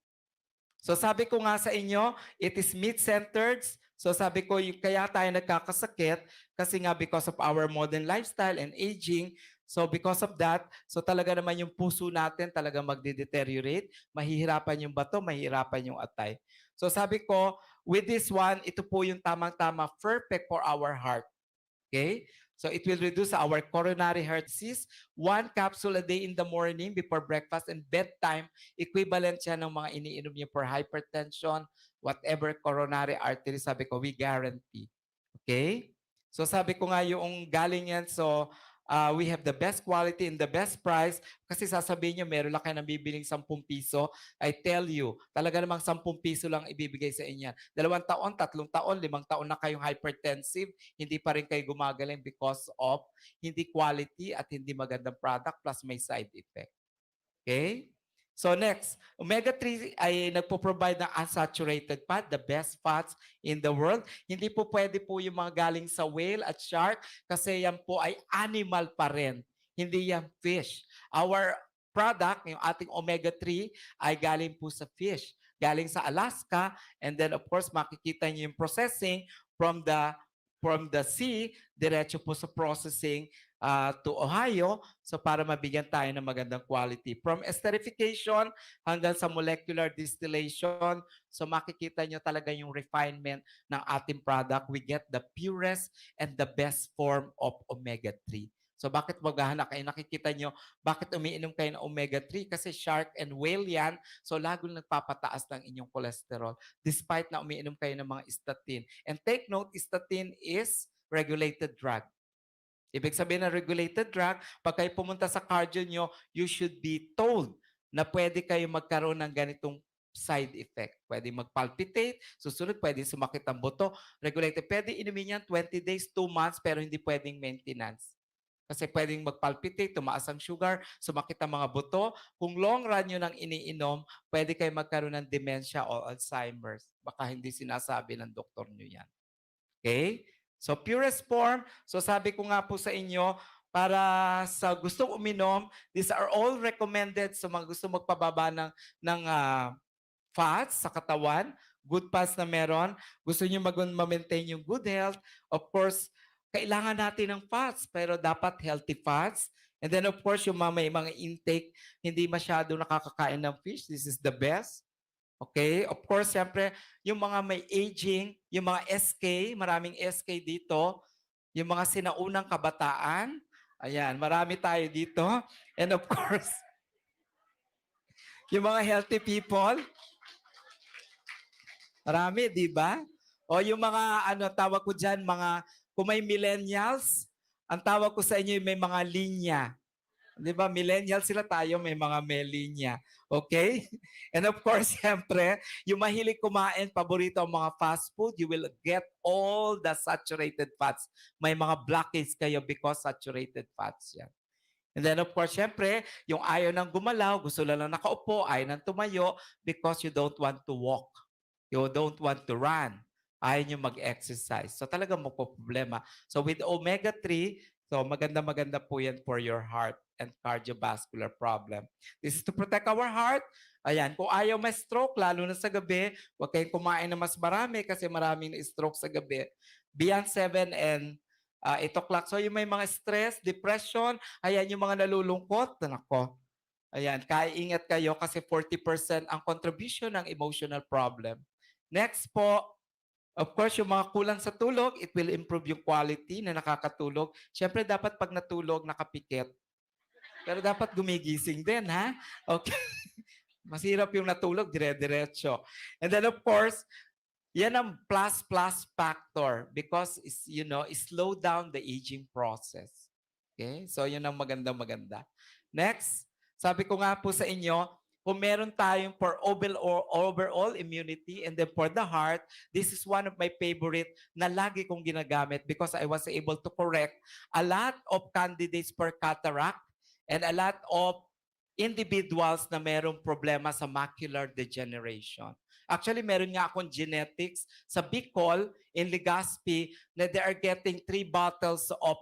So sabi ko nga sa inyo, it is meat-centered. So sabi ko, kaya tayo nagkakasakit kasi nga because of our modern lifestyle and aging. So because of that, so talaga naman yung puso natin talaga magde-deteriorate, mahihirapan yung bato, mahihirapan yung atay. So sabi ko, with this one, ito po yung tamang-tama, perfect for our heart. Okay? So it will reduce our coronary heart disease. 1 capsule a day in the morning before breakfast and bedtime, equivalent siya ng mga iniinom niyo for hypertension, whatever coronary artery, sabi ko, we guarantee. Okay? So sabi ko nga yung galing yan, so we have the best quality and the best price. Kasi sasabihin nyo, meron lang kayo nang bibiling 10 piso. I tell you, talaga namang 10 piso lang ibibigay sa inyo. 2 taon, 3 taon, 5 taon na kayong hypertensive, hindi pa rin kayo gumagaling because of hindi quality at hindi magandang product plus may side effect. Okay? So next, omega-3 ay nagpo-provide ng unsaturated fat, the best fats in the world. Hindi po pwede po yung mga galing sa whale at shark kasi yan po ay animal pa rin. Hindi yan fish. Our product, yung ating omega-3, ay galing po sa fish. Galing sa Alaska, and then of course makikita niyo yung processing from the sea, diretso po sa processing to Ohio, so para mabigyan tayo ng magandang quality. From esterification hanggang sa molecular distillation, so makikita nyo talaga yung refinement ng ating product. We get the purest and the best form of omega-3. So bakit maghahanap kayo? Nakikita nyo, bakit umiinom kayo ng omega-3? Kasi shark and whale yan, so lagong nagpapataas ng inyong cholesterol despite na umiinom kayo ng mga statin. And take note, statin is regulated drug. Ibig sabihin ng regulated drug, pag kayo pumunta sa cardio nyo, you should be told na pwede kayo magkaroon ng ganitong side effect. Pwede mag-palpitate, susunod pwede sumakit ang buto. Regulated, pwede inumin yan 20 days, 2 months, pero hindi pwedeng maintenance. Kasi pwedeng mag-palpitate, tumaas ang sugar, sumakit ang mga buto. Kung long run nyo nang iniinom, pwede kayo magkaroon ng dementia o Alzheimer's. Baka hindi sinasabi ng doktor nyo yan. Okay? So purest form, so sabi ko nga po sa inyo, para sa gustong uminom. These are all recommended sa mga gusto magpababa ng fats sa katawan, good fats na meron. Gusto niyo ma-maintain yung good health. Of course, kailangan natin ng fats, pero dapat healthy fats. And then of course, yung may mga intake, hindi masyado nakakakain ng fish. This is the best. Okay? Of course, siyempre, yung mga may aging, yung mga SK, maraming SK dito, yung mga sinaunang kabataan, ayan, marami tayo dito. And of course, yung mga healthy people, marami, di ba? O yung mga, tawag ko dyan, kung may millennials, ang tawag ko sa inyo, may mga linya. Di ba? Millennial sila, tayo may mga linya. Okay? And of course, siyempre, yung mahilig kumain, paborito ang mga fast food, you will get all the saturated fats. May mga blockage kayo because saturated fats yan. And then of course, siyempre, yung ayaw ng gumalaw, gusto lang nakaupo, ayaw ng tumayo because you don't want to walk. You don't want to run. Ayaw nyo mag-exercise. So talagang magpo-problema. So with omega-3, so maganda-maganda po yan for your heart and cardiovascular problem. This is to protect our heart. Ayan, kung ayaw may stroke, lalo na sa gabi, huwag kayong kumain na mas marami kasi maraming stroke sa gabi. Beyond 7 and 8 o'clock. So yung may mga stress, depression, ayan yung mga nalulungkot, nako. Ayan, kaya ingat kayo kasi 40% ang contribution ng emotional problem. Next po, of course, yung mga kulang sa tulog, it will improve yung quality na nakakatulog. Siyempre, dapat pag natulog, nakapikit. Pero dapat gumigising din, ha? Okay. Masirap yung natulog, dire-diretso. And then, of course, yan ang plus factor because slow down the aging process. Okay? So, yun ang maganda-maganda. Next, sabi ko nga po sa inyo, kung meron tayong for overall immunity and then for the heart, this is one of my favorite na lagi kong ginagamit because I was able to correct a lot of candidates for cataract and a lot of individuals na merong problema sa macular degeneration. Actually, meron nga akong genetics sa Bicol in Legazpi na they are getting 3 bottles of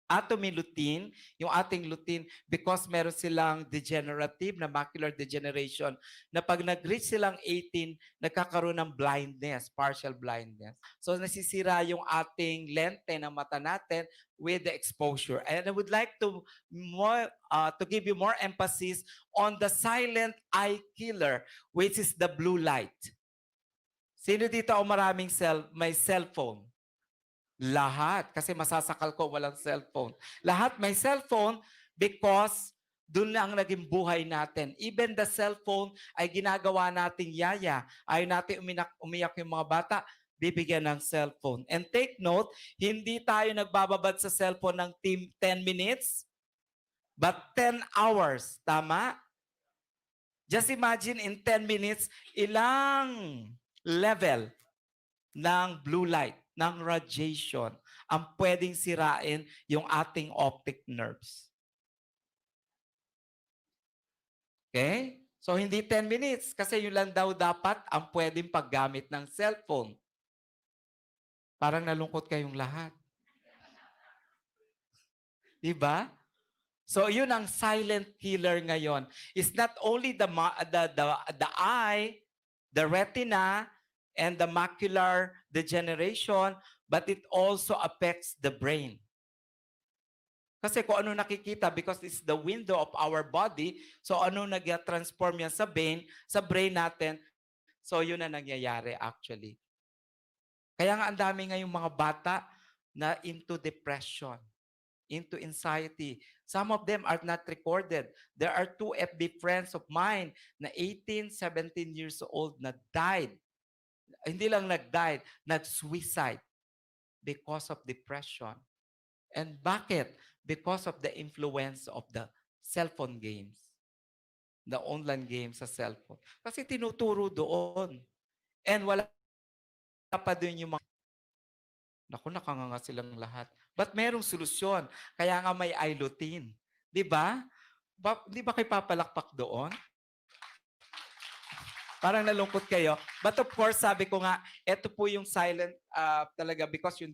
atomy lutein, yung ating lutein, because meron silang degenerative na macular degeneration na pag nag-reach silang 18, nagkakaroon ng blindness, partial blindness. So nasisira yung ating lente ng mata natin with the exposure. And I would like to give you more emphasis on the silent eye killer, which is the blue light. Sino dito ang maraming may cellphone? Lahat. Kasi masasakal ko walang cellphone. Lahat may cellphone because doon na ang naging buhay natin. Even the cellphone ay ginagawa nating yaya. Ayaw natin umiyak yung mga bata, bibigyan ng cellphone. And take note, hindi tayo nagbababad sa cellphone ng 10 minutes, but 10 hours. Tama? Just imagine in 10 minutes, ilang level ng blue light, ng radiation, ang pwedeng sirain yung ating optic nerves. Okay? So, hindi 10 minutes kasi yun lang daw dapat ang pwedeng paggamit ng cellphone. Parang nalungkot kayong lahat. Diba? So, yun ang silent killer ngayon. It's not only the eye, the retina, and the macular degeneration, but it also affects the brain. Kasi kung ano nakikita, because it's the window of our body, so ano nag-transform yan sa brain natin, so yun na nangyayari actually. Kaya nga ang dami ngayong mga bata na into depression, into anxiety. Some of them are not recorded. There are 2 FB friends of mine na 18, 17 years old na died. Hindi lang nag-died, nag-suicide because of depression. And bakit? Because of the influence of the cellphone games. The online games sa cellphone. Kasi tinuturo doon. And wala pa doon yung mga... Naku, nakanganga silang lahat. But merong solusyon. Kaya nga may iLutein. Di ba? Di ba kayo papalakpak doon? Parang nalungkot kayo. But of course, sabi ko nga, ito po yung silent talaga because yung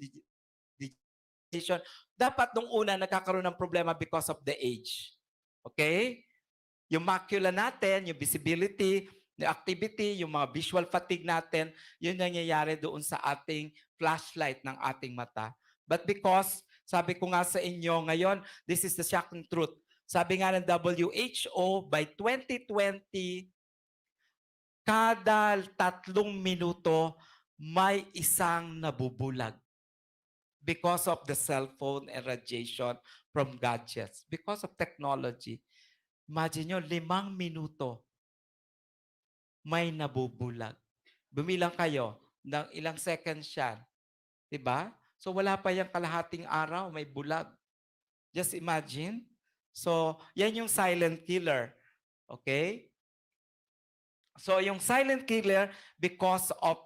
dapat nung una nagkakaroon ng problema because of the age. Okay? Yung macula natin, yung visibility, yung activity, yung mga visual fatigue natin, yun nangyayari doon sa ating flashlight ng ating mata. But because, sabi ko nga sa inyo ngayon, this is the shocking truth. Sabi nga ng WHO, by 2020, kada 3 minuto, may isang nabubulag because of the cellphone and radiation from gadgets, because of technology. Imagine nyo, 5 minuto, may nabubulag. Bumilang kayo ng ilang seconds yan. Diba? So wala pa yung kalahating araw, may bulag. Just imagine. So, yan yung silent killer. Okay? So, yung silent killer, because of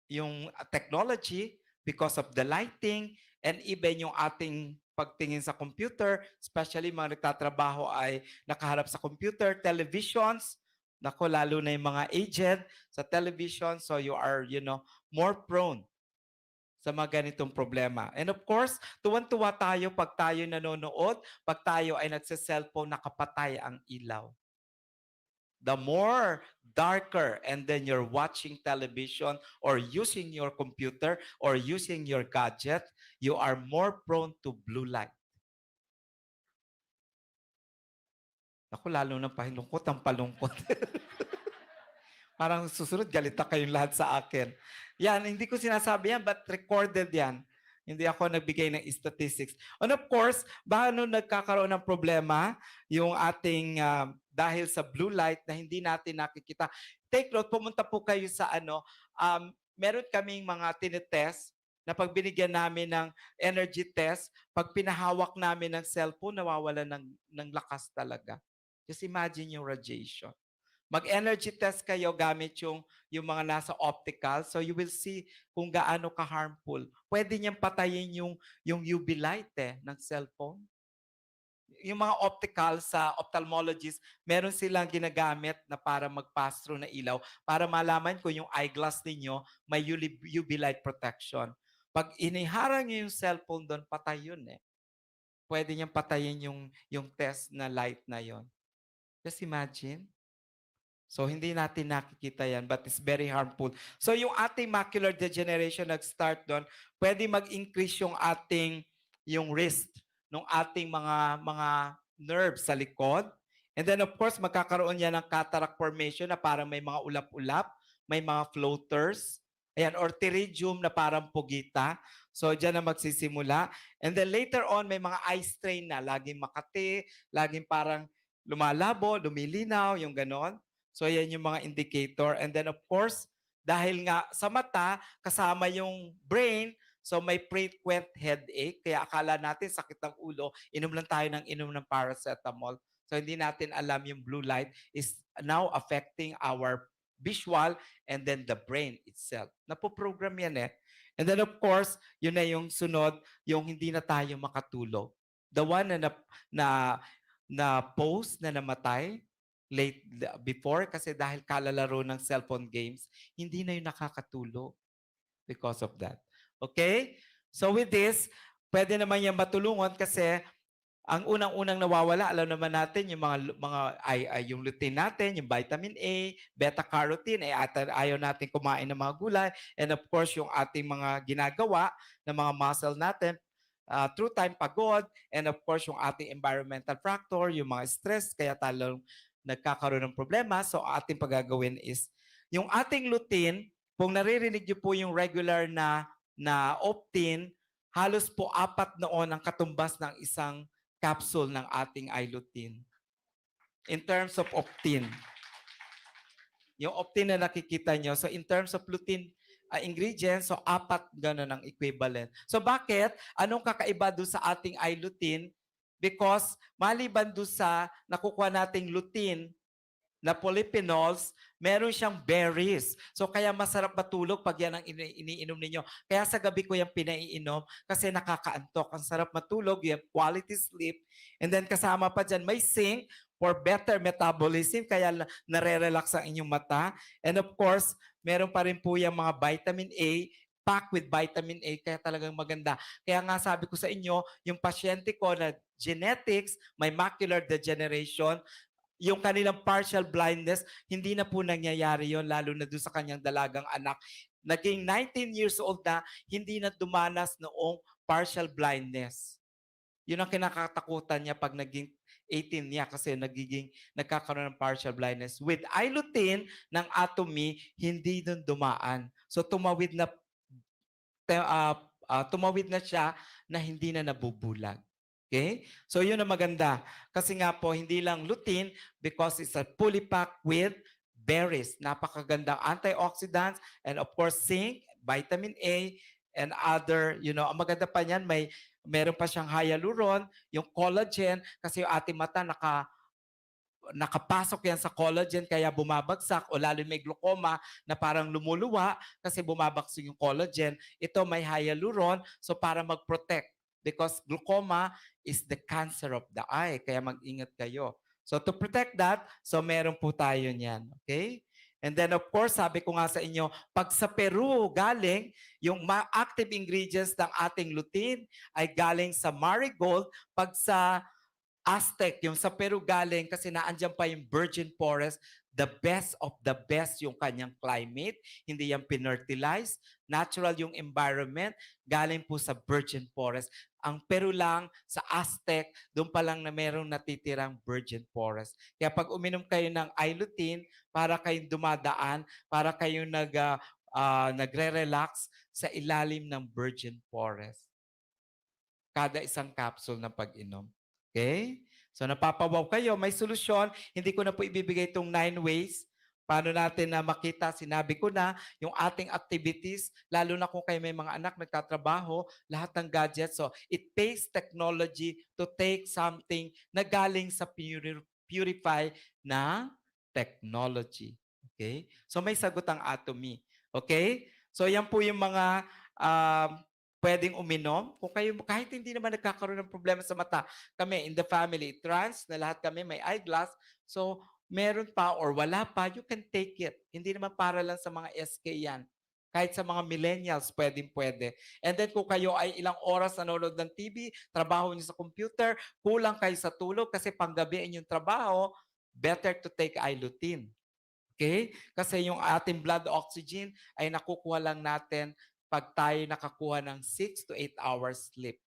yung technology, because of the lighting, and even yung ating pagtingin sa computer, especially mga nagtatrabaho ay nakaharap sa computer, televisions, nako, lalo na yung mga aged sa television, so you are, more prone sa mga ganitong problema. And of course, tuwan-tuwa tayo pag tayo nanonood, pag tayo ay nagsa-cellphone, nakapatay ang ilaw. The more darker and then you're watching television or using your computer or using your gadget, you are more prone to blue light. Ako, lalo na palungkot ang palungkot. Parang susunod, galita kayong lahat sa akin. Yan, hindi ko sinasabi yan, but recorded yan. Hindi ako nagbigay ng statistics. And of course, paano nagkakaroon ng problema yung ating dahil sa blue light na hindi natin nakikita. Take note, pumunta po kayo sa meron kaming mga tinitest na pag binigyan namin ng energy test, pag pinahawak namin ng cellphone, nawawala ng lakas talaga. Just imagine yung radiation. Mag-energy test kayo gamit yung mga nasa optical, so you will see kung gaano ka-harmful. Pwede niyang patayin yung UV light ng cellphone. Yung mga optical sa ophthalmologist, meron silang ginagamit na para mag-pass through na ilaw para malaman kung yung eyeglass ninyo may UV light protection. Pag iniharang niyo yung cellphone doon, patay yun Pwede niyang patayin yung test na light na yon. Just imagine. So, hindi natin nakikita yan, but it's very harmful. So, yung ating macular degeneration nag-start doon, pwede mag-increase yung wrist ng ating mga nerves sa likod. And then, of course, magkakaroon yan ng cataract formation na parang may mga ulap-ulap, may mga floaters, ayan, or pterygium na parang pugita. So, dyan na magsisimula. And then, later on, may mga eye strain na, laging makati, laging parang lumalabo, lumilinaw, yung ganon. So, yan yung mga indicator. And then, of course, dahil nga sa mata, kasama yung brain, so may frequent headache. Kaya akala natin sakit ng ulo, inom lang tayo ng paracetamol. So, hindi natin alam yung blue light is now affecting our visual and then the brain itself. Napoprogram yan And then, of course, yun na yung sunod, yung hindi na tayo makatulog. The one na post na namatay, before kasi dahil kalalaro ng cellphone games, hindi na yung nakakatulog because of that. Okay? So with this, pwede naman yan matulungan kasi ang unang-unang nawawala, alam naman natin yung yung lutein natin, yung vitamin A, beta-carotene, ayaw natin kumain ng mga gulay, and of course yung ating mga ginagawa ng mga muscle natin, through time pagod, and of course yung ating environmental factor, yung mga stress, kaya talong nagkakaroon ng problema. So ating pagagawin is, yung ating lutein, kung naririnig niyo po yung regular na optin, halos po 4 noon ang katumbas ng isang capsule ng ating ilutein. In terms of optin. Yung optin na nakikita nyo, so in terms of lutein ingredients, so 4 gano'n ang equivalent. So bakit? Anong kakaiba doon sa ating ilutein? Because maliban doon sa nakukuha nating lutein na polyphenols, meron siyang berries. So kaya masarap matulog pag yan ang iniinom ninyo. Kaya sa gabi ko yung pinaiinom kasi nakakaantok. Ang sarap matulog, you have quality sleep. And then kasama pa dyan, may zinc for better metabolism, kaya nare-relax ang inyong mata. And of course, meron pa rin po yung mga vitamin A packed with vitamin A, kaya talagang maganda. Kaya nga sabi ko sa inyo, yung pasyente ko na genetics, may macular degeneration, yung kanilang partial blindness, hindi na po nangyayari yon, lalo na doon sa kanyang dalagang anak. Naging 19 years old na, hindi na dumanas noong partial blindness. Yun ang kinakatakutan niya pag naging 18 niya kasi nagkakaroon ng partial blindness. With ilutin ng atomy, hindi dun dumaan. So tumawid na siya na hindi na nabubulag. Okay? So yun ang maganda. Kasi nga po, hindi lang lutein because it's a fully packed with berries. Napakagandang antioxidants and of course zinc, vitamin A, and other, ang maganda pa niyan, meron pa siyang hyaluron, yung collagen, kasi yung ating mata nakapasok yan sa collagen kaya bumabagsak o lalo may glaucoma na parang lumuluwa kasi bumabagsak yung collagen. Ito may hyaluron so para mag-protect because glaucoma is the cancer of the eye kaya mag-ingat kayo. So to protect that, so meron po tayo niyan. Okay? And then of course, sabi ko nga sa inyo, pag sa Peru galing, yung active ingredients ng ating lutein ay galing sa marigold. Pag sa Aztec, yung sa Peru galing kasi naandyan pa yung virgin forest, the best of the best yung kanyang climate, hindi yan pinertilize, natural yung environment, galing po sa virgin forest. Ang Peru lang, sa Aztec, doon pa lang na merong natitirang virgin forest. Kaya pag uminom kayo ng ilutein, para kayong dumadaan, para kayong nagre-relax sa ilalim ng virgin forest. Kada isang capsule ng pag-inom. Okay? So napapawaw kayo, may solusyon. Hindi ko na po ibibigay itong 9 ways. Paano natin na makita, sinabi ko na, yung ating activities, lalo na kung kayo may mga anak, nagtatrabaho, lahat ng gadgets. So it takes technology to take something na galing sa purify na technology. Okay? So may sagot ang atomy. Okay? So yan po yung mga pwedeng uminom. Kung kayo, kahit hindi naman nagkakaroon ng problema sa mata, kami in the family, trans na lahat kami may eyeglass. So, meron pa or wala pa, you can take it. Hindi naman para lang sa mga SK yan. Kahit sa mga millennials, pwede. And then kung kayo ay ilang oras nanonood ng TV, trabaho niyo sa computer, kulang kayo sa tulog kasi panggabi yung trabaho, better to take ilutein. Okay? Kasi yung ating blood oxygen ay nakukuha lang natin pag tayo nakakuha ng 6 to 8 hours sleep.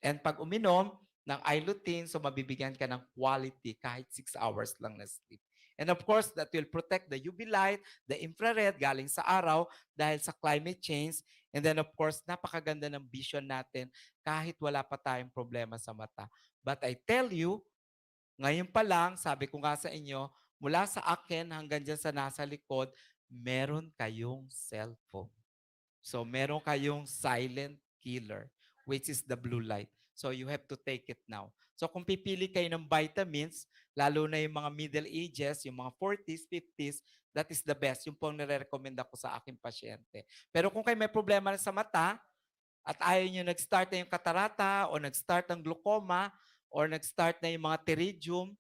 And pag uminom ng ilutein, so mabibigyan ka ng quality kahit 6 hours lang na sleep. And of course, that will protect the UV light, the infrared galing sa araw dahil sa climate change. And then of course, napakaganda ng vision natin kahit wala pa tayong problema sa mata. But I tell you, ngayon pa lang, sabi ko nga sa inyo, mula sa akin hanggang dyan sa nasa likod, meron kayong cellphone. So, meron kayong silent killer, which is the blue light. So, you have to take it now. So, kung pipili kayo ng vitamins, lalo na yung mga middle ages, yung mga 40s, 50s, that is the best. Yung pong nire-recommend ako sa aking pasyente. Pero kung kayo may problema sa mata, at ayaw nyo nag-start na yung katarata, o nag-start ng glaucoma, or nag-start na yung mga pterygium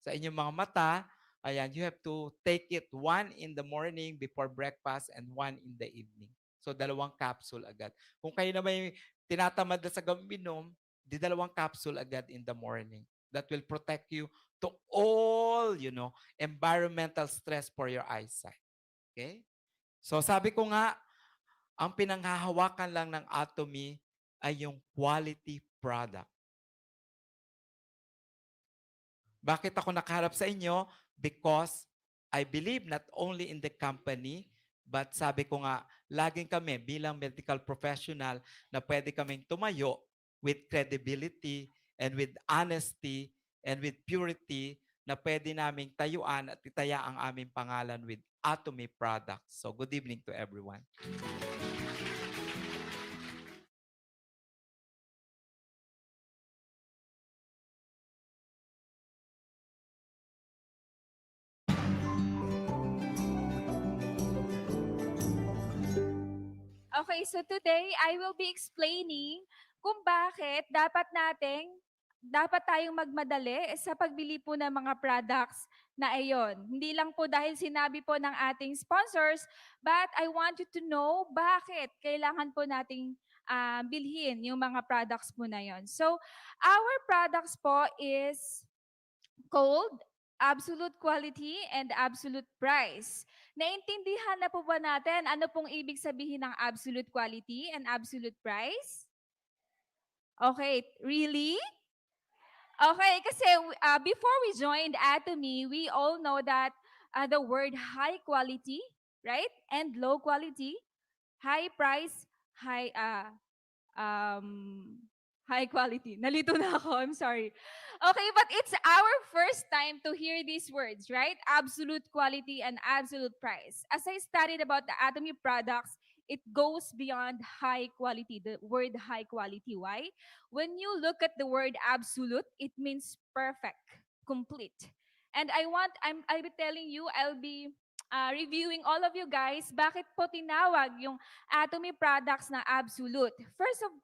sa inyong mga mata, ayan, you have to take it 1 in the morning before breakfast and 1 in the evening. So, 2 capsule agad. Kung kayo na may tinatamad na sa gaminom, di 2 capsule agad in the morning. That will protect you to all, environmental stress for your eyesight. Okay? So, sabi ko nga, ang pinanghahawakan lang ng atomy ay yung quality product. Bakit ako nakaharap sa inyo? Because I believe not only in the company, but sabi ko nga, laging kami bilang medical professional na pwede kaming tumayo with credibility and with honesty and with purity na pwede naming tayuan at itaya ang aming pangalan with Atomy products. So good evening to everyone. Okay, so today I will be explaining kung bakit dapat tayong magmadali sa pagbili po ng mga products na iyon. Hindi lang po dahil sinabi po ng ating sponsors, but I want you to know bakit kailangan po nating bilhin yung mga products po na yon. So, our products po is called absolute quality and absolute price. Naintindihan na po ba natin ano pong ibig sabihin ng absolute quality and absolute price? Okay, really? Okay, kasi before we joined Atomy, we all know that the word high quality, right? And low quality, high price, um, high quality. Nalito na ako, I'm sorry. Okay, but it's our first time to hear these words, right? Absolute quality and absolute price. As I studied about the Atomy products, it goes beyond high quality, the word high quality. Why? When you look at the word absolute, it means perfect, complete. And I'll be telling you, I'll be reviewing all of you guys, bakit po tinawag yung Atomy products na absolute. First of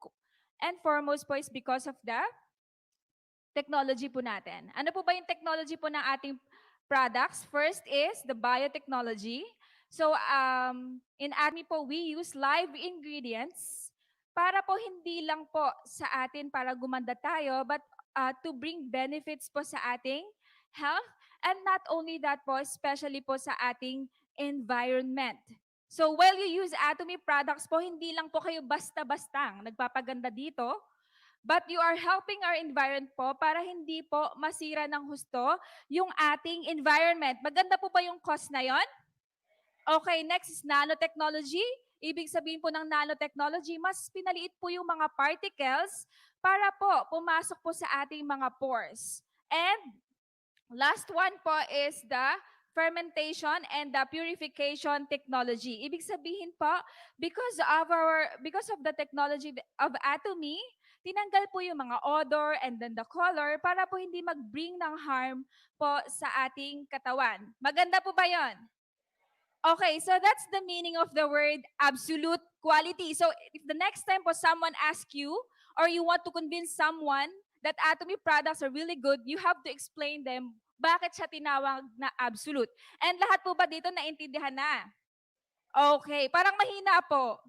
and foremost po is because of the technology po natin. Ano po ba yung technology po ng ating products? First is the biotechnology. So, in Atomy po, we use live ingredients para po hindi lang po sa atin para gumanda tayo, but to bring benefits po sa ating health. And not only that po, especially po sa ating environment. So while you use Atomy products po, hindi lang po kayo basta-bastang nagpapaganda dito, but you are helping our environment po para hindi po masira ng husto yung ating environment. Maganda po ba yung cause na yon? Okay, next is nanotechnology. Ibig sabihin po ng nanotechnology, mas pinaliit po yung mga particles para po pumasok po sa ating mga pores. And last one po is the fermentation and the purification technology. Ibig sabihin po, because of the technology of Atomy, tinanggal po yung mga odor and then the color para po hindi mag-bring ng harm po sa ating katawan. Maganda po ba yon? Okay, so that's the meaning of the word absolute quality. So if the next time po someone asks you or you want to convince someone that Atomy products are really good, you have to explain them bakit siya tinawag na absolute. And lahat po ba dito naintindihan na? Okay, parang mahina po.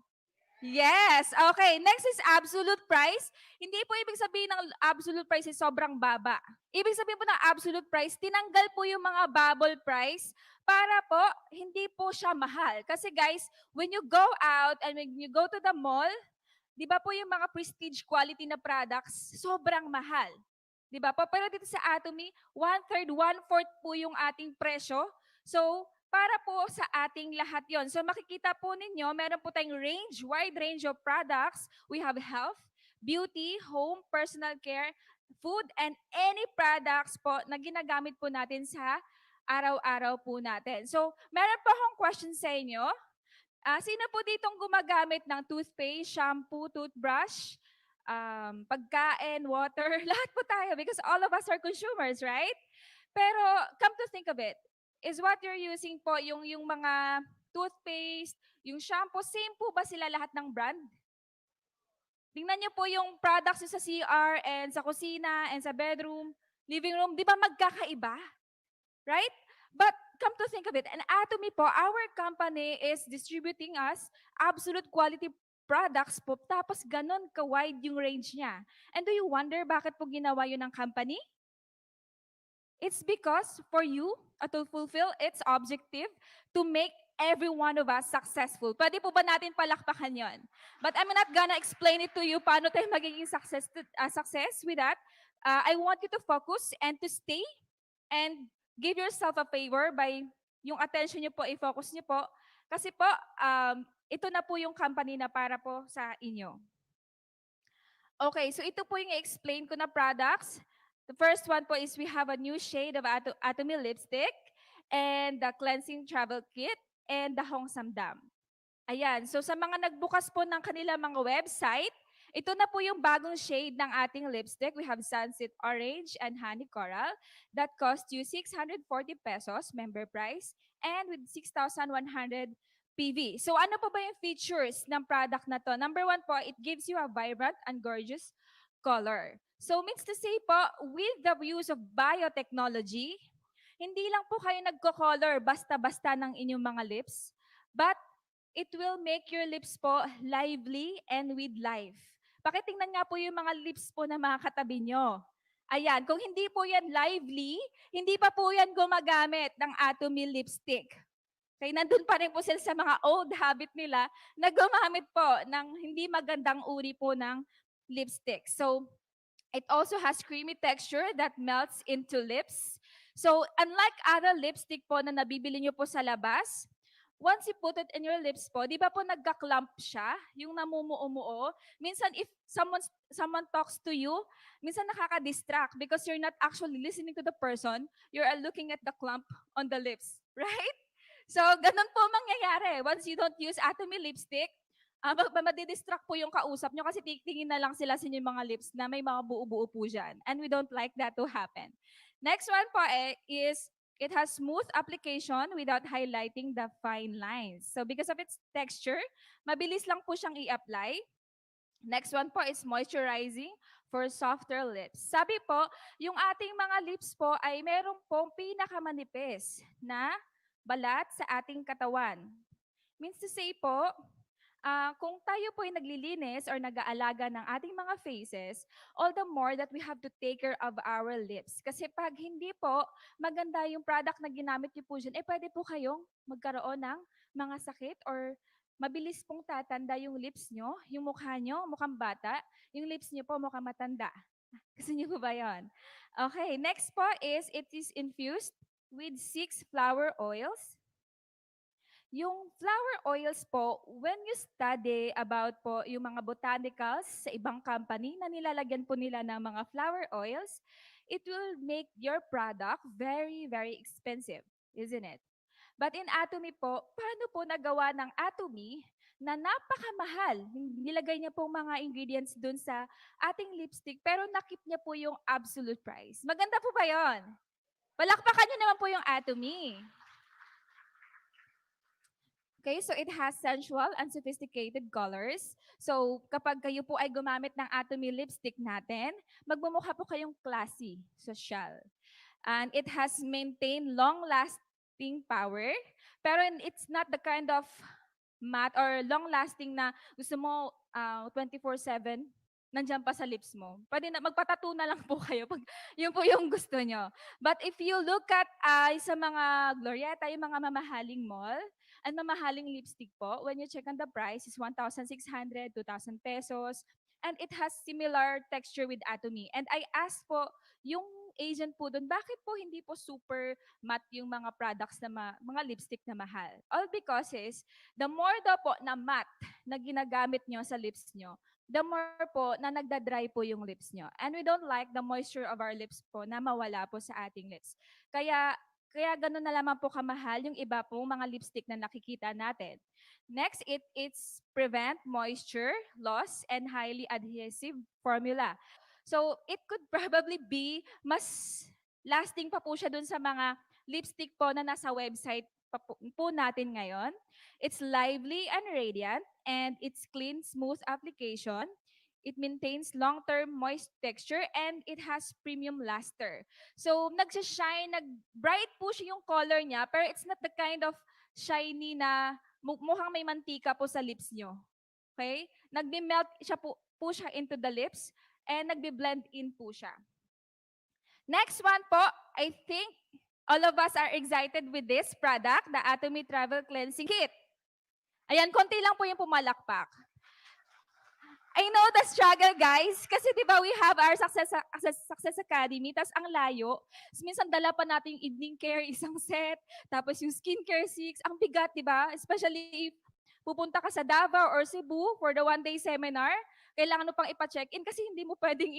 Yes, okay. Next is absolute price. Hindi po ibig sabihin ng absolute price is sobrang baba. Ibig sabihin po ng absolute price, tinanggal po yung mga bubble price para po hindi po siya mahal. Kasi guys, when you go out and when you go to the mall, di ba po yung mga prestige quality na products, sobrang mahal. Di ba po? Pero dito sa Atomy, 1/3, 1/4 po yung ating presyo. So, para po sa ating lahat yon. So makikita po ninyo, meron po tayong wide range of products. We have health, beauty, home, personal care, food, and any products po na ginagamit po natin sa araw-araw po natin. So, meron po akong question sa inyo. Sino po ditong gumagamit ng toothpaste, shampoo, toothbrush, pagkain, water? Lahat po tayo because all of us are consumers, right? Pero come to think of it, is what you're using po yung mga toothpaste, yung shampoo, same po ba sila lahat ng brand? Tingnan niyo po yung products sa CR and sa kusina and sa bedroom, living room, di ba magkakaiba? Right? But come to think of it, an Atomy po, our company is distributing us absolute quality products po, tapos ganon ka-wide yung range niya. And do you wonder bakit po ginawa yun ng company? It's because for you to fulfill its objective to make every one of us successful. Pwede po ba natin palakpakan yon? But I'm not gonna explain it to you paano tayo magiging success with that. I want you to focus and to stay and give yourself a favor by yung attention niyo po, i-focus niyo po. Kasi po, ito na po yung company na para po sa inyo. Okay, so ito po yung i-explain ko na products. The first one po is we have a new shade of Atomy lipstick and the cleansing travel kit and the Hong Samdam. Ayan, so sa mga nagbukas po ng kanila mga website, ito na po yung bagong shade ng ating lipstick. We have Sunset Orange and Honey Coral that cost you 640 pesos member price and with 6,100 PV. So ano po ba yung features ng product na to? Number one po, it gives you a vibrant and gorgeous color. So means to say po, with the use of biotechnology, hindi lang po kayo nagko-color basta-basta ng inyong mga lips, but it will make your lips po lively and with life. Pakitingnan nga po yung mga lips po na mga katabi nyo. Ayan, kung hindi po yan lively, hindi pa po yan gumagamit ng atomy lipstick. Kaya nandun pa rin po sila sa mga old habit nila na gumamit po ng hindi magandang uri po ng lipstick. So, it also has creamy texture that melts into lips. So, unlike other lipstick po na nabibili nyo po sa labas, once you put it in your lips po, di ba po nagka-clump siya, yung namumuo-muo? Minsan if someone talks to you, minsan nakaka-distract because you're not actually listening to the person, you're looking at the clump on the lips, right? So, ganun po mangyayari. Once you don't use atomy lipstick, madidistract po yung kausap nyo kasi titingin na lang sila sa inyong mga lips na may mga buo-buo po dyan. And we don't like that to happen. Next one po is it has smooth application without highlighting the fine lines. So because of its texture, mabilis lang po siyang i-apply. Next one po is moisturizing for softer lips. Sabi po, yung ating mga lips po ay meron pong pinakamanipis na balat sa ating katawan. Means to say po, kung tayo po ay naglilinis or nag-aalaga ng ating mga faces, all the more that we have to take care of our lips. Kasi pag hindi po maganda yung product na ginamit niyo po dyan, pwede po kayong magkaroon ng mga sakit or mabilis pong tatanda yung lips nyo, yung mukha nyo, mukhang bata, yung lips nyo po mukhang matanda. Gusto niyo po ba yun? Okay, next po is it is infused with 6 flower oils. Yung flower oils po, when you study about po yung mga botanicals sa ibang company na nilalagyan po nila ng mga flower oils, it will make your product very, very expensive, isn't it? But in Atomy po, paano po nagawa ng Atomy na napakamahal? Nilagay niya po mga ingredients dun sa ating lipstick, pero nakip niya po yung absolute price. Maganda po ba yon? Palakpakan niyo naman po yung Atomy. Okay, so it has sensual and sophisticated colors. So kapag kayo po ay gumamit ng Atomy lipstick natin, magmumukha po kayong classy, social. And it has maintained long-lasting power, pero it's not the kind of matte or long-lasting na gusto mo 24/7 nandiyan pa sa lips mo. Pwede na magpatattoo na lang po kayo pag yun po yung gusto nyo. But if you look at sa mga Glorieta, yung mga mamahaling mall, and mamahaling lipstick po, when you check on the price, is 1,600, 2,000 pesos. And it has similar texture with Atomy. And I asked po yung agent po doon, bakit po hindi po super matte yung mga products na mga lipstick na mahal? All because is, the more daw po na matte na ginagamit nyo sa lips nyo, the more po na nagda-dry po yung lips nyo. And we don't like the moisture of our lips po na mawala po sa ating lips. Kaya ganun na lamang po kamahal yung iba pong mga lipstick na nakikita natin. Next, it's prevent moisture loss and highly adhesive formula. So, it could probably be mas lasting pa po siya dun sa mga lipstick po na nasa website po natin ngayon. It's lively and radiant, and it's clean, smooth application. It maintains long-term moist texture, and it has premium luster. So, nagsashine, bright po siya yung color niya, pero it's not the kind of shiny na mukhang may mantika po sa lips nyo. Okay? Nagbe-melt siya po siya into the lips, and nagbe-blend in po siya. Next one po, I think all of us are excited with this product, the Atomy Travel Cleansing Kit. Ayan, konti lang po yung pumalakpak. I know the struggle, guys. Kasi di ba we have our Success Academy, tas ang layo. Minsan dala pa natin yung evening care, isang set, tapos yung skincare 6. Ang bigat, di ba? Especially if pupunta ka sa Davao or Cebu for the one-day seminar, kailangan mo pang ipa-check-in kasi hindi mo pwedeng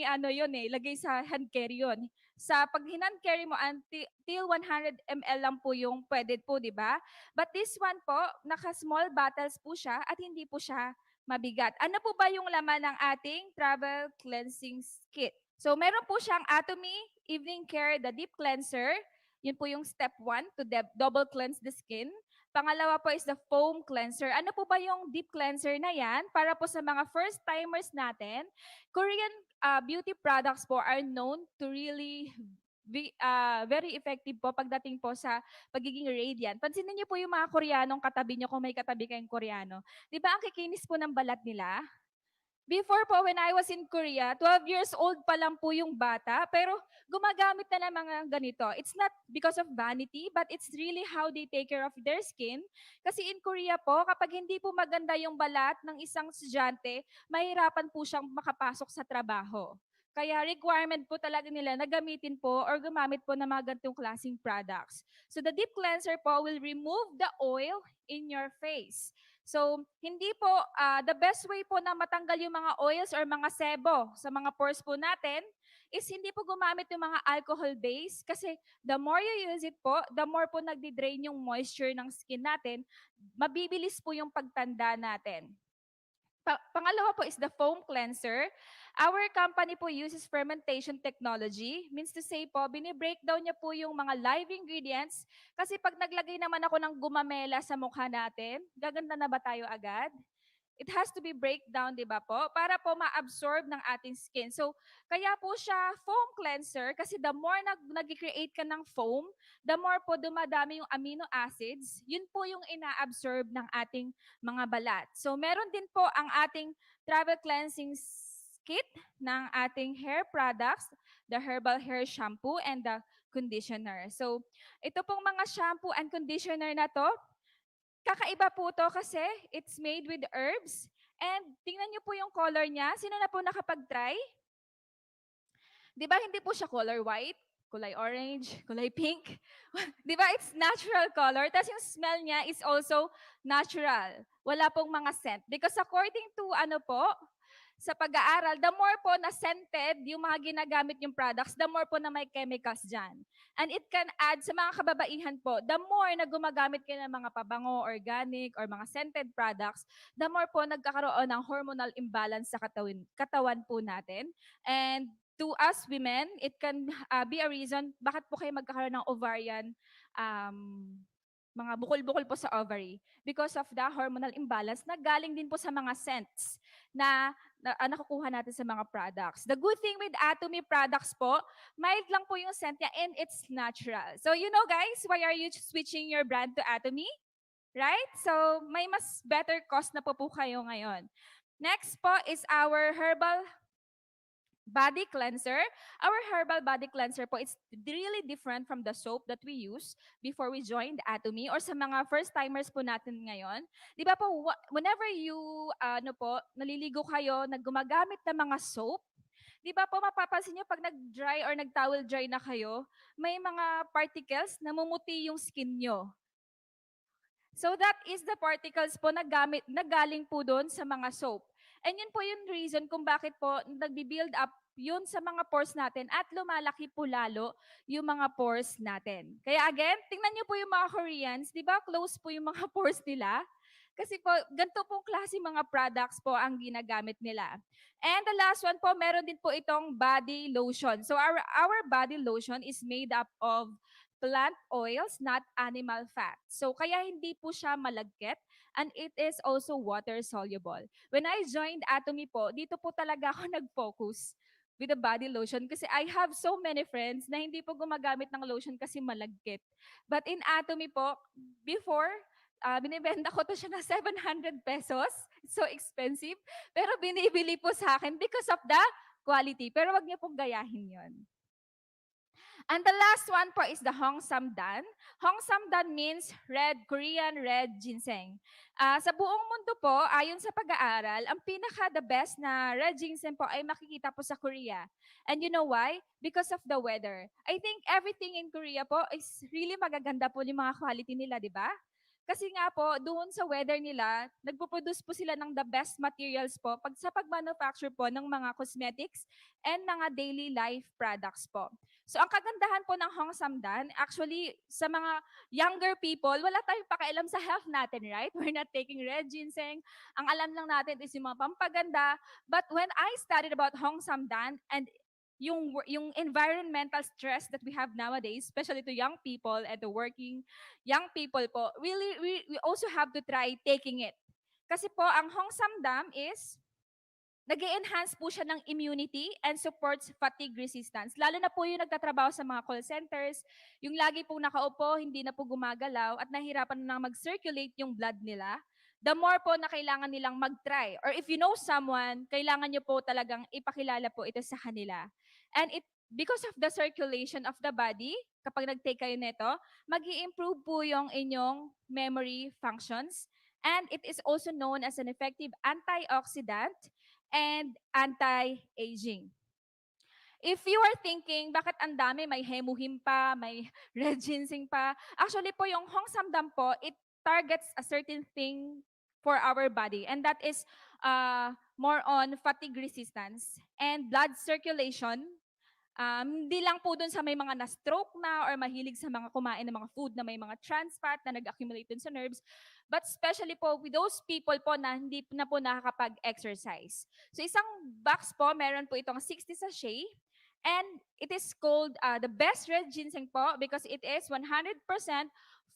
lagay sa hand carry yun. Sa pag hand carry mo, until 100 ml lang po yung pwede po, di ba? But this one po, naka-small bottles po siya at hindi po siya mabigat. Ano po ba yung laman ng ating travel cleansing kit? So meron po siyang Atomy Evening Care, the Deep Cleanser. Yun po yung step 1 to double cleanse the skin. Pangalawa po is the foam cleanser. Ano po ba yung deep cleanser na yan? Para po sa mga first timers natin, Korean beauty products po are known to really very effective po pagdating po sa pagiging radiant. Pansinin niyo po yung mga Koreanong katabi niyo kung may katabi kayong Koreano. 'Di ba ang kikinis po ng balat nila? Before po, when I was in Korea, 12 years old pa lang po yung bata, pero gumagamit na ng mga ganito. It's not because of vanity, but it's really how they take care of their skin. Kasi in Korea po, kapag hindi po maganda yung balat ng isang estudyante, mahirapan po siyang makapasok sa trabaho. Kaya requirement po talaga nila na gamitin po or gumamit po ng mga ganitong klaseng products. So the deep cleanser po will remove the oil in your face. So, hindi po, the best way po na matanggal yung mga oils or mga sebo sa mga pores po natin is hindi po gumamit yung mga alcohol base kasi the more you use it po, the more po nagdi-drain yung moisture ng skin natin, mabibilis po yung pagtanda natin. Pangalawa po is the foam cleanser. Our company po uses fermentation technology. Means to say po, bini-breakdown niya po yung mga live ingredients kasi pag naglagay naman ako ng gumamela sa mukha natin, gaganda na ba tayo agad? It has to be breakdown, di ba po? Para po ma-absorb ng ating skin. So, kaya po siya foam cleanser kasi the more nag-create ka ng foam, the more po dumadami yung amino acids, yun po yung ina-absorb ng ating mga balat. So, meron din po ang ating travel cleansing kit ng ating hair products, the herbal hair shampoo and the conditioner. So, ito pong mga shampoo and conditioner na to, kakaiba po to kasi it's made with herbs. And tingnan niyo po yung color niya. Sino na po nakapag-try? Di ba hindi po siya color white? Kulay orange, kulay pink. Di ba it's natural color? Tapos yung smell niya is also natural. Wala pong mga scent. Because according to ano po, sa pag-aaral, the more po na scented yung mga ginagamit yung products, the more po na may chemicals dyan. And it can add sa mga kababaihan po, the more na gumagamit kayo ng mga pabango, organic, or mga scented products, the more po nagkakaroon ng hormonal imbalance sa katawan po natin. And to us women, it can be a reason bakit po kayo magkakaroon ng ovarian mga bukol-bukol po sa ovary because of the hormonal imbalance na galing din po sa mga scents na nakukuha natin sa mga products. The good thing with Atomy products po, mild lang po yung scent niya and it's natural. So you know guys, why are you switching your brand to Atomy? Right? So may mas better cost na po kayo ngayon. Next po is our herbal body cleanser. Our herbal body cleanser po, it's really different from the soap that we use before we joined Atomy or sa mga first-timers po natin ngayon. Di ba po, whenever you, naliligo kayo, gumagamit ng mga soap, di ba po mapapansin nyo pag nag-dry or nag-towel dry na kayo, may mga particles na mumuti yung skin nyo. So that is the particles po na galing po doon sa mga soap. And yun po yung reason kung bakit po nagbi-build up yun sa mga pores natin at lumalaki po lalo yung mga pores natin. Kaya again, tingnan niyo po yung mga Koreans, di ba close po yung mga pores nila? Kasi po, ganito pong klase mga products po ang ginagamit nila. And the last one po, meron din po itong body lotion. So our body lotion is made up of plant oils, not animal fat. So kaya hindi po siya malagkit and it is also water soluble. When I joined Atomy po, dito po talaga ako nag-focus with the body lotion kasi I have so many friends na hindi po gumagamit ng lotion kasi malagkit. But in Atomy po, before, binibenta ko to siya na 700 pesos. It's so expensive. Pero binibili po sa akin because of the quality. Pero wag niyo pong gayahin yon. And the last one po is the Hongsamdan. Hongsamdan means Korean red ginseng. Sa buong mundo po, ayon sa pag-aaral, ang pinaka-the best na red ginseng po ay makikita po sa Korea. And you know why? Because of the weather. I think everything in Korea po is really magaganda po yung mga quality nila, di ba? Kasi nga po, doon sa weather nila, nagpo-produce po sila ng the best materials po sa pag-manufacture po ng mga cosmetics and mga daily life products po. So ang kagandahan po ng Hongsamdan, actually sa mga younger people, wala tayong pakialam sa health natin, right? We're not taking red ginseng. Ang alam lang natin is yung mga pampaganda. But when I studied about Hongsamdan and yung environmental stress that we have nowadays, especially to young people and the working young people po, really, we also have to try taking it. Kasi po, ang Hongsamdam is nag-enhance po siya ng immunity and supports fatigue resistance. Lalo na po yung nagtatrabaho sa mga call centers, yung lagi pong nakaupo, hindi na po gumagalaw at nahihirapan na mag-circulate yung blood nila. The more po na kailangan nilang mag-try. Or if you know someone, kailangan nyo po talagang ipakilala po ito sa kanila. And because of the circulation of the body, kapag nag-take kayo nito, mag improve po yung inyong memory functions. And it is also known as an effective antioxidant and anti-aging. If you are thinking, bakit ang dami, may hemuhim pa, may red ginseng pa, actually po yung hongsamdam po, it targets a certain thing for our body, and that is more on fatigue resistance and blood circulation. Hindi lang po dun sa may mga na-stroke na or mahilig sa mga kumain ng mga food na may mga trans fat na nag-accumulate dun sa nerves, but especially po with those people po na hindi na po nakakapag-exercise. So isang box po, meron po itong 60 sachet, and it is called the best red ginseng po because it is 100%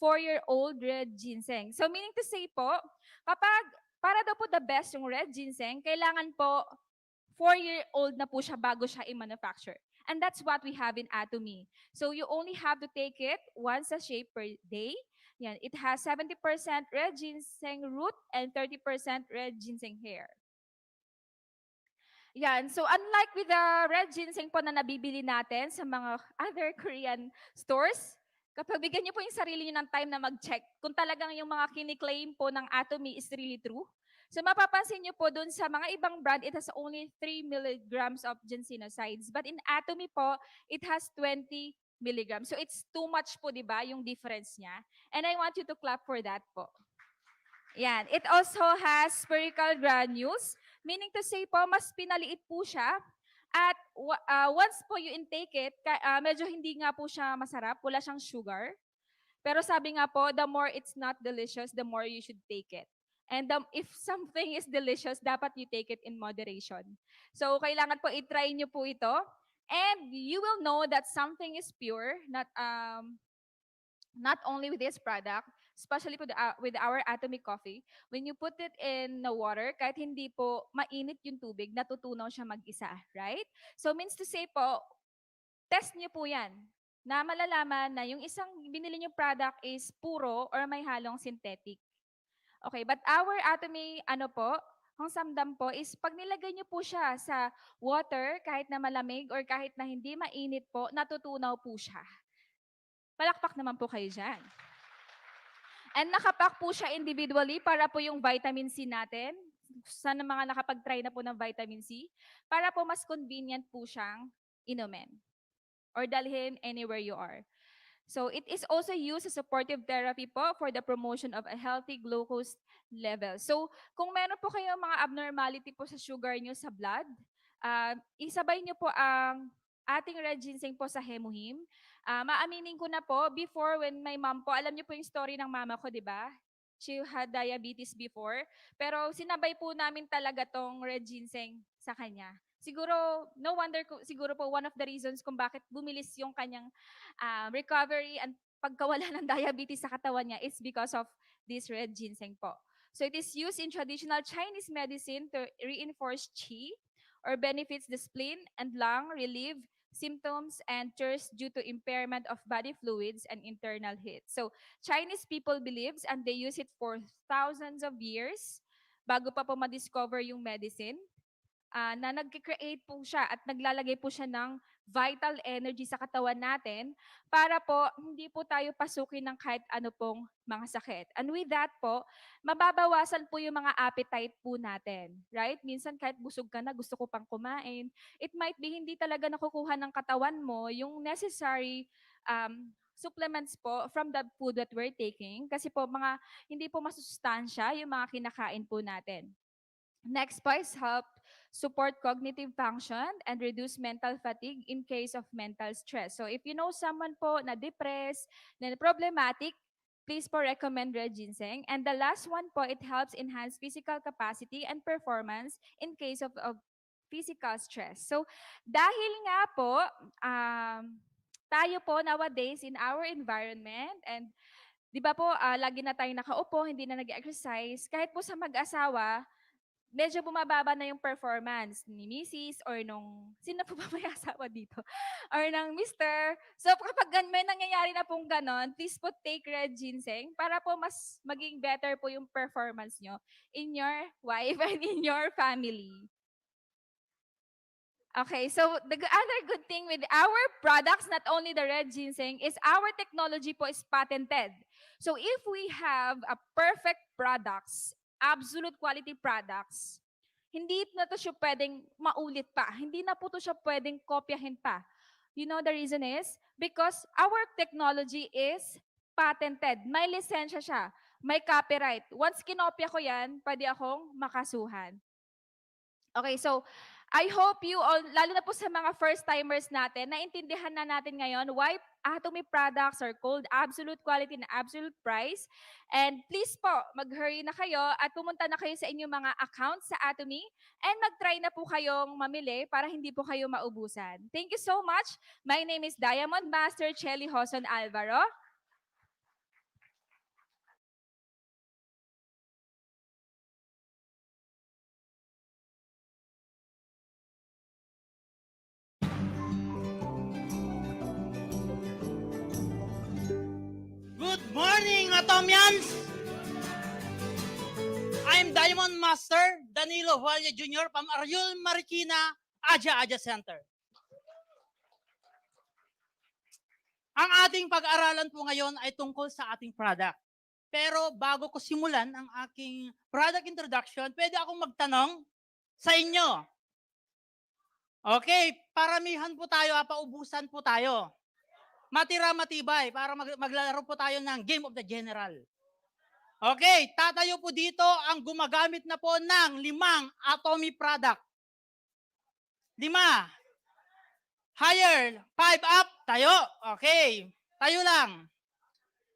4-year-old red ginseng. So meaning to say po, kapag para daw po the best yung red ginseng, kailangan po 4-year-old na po siya bago siya i-manufacture. And that's what we have in Atomy. So you only have to take it one sachet per day. Yan, it has 70% red ginseng root and 30% red ginseng hair. Yan, so unlike with the red ginseng po na nabibili natin sa mga other Korean stores, kapag bigyan niyo po yung sarili niyo ng time na mag-check kung talagang yung mga kiniklaim po ng Atomy is really true. So mapapansin niyo po dun sa mga ibang brand, it has only 3 milligrams of ginsenosides. But in Atomy po, it has 20 milligrams. So it's too much po, di ba, yung difference niya. And I want you to clap for that po. Yan. It also has spherical granules, meaning to say po, mas pinaliit po siya. At once po you intake it, medyo hindi nga po siya masarap, wala siyang sugar. Pero sabi nga po, the more it's not delicious, the more you should take it. And if something is delicious, dapat you take it in moderation. So, kailangan po i-try nyo po ito. And you will know that something is pure, not only with this product, especially with our atomic coffee. When you put it in the water, kahit hindi po mainit yung tubig, natutunaw siya mag-isa, right? So, means to say po, test nyo po yan na malalaman na yung isang binili nyo product is puro or may halong synthetic. Okay, but our atomy, hongsamdam po, is pag nilagay nyo po siya sa water, kahit na malamig or kahit na hindi mainit po, natutunaw po siya. Palakpak naman po kayo dyan. And nakapack po siya individually para po yung vitamin C natin, sa mga nakapag-try na po ng vitamin C, para po mas convenient po siyang inumin or dalhin anywhere you are. So it is also used as supportive therapy po for the promotion of a healthy glucose level. So kung meron po kayong mga abnormality po sa sugar nyo sa blood, isabay nyo po ang ating red ginseng po sa hemuhim. Maaminin ko na po, before when my mom po, alam nyo po yung story ng mama ko, di ba? She had diabetes before. Pero sinabay po namin talaga tong red ginseng sa kanya. Siguro, no wonder, siguro po one of the reasons kung bakit bumilis yung kanyang recovery and pagkawala ng diabetes sa katawan niya is because of this red ginseng po. So it is used in traditional Chinese medicine to reinforce qi or benefits the spleen and lung, relieve symptoms and tears due to impairment of body fluids and internal heat. So Chinese people believes and they use it for thousands of years bago pa po ma-discover yung medicine. Na nag-create po siya at naglalagay po siya ng vital energy sa katawan natin para po hindi po tayo pasukin ng kahit ano pong mga sakit. And with that po, mababawasan po yung mga appetite po natin. Right? Minsan kahit busog ka na, gusto ko pang kumain. It might be hindi talaga nakukuha ng katawan mo yung necessary supplements po from the food that we're taking kasi po hindi po masustansya yung mga kinakain po natin. Next po is help support cognitive function and reduce mental fatigue in case of mental stress. So if you know someone po na depressed, na problematic, please po recommend red ginseng. And the last one po, it helps enhance physical capacity and performance in case of physical stress. So dahil nga po, tayo po nowadays in our environment and di ba po, lagi na tayo nakaupo, hindi na nag-exercise, kahit po sa mag-asawa, medyo bumababa na yung performance ni Mrs. or nung, sino po ba may asawa dito? Or ng Mr. So kapag may nangyayari na pong ganon, please po take red ginseng para po mas maging better po yung performance nyo in your wife and in your family. Okay, so the other good thing with our products, not only the red ginseng, is our technology po is patented. So if we have a perfect products, absolute quality products, hindi na to siya pwedeng maulit pa. Hindi na po to siya pwedeng kopyahin pa. You know the reason is? Because our technology is patented. May lisensya siya. May copyright. Once kinopya ko yan, pwede akong makasuhan. Okay, so I hope you all, lalo na po sa mga first-timers natin, naintindihan na natin ngayon why Atomy products are called absolute quality and absolute price. And please po, mag-hurry na kayo at pumunta na kayo sa inyong mga accounts sa Atomy and mag-try na po kayong mamili para hindi po kayo maubusan. Thank you so much. My name is Diamond Master Chelly Hoson Alvaro. Good morning, atomyans! I'm Diamond Master Danilo Hualya Jr. from Aryul Marikina, Aja Center. Ang ating pag-aralan po ngayon ay tungkol sa ating product. Pero bago ko simulan ang aking product introduction, pwede akong magtanong sa inyo. Okay, paramihan po tayo, paubusan po tayo. Matira matibay para maglalaro po tayo ng Game of the General. Okay, tatayo po dito ang gumagamit na po ng 5 atomy product. 5. Higher, 5 up, tayo. Okay, tayo lang.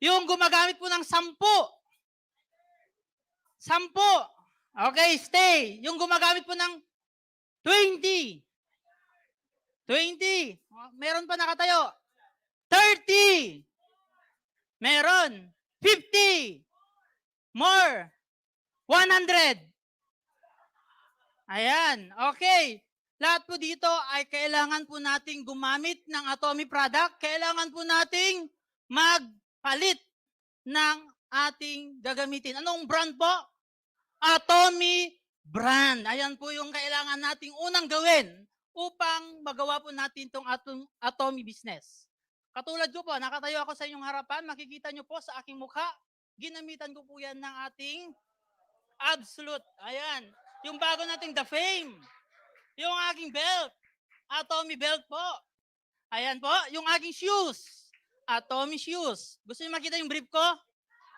Yung gumagamit po ng 10. 10. Okay, stay. Yung gumagamit po ng 20. 20. Meron pa nakatayo. 30. Meron. 50. More. 100. Ayan. Okay. Lahat po dito ay kailangan po nating gumamit ng atomy product. Kailangan po nating magpalit ng ating gagamitin. Anong brand po? Atomy brand. Ayan po yung kailangan nating unang gawin upang magawa po natin itong atomy business. Katulad ko po, nakatayo ako sa inyong harapan, makikita nyo po sa aking mukha, ginamitan ko po yan ng ating absolute. Ayan, yung bago nating The Fame. Yung aking belt, atomy belt po. Ayan po, yung aking shoes, atomy shoes. Gusto niyo makita yung brief ko?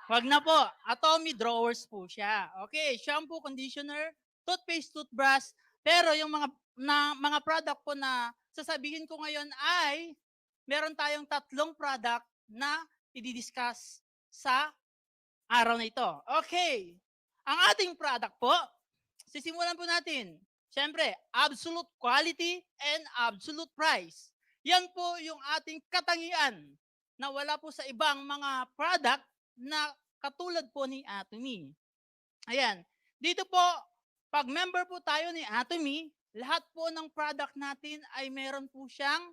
Wag na po, atomy drawers po siya. Okay, shampoo, conditioner, toothpaste, toothbrush. Pero yung mga product po na sasabihin ko ngayon ay meron tayong 3 product na i-discuss sa araw na ito. Okay. Ang ating product po, sisimulan po natin. Siyempre, absolute quality and absolute price. Yan po yung ating katangian na wala po sa ibang mga product na katulad po ni Atomy. Ayan. Dito po, pag member po tayo ni Atomy, lahat po ng product natin ay meron po siyang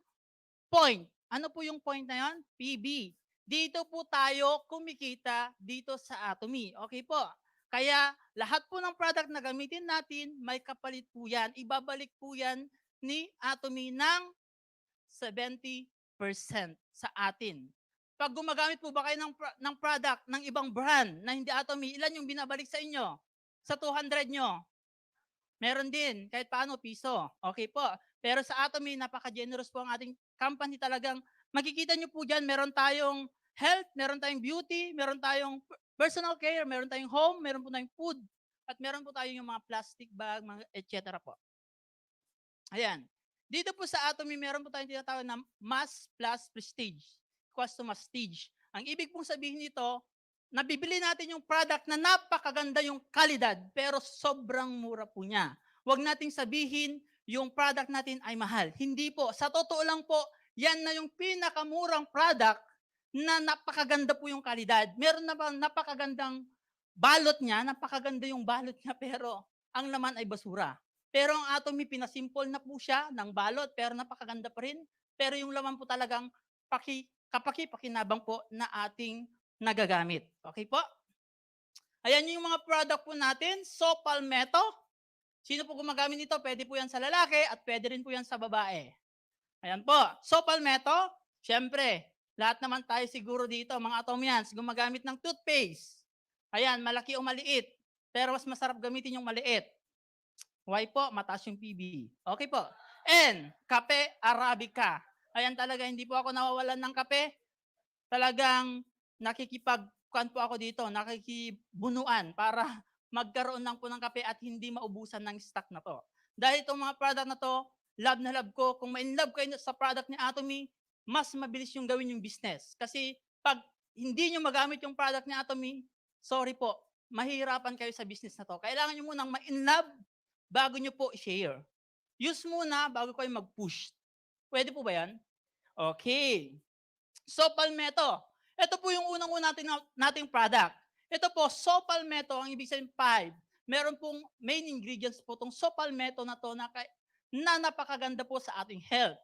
point. Ano po yung point na yon? PB. Dito po tayo kumikita dito sa Atomy. Okay po. Kaya lahat po ng product na gamitin natin, may kapalit po yan. Ibabalik po yan ni Atomy ng 70% sa atin. Pag gumagamit po ba kayo ng product ng ibang brand na hindi Atomy, ilan yung binabalik sa inyo? Sa 200 nyo? Meron din, kahit paano, piso. Okay po. Pero sa Atomy, napaka-generous po ang ating company talagang. Makikita nyo po dyan, meron tayong health, meron tayong beauty, meron tayong personal care, meron tayong home, meron po tayong food, at meron po tayong yung mga plastic bag, mga etc. po. Ayan. Dito po sa Atomy, meron po tayong tinatawag na mass plus prestige. Equals to prestige. Ang ibig pong sabihin nito, nabibili natin yung product na napakaganda yung kalidad, pero sobrang mura po niya. Huwag nating sabihin yung product natin ay mahal. Hindi po. Sa totoo lang po, yan na yung pinakamurang product na napakaganda po yung kalidad. Meron na bang napakagandang balot niya, napakaganda yung balot niya, pero ang laman ay basura. Pero ang atomy, pinasimple na po siya ng balot, pero napakaganda pa rin. Pero yung laman po talagang kapaki-pakinabang po na ating nagagamit. Okay po? Ayan yung mga product po natin. So, palmetto. Sino po gumagamit nito? Pwede po yan sa lalaki at pwede rin po yan sa babae. Ayan po. So, palmetto, syempre, lahat naman tayo siguro dito, mga atomyans, gumagamit ng toothpaste. Ayan, malaki o maliit. Pero mas masarap gamitin yung maliit. Why po? Mataas yung PB. Okay po. And, kape Arabica. Ayan talaga, hindi po ako nawawalan ng kape. Talagang nakikipagkuan po ako dito, nakikibunuan para magkaroon lang po ng kape at hindi maubusan ng stock na to. Dahil itong mga product na to, love na love ko. Kung ma-inlove kayo sa product ni Atomy, mas mabilis yung gawin yung business. Kasi pag hindi nyo magamit yung product ni Atomy, sorry po, mahihirapan kayo sa business na to. Kailangan nyo munang ma-inlove bago nyo po i-share. Use muna bago kayo mag-push. Pwede po ba yan? Okay. So, palmetto. Ito po yung unang-una nating product. Ito po, so palmetto, ang ibig sabihin 5. Meron pong main ingredients po itong so palmetto na to na napakaganda po sa ating health.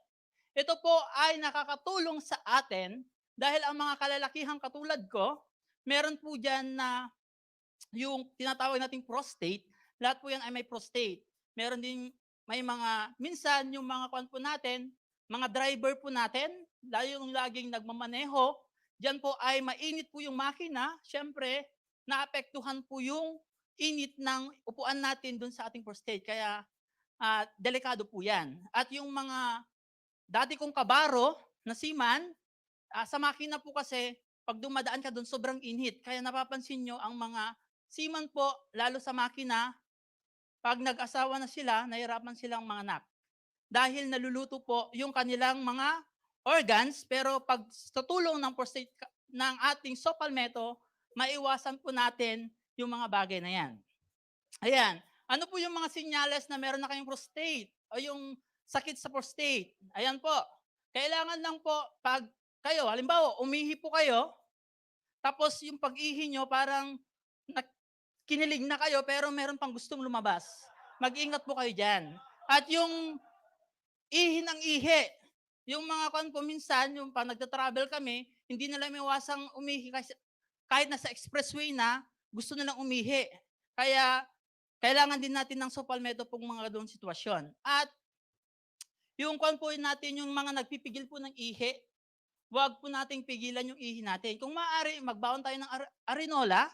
Ito po ay nakakatulong sa atin dahil ang mga kalalakihang katulad ko, meron po dyan na yung tinatawag nating prostate, lahat po yan ay may prostate. Meron din, may mga, minsan yung mga kwan po natin, mga driver po natin, lalo yung laging nagmamaneho, dyan po ay mainit po yung makina, syempre, naapektuhan po yung init ng upuan natin dun sa ating prostate. Kaya, delikado po yan. At yung mga dati kong kabaro na seaman, sa makina po kasi, pag dumadaan ka dun, sobrang init. Kaya napapansin nyo, ang mga seaman po, lalo sa makina, pag nag-asawa na sila, nahirapan silang manganak. Dahil naluluto po yung kanilang mga organs, pero pag sa tulong ng prostate ng ating so palmetto, maiwasan po natin yung mga bagay na yan. Ayan. Ano po yung mga senyales na meron na kayong prostate o yung sakit sa prostate? Ayan po. Kailangan lang po pag kayo, halimbawa, umihi po kayo, tapos yung pag-ihi nyo parang kinilig na kayo pero meron pang gustong lumabas. Mag-ingat po kayo dyan. At yung ihi ng ihi, yung mga kan po minsan, yung pag nagta-travel kami, hindi nila maiwasang umihi kasi kahit nasa expressway na, gusto nilang umihi. Kaya, kailangan din natin ng so palmetto pong mga doon sitwasyon. At, yung kwan po natin, yung mga nagpipigil po ng ihi, huwag po nating pigilan yung ihi natin. Kung maaari, magbaon tayo ng arenola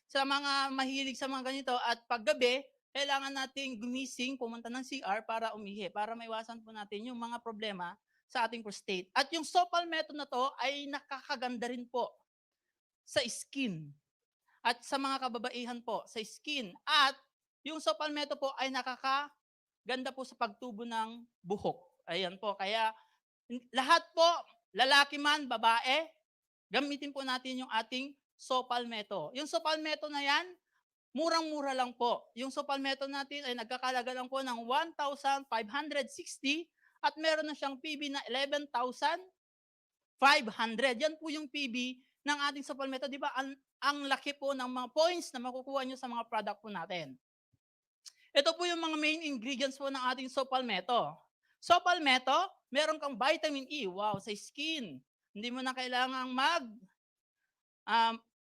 sa mga mahilig sa mga ganito at paggabi, kailangan nating gumising, pumunta ng CR para umihi, para maiwasan po natin yung mga problema sa ating prostate. At yung so palmetto na to ay nakakaganda rin po sa skin. At sa mga kababaihan po, sa skin. At yung so palmetto po ay nakakaganda po sa pagtubo ng buhok. Ayan po, kaya lahat po, lalaki man, babae, gamitin po natin yung ating so palmetto. Yung so palmetto na yan, murang-mura lang po. Yung so palmetto natin ay nagkakalaga lang po ng 1,560 at meron na siyang PB na 11,500. Yan po yung PB ng ating so palmetto. Di ba? Ang laki po ng mga points na makukuha nyo sa mga product po natin. Ito po yung mga main ingredients po ng ating so palmetto. So palmetto, meron kang vitamin E. Wow, sa skin. Hindi mo na kailangang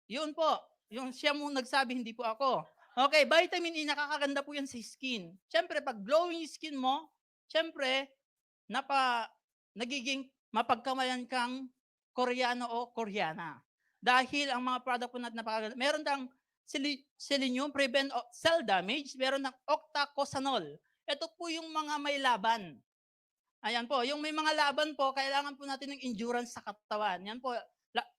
yun po, yung siya mo nagsabi, hindi po ako. Okay, vitamin E, nakakaganda po yan sa skin. Siyempre, pag glowing skin mo, siyempre, nagiging mapagkamayan kang Koreano o Koreana. Dahil ang mga product po natin napakaganda. Meron tang selenium, prevent cell damage. Meron ng octacosanol. Ito po yung mga may laban. Ayan po, yung may mga laban po, kailangan po natin ng endurance sa katawan. Yan po,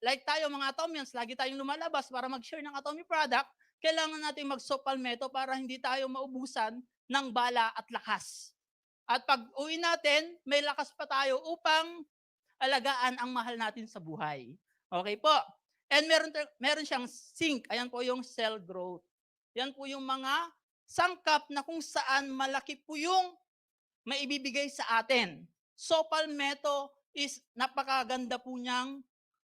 like tayo mga atomyans, lagi tayong lumalabas para mag-share ng atomy product, kailangan natin mag-so palmetto para hindi tayo maubusan ng bala at lakas. At pag uwi natin, may lakas pa tayo upang alagaan ang mahal natin sa buhay. Okay po. And meron siyang zinc. Ayan po yung cell growth. Yan po yung mga sangkap na kung saan malaki po yung maibibigay sa atin. So palmetto is napakaganda po niyang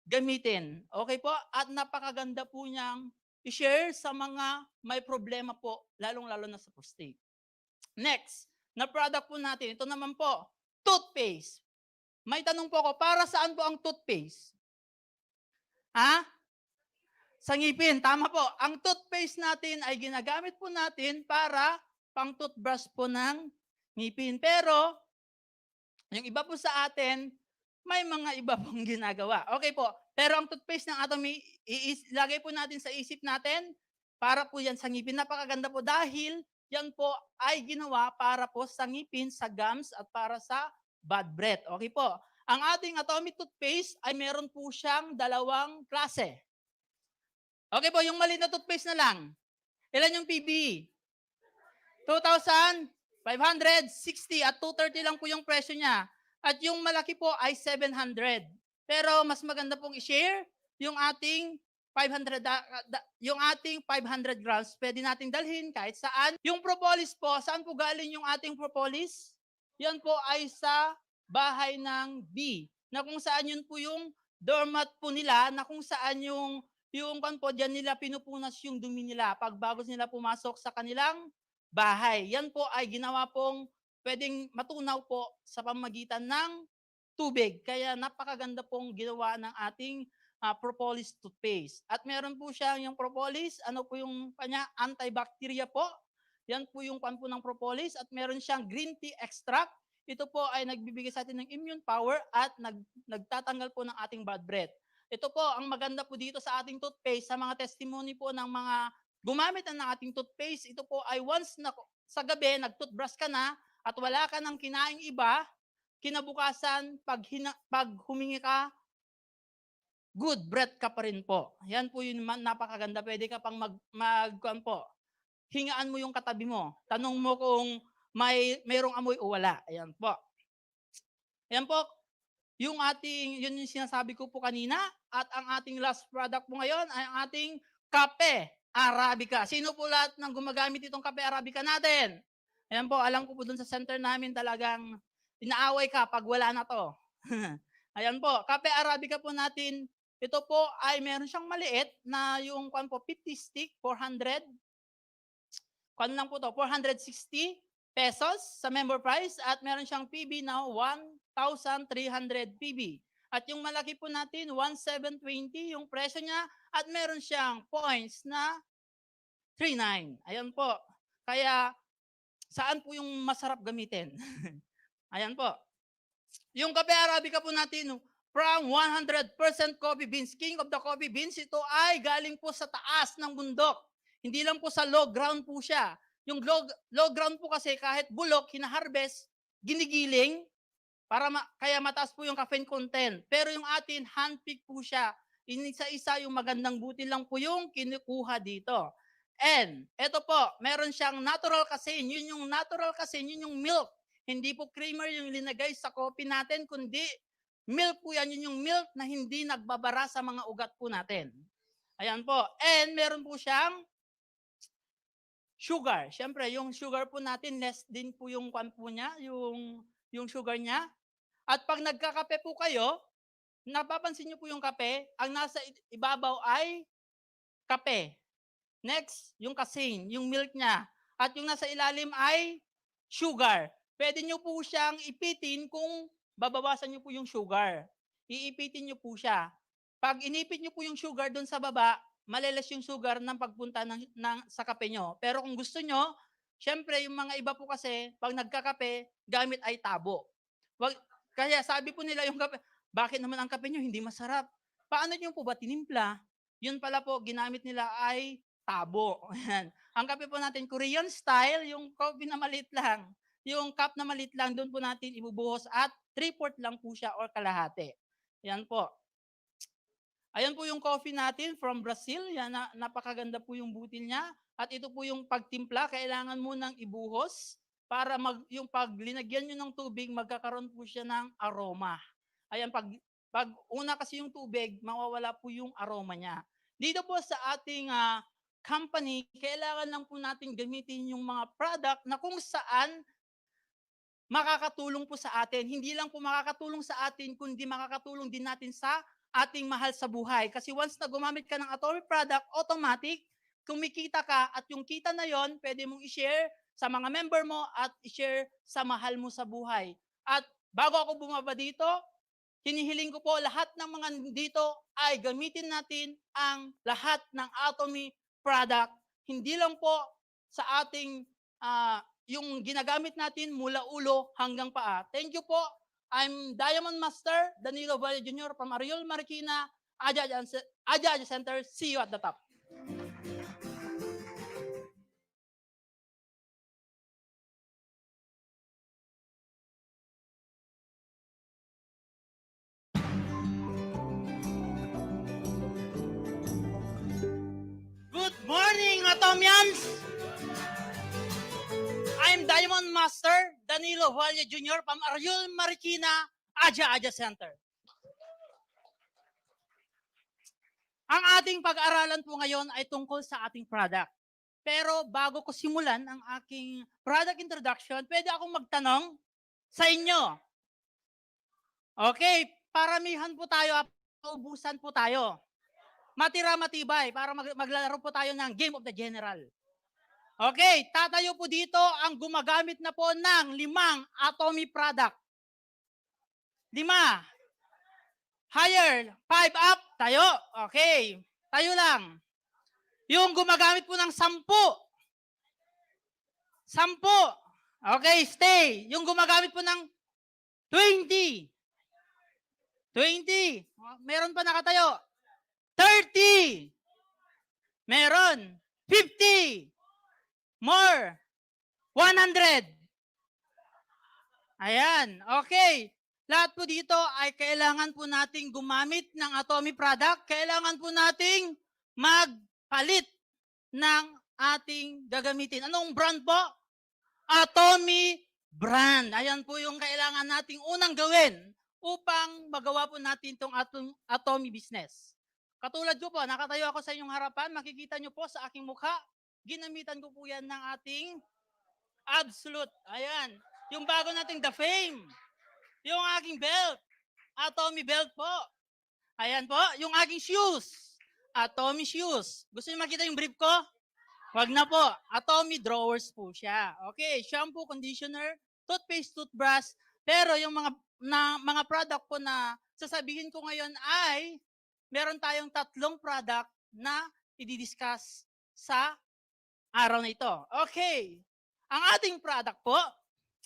gamitin. Okay po? At napakaganda po niyang i-share sa mga may problema po, lalong-lalo na sa prostate. Next, na product po natin, ito naman po, toothpaste. May tanong po ako, para saan po ang toothpaste? Ha? Sa ngipin, tama po. Ang toothpaste natin ay ginagamit po natin para pang toothbrush po ng ngipin. Pero, yung iba po sa atin, may mga iba pong ginagawa. Okay po. Pero ang toothpaste ng Atomy, ilagay po natin sa isip natin, para po yan sa ngipin. Napakaganda po dahil yan po ay ginawa para po sa ngipin, sa gums, at para sa bad breath. Okay po. Ang ating Atomy toothpaste ay meron po siyang dalawang klase. Okay po, yung maliit na toothpaste na lang. Ilan yung PB? 2,560 at 230 lang po yung presyo niya. At yung malaki po ay 700. Pero mas maganda pong i-share yung ating 500 grams. Pwede nating dalhin kahit saan. Yung propolis po, saan po galing yung ating propolis? Yan po ay sa bahay ng bee. Na kung saan yun po yung doormat po nila, na kung saan yung kan po, diyan nila pinupunas yung dumi nila pag bago nila pumasok sa kanilang bahay. Yan po ay ginawa pong pwedeng matunaw po sa pamagitan ng tubig. Kaya napakaganda pong ginawa ng ating propolis toothpaste. At meron po siya yung propolis, ano po yung kanya, antibacteria po. Yan po yung pan po ng propolis. At meron siyang green tea extract. Ito po ay nagbibigay sa atin ng immune power at nagtatanggal po ng ating bad breath. Ito po, ang maganda po dito sa ating toothpaste, sa mga testimony po ng mga gumamit na ng ating toothpaste, ito po ay once na sa gabi, nag-toothbrush ka na at wala ka ng kinaing iba, kinabukasan, pag humingi ka, good breath ka pa rin po. Yan po yun, napakaganda. Pwede ka pang hingaan mo yung katabi mo. Tanong mo kung mayroong amoy o wala. Ayan po. Ayan po. Yun yung sinasabi ko po kanina, at ang ating last product po ngayon ay ang ating kape Arabica. Sino po lahat ng gumagamit itong kape Arabica natin? Ayan po, alam ko po dun sa center namin talagang inaaway ka pag wala na to. Ayan po, kape Arabica po natin, ito po ay meron siyang maliit na yung 50 stick, 400. Lang po to, 460 pesos sa member price, at meron siyang PB na 1,300 PB. At yung malaki po natin, 1,720 yung presyo niya, at meron siyang points na 39. Ayan po. Kaya, saan po yung masarap gamitin? Ayan po. Yung kape Arabica po natin, from 100% coffee beans, king of the coffee beans, ito ay galing po sa taas ng bundok. Hindi lang po sa low ground po siya. Yung low ground po kasi kahit bulok, hinaharvest, ginigiling, kaya mataas po yung caffeine content. Pero yung atin, handpick po siya. Isa-isa yung magandang butil lang po yung kinukuha dito. And, eto po, meron siyang natural casein. Yun yung natural casein, yun yung milk. Hindi po creamer yung linagay sa coffee natin, kundi milk po yan. Yun yung milk na hindi nagbabara sa mga ugat po natin. Ayan po. And, meron po siyang sugar. Siyempre, yung sugar po natin, less din po yung po niya, yung sugar niya. At pag nagkakape po kayo, napapansin niyo po yung kape, ang nasa ibabaw ay kape. Next, yung casein, yung milk niya. At yung nasa ilalim ay sugar. Pwede niyo po siyang ipitin kung babawasan niyo po yung sugar. Iipitin niyo po siya. Pag inipit niyo po yung sugar doon sa baba, maleles yung sugar ng pagpunta sa kape nyo. Pero kung gusto nyo, syempre yung mga iba po kasi, pag nagkakape, gamit ay tabo. Kaya sabi po nila yung kape, bakit naman ang kape nyo hindi masarap? Paano nyo po ba tinimpla? Yun pala po, ginamit nila ay tabo. Ang kape po natin, Korean style, yung coffee na maliit lang. Yung cup na maliit lang, doon po natin ibubuhos at 3/4 lang po siya or kalahati. Yan po. Ayan po yung coffee natin from Brazil. Yan, napakaganda po yung butil niya. At ito po yung pagtimpla, kailangan mo nang ibuhos para yung pag linagyan nyo ng tubig, magkakaroon po siya ng aroma. Ayan, pag una kasi yung tubig, mawawala po yung aroma niya. Dito po sa ating company, kailangan lang po natin gamitin yung mga product na kung saan makakatulong po sa atin. Hindi lang po makakatulong sa atin, kundi makakatulong din natin sa ating mahal sa buhay. Kasi once na gumamit ka ng atomic product, automatic, kumikita ka at yung kita na yon pwede mong i-share sa mga member mo at i-share sa mahal mo sa buhay. At bago ako bumaba dito, hinihiling ko po lahat ng mga dito ay gamitin natin ang lahat ng atomy product. Hindi lang po sa ating yung ginagamit natin mula ulo hanggang paa. Thank you po. I'm Diamond Master Danilo Valle Jr. from Ariol, Marikina, Aja Center. See you at the top. Good morning, atomyans! I'm Diamond Master Danilo Valle Jr. from Ariol, Marikina, Aja Center. Ang ating pag-aralan po ngayon ay tungkol sa ating product. Pero bago ko simulan ang aking product introduction, pwede akong magtanong sa inyo. Okay, paramihan po tayo, paubusan po tayo. Matira matibay para maglalaro po tayo ng Game of the General. Okay, tatayo po dito ang gumagamit na po ng 5 atomy product. 5. Higher, 5 up, tayo. Okay, tayo lang. Yung gumagamit po ng 10. 10. Okay, stay. Yung gumagamit po ng 20. 20. Meron pa nakatayo. 30. Meron. 50. More. 100. Ayan. Okay. Lahat po dito ay kailangan po nating gumamit ng atomy product. Kailangan po nating magpalit ng ating gagamitin. Anong brand po? Atomy brand. Ayan po yung kailangan nating unang gawin upang magawa po natin itong atomy business. Katulad ko po, nakatayo ako sa inyong harapan. Makikita nyo po sa aking mukha. Ginamitan ko po yan ng ating absolute. Ayan. Yung bago nating The Fame. Yung aking belt. Atomy belt po. Ayan po. Yung aking shoes. Atomy shoes. Gusto niyo makita yung brief ko? Wag na po. Atomy drawers po siya. Okay. Shampoo, conditioner, toothpaste, toothbrush. Pero yung mga product po na sasabihin ko ngayon ay meron tayong 3 product na i-discuss sa araw na ito. Okay. Ang ating product po,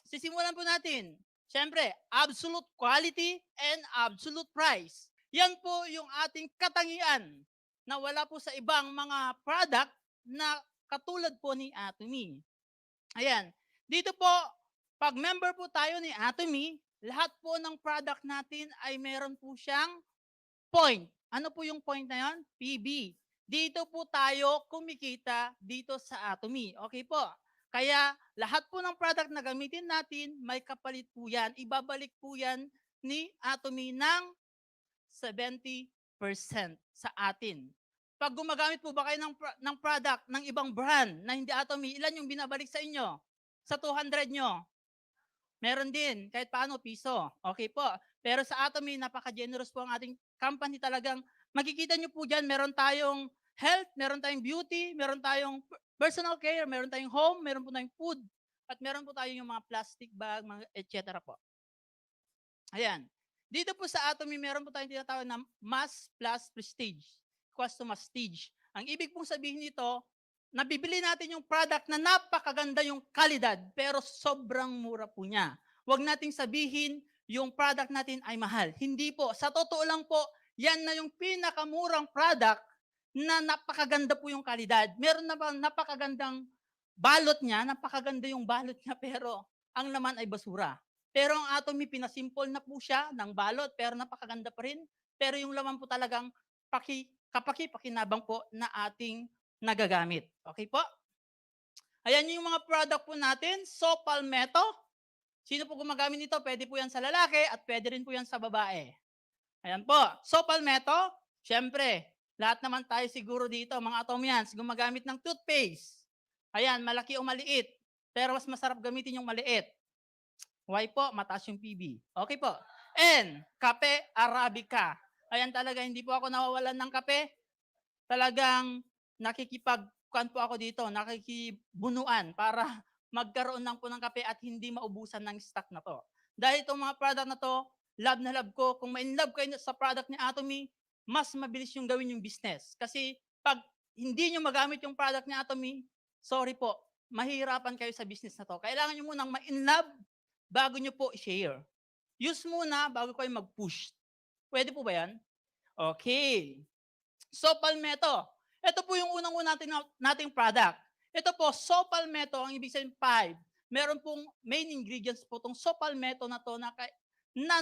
sisimulan po natin. Siyempre, absolute quality and absolute price. Yan po yung ating katangian na wala po sa ibang mga product na katulad po ni Atomy. Ayan. Dito po, pag member po tayo ni Atomy, lahat po ng product natin ay meron po siyang point. Ano po yung point na yon? PB. Dito po tayo kumikita dito sa Atomy. Okay po. Kaya lahat po ng product na gamitin natin, may kapalit po yan. Ibabalik po yan ni Atomy ng 70% sa atin. Pag gumagamit po ba kayo ng product ng ibang brand na hindi Atomy, ilan yung binabalik sa inyo? Sa 200 nyo? Meron din, kahit paano, piso. Okay po. Pero sa Atomy, napaka-generous po ang ating company talagang. Makikita nyo po dyan, meron tayong health, meron tayong beauty, meron tayong personal care, meron tayong home, meron po tayong food, at meron po tayong yung mga plastic bag, mga etc. po. Ayan. Dito po sa Atomy, meron po tayong tinatawag na mass plus prestige. Equals to mastige. Ang ibig pong sabihin nito, nabibili natin yung product na napakaganda yung kalidad, pero sobrang mura po niya. Huwag nating sabihin yung product natin ay mahal. Hindi po. Sa totoo lang po, yan na yung pinakamurang product na napakaganda po yung kalidad. Meron na bang napakagandang balot niya, napakaganda yung balot niya, pero ang laman ay basura. Pero ang Atomy, pinasimple na po siya ng balot, pero napakaganda pa rin. Pero yung laman po talagang kapaki-pakinabang po na ating nagagamit. Okay po? Ayan yung mga product po natin. So, palmetto. Sino po gumagamit nito? Pwede po yan sa lalaki at pwede rin po yan sa babae. Ayan po. So, palmetto. Siyempre, lahat naman tayo siguro dito, mga atomyans, gumagamit ng toothpaste. Ayan, malaki o maliit. Pero mas masarap gamitin yung maliit. Why po? Mataas yung PB. Okay po. And, kape Arabica. Ayan talaga, hindi po ako nawawalan ng kape. Talagang nakikipagkuhan po ako dito, nakikibunuan para magkaroon lang po ng kape at hindi maubusan ng stock na to. Dahil itong mga product na to, love na love ko. Kung ma-inlove kayo sa product ni Atomy, mas mabilis yung gawin yung business. Kasi pag hindi nyo magamit yung product ni Atomy, sorry po, mahihirapan kayo sa business na to. Kailangan nyo munang ma-inlove bago nyo po i-share. Use muna bago kayo mag-push. Pwede po ba yan? Okay. So, palmetto. Ito po yung unang-una nating product. Ito po, sopalmetto, ang ibig sabihin 5. Meron pong main ingredients po itong sopalmetto na to na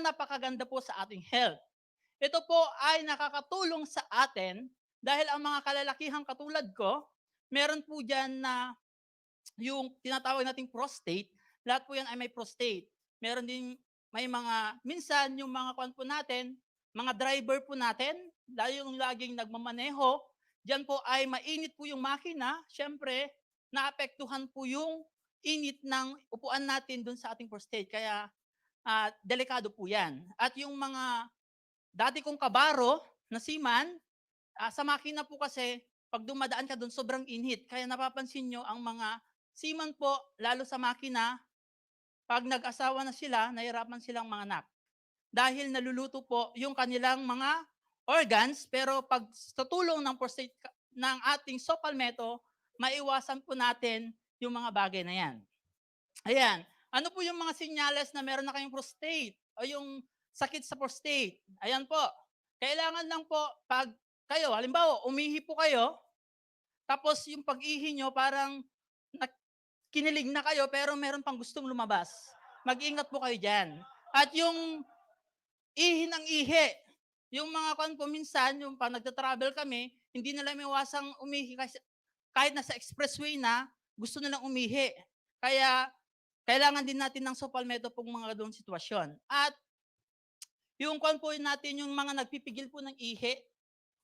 napakaganda po sa ating health. Ito po ay nakakatulong sa atin dahil ang mga kalalakihan katulad ko, meron po dyan na yung tinatawag nating prostate, lahat po yan ay may prostate. Meron din, may mga, minsan yung mga kwan po natin, mga driver po natin, dahil yung laging nagmamaneho, dyan po ay mainit po yung makina, syempre, naapektuhan po yung init ng upuan natin dun sa ating prostate. Kaya, delikado po yan. At yung mga dati kong kabaro na seaman, sa makina po kasi, pag dumadaan ka dun, sobrang init. Kaya napapansin nyo, ang mga seaman po, lalo sa makina, pag nag-asawa na sila, nahirapan silang mga anak. Dahil naluluto po yung kanilang mga organs, pero pag sa tulong ng prostate ng ating sopalmetto, maiwasan po natin yung mga bagay na yan. Ayan. Ano po yung mga sinyales na meron na kayong prostate o yung sakit sa prostate? Ayan po. Kailangan lang po pag kayo, halimbawa, umihi po kayo, tapos yung pag-ihi nyo parang kinilig na kayo pero meron pang gustong lumabas. Mag-ingat po kayo dyan. At yung ihi ng ihi, yung mga kan po minsan, yung pag nagta-travel kami, hindi nila maiwasang umihi kasi kahit nasa expressway na, gusto nilang umihi. Kaya kailangan din natin ng sopalmetto pong mga doon sitwasyon. At yung kwan po natin, yung mga nagpipigil po ng ihi,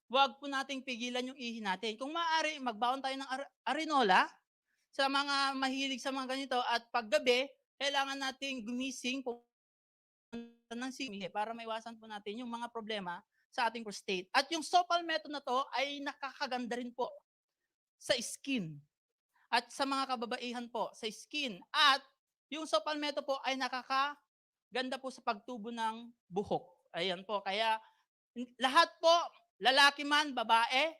huwag po nating pigilan yung ihi natin. Kung maaari, magbaon tayo ng arenola sa mga mahilig sa mga ganito at paggabi, kailangan nating gumising po ng simihe para maiwasan po natin yung mga problema sa ating prostate. At yung sopalmetto na to ay nakakaganda rin po sa skin. At sa mga kababaihan po, sa skin. At yung sopalmetto po ay nakakaganda po sa pagtubo ng buhok. Ayan po. Kaya lahat po, lalaki man, babae,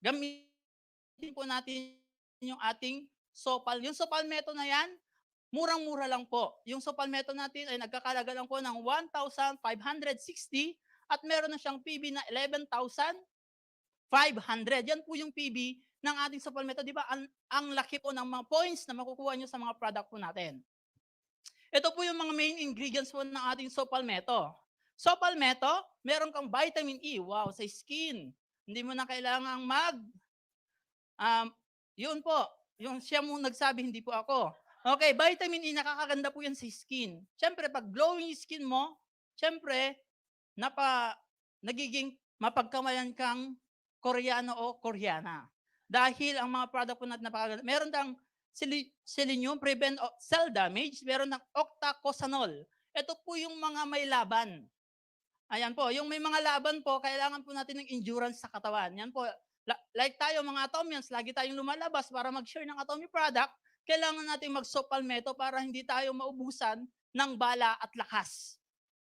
gamitin po natin yung ating sopal. Yung sopalmetto na yan, murang-mura lang po. Yung sopalmetto natin ay nagkakalaga lang po ng 1,560 at meron na siyang PB na 11,500. Yan po yung PB ng ating sopalmetto. Di ba? Ang laki po ng mga points na makukuha nyo sa mga product po natin. Ito po yung mga main ingredients po ng ating sopalmetto. Sopalmetto, meron kang vitamin E. Wow, sa skin. Hindi mo na kailangang yun po. Yung siya mo nagsabi, hindi po ako. Okay, vitamin E, nakakaganda po yan sa skin. Siyempre, pag glowing skin mo, siyempre, nagiging mapagkamayan kang Koreano o Koreana. Dahil ang mga product po natin napakaganda. Meron kang selenium, prevent cell damage. Meron ng octacosanol. Ito po yung mga may laban. Ayan po, yung may mga laban po, kailangan po natin ng endurance sa katawan. Yan po, like tayo mga atomyos, lagi tayong lumalabas para mag-share ng atomy product, kailangan natin mag-sopalmetto para hindi tayo maubusan ng bala at lakas.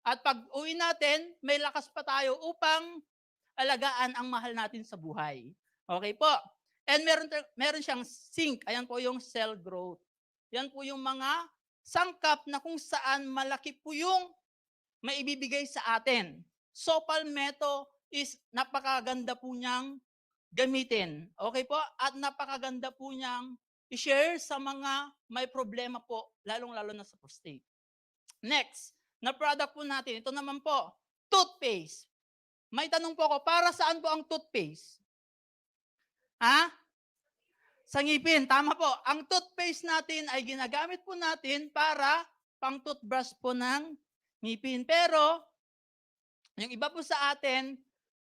At pag uwi natin, may lakas pa tayo upang alagaan ang mahal natin sa buhay. Okay po. And meron siyang zinc. Ayan po yung cell growth. Yan po yung mga sangkap na kung saan malaki po yung maibibigay sa atin. Sopalmetto is napakaganda po niyang gamitin. Okay po? At napakaganda po niyang i-share sa mga may problema po, lalong-lalo na sa prostate. Next, na product po natin, ito naman po, toothpaste. May tanong po ako, para saan po ang toothpaste? Ha? Sa ngipin, tama po. Ang toothpaste natin ay ginagamit po natin para pang toothbrush po ng ngipin. Pero, yung iba po sa atin,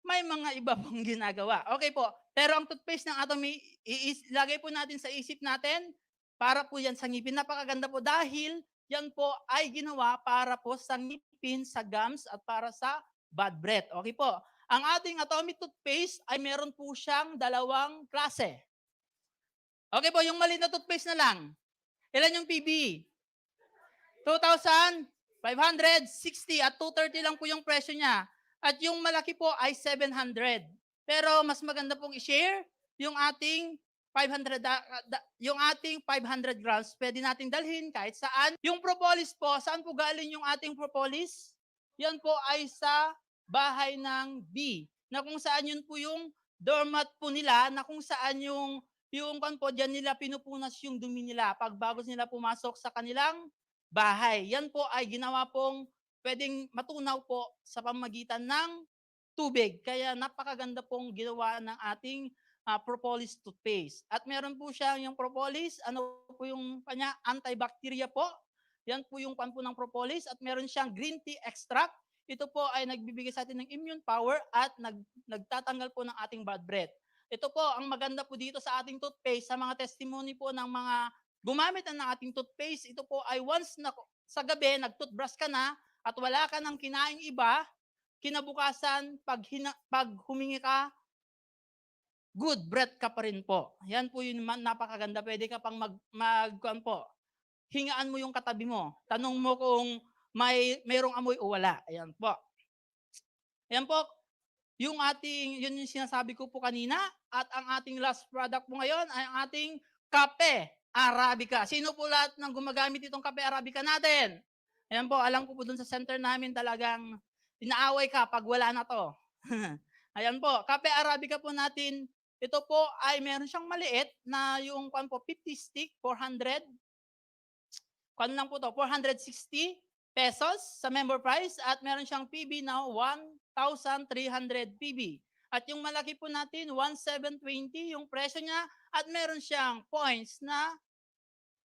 may mga iba pong ginagawa. Okay po. Pero ang toothpaste ng Atomy, ilagay po natin sa isip natin, para po yan sa ngipin. Napakaganda po dahil yan po ay ginawa para po sa ngipin, sa gums, at para sa bad breath. Okay po. Ang ating atomic toothpaste ay meron po siyang dalawang klase. Okay po, yung maliit na toothpaste na lang. Ilan yung PB? 2,560 at 230 lang po yung presyo niya. At yung malaki po ay 700. Pero mas maganda pong i-share yung ating 500 grams, pwede nating dalhin kahit saan. Yung propolis po, saan po galing yung ating propolis? Yan po ay sa bahay ng bee, na kung saan yun po yung doormat po nila, na kung saan yung kan po, dyan nila pinupunas yung dumi nila pag bago nila pumasok sa kanilang bahay. Yan po ay ginawa pong pwedeng matunaw po sa pamagitan ng tubig. Kaya napakaganda pong ginawa ng ating propolis toothpaste. At meron po siya yung propolis, ano po yung kanya, antibacteria po. Yan po yung pan po ng propolis. At meron siyang green tea extract. Ito po ay nagbibigay sa atin ng immune power at nagtatanggal po ng ating bad breath. Ito po, ang maganda po dito sa ating toothpaste, sa mga testimony po ng mga gumamit na ng ating toothpaste, ito po ay once na sa gabi, nag-toothbrush ka na at wala ka ng kinaing iba, kinabukasan, pag humingi ka, good breath ka pa rin po. Yan po yun, napakaganda. Pwede ka pang hingaan mo yung katabi mo. Tanong mo kung mayroong amoy o wala. Ayan po. Ayan po, yun yung sinasabi ko po kanina. At ang ating last product po ngayon ay ang ating kape Arabica. Sino po lahat ng gumagamit itong kape Arabica natin? Ayan po, alam ko po dun sa center namin talagang inaaway ka pag wala na to. Ayan po, kape Arabica po natin. Ito po ay meron siyang maliit na yung 50 stick, 400. Lang po to, 460 pesos sa member price at meron siyang PB na 1,300 PB. At yung malaki po natin, 1,720 yung presyo niya at meron siyang points na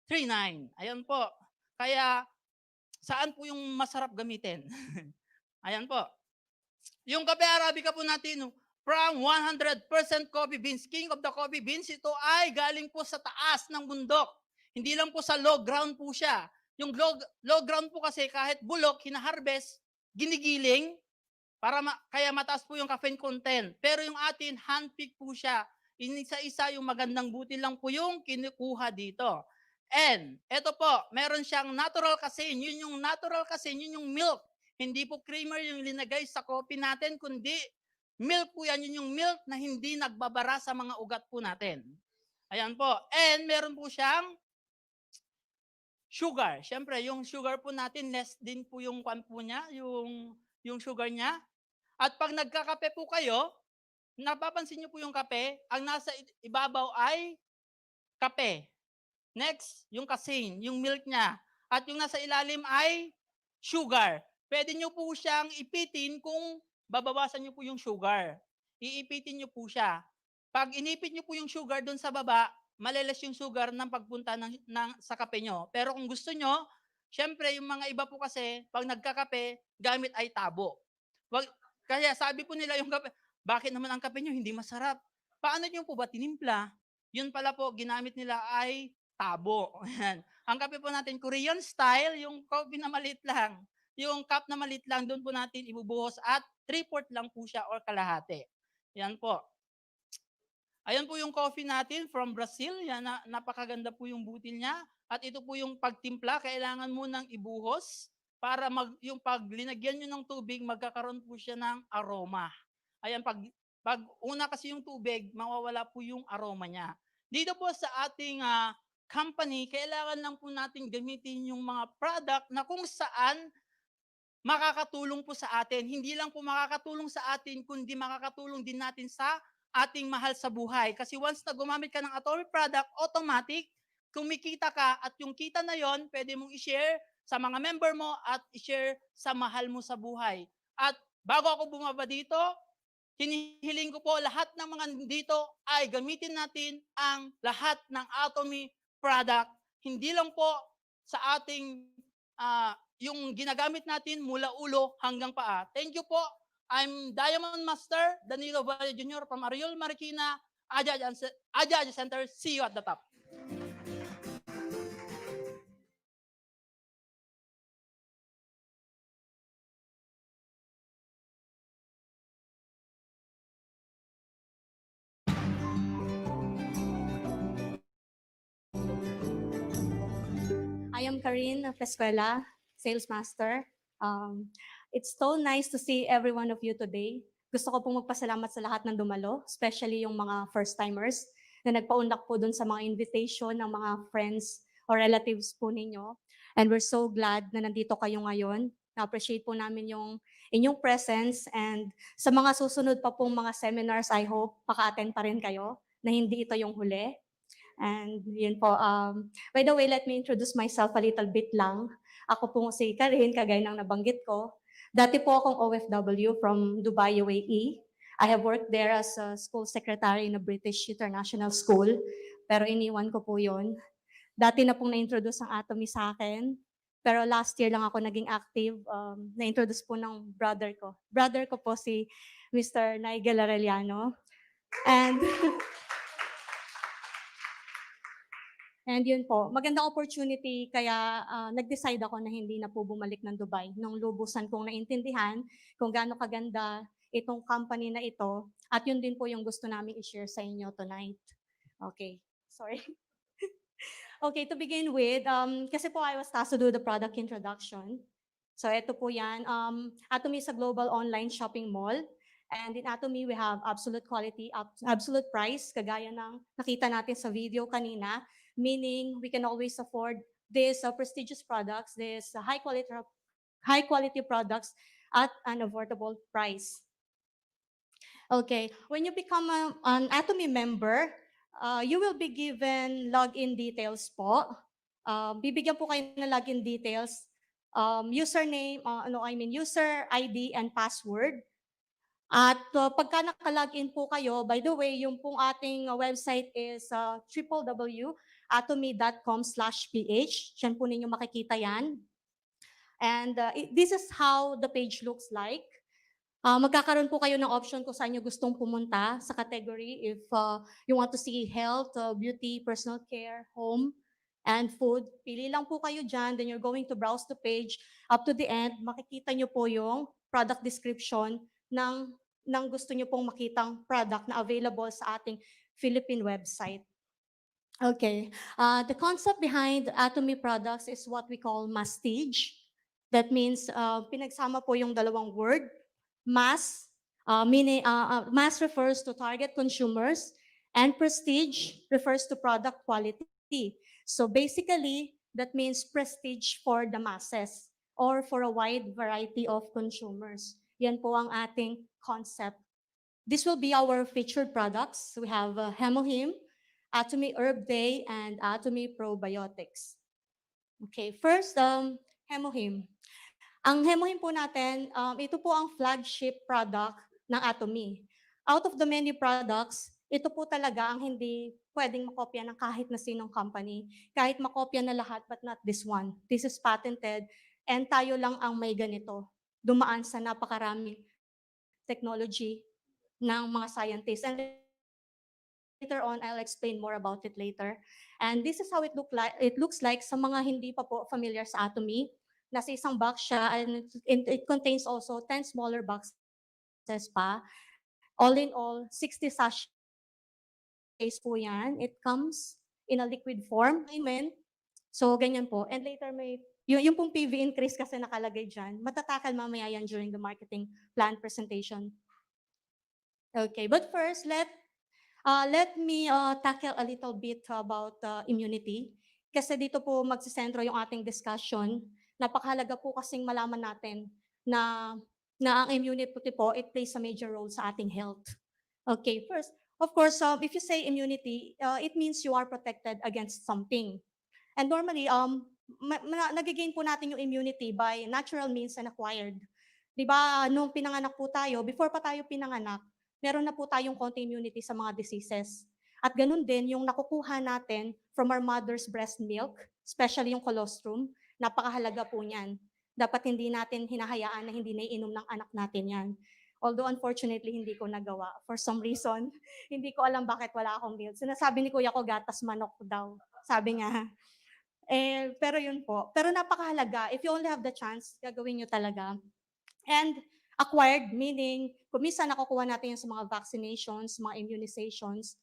39. Ayan po. Kaya saan po yung masarap gamitin? Ayan po. Yung kape Arabica po natin, from 100% coffee beans, king of the coffee beans, ito ay galing po sa taas ng bundok. Hindi lang po sa low ground po siya. Yung low ground po kasi kahit bulok, hinaharvest, ginigiling, kaya mataas po yung caffeine content. Pero yung atin, handpick po siya. Isa-isa yung magandang buti lang po yung kinukuha dito. And, eto po, meron siyang natural casein. Yun yung natural casein, yun yung milk. Hindi po creamer yung linagay sa coffee natin, kundi milk po yan. Yun yung milk na hindi nagbabara sa mga ugat po natin. Ayan po. And meron po siyang sugar. Siyempre, yung sugar po natin, less din po yung kwan po niya, yung sugar niya. At pag nagkakape po kayo, napapansin niyo po yung kape, ang nasa ibabaw ay kape. Next, yung casein, yung milk niya. At yung nasa ilalim ay sugar. Pwede niyo po siyang ipitin kung babawasan niyo po yung sugar. Iipitin niyo po siya. Pag inipit niyo po yung sugar doon sa baba, maleles yung sugar ng pagpunta sa kape nyo. Pero kung gusto nyo, syempre yung mga iba po kasi, pag nagkakape, gamit ay tabo. Kaya sabi po nila yung kape, bakit naman ang kape nyo hindi masarap? Paano nyo po ba tinimpla? Yun pala po, ginamit nila ay tabo. Ang kape po natin, Korean style, yung coffee na maliit lang. Yung cup na maliit lang, doon po natin ibubuhos at 3/4 lang po siya or kalahati. Yan po. Ayan po yung coffee natin from Brazil. Yan, napakaganda po yung butil niya. At ito po yung pagtimpla, kailangan mo nang ibuhos para yung pag linagyan nyo ng tubig, magkakaroon po siya ng aroma. Ayan, pag una kasi yung tubig, mawawala po yung aroma niya. Dito po sa ating company, kailangan lang po natin gamitin yung mga product na kung saan makakatulong po sa atin. Hindi lang po makakatulong sa atin, kundi makakatulong din natin sa ating mahal sa buhay. Kasi once na gumamit ka ng atomic product, automatic, kumikita ka at yung kita na yon, pwede mong i-share sa mga member mo at i-share sa mahal mo sa buhay. At bago ako bumaba dito, hinihiling ko po lahat ng mga dito ay gamitin natin ang lahat ng Atomy product. Hindi lang po sa ating yung ginagamit natin mula ulo hanggang paa. Thank you po. I'm Diamond Master Danilo Valle Jr. from Ariol, Marikina, Aja Center. See you at the top. Karin Pescuela, Sales Master. It's so nice to see every one of you today. Gusto ko pong magpasalamat sa lahat ng dumalo, especially yung mga first-timers na nagpaunlak po dun sa mga invitation ng mga friends or relatives po ninyo. And we're so glad na nandito kayo ngayon. Na-appreciate po namin yung inyong presence, and sa mga susunod pa pong mga seminars, I hope maka-attend pa rin kayo na hindi ito yung huli. And yun po, by the way, let me introduce myself a little bit lang. Ako po si Karin, kagaya ng nabanggit ko. Dati po akong OFW from Dubai, UAE. I have worked there as a school secretary in a British international school, pero iniwan ko po yun. Dati na pong na-introduce ang atomy sa akin, pero last year lang ako naging active. Na-introduce po ng brother ko. Brother ko po si Mr. Nigel Arellano. And And yun po, magandang opportunity, kaya nag-decide ako na hindi na po bumalik ng Dubai. Nung lubusan kong naintindihan kung gaano kaganda itong company na ito, at yun din po yung gusto namin i-share sa inyo tonight. Okay, sorry. Okay, to begin with, kasi po I was tasked to do the product introduction. So ito po yan. Atomy is a global online shopping mall. And in Atomy, we have absolute quality, absolute price, kagaya ng nakita natin sa video kanina, meaning we can always afford these prestigious products, these high quality products at an affordable price. Okay, when you become an Atomy member, you will be given login details po. Bibigyan po kayo ng login details, username, user ID and password. At pagka naka-login po kayo, by the way, yung pong ating website is www.atomy.com/ph. Diyan po ninyo makikita yan. And this is how the page looks like. Magkakaroon po kayo ng option kung saan nyo gustong pumunta sa category. If you want to see health, beauty, personal care, home, and food, pili lang po kayo dyan. Then you're going to browse the page. Up to the end, makikita nyo po yung product description ng gusto nyo pong makitang product na available sa ating Philippine website. Okay, the concept behind Atomy products is what we call mastige. That means pinagsama po yung dalawang word. Mass, meaning mass refers to target consumers, and prestige refers to product quality. So basically, that means prestige for the masses or for a wide variety of consumers. Yan po ang ating concept. This will be our featured products. We have Hemohim, Atomy Herb Day, and Atomy Probiotics. Okay, first, Hemohim. Ang Hemohim po natin, ito po ang flagship product ng Atomy. Out of the many products, ito po talaga ang hindi pwedeng makopya ng kahit na sinong company. Kahit makopya na lahat, but not this one. This is patented, and tayo lang ang may ganito. Dumaan sa napakaraming technology ng mga scientists. And later on, I'll explain more about it later. And this is how it looks like sa mga hindi pa po familiar sa Atomy. Nasa isang box siya, and it contains also 10 smaller boxes pa. All in all, 60 sachets po yan. It comes in a liquid form. Amen. So, ganyan po. And later may, yung pong PV increase kasi nakalagay dyan, matatakal mamaya yan during the marketing plan presentation. Okay, but first, let me tackle a little bit about immunity. Kasi dito po magsisentro yung ating discussion. Napakahalaga po kasing malaman natin na ang immunity po, it plays a major role sa ating health. Okay, first, of course, if you say immunity, it means you are protected against something. And normally, nagigain po natin yung immunity by natural means and acquired. Di ba, nung pinanganak po tayo, before pa tayo pinanganak, meron na po tayong konti immunity sa mga diseases. At ganun din, yung nakukuha natin from our mother's breast milk, especially yung colostrum, napakahalaga po niyan. Dapat hindi natin hinahayaan na hindi naiinom ng anak natin yan. Although unfortunately, hindi ko nagawa. For some reason, hindi ko alam bakit wala akong milk. Sinasabi ni kuya ko, gatas manok daw. Sabi nga. Pero yun po. Pero napakahalaga. If you only have the chance, gagawin nyo talaga. And acquired, meaning, kung minsan nakukuha natin yung sa mga vaccinations, mga immunizations,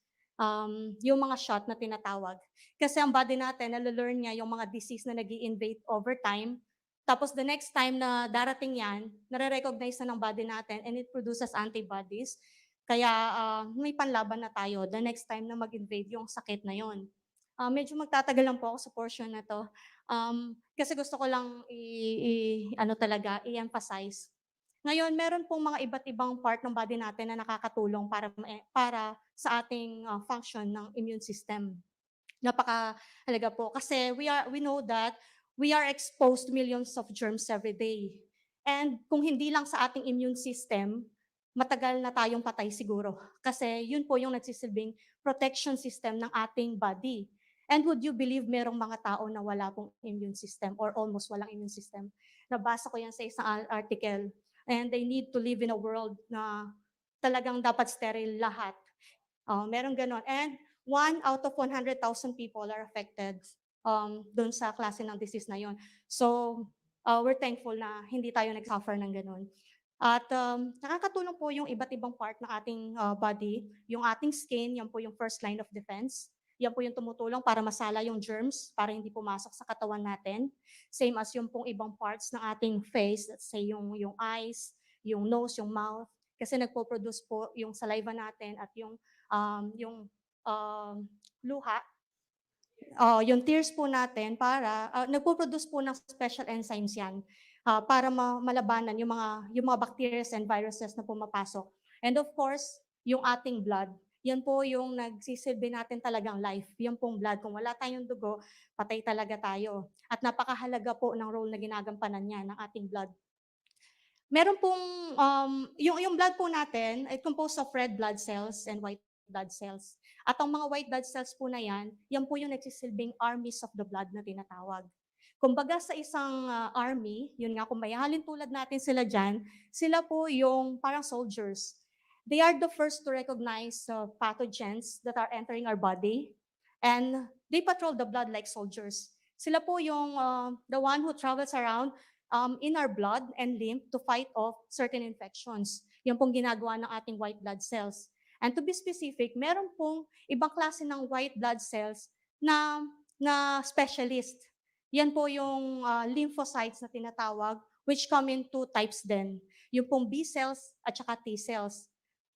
yung mga shot na tinatawag. Kasi ang body natin, nalalearn niya yung mga disease na nag invade over time. Tapos the next time na darating yan, nare-recognize na ng body natin and it produces antibodies. Kaya may panlaban na tayo the next time na mag-invade yung sakit na yon. Medyo magtatagal lang po ako sa portion na to. Kasi gusto ko lang i-emphasize. Ngayon, meron pong mga iba't ibang part ng body natin na nakakatulong para sa ating function ng immune system. Napakahalaga po kasi we know that we are exposed to millions of germs every day. And kung hindi lang sa ating immune system, matagal na tayong patay siguro. Kasi yun po yung nagsisilbing protection system ng ating body. And would you believe merong mga tao na wala pong immune system or almost walang immune system? Nabasa ko yan sa isang article. And they need to live in a world na talagang dapat sterile lahat. Merong ganon. And 1 out of 100,000 people are affected dun sa klase ng disease na yon. So, we're thankful na hindi tayo nag-suffer ng ganon. At nakakatulong po yung iba't ibang part ng ating body. Yung ating skin, yan po yung first line of defense. Yan po yung tumutulong para masala yung germs, para hindi pumasok sa katawan natin. Same as yung pong ibang parts ng ating face, let's say yung eyes, yung nose, yung mouth. Kasi nagpo-produce po yung saliva natin at yung luha, yung tears po natin para, nagpo-produce po ng special enzymes yan para malabanan yung mga bacteria and viruses na pumapasok. And of course, yung ating blood, yan po yung nagsisilbi natin talagang life. Yan pong blood. Kung wala tayong dugo, patay talaga tayo. At napakahalaga po ng role na ginagampanan niya ng ating blood. Meron pong, yung blood po natin, it composed of red blood cells and white blood cells. At ang mga white blood cells po na yan po yung nagsisilbing armies of the blood na tinatawag. Kumbaga sa isang army, yun nga, kung may halin tulad natin sila dyan, sila po yung parang soldiers. They are the first to recognize pathogens that are entering our body, and they patrol the blood like soldiers. Sila po yung the one who travels around in our blood and lymph to fight off certain infections. Yan pong ginagawa ng ating white blood cells. And to be specific, meron pong ibang klase ng white blood cells na specialist. Yan po yung lymphocytes na tinatawag, which come in two types din. Yung pong B cells at saka T cells.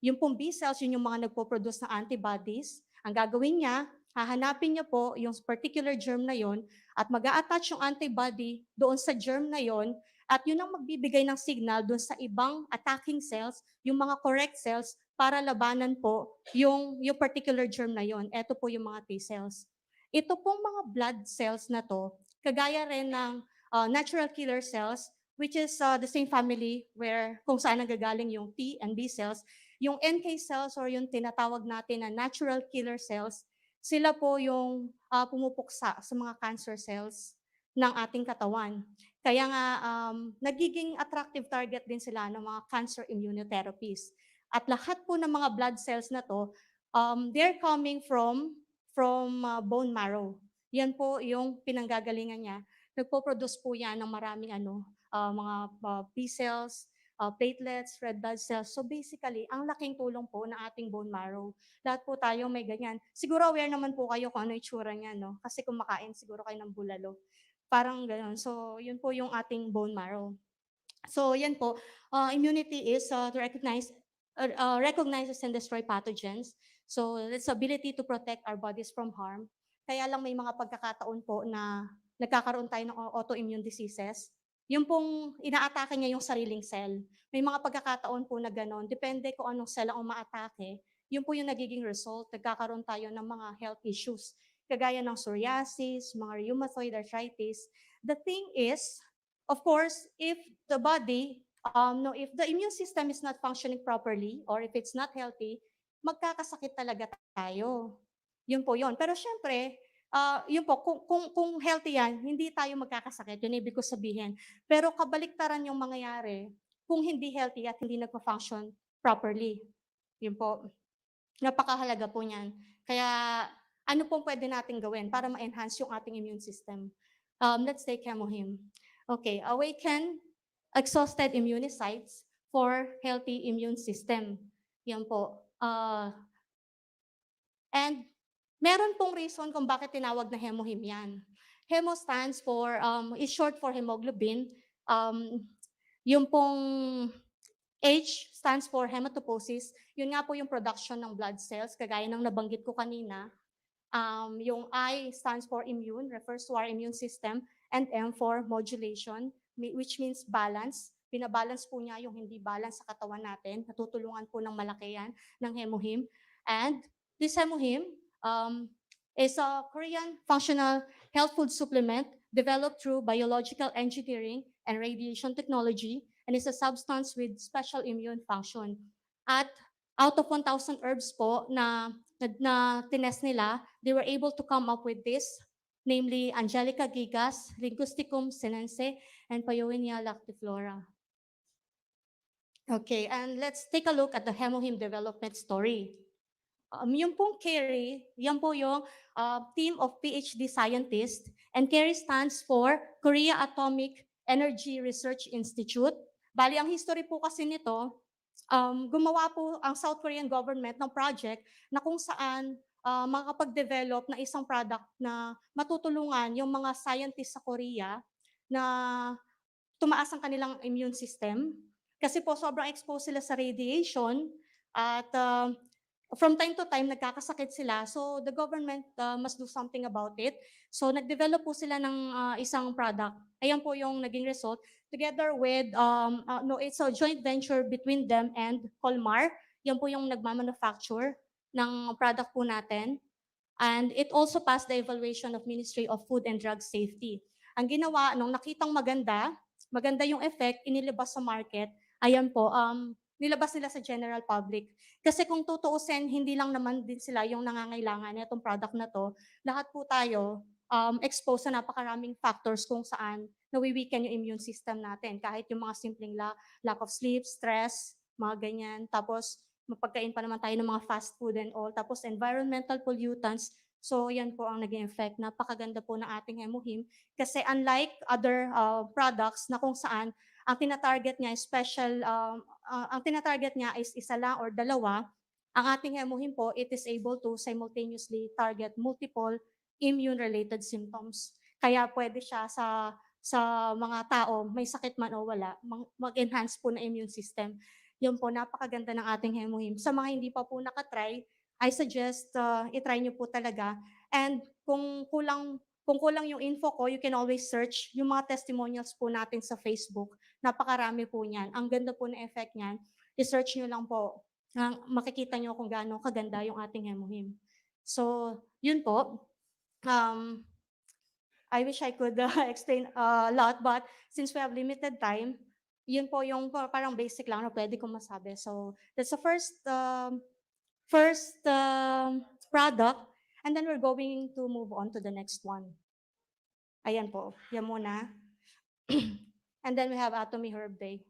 Yung pong B cells, yun yung mga nagpo-produce ng antibodies. Ang gagawin niya, hahanapin niya po yung particular germ na yon at mag-a-attach yung antibody doon sa germ na yon at yun ang magbibigay ng signal doon sa ibang attacking cells, yung mga correct cells, para labanan po yung particular germ na yon. Ito po yung mga T cells. Ito pong mga blood cells na to, kagaya rin ng natural killer cells, which is the same family where kung saan nanggagaling yung T and B cells, yung NK cells or yung tinatawag natin na natural killer cells, sila po yung pumupuksa sa mga cancer cells ng ating katawan. Kaya nga, nagiging attractive target din sila ng mga cancer immunotherapies. At lahat po ng mga blood cells na to, they're coming from bone marrow. Yan po yung pinanggagalingan niya. Nagpo-produce po yan ng maraming mga B cells, platelets, red blood cells. So basically, ang laking tulong po ng ating bone marrow. Lahat po tayo may ganyan. Siguro aware naman po kayo kung ano itsura niya, no? Kasi kumakain siguro kayo ng bulalo. Parang gano'n. So yun po yung ating bone marrow. So yan po, immunity is to recognizes and destroy pathogens. So it's ability to protect our bodies from harm. Kaya lang may mga pagkakataon po na nagkakaroon tayo ng autoimmune diseases. Yung pong inaatake niya yung sariling cell. May mga pagkakataon po na gano'n. Depende kung anong cell ang umaatake. Yun po yung nagiging result. Nagkakaroon tayo ng mga health issues. Kagaya ng psoriasis, mga rheumatoid arthritis. The thing is, of course, if the body, if the immune system is not functioning properly or if it's not healthy, magkakasakit talaga tayo. Yun po yun. Pero syempre, yun po, kung healthy yan, hindi tayo magkakasakit. Yun ibig ko sabihin. Pero kabaliktaran yung mangyayari kung hindi healthy at hindi nagpa-function properly. Yun po. Napakahalaga po niyan. Kaya ano pong pwede natin gawin para ma-enhance yung ating immune system? Let's take Chemohim. Okay, awaken exhausted immunocytes for healthy immune system. Yan po. And meron pong reason kung bakit tinawag na hemohim yan. Hemo stands for, is short for hemoglobin. Yung pong H stands for hematopoiesis. Yun nga po yung production ng blood cells, kagaya ng nabanggit ko kanina. Yung I stands for immune, refers to our immune system, and M for modulation, which means balance. Pinabalance po niya yung hindi balance sa katawan natin. Natutulungan po ng malaki yan ng hemohim. And this hemohim is a Korean functional health food supplement developed through biological engineering and radiation technology, and is a substance with special immune function. At out of 1,000 herbs po na tinest nila, they were able to come up with this, namely Angelica gigas, Linguisticum sinense, and Paeonia lactiflora. Okay, and let's take a look at the hemohim development story. Yung pong CARE, yan po yung team of PhD scientists, and CARE stands for Korea Atomic Energy Research Institute. Bali, ang history po kasi nito, gumawa po ang South Korean government ng project na kung saan makakapag-develop na isang product na matutulungan yung mga scientists sa Korea na tumaas ang kanilang immune system. Kasi po sobrang exposed sila sa radiation at from time to time nagkakasakit sila. So the government must do something about it. So nag-develop po sila ng isang product. Ayan po yung naging result. Together with, it's a joint venture between them and Colmar. Yan po yung nagmamanufacture ng product po natin. And it also passed the evaluation of Ministry of Food and Drug Safety. Ang ginawa, nung nakitang maganda yung effect, inilabas sa market, ayan po, nilabas nila sa general public. Kasi kung tutuusin, hindi lang naman din sila yung nangangailangan nitong product na to. Lahat po tayo exposed sa napakaraming factors kung saan nawi-weaken yung immune system natin. Kahit yung mga simpleng lack of sleep, stress, mga ganyan. Tapos, mapagkain pa naman tayo ng mga fast food and all. Tapos, environmental pollutants. So, yan po ang naging effect. Napakaganda po ng ating hemohim. Kasi unlike other products na kung saan ang tinatarget niya is ang tinatarget niya is isa lang or dalawa, ang ating hemohim po, it is able to simultaneously target multiple immune-related symptoms. Kaya pwede siya sa mga tao, may sakit man o wala, mag-enhance po na immune system. Yun po, napakaganda ng ating hemohim. Sa mga hindi pa po nakatry, I suggest itry nyo po talaga. And kung kulang yung info ko, you can always search yung mga testimonials po natin sa Facebook. Napakarami po niyan. Ang ganda po ng effect niyan. I-search nyo lang po. Makikita nyo kung gaano kaganda yung ating hemohim. So, yun po. I wish I could explain a lot, but since we have limited time, yun po yung parang basic lang na pwede kong masabi. So, that's the first product, and then we're going to move on to the next one. Ayan po, yan muna. And then we have Atomy Herb Day.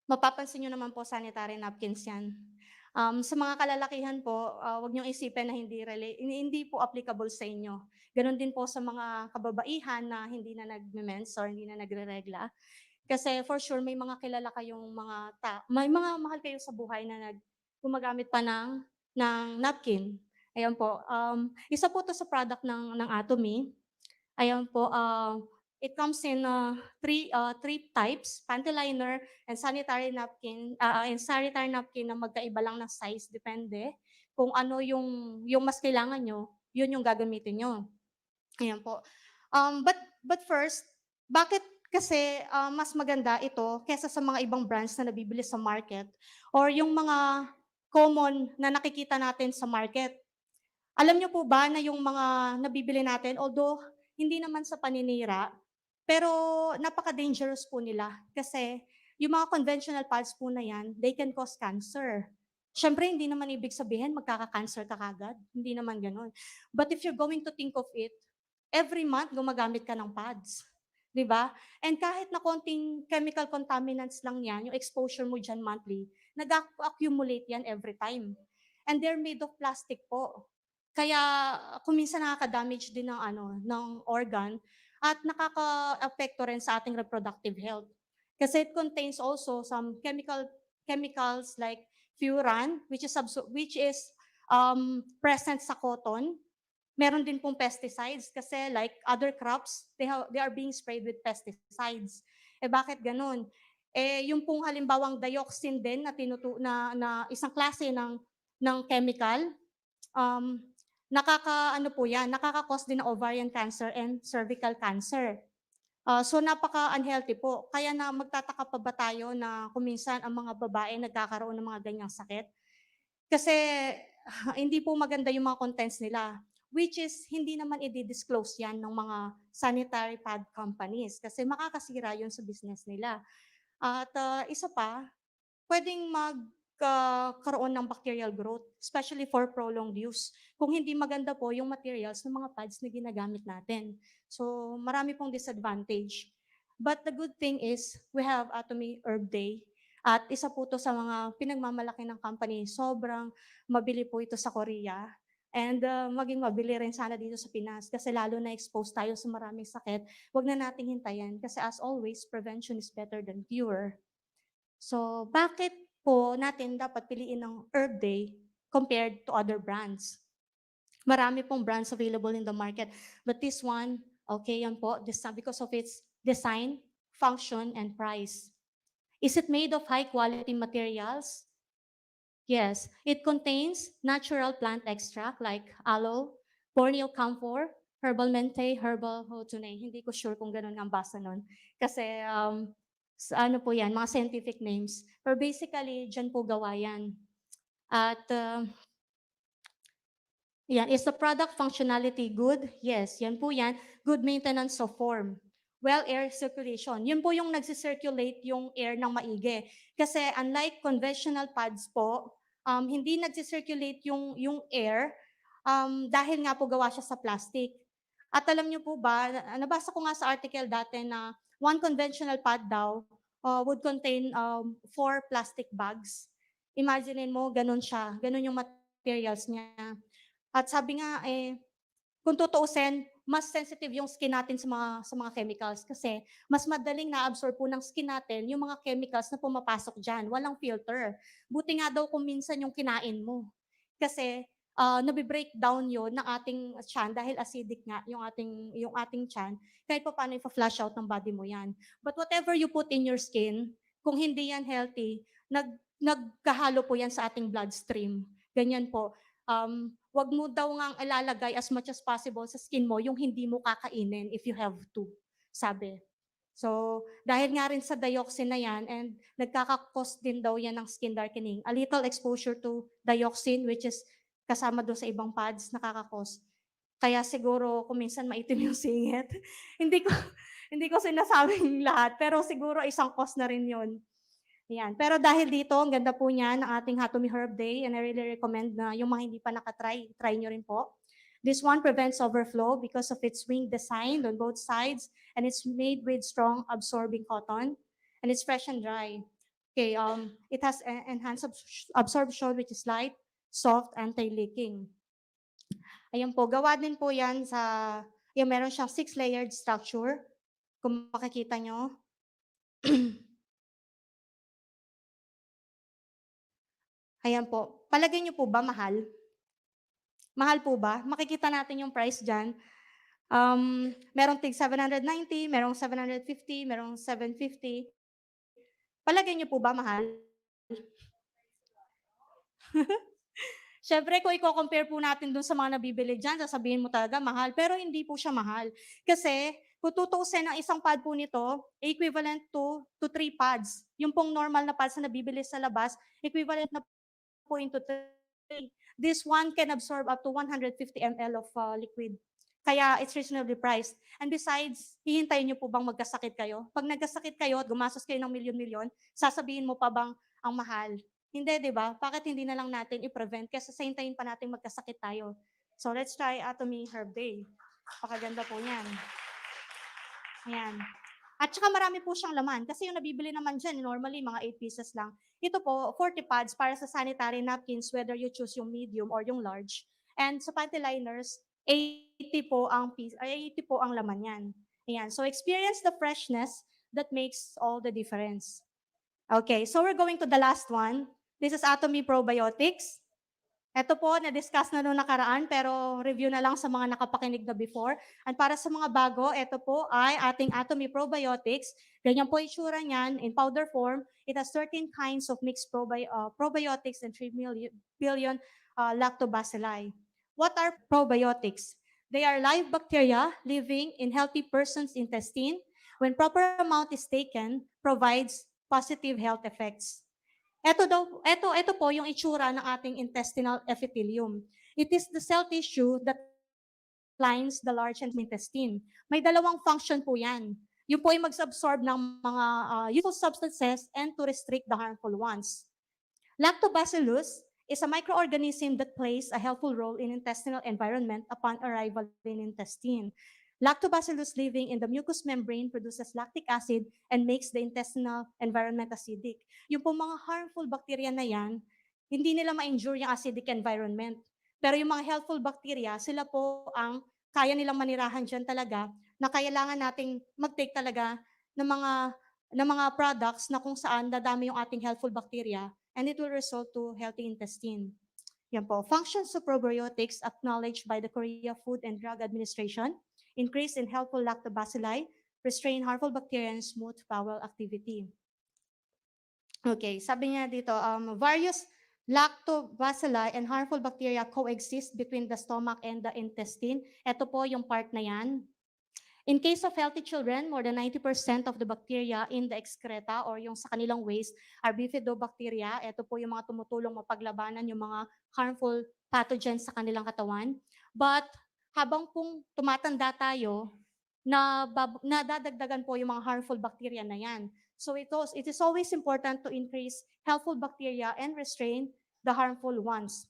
Mapapansin nyo naman po sanitary napkins yan. Sa mga kalalakihan po, huwag niyong isipin na hindi po applicable sa inyo. Ganon din po sa mga kababaihan na hindi na nag-mens or hindi na nagre-regla. Kasi for sure, may mga kilala kayong may mga mahal kayo sa buhay na gumagamit pa ng napkin. Ayan po. Isa po to sa product ng Atomy. Ayan po. It comes in three types, panty liner and sanitary napkin na magkaiba lang ng size, depende. Kung ano yung mas kailangan nyo, yun yung gagamitin nyo. Ayan po. But first, bakit kasi mas maganda ito kesa sa mga ibang brands na nabibili sa market or yung mga common na nakikita natin sa market? Alam niyo po ba na yung mga nabibili natin, although hindi naman sa paninira, pero napaka-dangerous po nila kasi yung mga conventional pads po na yan, they can cause cancer. Siyempre, hindi naman ibig sabihin magkaka-cancer ka kagad. Hindi naman ganun. But if you're going to think of it, every month gumagamit ka ng pads. Di ba? And kahit na konting chemical contaminants lang yan, yung exposure mo dyan monthly, nag-accumulate yan every time. And they're made of plastic po. Kaya kung minsan nakaka-damage din ng organ at nakaka-apekto rin sa ating reproductive health. Kasi it contains also some chemicals like furan, which is present sa cotton. Meron din pong pesticides kasi like other crops, they are being sprayed with pesticides. Eh bakit ganun? Eh yung pong halimbawang dioxin din na na isang klase ng chemical, um, nakaka-ano po yan, nakaka-cause din ng ovarian cancer and cervical cancer. So napaka-unhealthy po. Kaya na magtataka pa ba tayo na kuminsan ang mga babae nagkakaroon ng mga ganyang sakit? Kasi hindi po maganda yung mga contents nila, which is hindi naman i-disclose yan ng mga sanitary pad companies kasi makakasira yun sa business nila. At isa pa, pwedeng magkaroon ng bacterial growth, especially for prolonged use. Kung hindi maganda po yung materials ng mga pads na ginagamit natin. So marami pong disadvantage. But the good thing is, we have Atomy Herb Day. At isa po to sa mga pinagmamalaki ng company. Sobrang mabili po ito sa Korea. And maging mabili rin sana dito sa Pinas kasi lalo na expose tayo sa maraming sakit. Huwag na nating hintayin kasi as always, prevention is better than cure. So, bakit po natin dapat piliin ng Herb Day compared to other brands? Marami pong brands available in the market. But this one, okay, yan po, because of its design, function, and price. Is it made of high-quality materials? Yes. It contains natural plant extract like aloe, Borneo camphor, herbal mente, herbal hotunay. Hindi ko sure kung ganun ang basa nun. Kasi sa ano po yan, mga scientific names. Pero basically, dyan po gawa yan. At yan, is the product functionality good? Yes, yan po yan. Good maintenance of form. Well, air circulation. Yun po yung nagsisirculate yung air ng maigi. Kasi unlike conventional pads po, hindi nagsisirculate yung air dahil nga po gawa siya sa plastic. At alam niyo po ba, nabasa ko nga sa article dati na one conventional pad daw would contain 4 plastic bags. Imagine mo, ganun siya. Ganun yung materials niya. At sabi nga, kung tutuusin, mas sensitive yung skin natin sa mga chemicals kasi mas madaling na-absorb po ng skin natin yung mga chemicals na pumapasok dyan. Walang filter. Buti nga daw kung minsan yung kinain mo. Kasi nabi-break down yun ng ating tiyan dahil acidic nga yung ating tiyan. Kahit pa paano ipa-flush out ng body mo yan. But whatever you put in your skin, kung hindi yan healthy, nagkahalo po yan sa ating bloodstream. Ganyan po. Wag mo daw ngang ilalagay as much as possible sa skin mo yung hindi mo kakainin if you have to, sabi. So, dahil nga rin sa dioxin na yan, and nagkakakos din daw yan ng skin darkening. A little exposure to dioxin, which is kasama doon sa ibang pads, nakakakos. Kaya siguro kung minsan maitim yung singit. hindi ko sinasabing lahat, pero siguro isang cause na rin yun. Yan. Pero dahil dito, ang ganda po niya ng ating Atomy Herb Day and I really recommend na yung mga hindi pa nakatry, try nyo rin po. This one prevents overflow because of its wing design on both sides and it's made with strong absorbing cotton and it's fresh and dry. Okay, it has enhanced absorption which is light, soft, anti-leaking. Ayan po, gawa din po yan sa, yung meron siyang 6-layered structure. Kung makikita nyo. Ayan po. Palagay niyo po ba mahal? Mahal po ba? Makikita natin yung price dyan. Merong tig 790, merong 750, merong 750. Palagay niyo po ba mahal? Siyempre, kung i-compare po natin dun sa mga nabibili dyan, sasabihin mo talaga mahal. Pero hindi po siya mahal. Kasi, kung tutuusin ang isang pad po nito, equivalent to 3 pads. Yung pong normal na pads na nabibili sa labas, equivalent na po into 3. This one can absorb up to 150 ml of liquid. Kaya it's reasonably priced. And besides, hihintayin niyo po bang magkasakit kayo? Pag nagkasakit kayo at gumastos kayo ng milyon-milyon, sasabihin mo pa bang ang mahal? Hindi, di ba? Bakit hindi na lang natin i-prevent? Kasi sahintayin pa natin magkasakit tayo. So let's try Atomy Herb Day. Pakaganda po niyan. Ayan. At saka marami po siyang laman. Kasi yung nabibili naman dyan, normally mga 8 pieces lang. Ito po, 40 pads para sa sanitary napkins, whether you choose yung medium or yung large. And sa panty liners, 80 po ang laman yan. Ayan. So experience the freshness that makes all the difference. Okay, so we're going to the last one. This is Atomy Probiotics. Ito po, na-discuss na noong nakaraan, pero review na lang sa mga nakapakinig na before. And para sa mga bago, ito po ay ating atomy probiotics. Ganyan po itsura niyan in powder form. It has 13 kinds of mixed probiotics and 3 billion lactobacilli. What are probiotics? They are live bacteria living in healthy person's intestine. When proper amount is taken, provides positive health effects. Ito po yung itsura ng ating intestinal epithelium. It is the cell tissue that lines the large intestine. May dalawang function po yan. Yung po ay mag-absorb ng mga useful substances and to restrict the harmful ones. Lactobacillus is a microorganism that plays a helpful role in intestinal environment upon arrival in intestine. Lactobacillus living in the mucous membrane produces lactic acid and makes the intestinal environment acidic. Yung po mga harmful bacteria na yan, hindi nila ma-endure yung acidic environment. Pero yung mga helpful bacteria, sila po ang kaya nilang manirahan dyan talaga na kailangan nating mag-take talaga ng mga products na kung saan dadami yung ating helpful bacteria and it will result to healthy intestine. Yan po. Functions of probiotics acknowledged by the Korea Food and Drug Administration, increase in helpful lactobacilli, restrain harmful bacteria, and smooth bowel activity. Okay, sabi niya dito, various lactobacilli and harmful bacteria coexist between the stomach and the intestine. Ito po yung part na yan. In case of healthy children, more than 90% of the bacteria in the excreta or yung sa kanilang waste are bifidobacteria. Ito po yung mga tumutulong mapaglabanan yung mga harmful pathogens sa kanilang katawan. But habang pong tumatanda tayo, nadadagdagan po yung mga harmful bacteria na yan. So it is always important to increase helpful bacteria and restrain the harmful ones.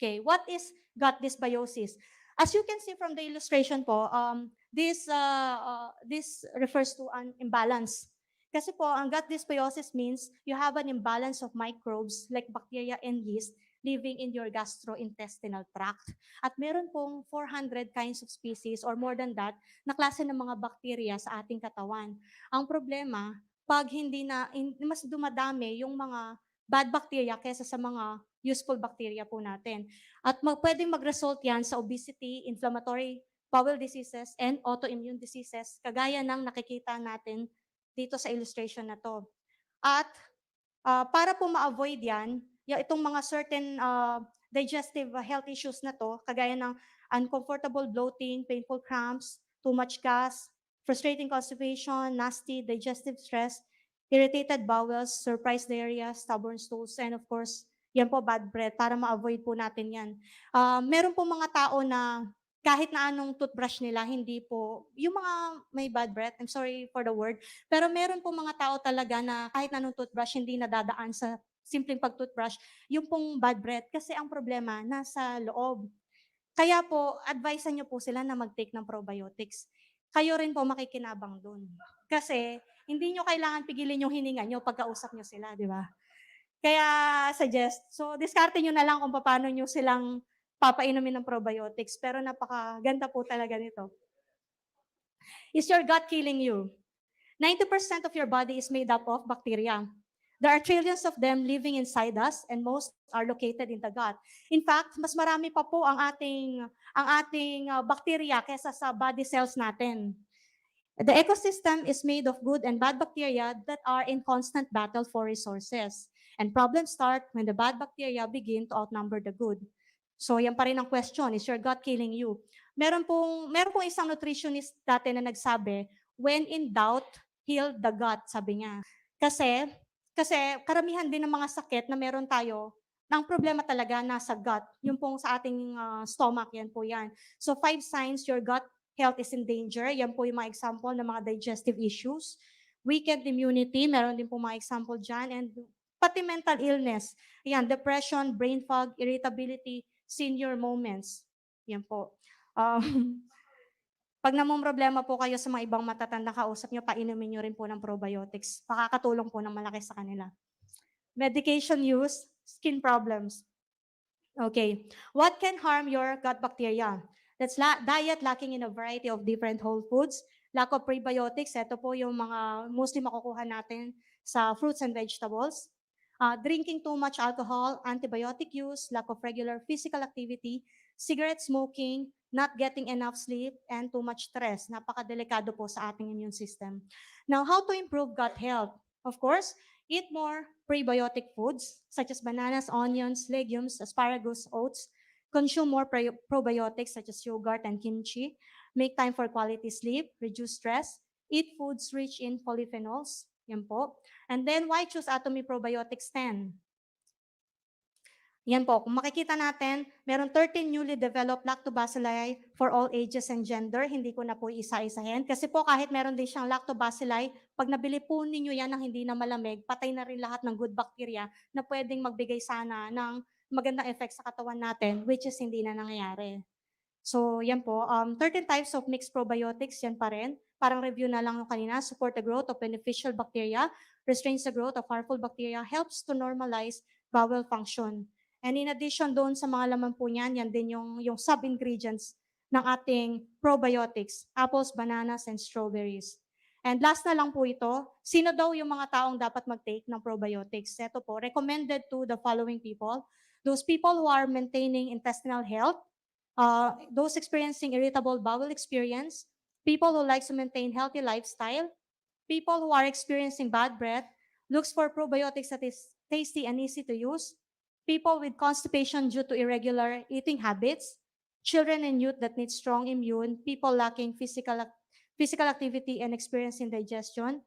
Okay, what is gut dysbiosis? As you can see from the illustration po, this refers to an imbalance. Kasi po, ang gut dysbiosis means you have an imbalance of microbes like bacteria and yeast living in your gastrointestinal tract. At meron pong 400 kinds of species or more than that na klase ng mga bacteria sa ating katawan. Ang problema, pag mas dumadami yung mga bad bacteria kaysa sa mga useful bacteria po natin. At pwedeng mag-result yan sa obesity, inflammatory bowel diseases, and autoimmune diseases, kagaya ng nakikita natin dito sa illustration na to. At para po ma-avoid yan, itong mga certain digestive health issues na to, kagaya ng uncomfortable bloating, painful cramps, too much gas, frustrating constipation, nasty digestive stress, irritated bowels, surprise diarrhea, stubborn stools, and of course, yan po bad breath, para ma-avoid po natin yan. Meron po mga tao na kahit na anong toothbrush nila, hindi po, yung mga may bad breath, I'm sorry for the word, pero meron po mga tao talaga na kahit na anong toothbrush, hindi nadadaan sa simpleng pag-toothbrush, yung pong bad breath, kasi ang problema, nasa loob. Kaya po, advisean nyo po sila na mag-take ng probiotics. Kayo rin po makikinabang dun. Kasi, hindi nyo kailangan pigilin yung hininga nyo pagkausap nyo sila, di ba? Kaya suggest, so diskarte nyo na lang kung paano nyo silang papainumin ng probiotics. Pero napakaganda po talaga nito. Is your gut killing you? 90% of your body is made up of bacteria. There are trillions of them living inside us and most are located in the gut. In fact, mas marami pa po ang ating bacteria kaysa sa body cells natin. The ecosystem is made of good and bad bacteria that are in constant battle for resources. And problems start when the bad bacteria begin to outnumber the good. So yan pa rin ang question, is your gut killing you? Meron pong isang nutritionist dati na nagsabi, when in doubt, heal the gut, sabi niya. Kasi karamihan din ng mga sakit na meron tayo, ang problema talaga nasa gut. Yung pong sa ating stomach, yan po yan. So 5 signs your gut health is in danger. Yan po yung mga example ng mga digestive issues. Weakened immunity, meron din po mga example dyan. And pati mental illness. Yan, depression, brain fog, irritability, senior moments. Yan po. Pag namumroblema po kayo sa mga ibang matatanda kausap nyo, painumin nyo rin po ng probiotics. Makakatulong po ng malaki sa kanila. Medication use, skin problems. Okay. What can harm your gut bacteria? That's diet lacking in a variety of different whole foods, lack of prebiotics, ito po yung mga mostly makukuha natin sa fruits and vegetables. drinking too much alcohol, antibiotic use, lack of regular physical activity, cigarette smoking, not getting enough sleep, and too much stress. Napakadelikado po sa ating immune system. Now, how to improve gut health? Of course, eat more prebiotic foods such as bananas, onions, legumes, asparagus, oats. Consume more probiotics such as yogurt and kimchi. Make time for quality sleep, reduce stress. Eat foods rich in polyphenols. Yan po. And then, why choose Atomy Probiotics 10? Yan po, kung makikita natin, meron 13 newly developed lactobacilli for all ages and gender. Hindi ko na po isa-isahin. Kasi po kahit meron din siyang lactobacilli, pag nabili po ninyo yan ng hindi na malamig, patay na rin lahat ng good bacteria na pwedeng magbigay sana ng magandang effect sa katawan natin, which is hindi na nangyayari. So, yan po. 13 types of mixed probiotics, yan pa rin. Parang review na lang yung kanina. Support the growth of beneficial bacteria, restrains the growth of harmful bacteria, helps to normalize bowel function. And in addition doon sa mga laman po niyan, yan din yung sub-ingredients ng ating probiotics, apples, bananas, and strawberries. And last na lang po ito, sino daw yung mga taong dapat mag-take ng probiotics? Ito po, recommended to the following people. Those people who are maintaining intestinal health, those experiencing irritable bowel experience, people who like to maintain healthy lifestyle, people who are experiencing bad breath, looks for probiotics that is tasty and easy to use, people with constipation due to irregular eating habits, children and youth that need strong immune, people lacking physical activity and experiencing digestion,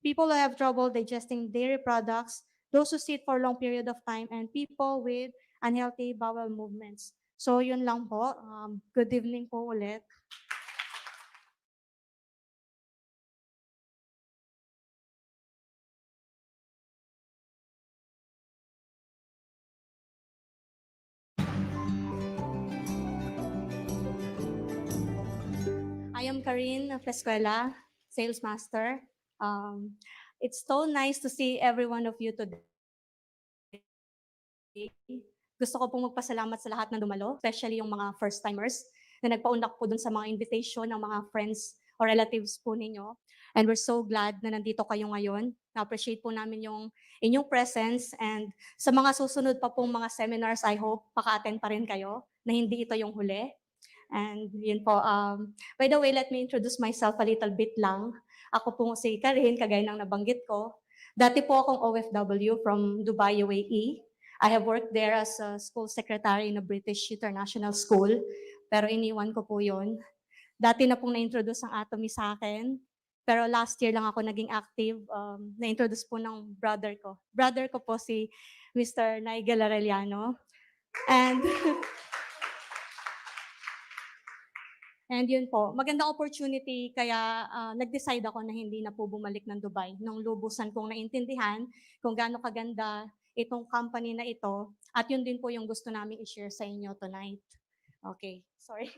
people who have trouble digesting dairy products, those who sit for a long period of time, and people with unhealthy bowel movements. So yun lang po. Good evening po ulit. I am Karin Frescuela, Sales Master. It's so nice to see every one of you today. Gusto ko pong magpasalamat sa lahat na dumalo, especially yung mga first-timers na nagpaunlak po dun sa mga invitation ng mga friends or relatives po ninyo. And we're so glad na nandito kayo ngayon. Na-appreciate po namin yung inyong presence, and sa mga susunod pa pong mga seminars, I hope maka-attend pa rin kayo na hindi ito yung huli. And yun po, by the way, let me introduce myself a little bit lang. Ako po si Karin, kagaya ng nabanggit ko. Dati po akong OFW from Dubai, UAE. I have worked there as a school secretary in a British international school, pero iniwan ko po yun. Dati na pong na-introduce ang Atomy sa akin, pero last year lang ako naging active, na-introduce po ng brother ko. Brother ko po si Mr. Nigel Arellano. And And yun po, magandang opportunity, kaya nag-decide ako na hindi na po bumalik ng Dubai. Nung lubusan kong naintindihan kung gaano kaganda itong company na ito, at yun din po yung gusto namin i-share sa inyo tonight. Okay, sorry.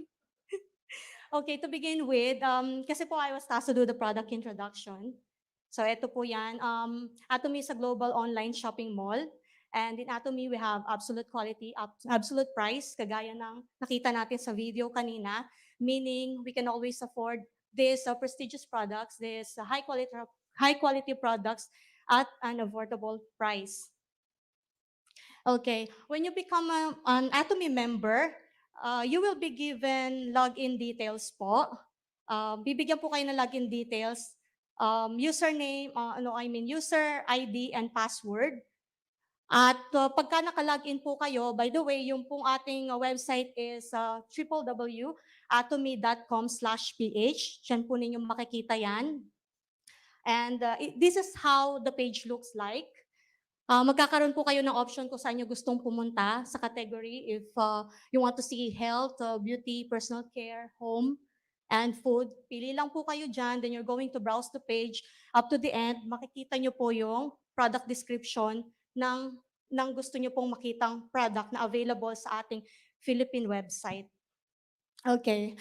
Okay, to begin with, kasi po I was tasked to do the product introduction. So ito po yan. Atomy is a global online shopping mall. And in Atomy, we have absolute quality, absolute price, kagaya ng nakita natin sa video kanina, meaning we can always afford these prestigious products, these high quality products at an affordable price. Okay, when you become an Atomy member, you will be given login details po. Bibigyan po kayo ng login details, username, user ID and password. At pagka naka-login po kayo, by the way, yung pong ating website is www.atomy.com/ph. Diyan po ninyo makikita yan. And this is how the page looks like. Magkakaroon po kayo ng option kung saan nyo gustong pumunta sa category. If you want to see health, beauty, personal care, home, and food, pili lang po kayo dyan. Then you're going to browse the page. Up to the end, makikita nyo po yung product description ng gusto nyo pong makitang product na available sa ating Philippine website. Okay.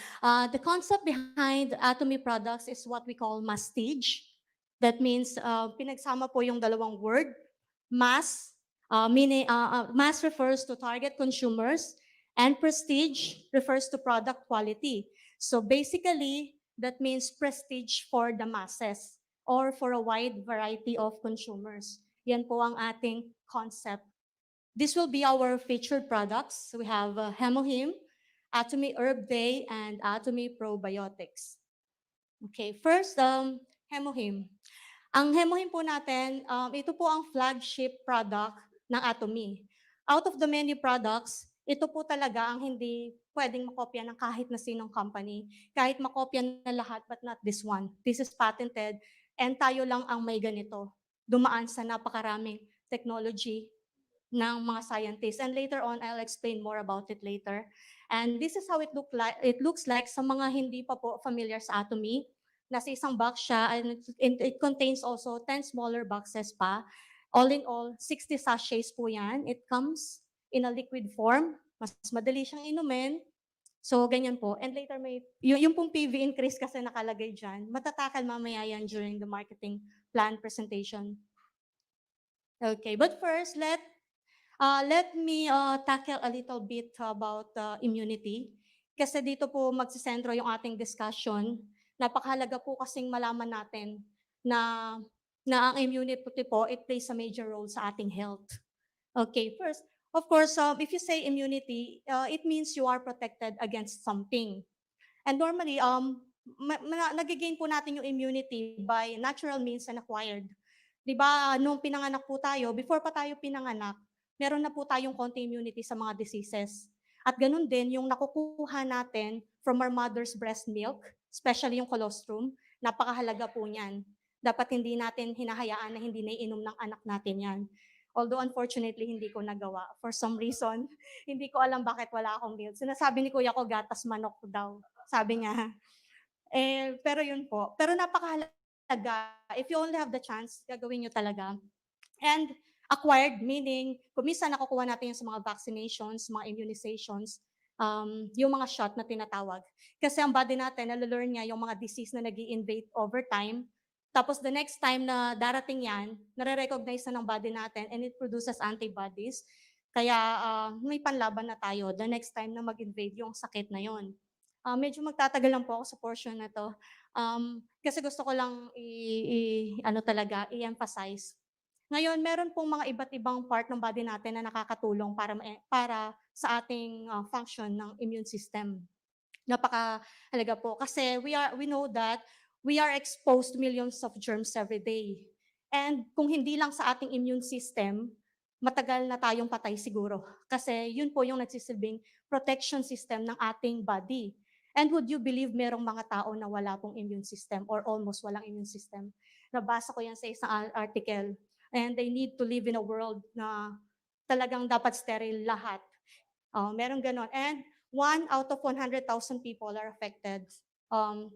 The concept behind Atomy products is what we call mastige. That means pinagsama po yung dalawang word. Mass, meaning mass refers to target consumers, and prestige refers to product quality. So basically, that means prestige for the masses or for a wide variety of consumers. Yan po ang ating concept. This will be our featured products. We have Hemohim, Atomy Herb Day, and Atomy Probiotics. Okay, first, Hemohim. Ang Hemohim po natin, ito po ang flagship product ng Atomy. Out of the many products, ito po talaga ang hindi pwedeng makopya ng kahit na sinong company. Kahit makopya na lahat, but not this one. This is patented, and tayo lang ang may ganito. Dumaan sa napakaraming technology ng mga scientists. And later on, I'll explain more about it later. And this is how it looks like sa mga hindi pa po familiar sa Atomy. Nasa isang box siya, and it contains also 10 smaller boxes pa. All in all, 60 sachets po yan. It comes in a liquid form. Mas madali siyang inumin. So, ganyan po. And later, yung pong PV increase kasi nakalagay dyan. Matatakal mamaya yan during the marketing plan presentation. Okay, but first, let me tackle a little bit about immunity. Kasi dito po magsisentro yung ating discussion. Napakahalaga po kasing malaman natin na ang immunity po, it plays a major role sa ating health. Okay, first, of course, if you say immunity, it means you are protected against something. And normally, nagigain po natin yung immunity by natural means and acquired. Di ba, nung pinanganak po tayo, before pa tayo pinanganak, meron na po tayong konti immunity sa mga diseases. At ganun din, yung nakukuha natin from our mother's breast milk, especially yung colostrum, napakahalaga po niyan. Dapat hindi natin hinahayaan na hindi naiinom ng anak natin yan. Although unfortunately, hindi ko nagawa. For some reason, hindi ko alam bakit wala akong milk. Sinasabi ni kuya ko, gatas manok daw. Sabi niya. Pero yun po. Pero napakahalaga. If you only have the chance, gagawin nyo talaga. And acquired, meaning, kung minsan nakukuha natin yung sa mga vaccinations, mga immunizations, yung mga shot na tinatawag. Kasi ang body natin, nalalearn niya yung mga disease na nag-i-invade over time. Tapos the next time na darating yan, nare-recognize na ng body natin and it produces antibodies. Kaya may panlaban na tayo the next time na mag-invade yung sakit na yon. Medyo magtatagal lang po ako sa portion na to. Kasi gusto ko lang i-emphasize. Ngayon, meron pong mga iba't ibang part ng body natin na nakakatulong para sa ating function ng immune system. Napakahalaga po kasi we know that we are exposed to millions of germs every day. And kung hindi lang sa ating immune system, matagal na tayong patay siguro. Kasi yun po yung nagsisilbing protection system ng ating body. And would you believe merong mga tao na wala pong immune system or almost walang immune system? Nabasa ko yan sa isang article. And they need to live in a world na talagang dapat sterile lahat. Meron ganon. And 1 out of 100,000 people are affected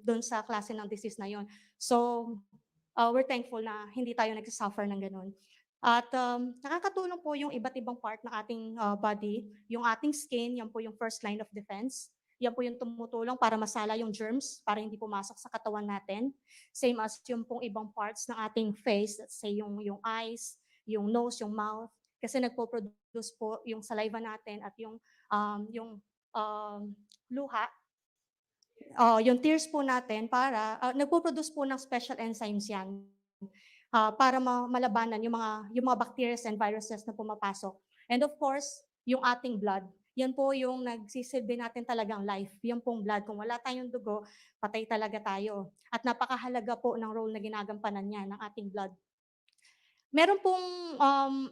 doon sa klase ng disease na yon. So, we're thankful na hindi tayo nagsasuffer ng ganon. At nakakatulong po yung iba't ibang part ng ating body. Yung ating skin, yan po yung first line of defense. Yan po yung tumutulong para masala yung germs, para hindi pumasok sa katawan natin. Same as yung pong ibang parts ng ating face, let's say yung eyes, yung nose, yung mouth. Kasi nagpo-produce po yung saliva natin at yung luha. Yung tears po natin para, nagpo-produce po ng special enzymes yan para malabanan yung mga bacteria and viruses na pumapasok. And of course, yung ating blood. Yan po yung nagsisilbi natin talagang life. Yan pong blood. Kung wala tayong dugo, patay talaga tayo. At napakahalaga po ng role na ginagampanan niya ng ating blood. Meron pong,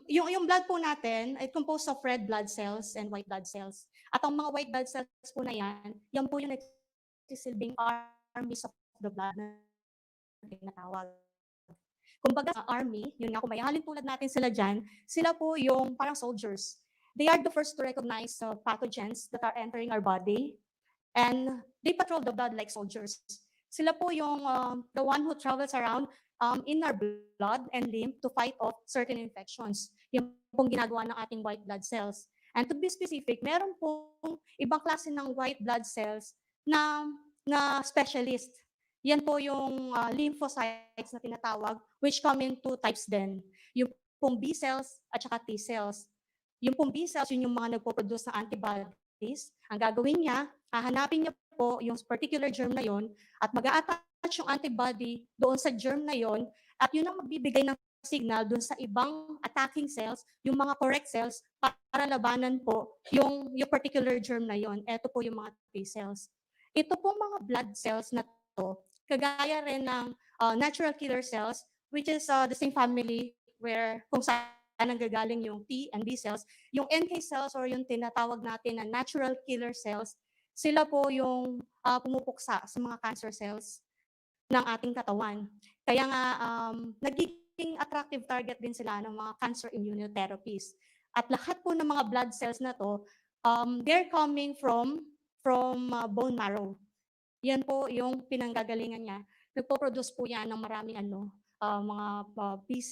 yung blood po natin, it composed of red blood cells and white blood cells. At ang mga white blood cells po na yan po yung nagsisilbing armies of the blood na tinatawag. Kumbaga sa army, yun nga, kung may halin tulad natin sila dyan, sila po yung parang soldiers. They are the first to recognize pathogens that are entering our body, and they patrol the blood like soldiers. Sila po yung the one who travels around in our blood and lymph to fight off certain infections. Yung pong ginagawa ng ating white blood cells. And to be specific, meron pong ibang klase ng white blood cells na specialist. Yan po yung lymphocytes na tinatawag, which come in two types din. Yung pong B cells at saka T cells. Yung pong B cells, yun yung mga nagpo-produce ng antibodies. Ang gagawin niya, hahanapin niya po yung particular germ na yon at mag-a-attach yung antibody doon sa germ na yon at yun ang magbibigay ng signal dun sa ibang attacking cells, yung mga correct cells, para labanan po yung particular germ na yon. Ito po yung mga T cells. Ito po mga blood cells na to, kagaya rin ng natural killer cells, which is the same family where kung saan nanggagaling yung T and B cells, yung NK cells or yung tinatawag natin na natural killer cells, sila po yung pumupuksa sa mga cancer cells ng ating katawan. Kaya nga, nagiging attractive target din sila ng mga cancer immunotherapies. At lahat po ng mga blood cells na to, they're coming from bone marrow. Yan po yung pinanggagalingan niya. Nagpo-produce po yan ng maraming mga B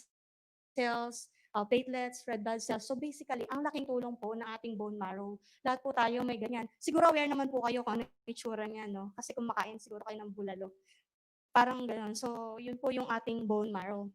cells, platelets, red blood cells. So basically, ang laking tulong po ng ating bone marrow. Lahat po tayo may ganyan. Siguro aware naman po kayo kung ano yung itsura niya, no? Kasi kumakain siguro kayo ng bulalo. Parang gano'n. So, yun po yung ating bone marrow.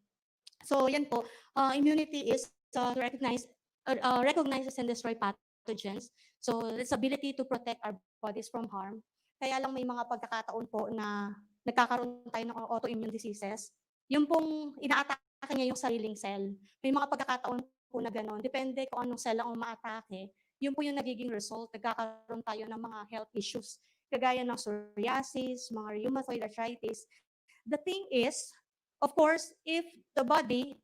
So, yan po. Immunity is recognizes and destroy pathogens. So, its ability to protect our bodies from harm. Kaya lang may mga pagkakataon po na nagkakaroon tayo ng autoimmune diseases. Yung pong inaatake niya yung sariling cell. May mga pagkakataon po na gano'n. Depende kung anong cell ang umaatake. Yun po yung nagiging result. Nagkakaroon tayo ng mga health issues. Kagaya ng psoriasis, mga rheumatoid arthritis. The thing is, of course, if the body,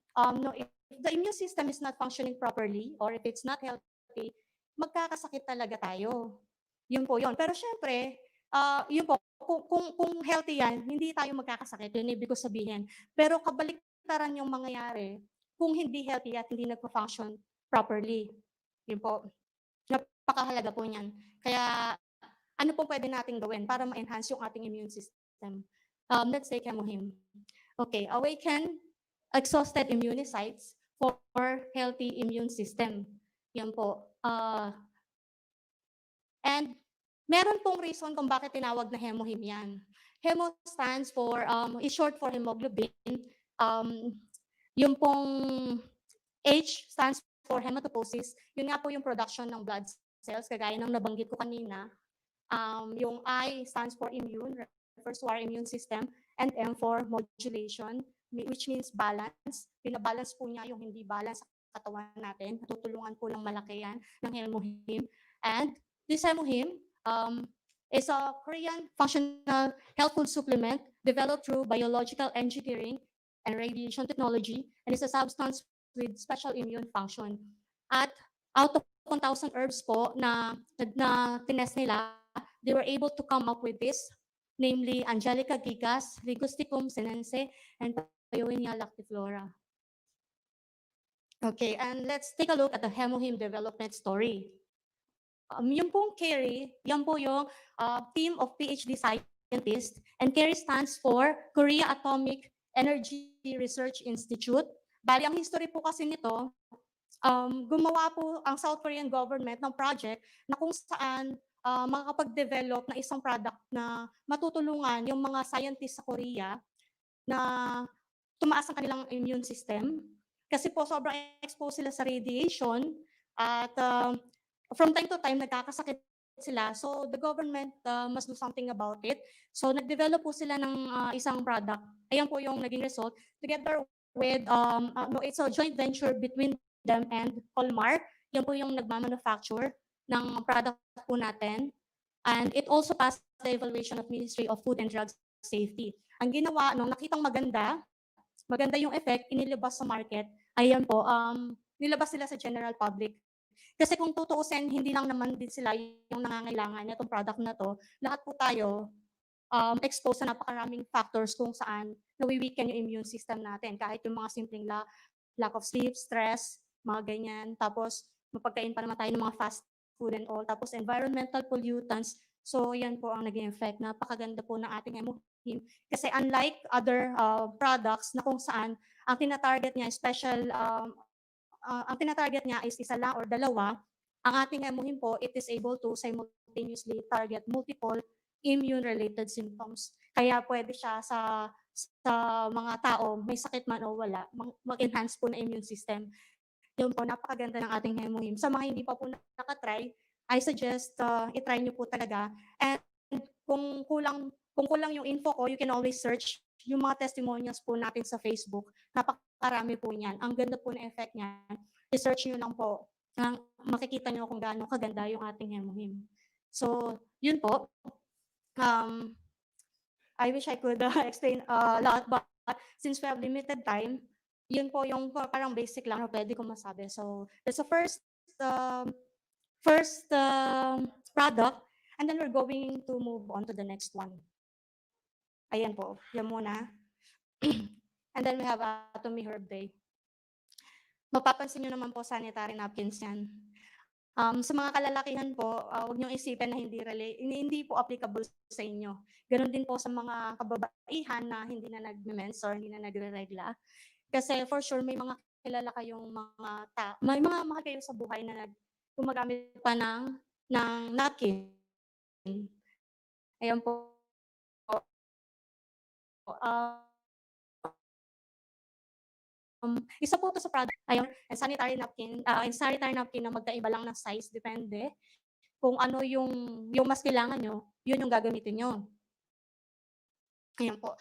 if the immune system is not functioning properly or if it's not healthy, magkakasakit talaga tayo. Yun po yun. Pero syempre, yun po, kung healthy yan, hindi tayo magkakasakit. Yun ibig ko sabihin. Pero kabaliktaran yung mangyayari kung hindi healthy at hindi nagpa-function properly. Yun po. Napakahalaga po niyan. Kaya, ano po pwede nating gawin para ma-enhance yung ating immune system? Let's take hemohim. Okay, awaken exhausted immunocytes for healthy immune system. Yan po. And meron pong reason kung bakit tinawag na hemohim yan. Hemo stands for, is short for hemoglobin. Yung pong H stands for hematopoiesis. Yun nga po yung production ng blood cells, kagaya ng nabanggit ko kanina. Yung I stands for immune, refers to our immune system, and M for modulation, which means balance. Binabalance po niya yung hindi balance sa katawan natin. Tutulungan po ng malaki yan ng hemohim. And this hemohim is a Korean functional health food supplement developed through biological engineering and radiation technology, and is a substance with special immune function. At out of 1,000 herbs po na tinest nila, they were able to come up with this, namely Angelica gigas, Ligusticum sinense, and Paeonia lactiflora. Okay, and let's take a look at the hemohim development story. Yung pong Kerry, yan po yung team of PhD scientists, and Kerry stands for Korea Atomic Energy Research Institute. Bali, ang history po kasi nito, gumawa po ang South Korean government ng project na kung saan makakapag-develop na isang product na matutulungan yung mga scientists sa Korea na tumaas ang kanilang immune system. Kasi po sobrang exposed sila sa radiation at from time to time nagkakasakit sila. So the government must do something about it. So nag-develop po sila ng isang product. Ayan po yung naging result. Together with, it's a joint venture between them and Colmar. Yan po yung nagmamanufacture ng product po natin. And it also passed the evaluation of Ministry of Food and Drug Safety. Ang ginawa, nung nakitang maganda yung effect, inilabas sa market, ayan po, nilabas sila sa general public. Kasi kung tutuusin, hindi lang naman din sila yung nangangailangan nitong product na to. Lahat po tayo exposed sa napakaraming factors kung saan nawi-weaken yung immune system natin. Kahit yung mga simpleng lack of sleep, stress, mga ganyan. Tapos, mapagkain pa naman tayo ng mga fast food and all. Tapos, environmental pollutants. So, yan po ang naging effect. Napakaganda po ng ating hemohim. Kasi unlike other products na kung saan ang tinatarget niya, ang tinatarget niya is isa lang or dalawa, ang ating hemohim po, it is able to simultaneously target multiple immune-related symptoms. Kaya pwede siya sa mga tao, may sakit man o wala, mag-enhance po na immune system. Yun po, napakaganda ng ating hemohim. Sa mga hindi pa po nakatry, I suggest itry nyo po talaga. And kung kulang yung info ko, you can always search yung mga testimonials po natin sa Facebook. napakarami po niyan. Ang ganda po ng effect niyan. Research nyo lang po. Makikita nyo kung gaano kaganda yung ating hemohim. So, yun po. I wish I could explain a lot, but since we have limited time, yun po yung parang basic lang na pwede kong masabi. So, that's the first product, and then we're going to move on to the next one. Ayan po, yan muna. And then we have Atomy Herb Day. Mapapansin nyo naman po sanitary napkins yan. Sa mga kalalakihan po, huwag niyong isipin na hindi po applicable sa inyo. Ganon din po sa mga kababaihan na hindi na nag-mens or hindi na nagre-regla. Kasi for sure, may mga kilala kayong may mga mahal kayo sa buhay na gumagamit pa ng napkin. Ayan po. Isa po ito sa product, ayun, sanitary napkin na magkaiba lang ng size, depende. Kung ano yung mas kailangan nyo, yun yung gagamitin nyo. Ayan po.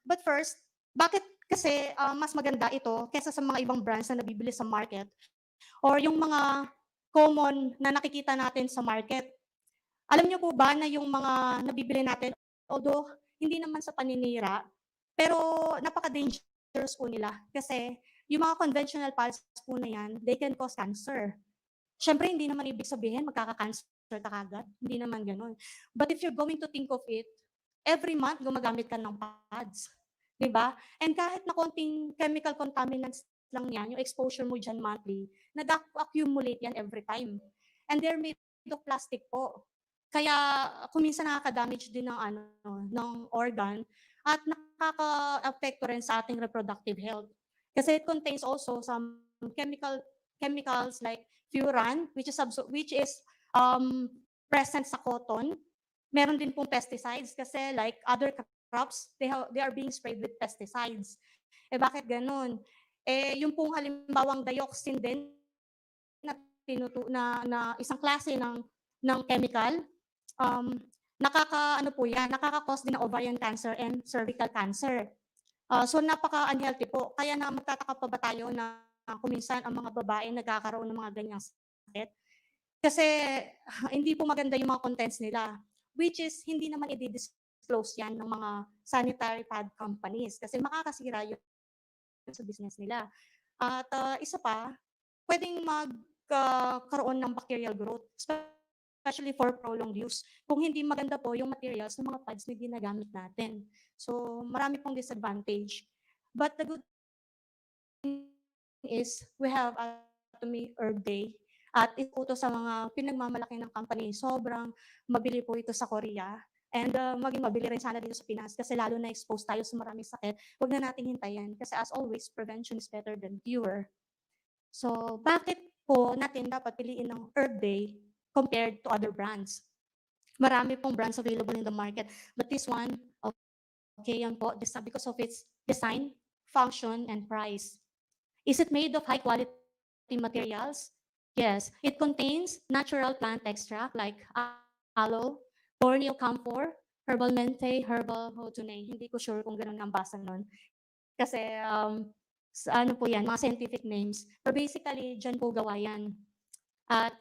But first, bakit kasi mas maganda ito kaysa sa mga ibang brands na nabibili sa market or yung mga common na nakikita natin sa market? Alam niyo po ba na yung mga nabibili natin, although hindi naman sa paninira, pero napaka-dangerous po nila kasi yung mga conventional pads po na yan, they can cause cancer. Siyempre, hindi naman ibig sabihin magkaka-cancer ka kagad. Hindi naman ganun. But if you're going to think of it, every month gumagamit ka ng pads. Diba? And kahit na konting chemical contaminants lang yan, yung exposure mo dyan monthly, nag-accumulate yan every time. And they're made of plastic po. Kaya kung minsan nakaka-damage din ng organ at nakaka-apekto rin sa ating reproductive health. Kasi it contains also some chemicals like furan, which is present sa cotton. Meron din pong pesticides kasi like other crops, they are being sprayed with pesticides. Eh bakit ganun? Eh yung pong halimbawang dioxin din na isang klase ng chemical, nakaka-cause din ng ovarian cancer and cervical cancer. So napaka-unhealthy po. Kaya na magtataka pa ba tayo na kung minsan ang mga babae nagkakaroon ng mga ganyang sakit? Kasi hindi po maganda yung mga contents nila, which is hindi naman i-disclose yan ng mga sanitary pad companies kasi makakasira yun sa business nila. At isa pa, pwedeng magkaroon ng bacterial growth, especially for prolonged use. Kung hindi maganda po yung materials ng mga pads na ginagamit natin. So, marami pong disadvantage. But the good thing is, we have Atomy Herb Day. At ito po sa mga pinagmamalaki ng company. Sobrang mabili po ito sa Korea. And maging mabili rin sana dito sa Pinas kasi lalo na expose tayo sa maraming sakit. Huwag na natin hintayin kasi as always, prevention is better than cure. So, bakit po natin dapat piliin ng Herb Day compared to other brands? Marami pong brands available in the market. But this one, okay, yan po, because of its design, function, and price. Is it made of high quality materials? Yes. It contains natural plant extract like aloe, borneo camphor, herbal menthe, herbal hotunay. Hindi ko sure kung ganun ang basa nun. Kasi ano po yan, mga scientific names. But basically, dyan po gawa yan. At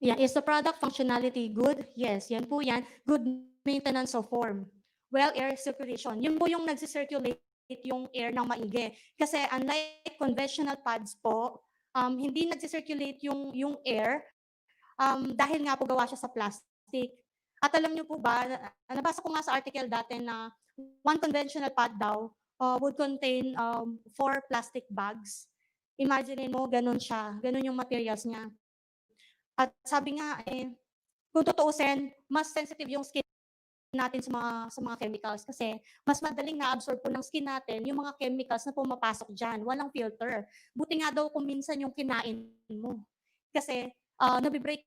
is the product functionality good? Yes, yan po yan. Good maintenance of form. Well, air circulation. Yun po yung nag-circulate yung air ng maigi. Kasi unlike conventional pads po, hindi nag-circulate yung air dahil nga po gawa siya sa plastic. At alam niyo po ba, nabasa ko nga sa article dati na one conventional pad daw would contain 4 plastic bags. Imagine mo, ganun siya. Ganun yung materials niya. At sabi nga, kung tutuusin, mas sensitive yung skin natin sa mga chemicals kasi mas madaling na-absorb po ng skin natin yung mga chemicals na pumapasok dyan. Walang filter. Buti nga daw kung minsan yung kinain mo. Kasi nabibreak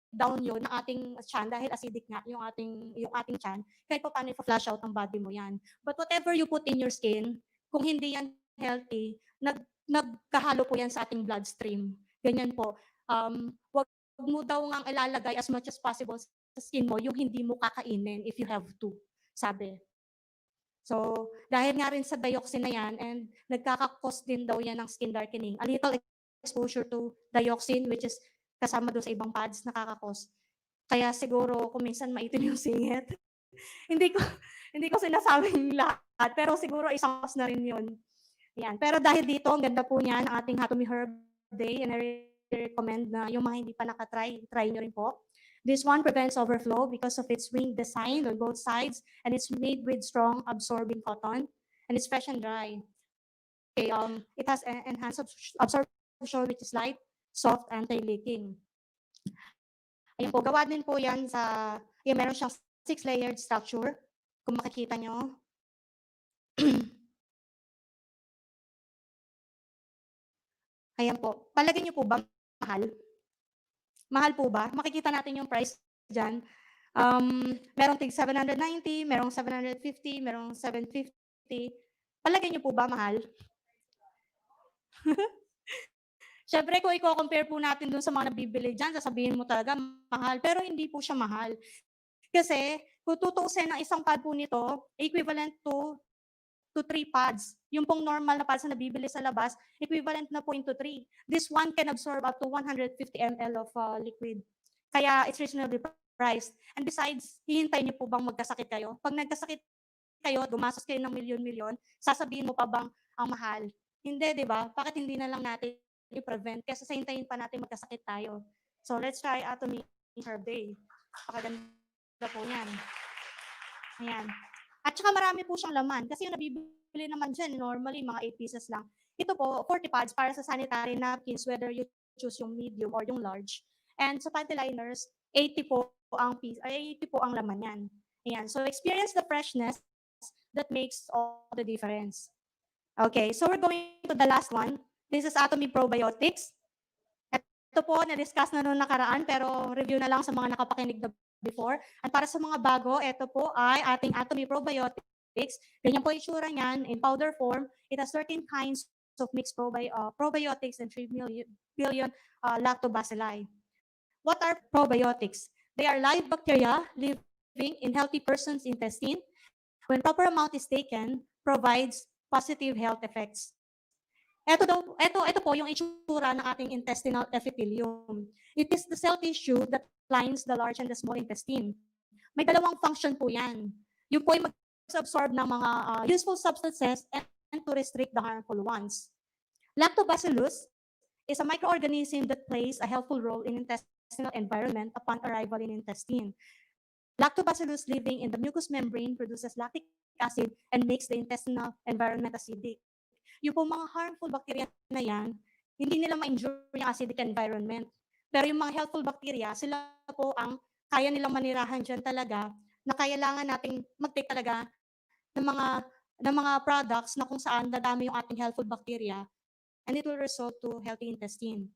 down yun ng ating tiyan dahil acidic nga yung ating tiyan. Kahit pa paano i-flush out ang body mo yan. But whatever you put in your skin, kung hindi yan healthy, nagkahalo po yan sa ating bloodstream. Ganyan po. Wag mo daw ngang ilalagay as much as possible sa skin mo yung hindi mo kakainin if you have to, sabi. So, dahil nga rin sa dioxin na yan, and nagkakakos din daw yan ng skin darkening. A little exposure to dioxin, which is kasama doon sa ibang pads, nakakakos. Kaya siguro kung minsan maitim yung singit. hindi ko hindi ko sinasabing lahat, pero siguro isang cause na rin yun. Yan. Pero dahil dito, ang ganda po niyan, ang ating Atomy Herb Day, and I recommend na yung mga hindi pa nakatry, try nyo rin po. This one prevents overflow because of its wing design on both sides, and it's made with strong absorbing cotton, and it's fresh and dry. Okay, it has enhanced absorption, which is light, soft, anti-leaking. Ayun po, gawa din po yan sa, yan, meron siyang 6-layered structure. Kung makikita nyo. Ayan po. Palagay niyo po ba mahal? Mahal po ba? Makikita natin yung price dyan. Merong tig 790, merong 750, merong 750. Palagay niyo po ba mahal? Siyempre, kung i-compare po natin dun sa mga nabibili dyan, sasabihin mo talaga mahal. Pero hindi po siya mahal. Kasi, kung tutuusin ng isang pad po nito, equivalent to 3 pads. Yung pong normal na pads na nabibili sa labas, equivalent na po into 3. This one can absorb up to 150 ml of liquid. Kaya it's reasonably priced. And besides, hihintay niyo po bang magkasakit kayo? Pag nagkasakit kayo, gumastos kayo ng milyon-milyon, sasabihin mo pa bang ang mahal? Hindi, di ba? Bakit hindi na lang natin i-prevent? Kasi sa hintayin pa natin magkasakit tayo. So let's try Atomy Herb Day. Pakaganda po yan. Ayan. At saka marami po siyang laman. Kasi yung nabibili naman dyan, normally mga 8 pieces lang. Ito po, 40 pads para sa sanitary napkins, whether you choose yung medium or yung large. And sa panty liners, 80 po ang piece, ay 80 po ang laman yan. Ayan. So experience the freshness that makes all the difference. Okay, so we're going to the last one. This is Atomy Probiotics. Ito po, na-discuss na noong nakaraan, pero review na lang sa mga nakapakinig na before. At para sa mga bago, ito po ay ating Atomy Probiotics. Ganyan po itsura niyan in powder form. It has 13 kinds of mixed probiotics and 3 billion lactobacilli. What are probiotics? They are live bacteria living in healthy person's intestine. When proper amount is taken, provides positive health effects. Ito po yung itsura ng ating intestinal epithelium. It is the cell tissue that lines the large and the small intestine. May dalawang function po yan. Yung po ay mag-absorb ng mga useful substances and to restrict the harmful ones. Lactobacillus is a microorganism that plays a helpful role in intestinal environment upon arrival in intestine. Lactobacillus living in the mucous membrane produces lactic acid and makes the intestinal environment acidic. Yung po mga harmful bacteria na yan, hindi nila ma-injure yung acidic environment. Pero yung mga helpful bacteria, sila po ang kaya nilang manirahan dyan talaga, na kailangan nating mag-take talaga ng mga products na kung saan dadami yung ating helpful bacteria, and it will result to healthy intestine.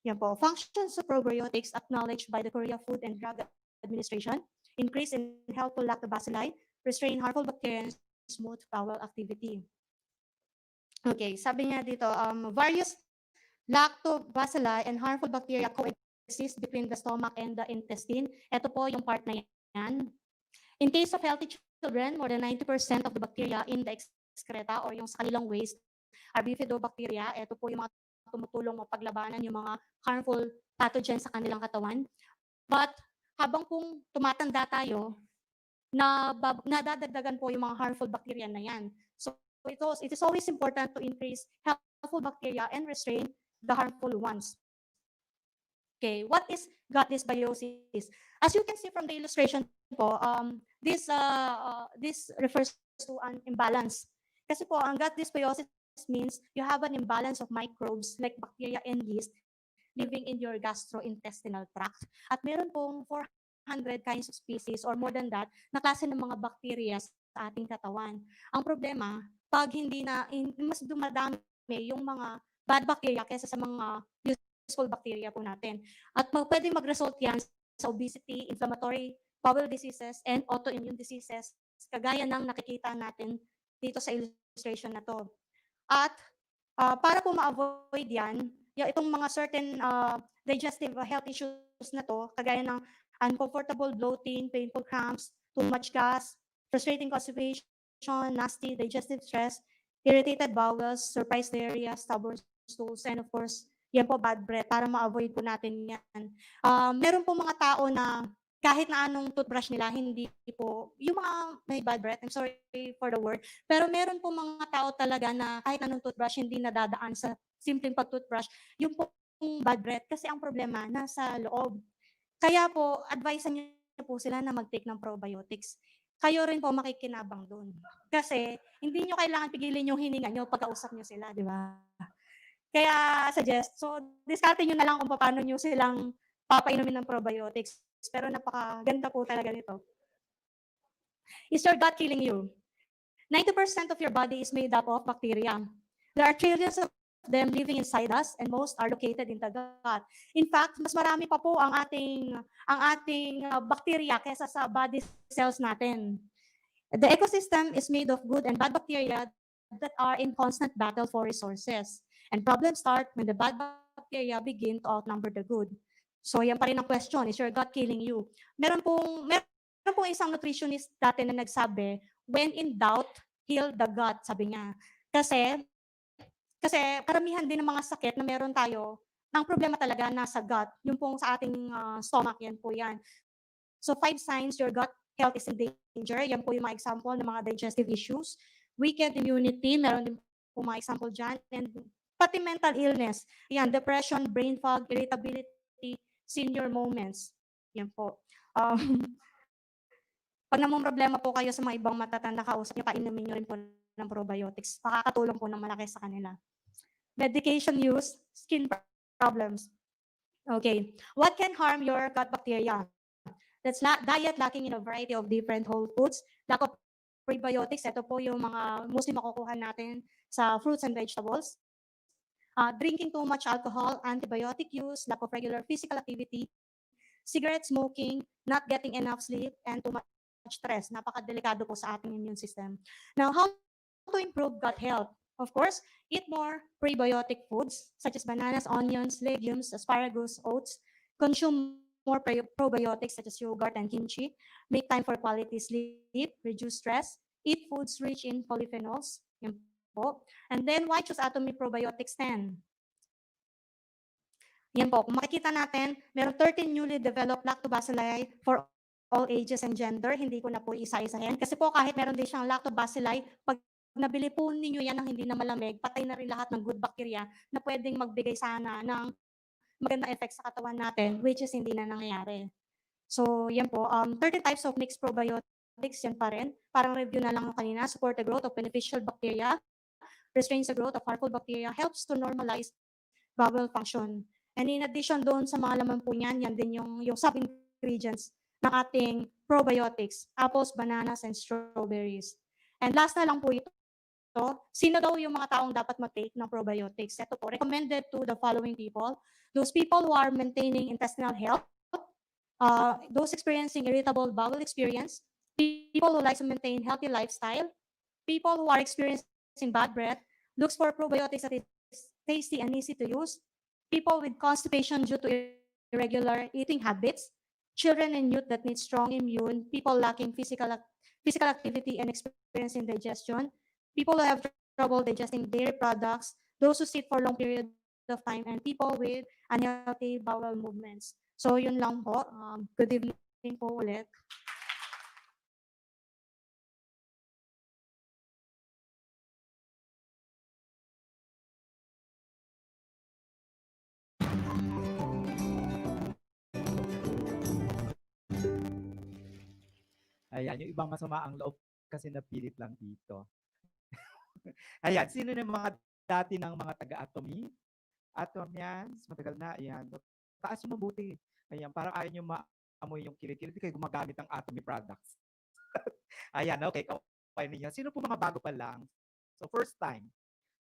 Yan po. Functions of probiotics acknowledged by the Korea Food and Drug Administration: increase in helpful lactobacilli, restrain harmful bacteria, and smooth bowel activity. Okay, sabi niya dito, various lactobacilli and harmful bacteria coexist between the stomach and the intestine. Ito po yung part na yan. In case of healthy children, more than 90% of the bacteria in the excreta or yung sa kanilang waste are bifidobacteria. Ito po yung mga tumutulong mapaglabanan yung mga harmful pathogens sa kanilang katawan. But habang pong tumatanda tayo, nadadagdagan po yung mga harmful bacteria na yan. So it is always important to increase helpful bacteria and restrain the harmful ones. Okay, what is gut dysbiosis? As you can see from the illustration po, this refers to an imbalance. Kasi po, ang gut dysbiosis means you have an imbalance of microbes like bacteria and yeast living in your gastrointestinal tract. At meron pong 400 kinds of species or more than that na klase ng mga bacteria sa ating katawan. Ang problema, pag hindi na, mas dumadami yung mga bad bacteria kaysa sa mga useful bacteria po natin. At pwede mag-result yan sa obesity, inflammatory bowel diseases, and autoimmune diseases, kagaya ng nakikita natin dito sa illustration na to. At para po ma-avoid yan, itong mga certain digestive health issues na to, kagaya ng uncomfortable bloating, painful cramps, too much gas, frustrating constipation, nasty digestive stress, irritated bowels, surprise diarrhea, stubborn stools, and of course, yan po bad breath para ma-avoid po natin yan. Meron po mga tao na kahit na anong toothbrush nila, hindi po, yung mga may bad breath, I'm sorry for the word, pero meron po mga tao talaga na kahit anong toothbrush, hindi nadadaan sa simpleng pag-toothbrush, yung po bad breath, kasi ang problema, nasa loob. Kaya po, advice niyo po sila na mag-take ng probiotics. Kayo rin po makikinabang doon. Kasi, hindi nyo kailangan pigilin yung hininga nyo pagkausap nyo sila, di ba? Kaya, suggest, so, discarte nyo na lang kung paano nyo silang papainumin ng probiotics. Pero napakaganda po talaga nito. Is your gut killing you? 90% of your body is made up of bacteria. There are trillions of them living inside us and most are located in the gut. In fact, mas marami pa po ang ating bacteria kaysa sa body cells natin. The ecosystem is made of good and bad bacteria that are in constant battle for resources. And problems start when the bad bacteria begin to outnumber the good. So yan pa rin ang question, is your gut killing you? Meron pong isang nutritionist dati na nagsabi, when in doubt, heal the gut, sabi niya. Kasi karamihan din ng mga sakit na meron tayo, ang problema talaga nasa gut. Yung pong sa ating stomach, yan po yan. So 5 signs your gut health is in danger. Yan po yung mga example ng mga digestive issues. Weakened immunity, meron din po mga example dyan. And pati mental illness. Yan, depression, brain fog, irritability, senior moments. Yan po. Pag namang problema po kayo sa mga ibang matatanda, kausap nyo, painumin nyo rin po ng probiotics. Makakatulong po ng malaki sa kanila. Medication use, skin problems. Okay. What can harm your gut bacteria? That's diet lacking in a variety of different whole foods, lack of prebiotics, ito po yung mga mostly makukuha natin sa fruits and vegetables. Drinking too much alcohol, antibiotic use, lack of regular physical activity, cigarette smoking, not getting enough sleep, and too much stress. Napakadelikado po sa ating immune system. Now, how to improve gut health? Of course, eat more prebiotic foods such as bananas, onions, legumes, asparagus, oats. Consume more probiotics such as yogurt and kimchi. Make time for quality sleep, reduce stress. Eat foods rich in polyphenols. Yan po. And then, why choose Atomy Probiotics 10? Yan po, kung makikita natin, meron 13 newly developed lactobacilli for all ages and gender. Hindi ko na po isa-isahin. Kasi po kahit meron din siyang lactobacilli, pag nabili po ninyo yan ng hindi na malamig, patay na rin lahat ng good bacteria na pwedeng magbigay sana ng magandang effect sa katawan natin, which is hindi na nangyayari. So, yan po. 30 types of mixed probiotics, yan pa rin. Parang review na lang kanina. Support the growth of beneficial bacteria, restrains the growth of harmful bacteria, helps to normalize bowel function. And in addition doon sa mga laman po niyan, yan din yung sub-ingredients ng ating probiotics, apples, bananas, and strawberries. And last na lang po ito, sino daw yung mga taong dapat mag-take ng probiotics? Ito po, recommended to the following people. Those people who are maintaining intestinal health, those experiencing irritable bowel experience, people who like to maintain healthy lifestyle, people who are experiencing bad breath, looks for probiotics that is tasty and easy to use, people with constipation due to irregular eating habits, children and youth that need strong immune, people lacking physical activity and experiencing digestion, people who have trouble digesting dairy products, those who sit for long periods of time, and people with unhealthy bowel movements. So yun lang po. Good evening po ulit. Ayan, yung ibang masama ang loob kasi napilit lang dito. Ayan, sino na mga dati ng mga taga-atomy? Atomyans, matagal na, ayan. Taas yung mabuti. Ayan, parang ayaw nyo maamoy yung kilikili. Hindi kayo gumagamit ng atomy products. Ayan, okay. Okay ninyo. Sino po mga bago pa lang? So, first time.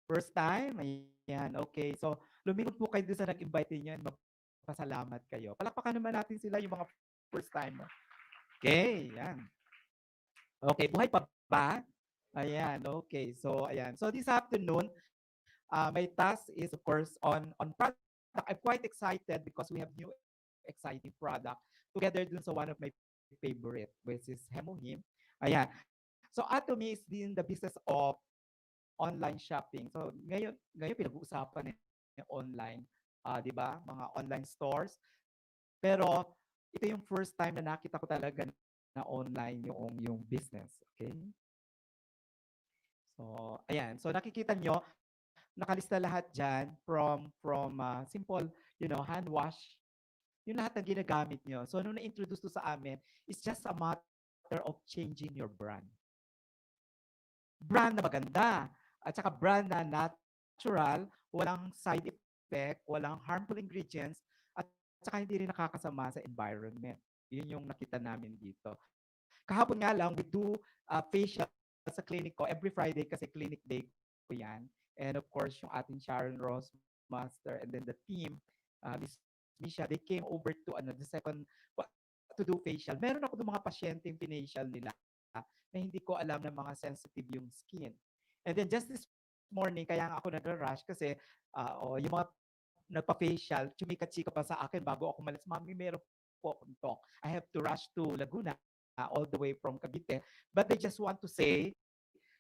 First time, ayan, okay. So, lumingon po kayo doon sa nag-invite niyo. Magpasalamat kayo. Palakpakan naman natin sila yung mga first time. Okay, yan. Okay, buhay pa ba? Ayan, okay. So, ayan. So, this afternoon, my task is, of course, on product. I'm quite excited because we have new exciting product together dun sa one of my favorite, which is Hemohim. Ayan. So Atomy is in the business of online shopping. So ngayon pinag-uusapan online, 'di ba? Mga online stores. Pero ito yung first time na nakita ko talaga na online yung business, okay? So ayan, so nakikita nyo, nakalista lahat diyan from simple, hand wash, yung lahat ng ginagamit nyo. So nung na-introduce to sa amin, it's just a matter of changing your brand. Brand na maganda, at saka brand na natural, walang side effect, walang harmful ingredients, at saka hindi rin nakakasama sa environment. Yun yung nakita namin dito. Kahapon nga lang, we do facial sa clinic ko every Friday kasi clinic day ko yan. And of course, yung ating Sharon Ross Master and then the team, Miss Misha, they came over to the second to do facial. Meron ako ng mga pasyente yung pinacial nila na hindi ko alam na mga sensitive yung skin. And then just this morning, kaya nga ako nag-rush kasi yung mga nagpa-facial, chumika-chika pa sa akin bago ako malis. Mami, meron po akong talk. I have to rush to Laguna all the way from Cavite. But they just want to say,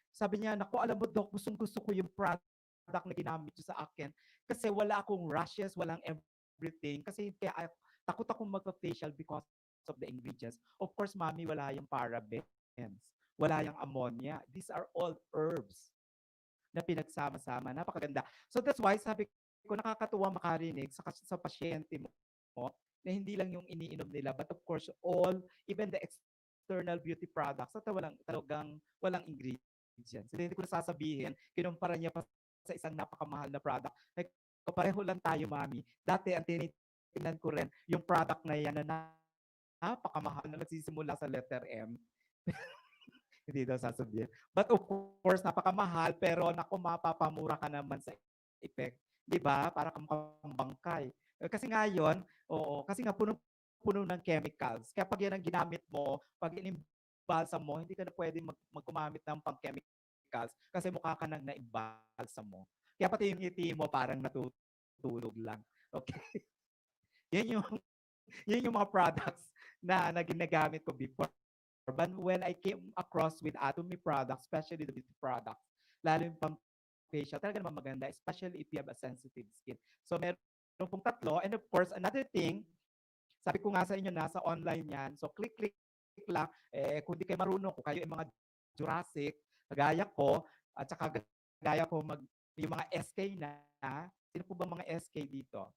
sabi niya, naku, alam mo, Doc, gustong-gusto ko yung product na ginamit niyo sa akin kasi wala akong rashes, walang everything. Kasi kaya takot akong magpa-facial because of the ingredients. Of course, Mami, wala yung parabens. Wala yung ammonia. These are all herbs na pinagsama-sama. Napakaganda. So that's why sabi ko, nakakatuwa makarinig sa pasyente mo na hindi lang yung iniinom nila, but of course, even the external beauty products, at talagang walang ingredients. Hindi ko na sasabihin, kinumpara niya pa sa isang napakamahal na product. Like, pareho lang tayo, Mami. Dati, ang tinitingnan ko rin, yung product na yan na napakamahal na nagsisimula sa letter M. Hindi daw sasabihin. But of course, napakamahal, pero naku, mapapamura ka naman sa effect. Di ba? Para kang bangkay. Kasi ngayon, kasi nga puno ng chemicals. Kaya pag yan ang ginamit mo, pag inimbalsa mo, hindi ka na pwede magkumamit ng pang-chemicals kasi mukha ka nang naimbalsa mo. Kaya pati yung ngiti mo parang natutulog lang. Okay? Yan yung mga products na ginagamit ko before. But when I came across with atomy products, especially the beauty products, lalo yung pang facial, talaga naman maganda, especially if you have a sensitive skin. So meron pong tatlo. And of course, another thing, sabi ko nga sa inyo, nasa online yan. So click lang. Kung di kayo marunong, kung kayo yung mga Jurassic, gaya ko, at saka gaya ko yung mga SK na, sino po ba mga SK dito?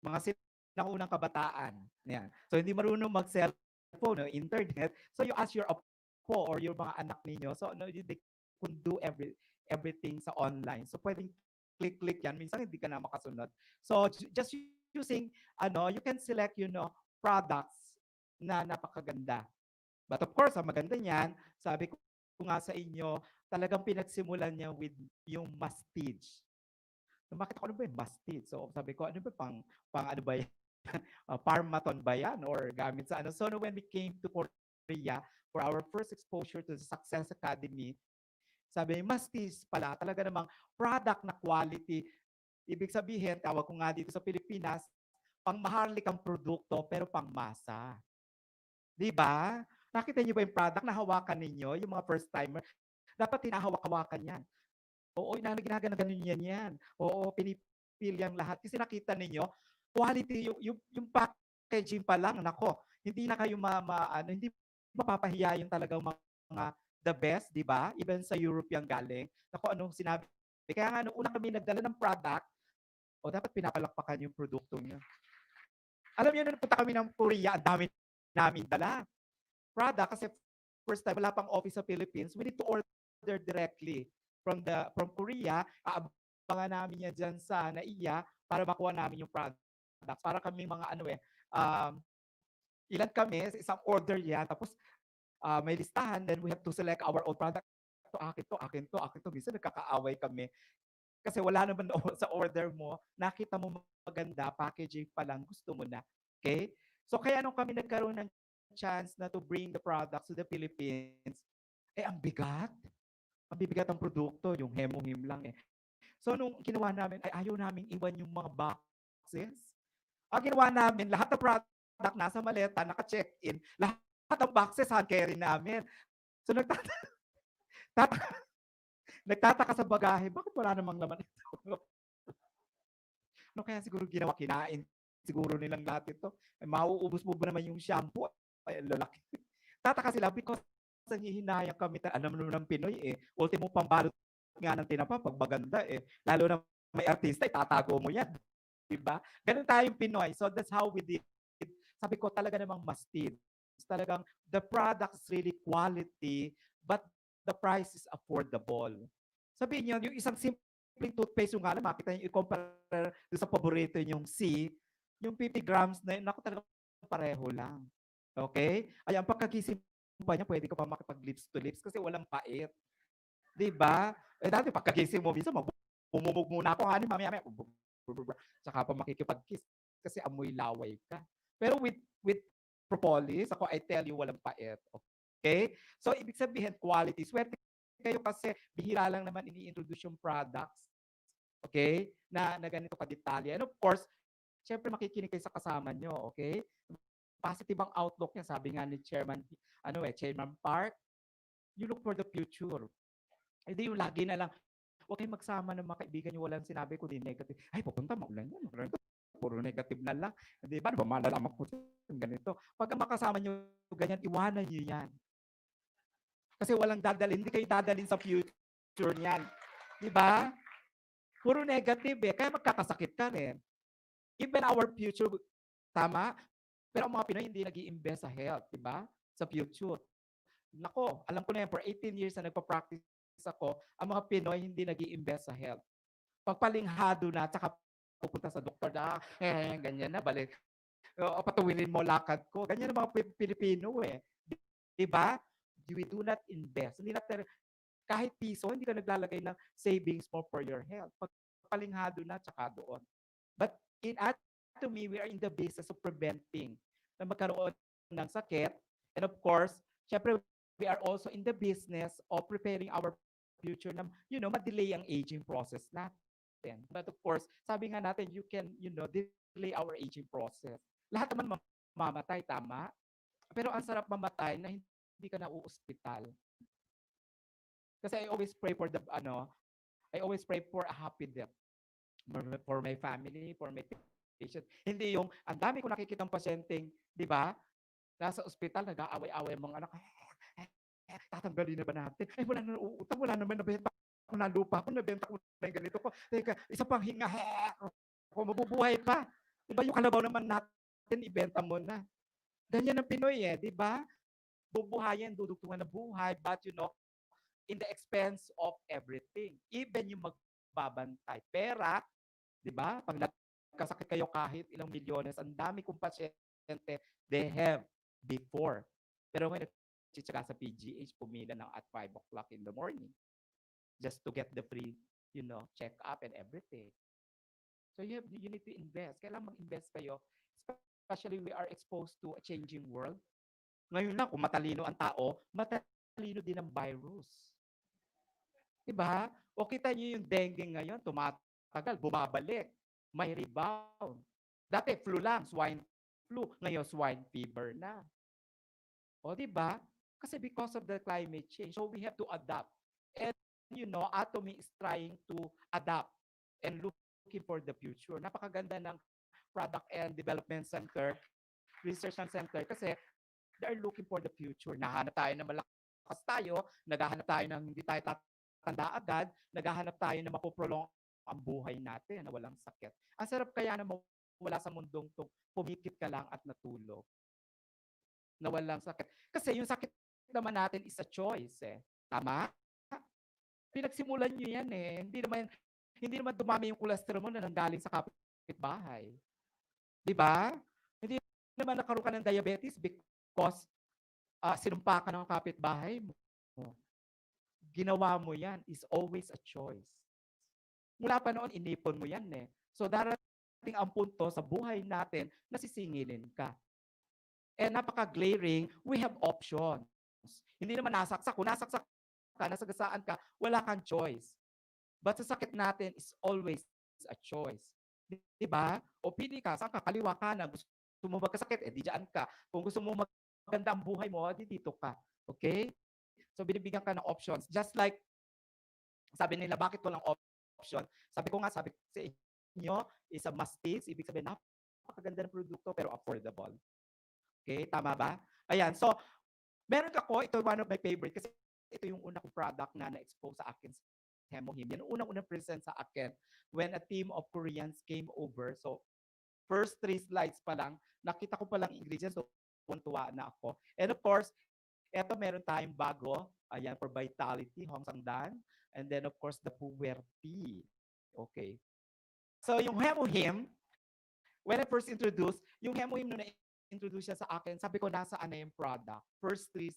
Mga sinaunang kabataan. Yan. So hindi marunong mag-cellphone, internet. So you ask your apo or your mga anak ninyo. So they can do everything sa online. So pwedeng click yan. Minsan hindi ka na makasunod. So just using, you can select, products na napakaganda. But of course, ang maganda niyan, sabi ko nga sa inyo, talagang pinagsimulan niya with yung mastige. Makita ko ano ba yung mastige? So sabi ko, ano ba pang ano ba yan? Parmaton ba yan? Or gamit sa ano? So when we came to Korea for our first exposure to the Success Academy, sabi, mastige pala, talaga namang product na quality. Ibig sabihin, tawag ko nga dito sa Pilipinas, pangmaharlikang produkto pero pangmasa. Di ba? Nakita niyo ba yung product na hawakan ninyo, yung mga first timer? Dapat hinahawak-hawakan yan. Oo, ginaganon yan. Oo, pinipil yan lahat. Kasi nakita ninyo, quality, yung packaging pa lang, nako, hindi na kayo hindi mapapahiya yung talagang mga the best, di ba? Even sa Europe yung galing. Nako, anong sinabi? Kaya nga, nung una kami nagdala ng product, dapat pinapalakpakan yung produkto niya. Alam niyo, nung punta kami ng Korea, ang dami namin dala. Product, kasi first time, wala pang office sa Philippines, we need to order directly from Korea. Aabangan namin yan dyan sa NAIA para makuha namin yung product. Para kami mga ilan kami, isang order yan, tapos may listahan, then we have to select our own product. Akin to. Minsan nagkakaaway kami. Kasi wala naman sa order mo, nakita mo maganda, packaging pa lang, gusto mo na. Okay? So kaya nung kami nagkaroon ng chance na to bring the products to the Philippines, ang bigat. Ang bibigat ang produkto, yung hemong-him lang eh. So nung ginawa namin, ayaw namin iwan yung mga boxes. Ang ginawa namin, lahat ng product nasa maleta, naka-check-in, lahat ng boxes hand carry namin. So Nagtataka sa bagahe, bakit wala namang laman ito? No, kaya siguro ginawa, kinain siguro nilang lahat ito. Ay, mauubos mo ba naman yung shampoo? Ay, ang lalaki. Tataka sila because nangihinayang kami. Alam mo ng Pinoy eh. Ultimo pambalot nga ng tinapa pag maganda eh. Lalo na may artista, itatago mo yan. Diba? Ganun tayong Pinoy. So that's how we did. Sabi ko talaga namang mastid. Talagang the product is really quality but the price is affordable. Sabihin niyo, yung isang simpleng toothpaste yung nga lang, makita niyo, i-compare sa paborito yung C, yung 50 grams na yun, naku talaga pareho lang. Okay? Ay, ang pagkagising pa niya, pwede ka pa makipag-lips to lips kasi walang pait. Diba? Eh dati pagkagising mo, minsan bumubog muna ako, hani, mamaya, saka pa makikipag-kiss kasi amoy laway ka. Pero with propolis, ako, I tell you, walang pait. Okay? So, ibig sabihin, quality. Swerte kayo kasi bihira lang naman ini-introduce yung products. Okay? Na ganito ka-detalye. And of course, syempre makikinig kayo sa kasama nyo. Okay? Positive ang outlook niya. Sabi nga ni Chairman Park, you look for the future. Hindi yung lagi na lang, huwag kayong magsama ng mga kaibigan nyo, walang sinabi ko din negative. Ay, pupunta, maulan yan. Puro negative na lang. Hindi ba? Malalaman ko ganito. Pag makasama nyo ganyan, iwanan nyo yan. Kasi walang dadalhin. Hindi kayo dadalhin sa future niyan. Di ba? Puro negative eh. Kaya magkakasakit ka rin. Even our future, tama? Pero ang mga Pinoy hindi nag-i-invest sa health. Di ba? Sa future. Nako, alam ko na yan. For 18 years na nagpa-practice ako, ang mga Pinoy hindi nag-i-invest sa health. Pagpalinghado na, tsaka pupunta sa doktor na, ganyan na, balik. Patuwinin mo lakad ko. Ganyan ang mga Pilipino eh. Di ba? We do not invest. Hindi natin, kahit piso, hindi ka naglalagay ng savings mo for your health. Pagpalinghado na, tsaka doon. But in atomy, we are in the business of preventing na magkaroon ng sakit. And of course, syempre, we are also in the business of preparing our future na, ma-delay ang aging process natin. But of course, sabi nga natin, you can, delay our aging process. Lahat naman mamamatay, tama? Pero ang sarap mamatay na hindi ka na uuspital. Kasi I always pray for a happy death. For my family, for my patient. Hindi yung, ang dami ko nakikitang pasyenteng, di ba? Nasa ospital, nag-aaway-aaway ang mga anak. Tatanggalin na ba natin? Ay, wala na uutang, wala naman nabenta ko na lupa ko, nabenta ko na yung ganito ko. Teka, isa pang hinga, kung mabubuhay pa. Diba yung kalabaw naman natin, ibenta mo na. Ganyan ang Pinoy eh, di ba? Bubuhayan, dudugtungan ng buhay, but in the expense of everything. Even yung magbabantay. Pera, di ba? Pag nagkasakit kayo kahit ilang milyones, ang dami kong pasyente, they have before. Pero ngayon, nagtsitsaka sa PGH, pumila ng at 5 o'clock in the morning just to get the free, check-up and everything. So you need to invest. Kailangan mag-invest kayo. Especially we are exposed to a changing world. Ngayon na, kung matalino ang tao, matalino din ang virus. Diba? O kita nyo yung dengue ngayon, tumatagal, bumabalik, may rebound. Dati flu lang, swine flu. Ngayon swine fever na. O diba? Kasi because of the climate change, so we have to adapt. And Atomy is trying to adapt and looking for the future. Napakaganda ng Product and Development Center, Research Center, kasi they are looking for the future. Nahanap tayo na malakas tayo, naghahanap tayo ng hindi tayo tatanda agad, naghahanap tayo na mapoprolong ang buhay natin na walang sakit. Ang sarap kaya na wala sa mundong to, pumikit ka lang at natulog. Na walang sakit. Kasi yung sakit naman natin is a choice eh. Tama? Pinagsimulan nyo yan eh. Hindi naman dumami yung cholesterol mo na nanggaling sa kapitbahay. Diba? Hindi naman nakaroon ka ng diabetes because sinumpa ka ng kapitbahay mo. Ginawa mo yan is always a choice. Mula pa noon, inipon mo yan eh. So darating ang punto sa buhay natin na sisingilin ka. And napaka-glaring, we have options. Hindi naman nasaksak. Kung nasaksak ka, nasagasaan ka, wala kang choice. But sa sakit natin is always a choice. Diba? O pili ka, saan ka, kaliwa ka na, gusto mo magkasakit, di dyan ka. Kung gusto mo maganda ang buhay mo, di dito ka. Okay? So binibigyan ka ng options. Just like, sabi nila, bakit walang option? Sabi ko sa inyo, is a must-taste. Ibig sabihin, napakaganda ng produkto pero affordable. Okay, tama ba? Ayan, so, meron ako, ito one of my favorite kasi ito yung una kong product na na-expose sa akin sa Hemohim. Yan ang unang present sa akin when a team of Koreans came over. So, first 3 slides pa lang, nakita ko palang ingredients, so tuwa na ako. And of course, eto meron tayong bago, ayan, for vitality, Hongsangdan, and then of course, the puwerty. Okay. So, yung Hemohim, when I first introduced, yung Hemohim nung na-introduce siya sa akin, sabi ko, nasaan na yung product? First 3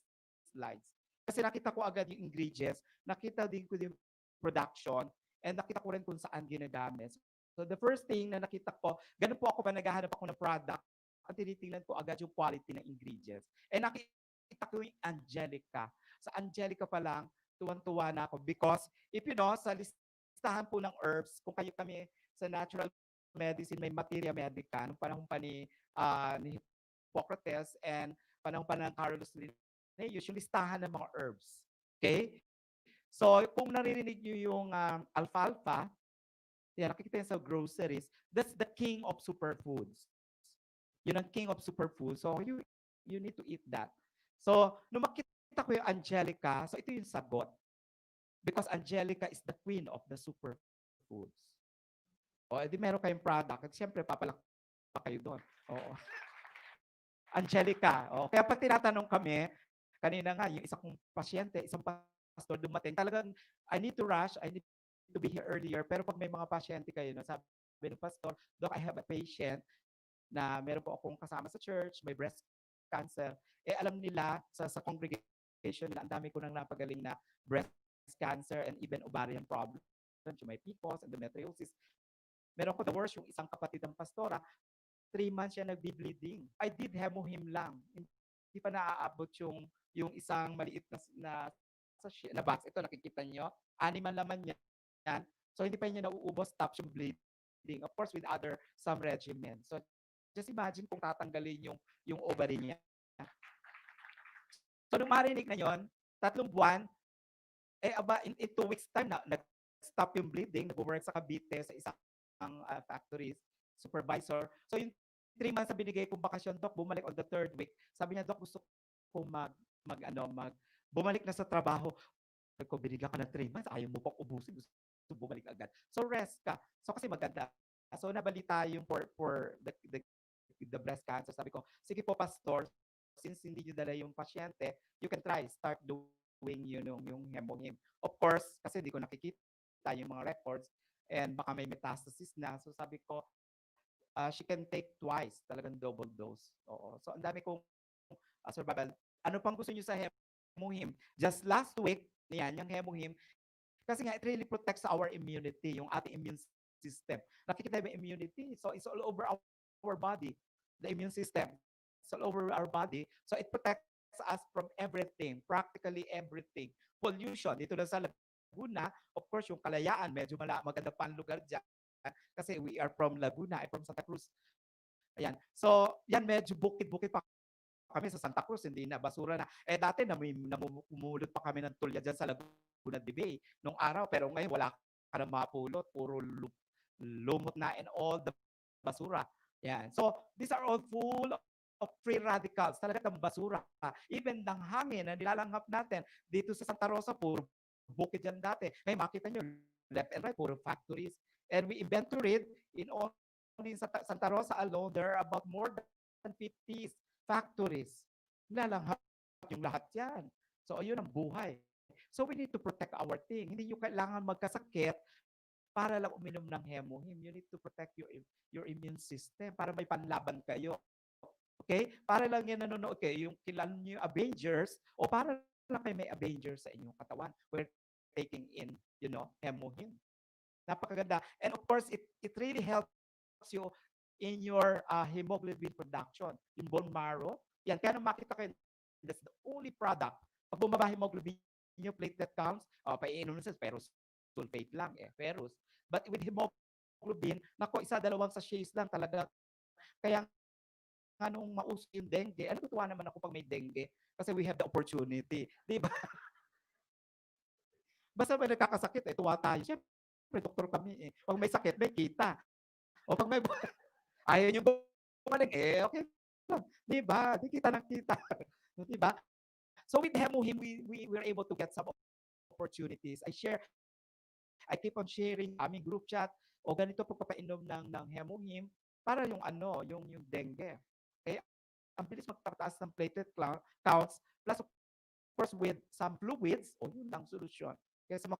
slides. Kasi nakita ko agad yung ingredients, nakita din ko yung production, and nakita ko rin kung saan ginagamit. So the first thing na nakita ko, ganun po ako pa naghahanap ako ng product, at tinitingnan ko agad yung quality ng ingredients. And nakita ko yung Angelica. Sa Angelica pa lang, tuwan-tuwa na ako because if you know, sa listahan po ng herbs, kung kayo kami sa natural medicine, may materia medica, nung panahon pa ni Hippocrates and panahon pa ng Carlos Linnaeus, yung listahan ng mga herbs. Okay? So, kung naririnig nyo yung alfalfa, yan, nakikita yan sa groceries, that's the king of superfoods. Yun ang king of superfoods. So, you need to eat that. So, nung makita ko yung Angelica, so ito yung sagot. Because Angelica is the queen of the superfoods. O, edi meron kayong product. At siyempre, papalak pa kayo doon. Oo. Angelica. O, kaya pag tinatanong kami, kanina nga, yung isang pasyente, isang pastor dumating, talagang, I need to rush, I need to be here earlier. Pero pag may mga pasyente kayo, sabi ng pastor, Doc, I have a patient na meron po akong kasama sa church, may breast cancer. Eh, alam nila sa congregation nila, ang dami ko nang napagaling na breast cancer and even ovarian problems. May PCOS, endometriosis. Meron ko the worst, yung isang kapatid ng pastora, 3 months siya nagbi-bleeding. I did Hemohim lang. Hindi pa naaabot yung isang maliit na box. Ito, nakikita nyo. 6 ang laman niya. Yan. So, hindi pa niya nauubos, stops yung bleeding. Of course, with some regimen. So, just imagine kung tatanggalin yung ovary niya. So, nung marinig na yon, 3 buwan, in 2 weeks time na, nag-stop yung bleeding, nag-work sa Cavite sa isang factories, supervisor. So, yung 3 months na binigay kong bakasyon, Doc, bumalik on the 3rd week. Sabi niya, Doc, gusto ko bumalik na sa trabaho. Sabi ko, binigyan ka ng 3 months, ayaw mo pang ubusin, gusto bumalik agad. So, rest ka. So, kasi maganda. So, nabalita yung for the breast cancer. Sabi ko, sige po, pastor, since hindi nyo dala yung pasyente, you can start doing yung Hemohim. Of course, kasi hindi ko nakikita yung mga records and baka may metastasis na. So, sabi ko, she can take twice, talagang double dose. Oo. So, ang dami kong survival. Ano pang gusto nyo sa Hemohim? Just last week, yung Hemohim, kasi nga, it really protects our immunity, yung ating immune system. Nakikita yung immunity. So, it's all over our body, the immune system. It's all over our body. So, it protects us from everything, practically everything. Pollution, dito na sa Laguna, of course, yung Kalayaan, medyo maganda pa ang lugar dyan. Kasi we are from Laguna, I'm from Santa Cruz. Ayan. So, yan medyo bukid-bukid pa kami sa Santa Cruz, hindi na, basura na. Dati, namumulot pa kami ng tulya dyan sa Laguna de Bay nung araw, pero ngayon wala ka na mapulot, puro lumot na and all the basura. Yan. So, these are all full of free radicals. Talagang basura. Even ng hangin na nilalanghap natin dito sa Santa Rosa, puro bukid yan dati. Ngayon, makita nyo, left and right, puro factories. And we inventoried only in Santa Rosa alone, there are about more than 50 factories. Nilalanghap yung lahat yan. So, ayun ang buhay. So, we need to protect our thing. Hindi nyo kailangan magkasakit para lang uminom ng Hemohim. You need to protect your immune system para may panlaban kayo. Okay? Para lang yan nanonood kayo, yung kilala nyo yung Avengers, o para lang kayo may Avengers sa inyong katawan. We're taking in, Hemohim. Napakaganda. And of course, it really helps you in your hemoglobin production. Yung bone marrow. Yan, kaya nung makita kayo, that's the only product. Pag bumaba hemoglobin nyo, platelet counts, paiinom na sa ferrous sulfate lang, ferrous. But with hemoglobin, isa-dalawang sachets lang talaga. Kaya nga nung mauso yung dengue, natutuwa naman ako pag may dengue kasi we have the opportunity. Di ba? Basta may nagkakasakit, tuwa tayo. Siyempre, doktor kami eh. Pag may sakit, may kita. O pag may ayaw nyo gumaling, okay lang. Di ba? Di kita ng kita. Di ba? So with Hemuhim, we were able to get some opportunities. I keep on sharing aming group chat o ganito pagpapainom ng Hemuhim para yung yung dengue. Okay? Ang bilis magpataas ng platelet counts plus of course with some fluids, yun lang solusyon. Kaya sa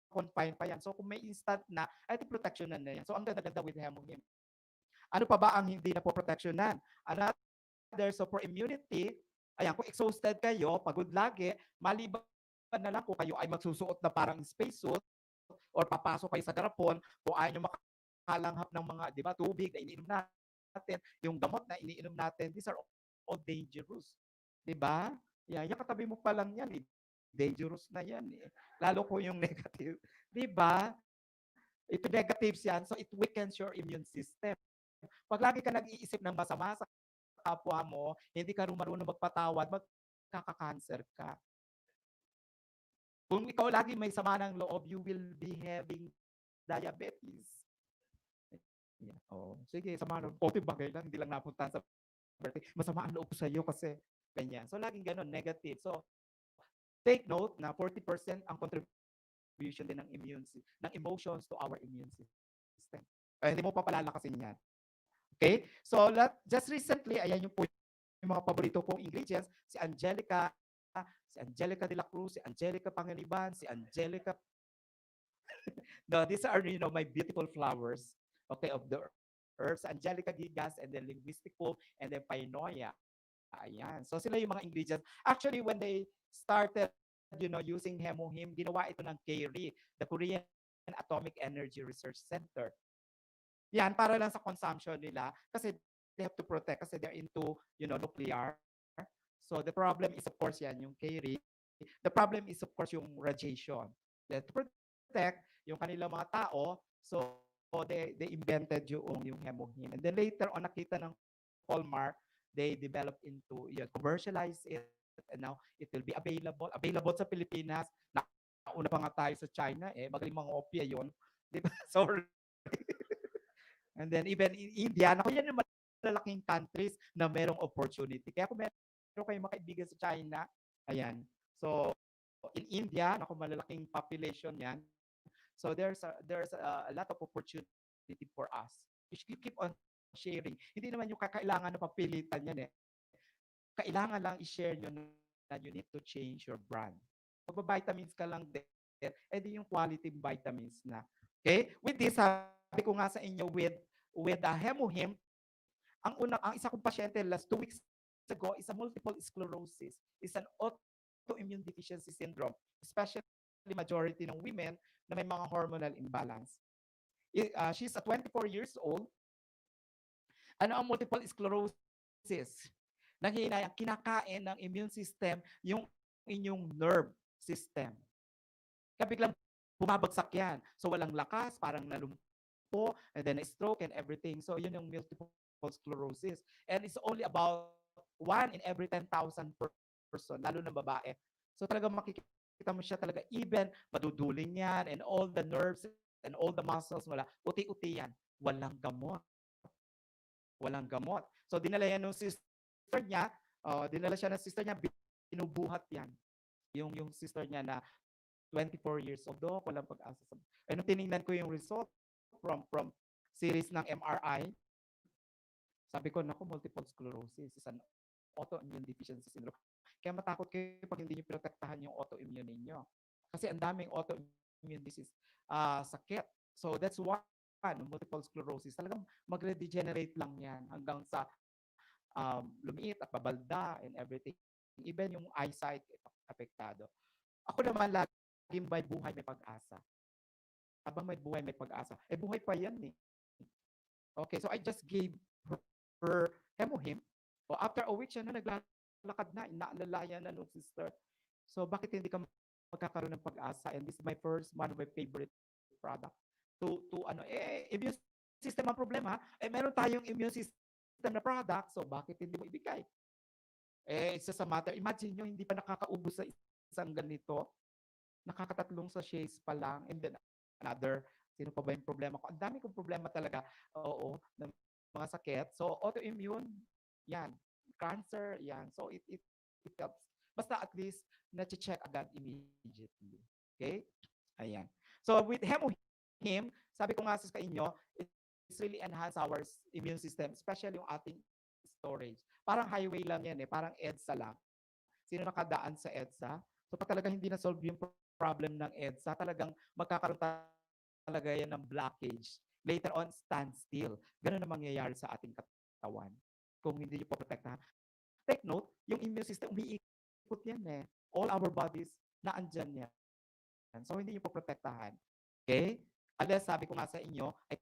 confine pa yan. So kung may instant na, I think protection na yan. So ang ganda-ganda with Hemuhim. Ano pa ba ang hindi na po protectionan? Another, so for immunity, ayan, kung exhausted kayo, pagod lagi, maliban na lang kung kayo ay magsusuot na parang space suit or papasok kayo sa garapon, kung ayaw nyo makalanghap ng mga, di ba, tubig na iniinom natin, yung gamot na iniinom natin, these are all dangerous. Di ba? Yan katabi mo pa lang yan, dangerous na yan. Lalo ko yung negative. Di ba? Ito negatives yan, so it weakens your immune system. Pag lagi ka nag-iisip ng masama sa kapwa mo, hindi ka marunong magpatawad, magkaka-cancer ka. Kung ikaw lagi may sama ng loob, you will be having diabetes. Yeah. Sige, sama ng okay ba kailan? Hindi lang napunta sa birthday. Masama ang loob ko sa iyo kasi ganyan. So, laging ganun, negative. So, take note na 40% ang contribution din ng emotions to our immune system. Hindi mo pa palalakasin yan. Okay? So, just recently, ayan yung mga paborito kong ingredients, si Angelica de la Cruz, si Angelica Pangaliban, si Angelica. No, these are, my beautiful flowers, okay, of the herbs, Angelica gigas, and then linguisticum, and then painoia. Ayan. So, sila yung mga ingredients. Actually, when they started, using Hemuhim, ginawa ito ng KERI, the Korean Atomic Energy Research Center. Yan, para lang sa consumption nila kasi they have to protect kasi they're into, nuclear. So the problem is of course yan, yung KERI. The problem is of course yung radiation. They have to protect yung kanilang mga tao. So they invented yung Hemuhim. And then later on, nakita ng Hallmark, they developed into, commercialize it. And now it will be available sa Pilipinas. Nauna pa nga tayo sa China, magaling mga opya yun. Diba? Sorry. And then even in India, yan yung malalaking countries na merong opportunity. Kaya kung meron kayong mga kaibigan sa China, ayan. So in India, malalaking population yan. So there's a lot of opportunity for us. We should keep on sharing. Hindi naman yung kakailangan na papilitan yan Kailangan lang i-share nyo na you need to change your brand. Magba-vitamins ka lang din, di yung quality vitamins na. Okay? With this, sabi ko nga sa inyo with Hemuhim, ang isa kong pasyente last 2 weeks ago is a multiple sclerosis. It's an autoimmune deficiency syndrome, especially majority ng women na may mga hormonal imbalance. She's 24 years old. Ano ang multiple sclerosis? Nangyayari, kinakain ng immune system yung inyong nerve system. Kaya biglang bumabagsak yan. So walang lakas, parang nalumpo, and then a stroke and everything. So yun yung multiple sclerosis. And it's only about 1 in every 10,000 person, lalo na babae. So talaga makikita mo siya talaga, even maduduling yan, and all the nerves and all the muscles, uti-uti yan. Walang gamot. Walang gamot. So dinala yan ng sister niya, binubuhat yan. Yung sister niya na 24 years old, walang pag-asa. Nung tinignan ko yung result from series ng MRI, sabi ko, naku, multiple sclerosis is an autoimmune deficiency syndrome. Kaya matakot kayo pag hindi niyo protektahan yung autoimmune ninyo. Kasi ang daming autoimmune disease, sakit. So that's why multiple sclerosis, talagang magre-degenerate lang yan hanggang sa lumiit at babalda and everything. Even yung eyesight, apektado. Ako naman, laging may buhay, may pag-asa. Habang may buhay, may pag-asa. Buhay pa yan Okay, so I just gave her Hemuhim. After a week, siya na naglalakad na, inaalalayan na nung sister. So bakit hindi ka magkakaroon ng pag-asa? And this is one of my favorite product. Immune system ang problema, meron tayong immune system na product, so bakit hindi mo ibigay? It's just a matter, imagine nyo, hindi pa nakakaubos sa isang ganito. nakakatatlong sachets pa lang, and then another, sino pa ba yung problema ko? Ang dami kong problema talaga, oo, ng mga sakit. So, autoimmune, yan. Cancer, yan. So, it helps. Basta at least, na-check agad immediately. Okay? Ayan. So, with hemohim, sabi ko nga sa inyo, it's really enhance our immune system, especially yung ating storage. Parang highway lang yan eh, parang EDSA lang. Sino nakadaan sa EDSA? So, pag talagang hindi na-solve yung problem ng EDSA, talagang magkakaroon talaga yan ng blockage. Later on, standstill. Ganun na mangyayari sa ating katawan kung hindi nyo poprotektahan. Take note, yung immune system, umiikot yan eh. All our bodies, naandyan yan. So, hindi nyo poprotektahan. Okay? Unless, sabi ko nga sa inyo, ay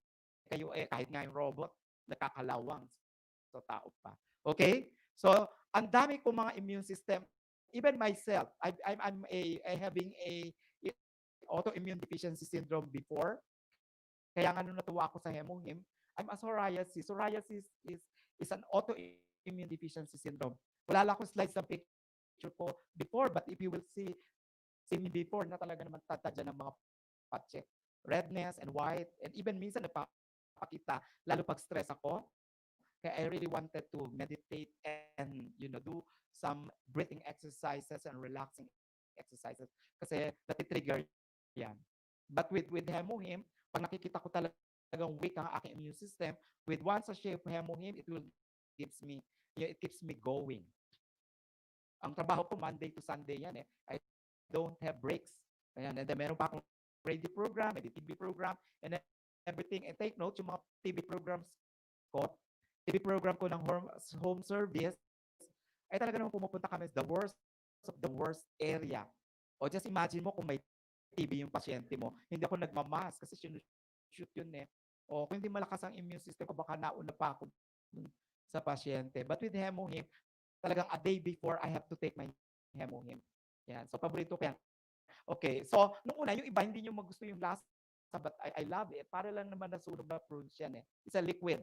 kayo eh, kahit nga yung robot, nakakalawang sa tao pa. Okay? So, ang dami kong mga immune system, even myself, I'm having a autoimmune deficiency syndrome before. Kaya nga nung natuwa ako sa hemohim, I'm a psoriasis. Psoriasis is an autoimmune deficiency syndrome. Wala lang akong slides ng picture ko before, but if you will see me before, na talaga naman tatadya ng mga patche. Redness and white, and even minsan nagpapakita, lalo pag stress ako. Kaya I really wanted to meditate and, do some breathing exercises and relaxing exercises. Kasi natitrigger yan. But with hemohim, pag nakikita ko talagang weak ang aking immune system, with one sachet of hemohim, it keeps me going. Ang trabaho ko Monday to Sunday yan eh. I don't have breaks. Ayan, and then meron pa akong radio program, may TV program, and everything. And take note, yung mga TV programs ko, TV program ko ng home service, ay talaga naman pumupunta kami sa the worst of the worst area. O just imagine mo kung may TB yung pasyente mo, hindi ako nagmamask kasi shoot yun eh. O kung hindi malakas ang immune system ko, baka nauna pa ako sa pasyente. But with hemohim, talagang a day before, I have to take my hemohim. Yan. So, paborito ko yan. Okay. So, nung una, yung iba, hindi nyo magusto yung lasa, but I love it. Para lang naman nasunog na fruits yan eh. It's a liquid.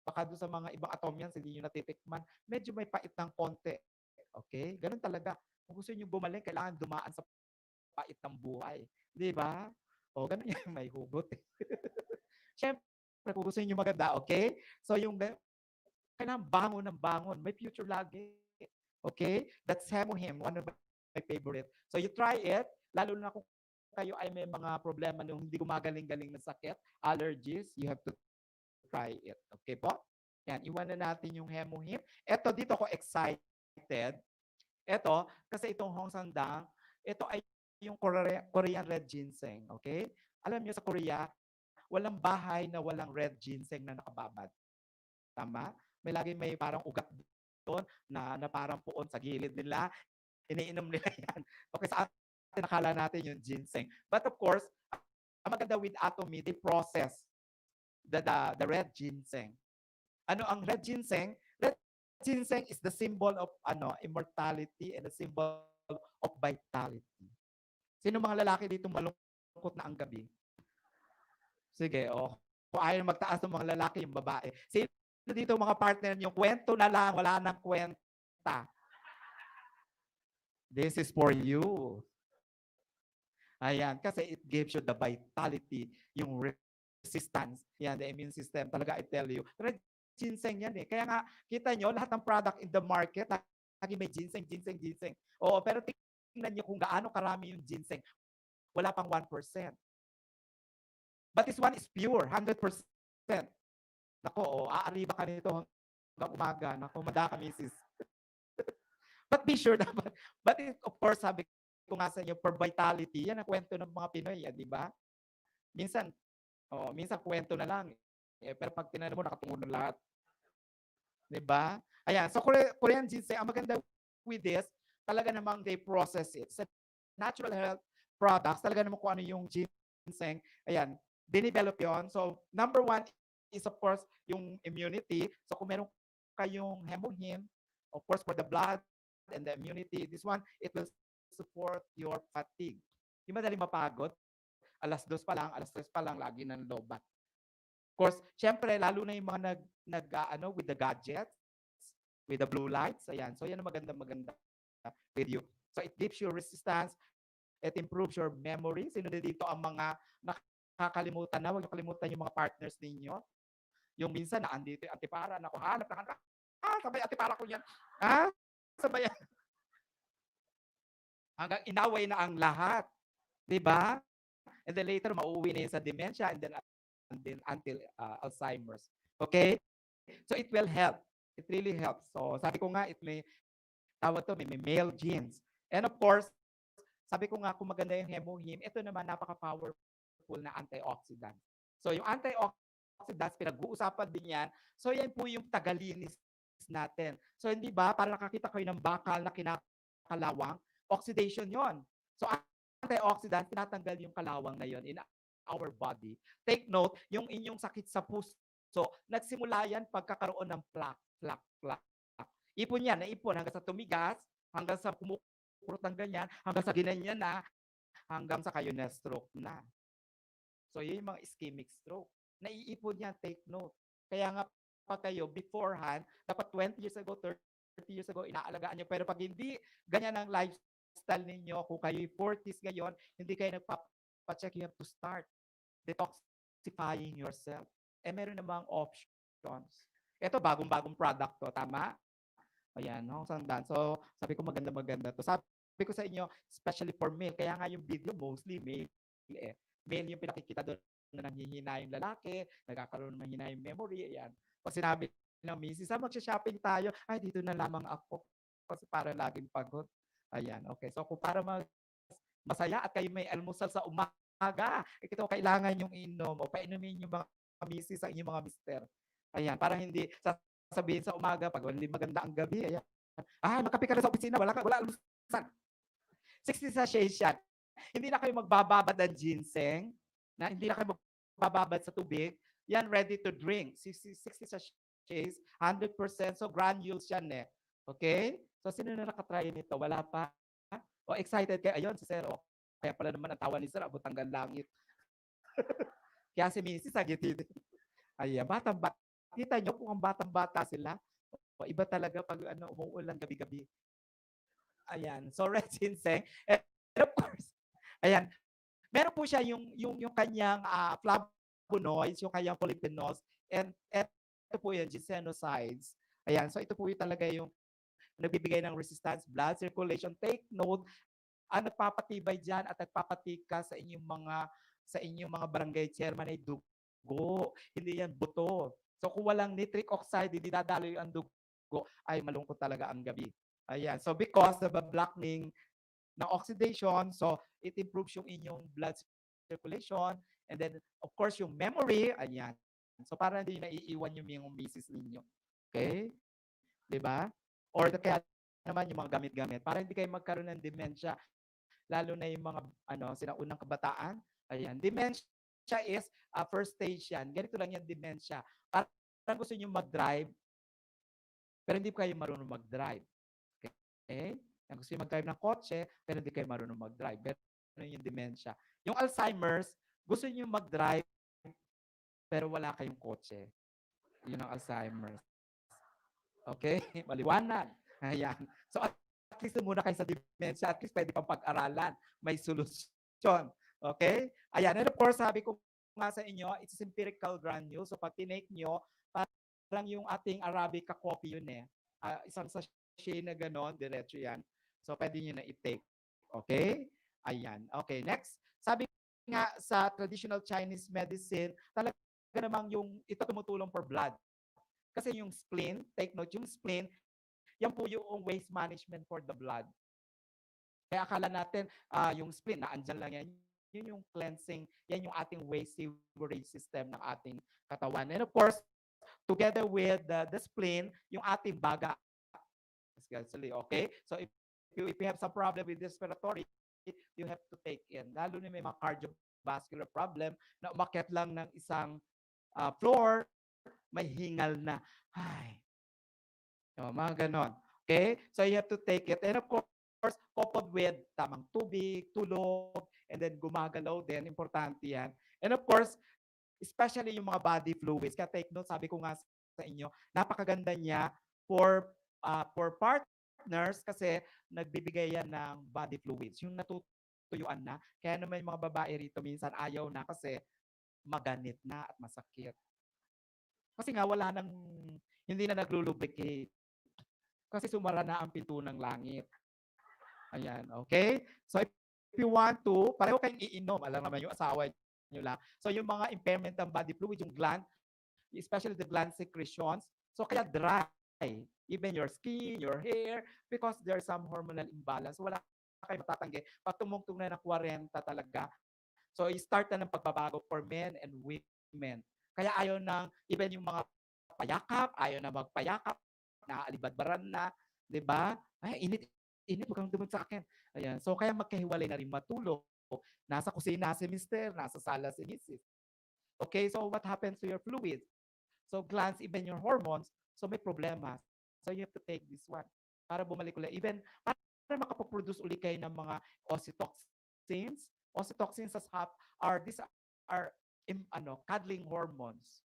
Baka doon sa mga ibang atomyans, hindi nyo natitikman, medyo may pait ng konti. Okay? Ganun talaga. Kung gusto nyo gumaling, kailangan dumaan sa pait ng buhay. Di ba? O, ganun yan, may hugot. Siyempre, kung gusto nyo maganda, okay? So, yung kailangan bangon ng bangon. May future lagi. Okay? That's hemohim, one of my favorite. So, you try it, lalo na kung kayo ay may mga problema nung hindi gumagaling-galing na sakit, allergies, you have to try it. Okay po? Yan, iwanan natin yung hemohim. Ito, dito ako excited. Ito, kasi itong hongsandang, ito ay yung Korean red ginseng. Okay? Alam niyo sa Korea, walang bahay na walang red ginseng na nakababad. Tama? May parang ugat doon na parang puon sa gilid nila. Iniinom nila yan. Okay, sa atin, nakala natin yung ginseng. But of course, ang maganda with atomy, they process the red ginseng. Ano ang red ginseng? Red ginseng is the symbol of immortality and the symbol of vitality. Sino mga lalaki dito malungkot na ang gabi? Sige, kung ayaw magtaas ng mga lalaki, yung babae. Sino dito mga partner niyo, kwento na lang, wala nang kwenta. This is for you. Ayan, kasi it gives you the vitality, yung resistance, yan, the immune system. Talaga, I tell you. Red ginseng yan eh. Kaya nga, kita nyo, lahat ng product in the market, lagi may ginseng, ginseng, ginseng. Oo, pero tingnan nyo kung gaano karami yung ginseng. Wala pang 1%. But this one is pure, 100%. Nako, aariba ka nito hanggang umaga. Nako, madaka, misis. But be sure dapat. But of course, sabi ko nga sa inyo, for vitality, yan ang kwento ng mga Pinoy, di ba? Minsan kwento na lang. Pero pag tinanong mo, nakatungo na lahat. Di ba? Ayan, so Korean ginseng, ang maganda with this, talaga namang they process it. Sa natural health products, talaga namang kung ano yung ginseng, ayan, dinevelop yun. So, number one is of course, yung immunity. So, kung meron kayong hemohim, of course, for the blood and the immunity, this one, it will support your fatigue. Di madali mapagod. Alas 2 pa lang, alas 3 pa lang, lagi ng lobat. Of course, syempre, lalo na yung mga with the gadgets, with the blue lights, ayan. So, yan ang maganda with you. So, it gives you resistance, It improves your memory. Sino na dito ang mga nakakalimutan na? Huwag niyo kalimutan yung mga partners ninyo. Yung minsan na andito yung antipara, naku, hanap, sabay antipara ko yan. Sabay. Hanggang inaway na ang lahat. Di ba? And then later, mauwi na yun sa dementia and then until Alzheimer's. Okay? So it will help. It really helps. So sabi ko nga, it may tawag to, may male genes. And of course, sabi ko nga, kung maganda yung hemohim, ito naman napaka-powerful na antioxidant. So yung antioxidants, pinag-uusapan din yan. So yan po yung tagalinis natin. So hindi ba, para nakakita kayo ng bakal na kinakalawang, oxidation yon. So antioxidant, tinatanggal yung kalawang na yon in our body. Take note, yung inyong sakit sa puso, nagsimula yan pagkakaroon ng plaque. Ipon yan, naipon hanggang sa tumigas, hanggang sa kumukurot ng ganyan, hanggang sa ginanyan na, hanggang sa kayo na stroke na. So yun yung mga ischemic stroke. Naiipon yan, take note. Kaya nga pa kayo, beforehand, dapat 20 years ago, 30 years ago, inaalagaan nyo. Pero pag hindi ganyan ang lifestyle ninyo, kung kayo 40s ngayon, hindi kayo nagpapacheck, you have to start detoxifying yourself. Meron namang options. Ito, bagong-bagong product to, tama? Ayan, no? Sandan. So, sabi ko maganda to. Sabi ko sa inyo, especially for male, kaya nga yung video mostly male. Male yung pinakikita doon na nanghihina yung lalaki, nagkakaroon ng mahina yung memory, ayan. Pag sinabi ng misis, mag-shopping tayo, ay, dito na lamang ako. Kasi para laging pagod. Ayan, okay. So, kung para masaya at kayo may almusal sa umaga, ito kailangan yung inom o painumin yung mga misis ang inyong mga mister. Ayan, para hindi sasabihin sa umaga, pag hindi maganda ang gabi, ayan. Magkape ka na sa opisina, wala almusal. 60 sachets yan. Hindi na kayo magbababad ng ginseng, na hindi na kayo magbababad sa tubig, yan ready to drink. 60 sachets, 100%, so granules yan eh. Okay? So sino na nakatry nito? Wala pa? O excited kayo? Ayun, si Sir. Kaya pala naman ang tawa ni Sir, abot hanggang langit. Kaya si Mrs. Agitid. Ayan, batang-bata. Kita nyo kung ang batang-bata sila. O, iba talaga pag umuulan gabi-gabi. Ayan, so red ginseng. And of course, ayan, meron po siya yung kanyang flavonoids, yung kanyang polyphenols, and ito po yung ginsenosides. Ayan, so ito po yung talaga yung nagbibigay ng resistance, blood circulation. Take note, ang nagpapatibay dyan at nagpapatika sa inyong mga barangay chairman ay dugo. Hindi yan buto. So kung walang nitric oxide, hindi dadaloy ang dugo, ay malungkot talaga ang gabi. Ayan, so because of the blocking ng oxidation, so it improves yung inyong blood circulation, and then of course yung memory, ayan. So para hindi naiiwan yung misis ninyo. Okay? 'Di ba? Or kaya naman yung mga gamit-gamit para hindi kayo magkaroon ng dementia, lalo na yung mga sinaunang kabataan. Ayan, dementia is first stage yan. Ganito lang yan, dementia. Parang gusto niyo mag-drive, pero hindi kayo marunong mag-drive. Okay? Gusto niyo mag-drive ng kotse, pero hindi kayo marunong mag-drive. Pero yung dementia. Yung Alzheimer's, gusto niyo mag-drive, pero wala kayong kotse. Yun ang Alzheimer's. Okay? Maliwanag. Ayan. So at least muna kayo sa dementia, at least pwede pang pag-aralan. May solusyon. Okay? Ayan. And of course, sabi ko nga sa inyo, it's empirical granule. So pag tinake nyo, parang yung ating Arabica coffee yun eh. Isang sachet na ganon, diretso yan. So pwede nyo na i-take. Okay? Ayan. Okay, next. Sabi nga sa traditional Chinese medicine, talaga namang ito tumutulong for blood. Kasi yung spleen, take note, yung spleen, yan po yung waste management for the blood. Kaya akala natin, yung spleen, naandyan lang yan. Yun yung cleansing, yan yung ating waste sewerage system ng ating katawan. And of course, together with the spleen, yung ating baga. Okay? So if you have some problem with respiratory, you have to take in. Lalo na may mga cardiovascular problem na umakyat lang ng isang floor, may hingal na. Ay. Mga ganon. Okay? So you have to take it. And of course, coupled with tamang tubig, tulog, and then gumagalaw din. Importante yan. And of course, especially yung mga body fluids. Kaya take note, sabi ko nga sa inyo, napakaganda niya for partners kasi nagbibigay yan ng body fluids. Yung tuyuan na. Kaya naman yung mga babae rito minsan ayaw na kasi maganit na at masakit. Kasi nga wala nang, hindi na naglulubricate. Kasi sumara na ang pinto ng langit. Ayan, okay? So if you want to, pareho kayong iinom. Alam naman yung asawa nyo lang. So yung mga impairment ng body fluid, yung gland, especially the gland secretions, so kaya dry. Even your skin, your hair, because there's some hormonal imbalance. Wala kayo matatanggi. Pag tumungtong na ng 40 talaga, so i-start na ng pagbabago for men and women. Kaya ayaw ng, even yung mga payakap, ayaw na magpayakap, naaalibadbaran na, di ba? Ay, init, huwag kang dumod sa akin. Ayan. So kaya magkahiwalay na rin matulog. Nasa kusina si Mister, nasa sala si Mrs. Okay, so what happens to your fluids? So glands, even your hormones, so may problema. So you have to take this one para bumalik ulit. Even para makaproduce ulit kayo ng mga oxytocins. Oxytocins these are cuddling hormones.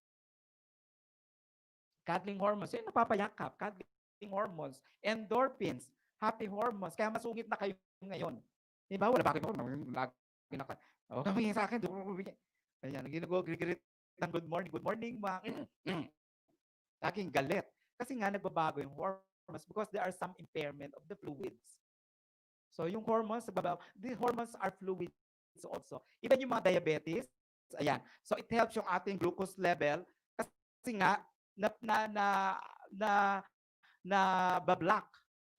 Cuddling hormones. Yan napapayakap. Cuddling hormones. Endorphins. Happy hormones. Kaya masungit na kayo ngayon. Diba? Wala bakit ako. Lagi na ka. O, kami sa akin. Ayan. Ginagagrit ng good morning. Good morning, ma. Laging galit. Kasi nga nagbabago yung hormones because there are some impairment of the fluids. So yung hormones, the hormones are fluids also. Even yung mga diabetes, ayan. So it helps yung ating glucose level kasi nga na bablock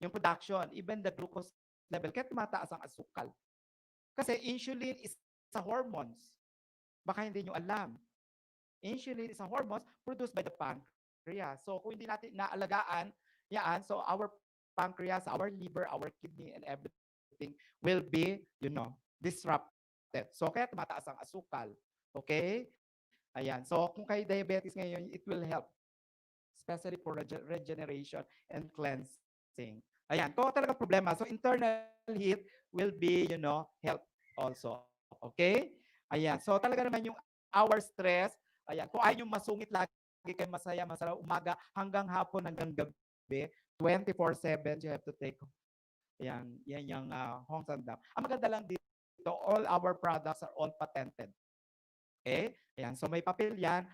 yung production, even the glucose level. Kaya tumataas ang asukal. Kasi insulin is a hormones. Baka hindi nyo alam. Insulin is a hormones produced by the pancreas. So kung hindi natin naalagaan, yan, so our pancreas, our liver, our kidney, and everything will be, disrupted. So kaya tumataas ang asukal. Okay? Ayan. So kung kayo diabetes ngayon, it will help. Especially for regeneration and cleansing. Ayan. Ito talaga problema. So internal heat will be, help also. Okay? Ayan. So talaga naman yung our stress, ayan. Kung ayaw yung masungit lagi kayo masaya, umaga hanggang hapon, hanggang gabi, 24/7, you have to take. Ayan. Yan yung Hong Sandam. Ang maganda lang dito, all our products are all patented. Okay? Ayan. So may papel yan.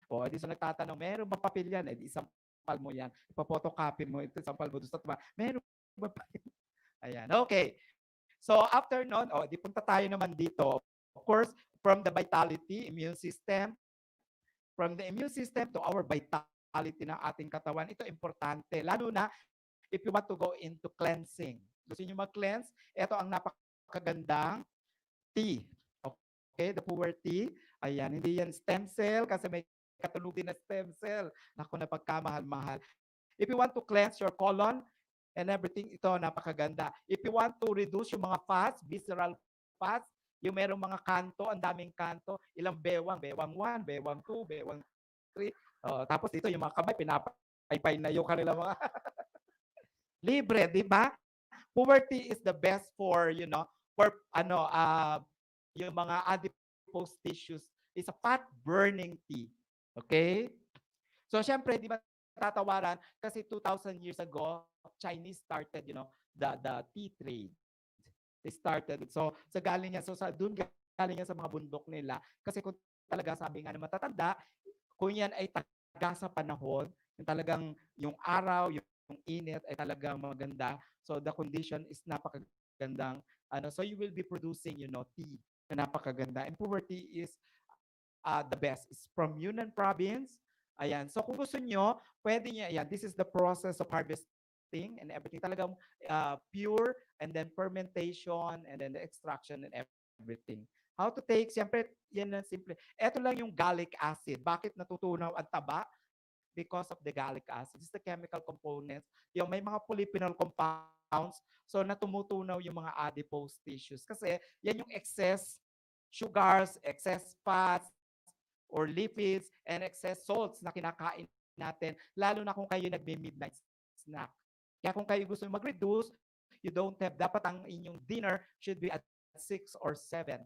O, di sa nagtatanong, meron ba papel yan? Eh, isampal mo yan. Ipapotocopy mo, ito isampal mo. Meron ba papel? Ayan. Okay. So after nun, di punta tayo naman dito. Of course, from the vitality, immune system, from the immune system to our vitality ng ating katawan, ito importante. Lalo na if you want to go into cleansing. Gusto nyo mag-cleanse? Ito ang napakagandang tea. Okay, the power tea. Ayan, hindi yan stem cell kasi may katulugin na stem cell. Naku, na pagkamahal-mahal. If you want to cleanse your colon and everything, ito napakaganda. If you want to reduce yung mga fats, visceral fats, yung merong mga kanto, ang daming kanto, ilang bewang, bewang 1, bewang 2, bewang 3. Tapos dito yung mga kamay, pinapaypay na yung kanila mga libre, di ba? Puberty is the best for, yung mga adipose tissues. It's a fat burning tea. Okay? So, syempre, di ba tatawaran? Kasi 2,000 years ago, Chinese started, the tea trade. They started. So, galing yan. So, doon galing yan sa mga bundok nila. Kasi kung talaga, sabi nga na matatanda, kung yan ay taga sa panahon, yung talagang yung araw, yung init ay talagang maganda. So, the condition is napakagandang. So, you will be producing, tea na napakaganda. And puberty is the best. It's from Yunnan province. Ayan. So, kung gusto nyo, pwede nyo, ayan, this is the process of harvesting and everything. Talagang pure, and then fermentation, and then the extraction and everything. How to take? Siyempre, yan lang simple. Ito lang yung gallic acid. Bakit natutunaw ang taba? Because of the gallic acid. It's the chemical components. Yung may mga polyphenol compounds, so natumutunaw yung mga adipose tissues. Kasi yan yung excess sugars, excess fats, or lipids, and excess salts na kinakain natin, lalo na kung kayo nagme-midnight snack. Kaya kung kayo gusto mag-reduce, you don't have, dapat ang inyong dinner should be at 6 or 7.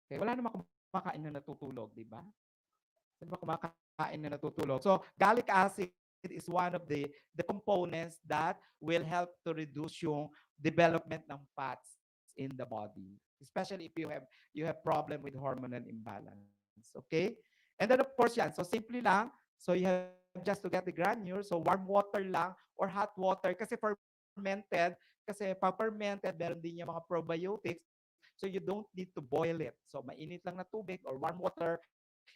Okay, wala naman kumakain na natutulog, di ba? Wala naman kumakain na natutulog. So, gallic acid is one of the components that will help to reduce yung development ng fats in the body. especially if you have problem with hormonal imbalance. Okay? And then of course yan. So simple lang. So you have just to get the granules. So warm water lang or hot water kasi fermented. Kasi pag fermented, meron din yung mga probiotics. So you don't need to boil it. So mainit lang na tubig or warm water.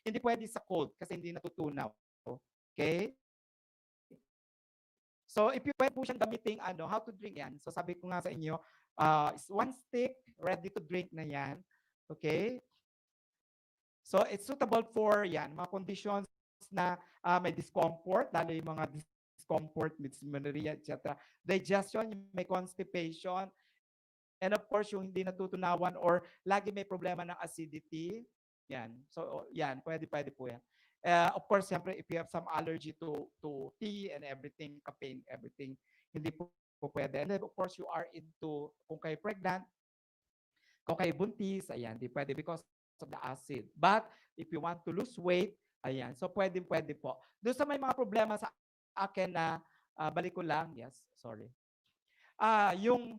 Hindi pwede sa cold kasi hindi natutunaw. Okay? So if you pwede po siyang gamitin, how to drink yan. So sabi ko nga sa inyo, is one stick, ready to drink na yan. Okay? So it's suitable for yan, mga conditions na may discomfort, lalo yung mga discomfort, dysmenorrhea, etc. Digestion, may constipation, and of course, yung hindi natutunawan or lagi may problema ng acidity. Yan. So yan, pwede po yan. Of course, siyempre, if you have some allergy to tea and everything, caffeine, everything, hindi po pwede. And then, of course, you are into, kung kayo pregnant, kung kayo buntis, ayan, di pwede because of the acid. But if you want to lose weight, ayan, so pwede po. Doon sa may mga problema sa akin na, balik ko lang, yes, sorry. Yung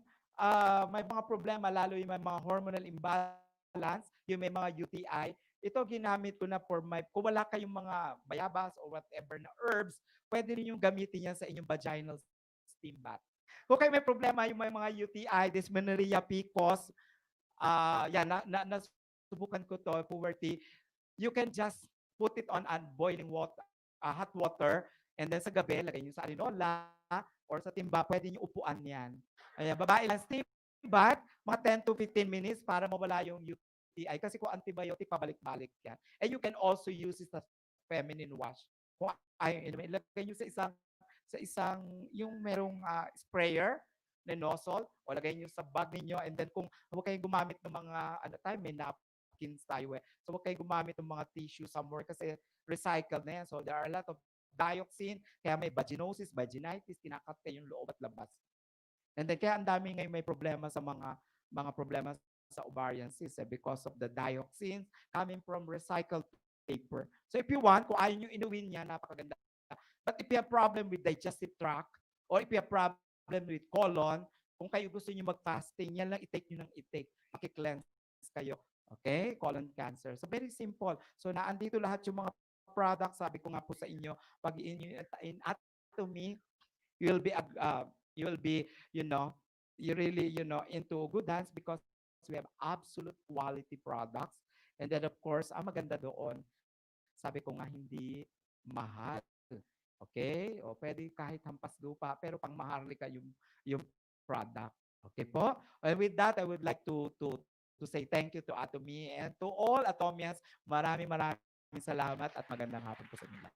may mga problema, lalo yung may mga hormonal imbalance, yung may mga UTI, ito ginamit ko na for my, kung wala kayong mga bayabas or whatever na herbs, pwede rin yung gamitin yan sa inyong vaginal steam bath. Kung kayo may problema, yung may mga UTI, dysmenorrhea, PCOS, yan, nasubukan ko to, puberty, you can just put it on boiling water, hot water, and then sa gabi, lagay nyo sa arinola or sa timba, pwede nyo upuan yan. Ayan, babae lang steam bath, mga 10 to 15 minutes para mawala yung UTI. Kasi kung antibiotic, pabalik-balik yan. And you can also use it as feminine wash. Kung ayaw, ilagay nyo sa isang yung merong sprayer na nozzle, o lagay nyo sa bag ninyo, and then kung huwag kayong gumamit ng mga, may napkins tayo eh. So huwag kayong gumamit ng mga tissue somewhere kasi recycled na yan. So there are a lot of dioxin, kaya may vaginosis, vaginitis, kinakat kayo yung loob at labas. And then kaya ang dami ngayon may problema sa mga problema sa ovarian cysts because of the dioxins coming from recycled paper. So if you want, kung ayaw nyo inuwin niya, napakaganda. But if you have problem with digestive tract or if you have problem with colon, kung kayo gusto nyo mag-fasting, yan lang i-take nyo ng i-take. Maki-cleanse kayo. Okay? Colon cancer. So very simple. So naandito lahat yung mga products. Sabi ko nga po sa inyo, pag in atomy, you will be, you really, into good hands because we have absolute quality products. And then, of course, ang maganda doon, sabi ko nga, hindi mahal. Okay? O pwede kahit hampas lupa, pero pang maharlika yung product. Okay po? And with that, I would like to say thank you to Atomy and to all atomyas. Maraming salamat at magandang hapon po sa inyo.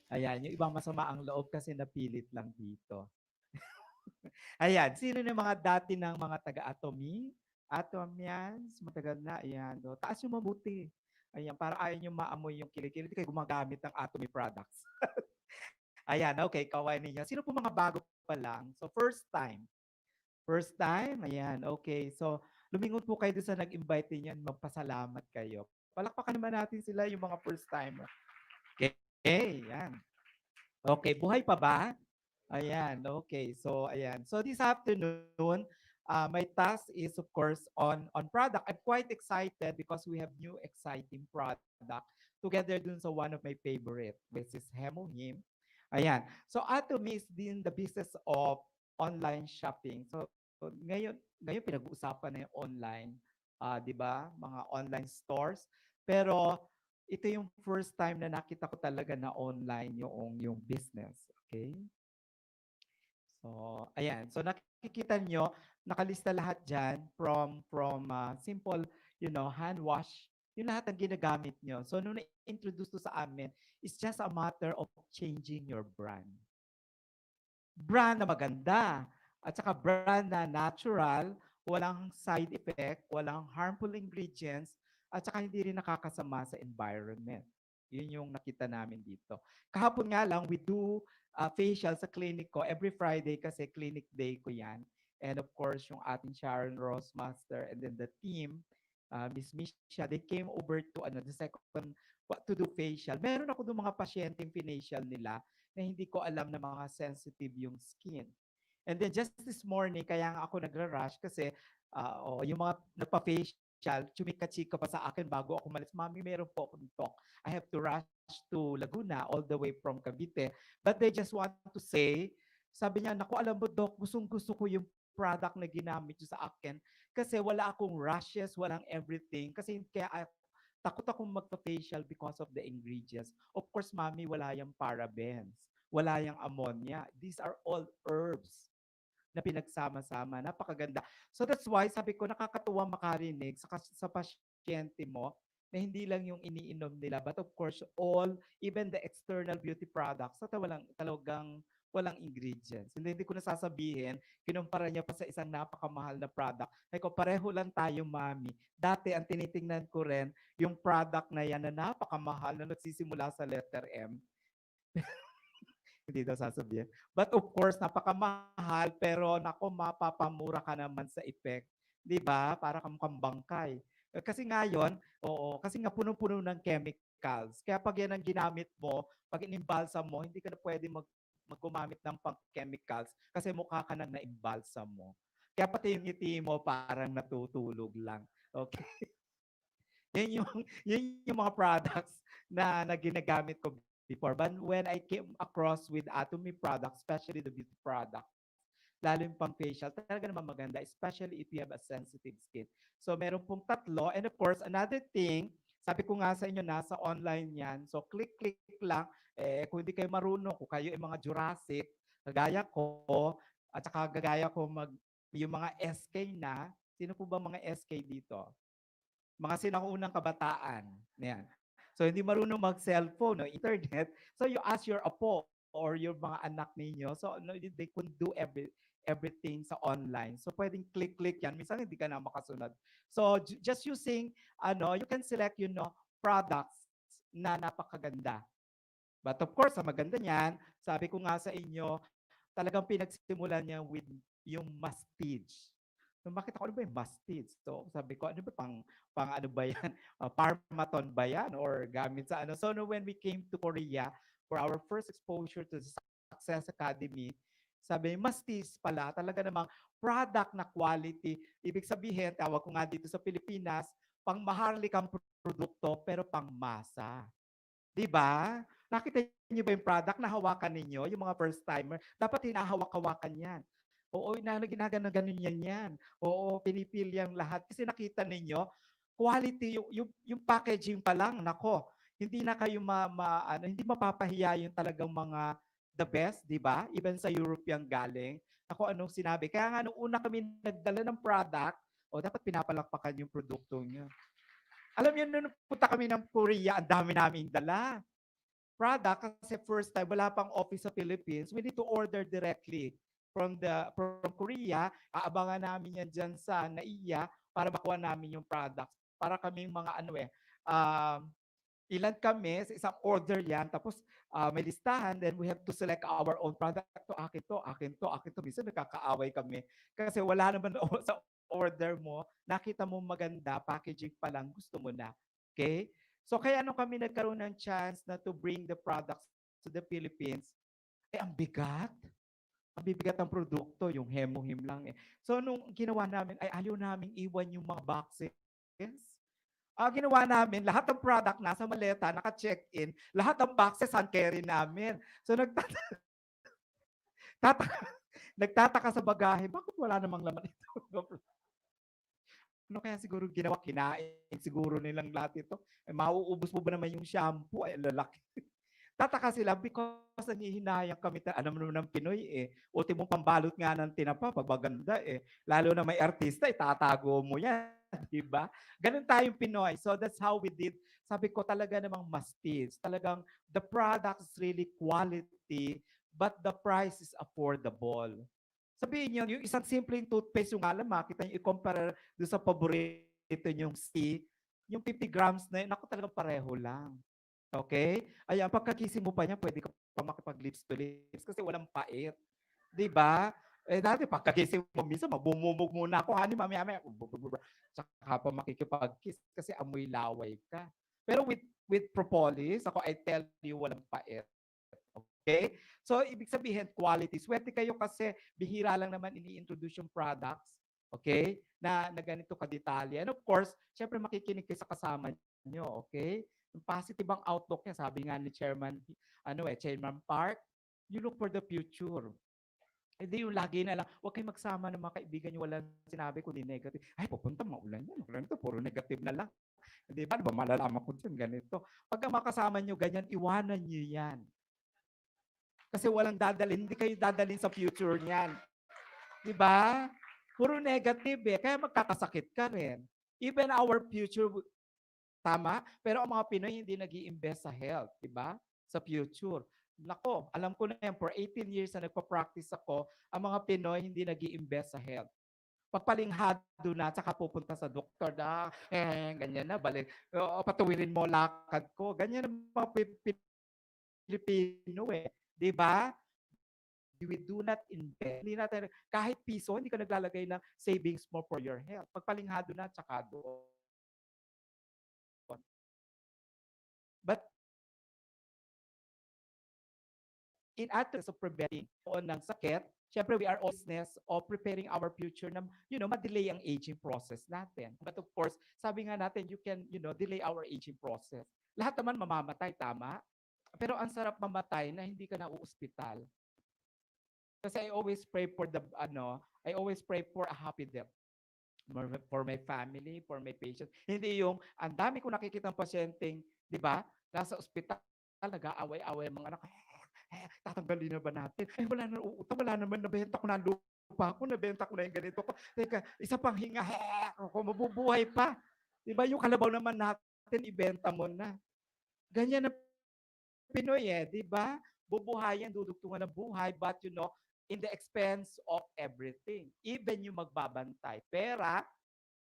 Ayan, yung ibang masama ang loob kasi napilit lang dito. Ayan, sino yung mga dati ng mga taga-atomy? Atomyans, matagal na. Ayan, taas yung mabuti. Ayan, para ayaw nyo maamoy yung kilikili. Hindi kayo gumagamit ng atomy products. Ayan, okay, kawain ninyo. Sino po mga bago pa lang? So, first time. First time? Ayan, okay. So, lumingon po kayo doon sa nag-invite niyan. Magpasalamat kayo. Palakpakan naman natin sila yung mga first timer. Okay, yan. Okay, buhay pa ba? Ayan, okay. So, ayan. So, this afternoon, my task is, of course, on product. I'm quite excited because we have new exciting product together dun sa one of my favorite, which is Hemohim. Ayan. So, Atomy is in the business of online shopping. So, ngayon pinag-uusapan na yung online, 'di ba? Mga online stores. Pero ito yung first time na nakita ko talaga na online yung business. Okay? So, ayan. So, nakikita nyo, nakalista lahat dyan from simple, hand wash. Yung lahat ang ginagamit nyo. So, nung na-introduce to sa amin, it's just a matter of changing your brand. Brand na maganda. At saka brand na natural, walang side effect, walang harmful ingredients, at saka hindi rin nakakasama sa environment. Yun yung nakita namin dito. Kahapon nga lang, we do facial sa clinic ko. Every Friday kasi clinic day ko yan. and of course, yung ating Sharon Ross Master, and then the team, Miss Misha, they came over to the second, to do facial. Meron ako doon mga pasyenteng facial nila na hindi ko alam na mga sensitive yung skin. And then just this morning, kaya nga ako nagra-rush kasi yung mga nagpa-facial, chumika-chika pa sa akin bago ako malis. Mami, meron po akong talk. I have to rush to Laguna all the way from Cavite. But they just want to say, sabi niya, naku, alam mo, Doc, gustong-gusto ko yung product na ginamit niyo sa akin kasi wala akong rashes, walang everything. Kasi kaya takot akong magpa-facial because of the ingredients. Of course, Mami, wala yung parabens, wala yung ammonia. These are all herbs na pinagsama-sama. Napakaganda. So that's why sabi ko, nakakatuwa makarinig sa pasyente mo na hindi lang yung iniinom nila, but of course, even the external beauty products, talagang walang ingredients. Hindi ko nasasabihin, kinumpara niya pa sa isang napakamahal na product. Ay ko, pareho lang tayo, Mami. Dati, ang tinitingnan ko rin, yung product na yan na napakamahal na nagsisimula sa letter M. Hindi daw sasabihin. But of course, napakamahal, pero nako, mapapamura ka naman sa effect. 'Di ba? Para kang bangkay. Kasi ngayon, oo, kasi nga puno-puno ng chemicals. Kaya pag yan ang ginamit mo, pag inimbalsa mo, hindi ka na pwede gumamit ng pang-chemicals kasi mukha ka nang naimbalsa mo. Kaya pati yung ngiti mo parang natutulog lang. Okay? Yun yung mga products na ginagamit ko before. But when I came across with atomy products, especially the beauty products, lalo yung pang facial, talaga naman maganda, especially if you have a sensitive skin. So meron pong tatlo. And of course, another thing, sabi ko nga sa inyo, nasa online yan. So click lang. Kung hindi kayo marunong, kung kayo yung mga Jurassic, kagaya ko, at saka gagaya ko yung mga SK na, sino po ba mga SK dito? Mga sinaunang kabataan. Yan. So hindi marunong mag-cellphone, no, internet. So you ask your apo or your mga anak ninyo. So they could do everything sa online. So pwedeng click yan. Minsan hindi ka na makasunod. So just using, you can select, products na napakaganda. But of course, sa maganda niyan, sabi ko nga sa inyo, talagang pinagsimulan niya with yung mastige. So makita ko, ano ba yung mastige? So sabi ko, ano ba pang ano ba yan? Parmaton ba yan? Or gamit sa ano? So when we came to Korea for our first exposure to the Success Academy, sabi, mastige pala, talaga namang product na quality. Ibig sabihin, tawag ko nga dito sa Pilipinas, pang maharlikang produkto pero pang masa. Diba? Nakita niyo ba yung product na hawakan ninyo, yung mga first timer? Dapat hinahawak-hawakan yan. Oo, ginagano yan. Oo, pinipil yan lahat. Kasi nakita ninyo, quality, yung packaging pa lang, nako, hindi na kayo hindi mapapahiya yung talagang mga the best, di ba? Even sa European galing. Ako, anong sinabi? Kaya nga, nung una kami nagdala ng product, dapat pinapalakpakan yung produkto niyo. Alam niyo, nung punta kami ng Korea, ang dami naming dala product kasi first time, wala pang office sa Philippines. We need to order directly from Korea. Aabangan namin yan dyan sa NAIA para makuha namin yung products. Para kaming mga ilan kami, sa isang order yan, tapos may listahan, then we have to select our own product. Akin to. Minsan nagkakaaway kami. Kasi wala naman sa order mo, nakita mo maganda, packaging pa lang, gusto mo na. Okay? So kaya kami nagkaroon ng chance na to bring the products to the Philippines, ang bigat. Ang bibigat ng produkto, yung hemohim lang. So nung ginawa namin, ayaw namin iwan yung mga boxes. Ginawa namin, lahat ng product nasa maleta, naka-check-in, lahat ng boxes hand carry namin. So nagtataka sa bagahe, bakit wala namang laman ito? Ano kaya siguro ginawa? Kinain siguro nilang lahat ito. Mauubos mo ba naman yung shampoo? Ay, lalaki. Tataka sila because nangihinayang kami. Alam mo naman ng Pinoy ultimong pambalot nga ng tinapa, pagmaganda Lalo na may artista, itatago mo yan. Diba? Ganun tayong Pinoy. So that's how we did. Sabi ko talaga namang mastige. Talagang the product is really quality, but the price is affordable. Sabihin niyo, yung isang simpleng toothpaste yung alam, makita niyo, i-compare doon sa paborito niyong C, yung 50 grams na yun, ako talagang pareho lang. Okay? Ayan, pagkakising mo pa niya, pwede ka pa makipag lips to lips kasi walang pait. Diba? Eh dati pagkagising mo, minsan mabumubog muna ako, honey, mamaya-maya. Saka pa makikipag-kiss kasi amoy laway ka. Pero with propolis, ako I tell you, walang pait. Okay? So, ibig sabihin, quality. Swerte kayo kasi bihira lang naman ini-introduce yung products. Okay? Na ganito kadetalye. And of course, syempre makikinig kayo sa kasama nyo. Okay? Yung positive ang outlook niya, sabi nga ni Chairman Park, you look for the future. Hindi yung lagi na lang, huwag kayong magsama ng mga kaibigan nyo, walang sinabi kundi negative. Ay, pupunta, maulan yan. Ulan ito, puro negative na lang. Hindi ba? Diba, malalaman ko dyan, ganito. Pagka makasama nyo ganyan, iwanan nyo yan. Kasi walang dadalhin, hindi kayo dadalhin sa future niyan. Di ba? Puro negative eh. Kaya magkakasakit ka rin. Even our future, tama? Pero ang mga Pinoy hindi nag-i-invest sa health. Di ba? Sa future. Nako, alam ko na yan, for 18 years na nagpa-practice ako, ang mga Pinoy hindi nag-i-invest sa health. Pagpalinghado na, tsaka pupunta sa doktor na, ganyan na, balik. Patuwirin mo lakad ko. Ganyan ang mga Pilipino eh. Di ba? We do not invest. Hindi natin, kahit piso, hindi ka naglalagay ng savings mo for your health. Pagpalinghado na, tsaka doon. But in aspects of preventing ng sakit, syempre we are all business of preparing our future na, ma-delay ang aging process natin. But of course, sabi nga natin, you can, delay our aging process. Lahat naman mamamatay, tama? Pero ang sarap mamatay na hindi ka na uuspital. Kasi I always pray for a happy death. For my family, for my patients. Hindi yung, ang dami ko nakikita ng pasyenteng, di ba, nasa ospital, nag-aaway-aaway mga anak, tatanggalin na ba natin? Wala na uutang, wala naman, nabenta ko na lupa ko, nabenta ko na yung ganito ko. Teka, isa pang hinga, ako mabubuhay pa. Di ba, yung kalabaw naman natin, ibenta mo na. Ganyan na Pinoy di ba? Bubuhayan, dudugtungan ng buhay, but in the expense of everything. Even yung magbabantay. Pera,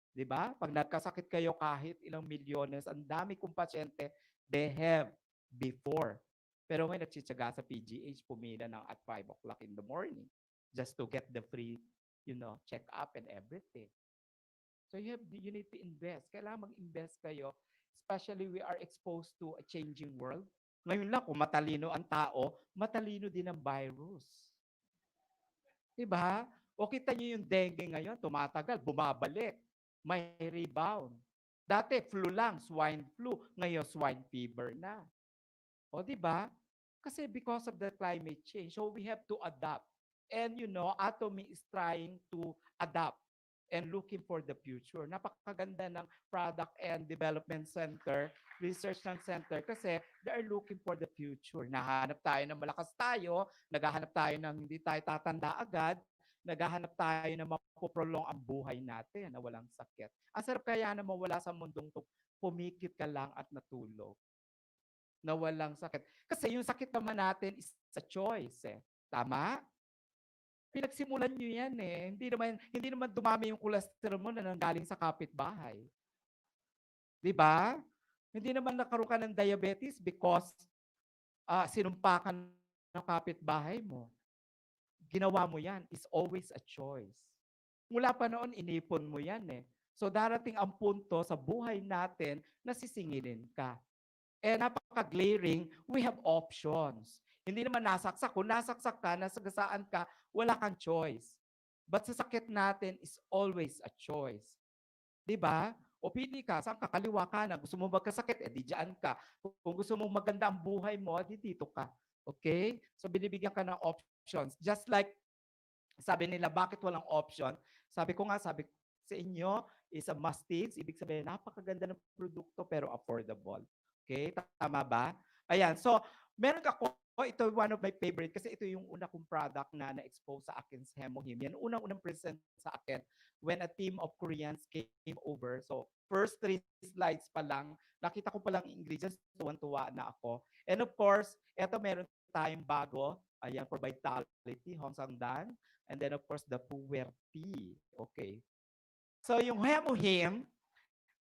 di ba? Pag nagkasakit kayo kahit ilang milyones, ang dami kong pasyente, they have before. Pero may nagtsitsaga sa PGH, pumila ng at 5 o'clock in the morning just to get the free, check-up and everything. So you need to invest. Kailangan mag-invest kayo. Especially we are exposed to a changing world. Ngayon lang, kung matalino ang tao, matalino din ang virus. Diba? O kita nyo yung dengue ngayon, tumatagal, bumabalik. May rebound. Dati, flu lang, swine flu. Ngayon, swine fever na. O diba? Kasi because of the climate change, so we have to adapt. And Atomy is trying to adapt and looking for the future. Napakaganda ng Product and Development Center, Research ng Center, kasi they are looking for the future. Nahanap tayo ng malakas tayo, naghahanap tayo ng hindi tayo tatanda agad, naghahanap tayo na mapoprolong ang buhay natin na walang sakit. Ang sarap kaya na mawala sa mundong to, pumikit ka lang at natulog na walang sakit. Kasi yung sakit naman natin is a choice. Tama? Pinagsimulan nyo yan Hindi naman dumami yung cholesterol mo na nanggaling sa kapitbahay. Di ba? Hindi naman nakaroon ka ng diabetes because sinumpa ka ng kapitbahay mo. Ginawa mo yan. It's always a choice. Mula pa noon, inipon mo yan So darating ang punto sa buhay natin na sisingilin ka. Napaka-glaring, we have options. Hindi naman nasaksak. Kung nasaksak ka, nasagasaan ka, wala kang choice. But sa sakit natin is always a choice. Diba? O pili ka, saan ka, kaliwa ka na. Gusto mo magkasakit, di dyan ka. Kung gusto mo maganda ang buhay mo, di dito ka. Okay? So binibigyan ka ng options. Just like, sabi nila, bakit walang option? Sabi ko sa inyo, is a must-take. Ibig sabihin, napakaganda ng produkto pero affordable. Okay? Tama ba? Ayan. So, meron ako, ito one of my favorite kasi ito yung una kong product na na-expose sa akin sa Hemohim. Yan unang present sa akin when a team of Koreans came over. So, first 3 slides pa lang, nakita ko pa lang ingredients, tuwan-tuwa na ako. And of course, ito meron tayong bago. Ayan, for vitality, Hongsangdan. And then of course, the puwerty. Okay. So, yung Hemohim,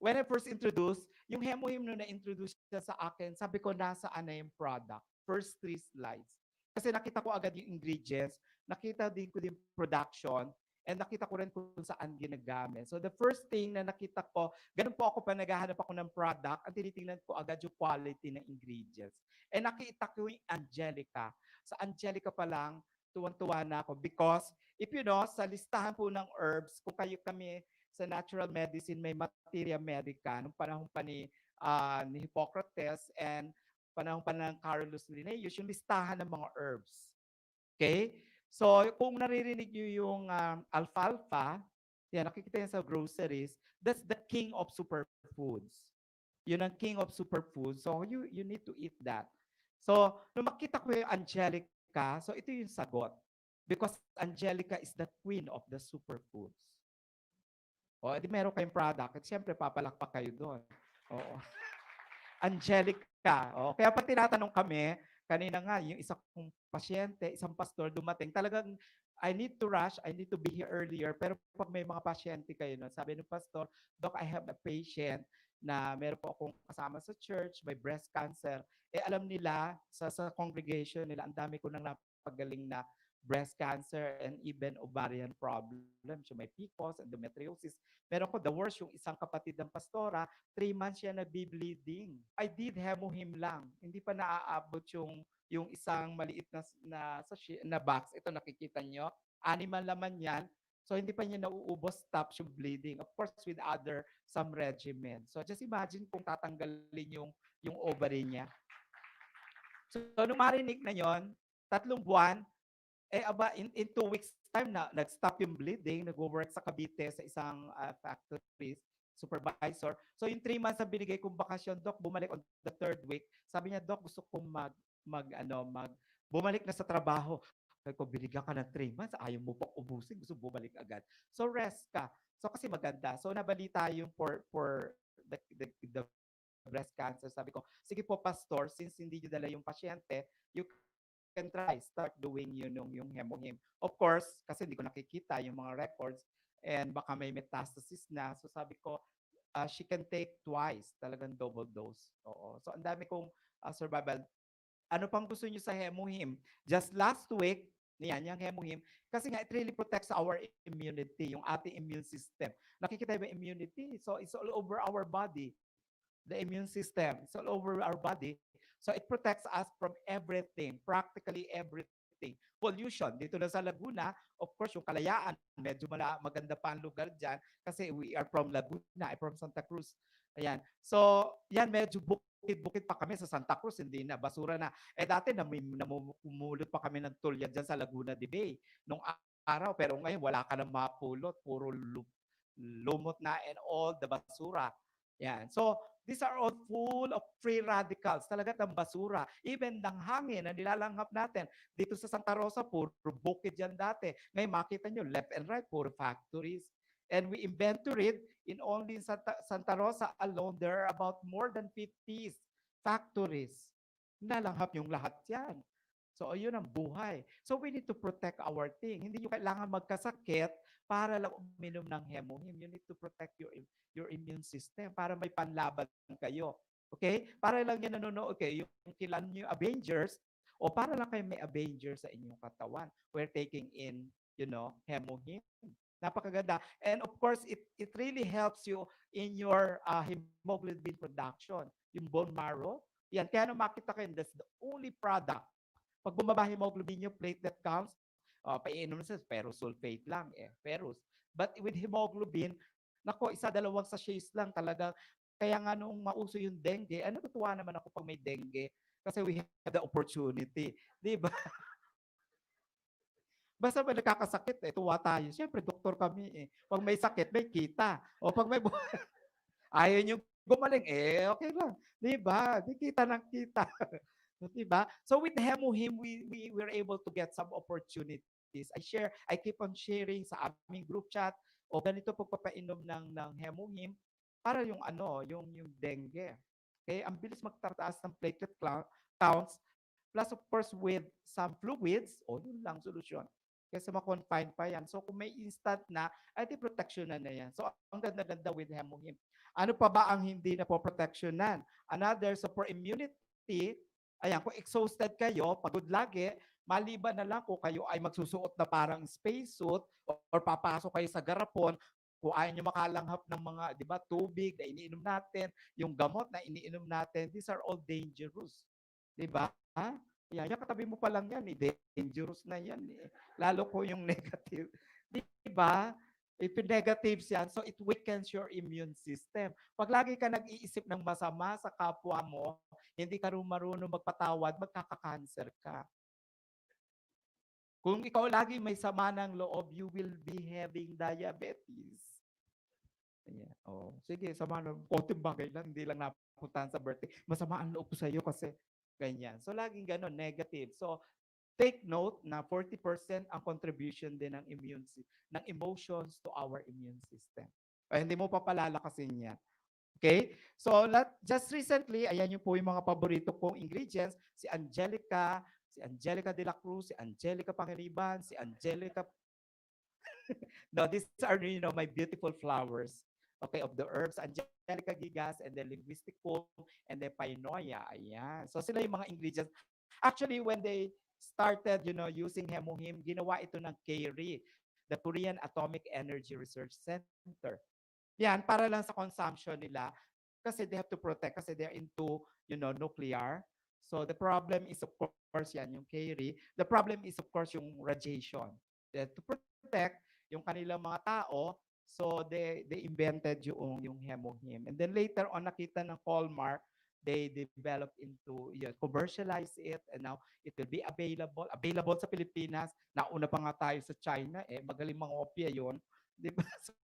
when I first introduced, yung Hemohim nung na-introduce siya sa akin, sabi ko, nasaan na yung product? First 3 slides. Kasi nakita ko agad yung ingredients, nakita din ko yung production, and nakita ko rin kung saan ginagamit. So the first thing na nakita ko, ganun po ako pa naghahanap ako ng product, ang tinitingnan ko agad yung quality ng ingredients. And nakita ko yung Angelica. Sa Angelica pa lang, tuwan-tuwa na ako because if you know, sa listahan po ng herbs, kung kayo kami sa natural medicine, may materia medica, nung panahon pa ni Hippocrates and panahon pa ng Carolus Linnaeus, yung listahan ng mga herbs. Okay? So, kung naririnig nyo yung alfalfa, yan, nakikita yan sa groceries, that's the king of superfoods. Yun ang king of superfoods. So, you need to eat that. So, nung makita ko yung Angelica, so ito yung sagot. Because Angelica is the queen of the superfoods. O, edi meron kayong product. At siyempre, papalakpak kayo doon. Oo. Angelica. O, kaya pa tinatanong kami, kanina nga, yung isa kong pasyente, isang pastor dumating, talagang I need to rush, I need to be here earlier. Pero pag may mga pasyente kayo, no, sabi ng pastor, Doc, I have a patient na meron po akong kasama sa church, may breast cancer. Eh alam nila, sa congregation nila, ang dami ko nang napagaling na breast cancer and even ovarian problems. So may PCOS, endometriosis. Meron ko, the worst, yung isang kapatid ng pastora, 3 months siya nagbi-bleeding. I did hemohim lang. Hindi pa naaabot yung isang maliit na box. Ito nakikita nyo. Animal laman yan. So hindi pa niya nauubos, stops yung bleeding. Of course, with some regimen. So just imagine kung tatanggalin yung ovary niya. So nung marinig na yon, 3 buwan, in 2 weeks time na nag-stop yung bleeding, nag-work sa Cavite sa isang factory supervisor. So yung 3 months na binigay kong bakasyon, Doc, bumalik on the 3rd week. Sabi niya, Doc, gusto kong bumalik na sa trabaho. Sabi ko, binigyan ka ng 3 months, ayaw mo pa ubusin, gusto bumalik agad. So rest ka. So kasi maganda. So nabalita yung for the breast cancer. Sabi ko, sige po, pastor, since hindi nyo dala yung pasyente, you can try, start doing yung hemohim. Of course, kasi hindi ko nakikita yung mga records and baka may metastasis na. So sabi ko, she can take twice, talagang double dose. Oo. So ang dami kong survival. Ano pang gusto niyo sa hemohim? Just last week, yan, yung hemohim, kasi nga it really protects our immunity, yung ating immune system. Nakikita ba immunity? So it's all over our body. The immune system, it's all over our body. So it protects us from everything, practically everything. Pollution, dito na sa Laguna, of course, yung Kalayaan, medyo maganda pa ang lugar dyan kasi we are from Laguna, I'm from Santa Cruz. Ayan. So, yan, medyo bukid-bukid pa kami sa Santa Cruz, hindi na, basura na. Dati namumulot pa kami ng tulyan dyan sa Laguna de Bay nung araw, pero ngayon wala ka nang mapulot, puro lumot na and all the basura. Yan. So, these are all full of free radicals. Talaga ng basura. Even ng hangin na nilalanghap natin. Dito sa Santa Rosa, puro bukid yan dati. Ngayon, makita nyo, left and right, puro factories. And we inventoried in only Santa Rosa alone, there are about more than 50 factories. Nalanghap yung lahat yan. So, ayun ang buhay. So, we need to protect our thing. Hindi nyo kailangan magkasakit para lang uminom ng hemohim. You need to protect your immune system para may panlaban kayo. Okay? Para lang yan nanonood kayo, yung kilan nyo Avengers, o para lang kayo may Avengers sa inyong katawan. We're taking in, hemohim. Napakaganda. And of course, it really helps you in your hemoglobin production. Yung bone marrow. Yan. Kaya nung makita kayo, that's the only product. Pag bumaba hemoglobin nyo, platelet counts, paiinom sa ferrous sulfate lang, ferrous. But with hemoglobin, nako, 1-2 sachets lang talaga. Kaya nga nung mauso yung dengue, natutuwa naman ako pag may dengue. Kasi we have the opportunity. Di ba? Basta may nakakasakit, tuwa tayo. Siyempre, doktor kami. Pag may sakit, may kita. O pag may ayaw nyo gumaling, okay lang. Di ba? Di kita ng kita. Diba? So with hemohim, we were able to get some opportunities. I keep on sharing sa aming group chat o ganito pagpapainom ng hemohim para yung dengue. Okay? Ang bilis magtataas ng platelet counts plus of course with some fluids, yun lang solusyon. Kasi ma-confine pa yan. So kung may instant na, di protection na yan. So ang ganda-ganda with hemohim. Ano pa ba ang hindi na po protectionan? Another, so for immunity, ayan, kung exhausted kayo, pagod lagi, Maliban na lang kung kayo ay magsusuot na parang spacesuit or papasok kayo sa garapon, kung ayaw nyo makalanghap ng mga, di ba, tubig na iniinom natin, yung gamot na iniinom natin, these are all dangerous. Di ba? Yan, yung katabi mo pa lang yan, dangerous na yan. Lalo ko yung negative. Di ba? If negatives yan, so it weakens your immune system. Pag lagi ka nag-iisip ng masama sa kapwa mo, hindi ka rin marunong magpatawad, magkaka-cancer ka. Kung ikaw lagi may sama ng loob, you will be having diabetes. Ayan. Oh, sige, sama ng konting bagay lang, hindi lang napuntahan sa birthday. Masama ang loob ko sa iyo kasi ganyan. So, laging gano'n, negative. So, take note na 40% ang contribution din ng ng emotions to our immune system. Ay, hindi mo pa palalakasin yan. Okay? So, just recently, ayan yung po yung mga paborito kong ingredients. Si Angelica de la Cruz, si Angelica Pangiliban, si Angelica. No, these are, my beautiful flowers. Okay, of the herbs, Angelica gigas, and then linguisticum, and then painoia. Ayan. So, sila yung mga ingredients. Actually, when they started, using hemohim, ginawa ito ng KERI, the Korean Atomic Energy Research Center. Yan, para lang sa consumption nila. Kasi they have to protect, kasi they're into, nuclear. So the problem is, of course, yan, yung KERI. The problem is, of course, yung radiation. To protect yung kanilang mga tao, so they invented yung hemohim. And then later on, nakita ng Colmar, they developed into, commercialize it, and now it will be available sa Pilipinas. Nauna pa nga tayo sa China, magaling mangopya yun. Di ba?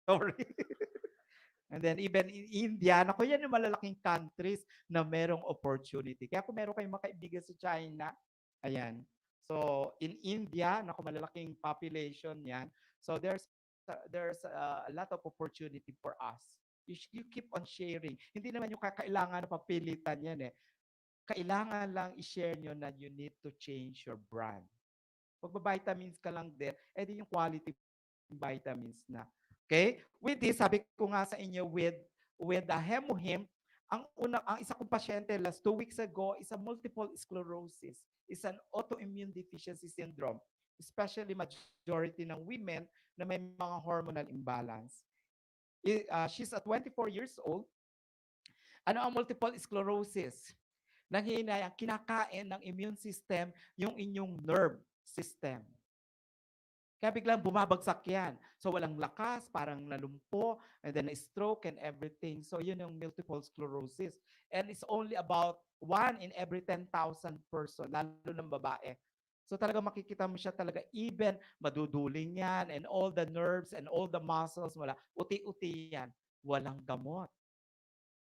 Sorry. And then even in India, naku, yan yung malalaking countries na merong opportunity. Kaya kung meron kayong mga kaibigan sa China, ayan. So in India, naku, malalaking population yan. So there's a lot of opportunity for us. You keep on sharing. Hindi naman yung kakailangan na papilitan yan Kailangan lang i-share nyo na you need to change your brand. Pag vitamins ka lang din, edi yung quality vitamins na. Okay? With this, sabi ko nga sa inyo, with the hemohim, ang isa kong pasyente last 2 weeks ago is a multiple sclerosis. It's an autoimmune deficiency syndrome. Especially majority ng women na may mga hormonal imbalance. She's 24 years old. Ano ang multiple sclerosis? Nanghihinayang kinakain ng immune system yung inyong nerve system. Kaya biglang bumabagsak yan. So walang lakas, parang nalumpo, and then stroke and everything. So yun yung multiple sclerosis. And it's only about 1 in every 10,000 person, lalo ng babae. So talaga makikita mo siya talaga, even maduduling yan, and all the nerves and all the muscles, uti-uti yan. Walang gamot.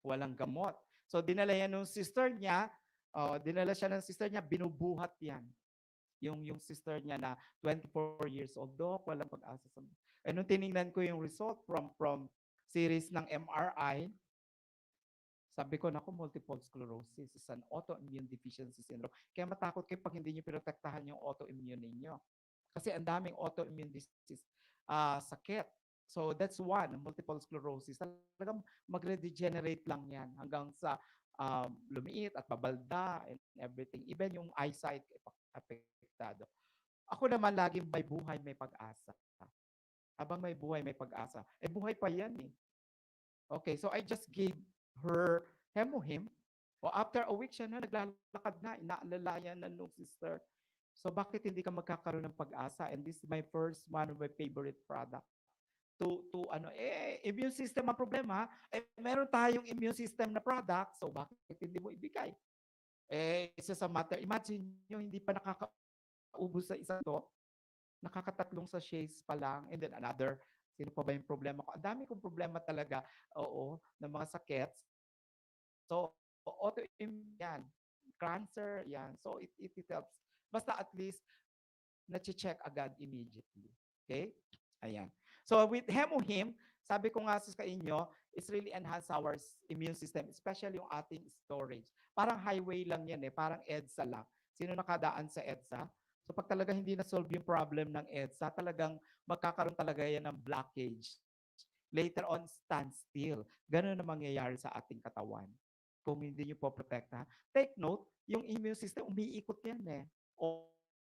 Walang gamot. So dinala yan ng sister niya, binubuhat yan. Yung sister niya na 24 years old, Doc, walang pag-asa sa... nung tiningnan ko yung result from series ng MRI, sabi ko, naku, multiple sclerosis is an autoimmune deficiency syndrome. Kaya matakot kayo pag hindi niyo pinotektahan yung autoimmune ninyo. Kasi ang daming autoimmune disease, sakit. So that's one, multiple sclerosis. Talagang magre-degenerate lang yan hanggang sa lumiit at babalda and everything. Even yung eyesight apektado. Ako naman laging may buhay, may pag-asa. Habang may buhay, may pag-asa. Buhay pa yan Okay, so I just gave her hemohim. After a week siya na, naglalakad na, inaalalayan na nung sister. So bakit hindi ka magkakaroon ng pag-asa? And this is my first one of my favorite product. Immune system ang problema. Meron tayong immune system na product, so bakit hindi mo ibigay? Isa sa matter, imagine nyo, hindi pa nakakaubos sa isang to, nakakatatlong sachets pa lang, and then another, sino pa ba yung problema ko? Ang dami kong problema talaga, ng mga sakit. So, autoimmune yan, cancer, yan. So, it helps. Basta at least, na-check agad immediately. Okay? Ayan. So, with hemohim, sabi ko nga sa inyo, it's really enhance our immune system, especially yung ating storage. Parang highway lang yan parang EDSA lang. Sino nakadaan sa EDSA? So pag talaga hindi na-solve yung problem ng EDSA, talagang magkakaroon talaga yan ng blockage. Later on, standstill. Ganun na mangyayari sa ating katawan. Kung hindi nyo po protektahan. Take note, yung immune system, umiikot yan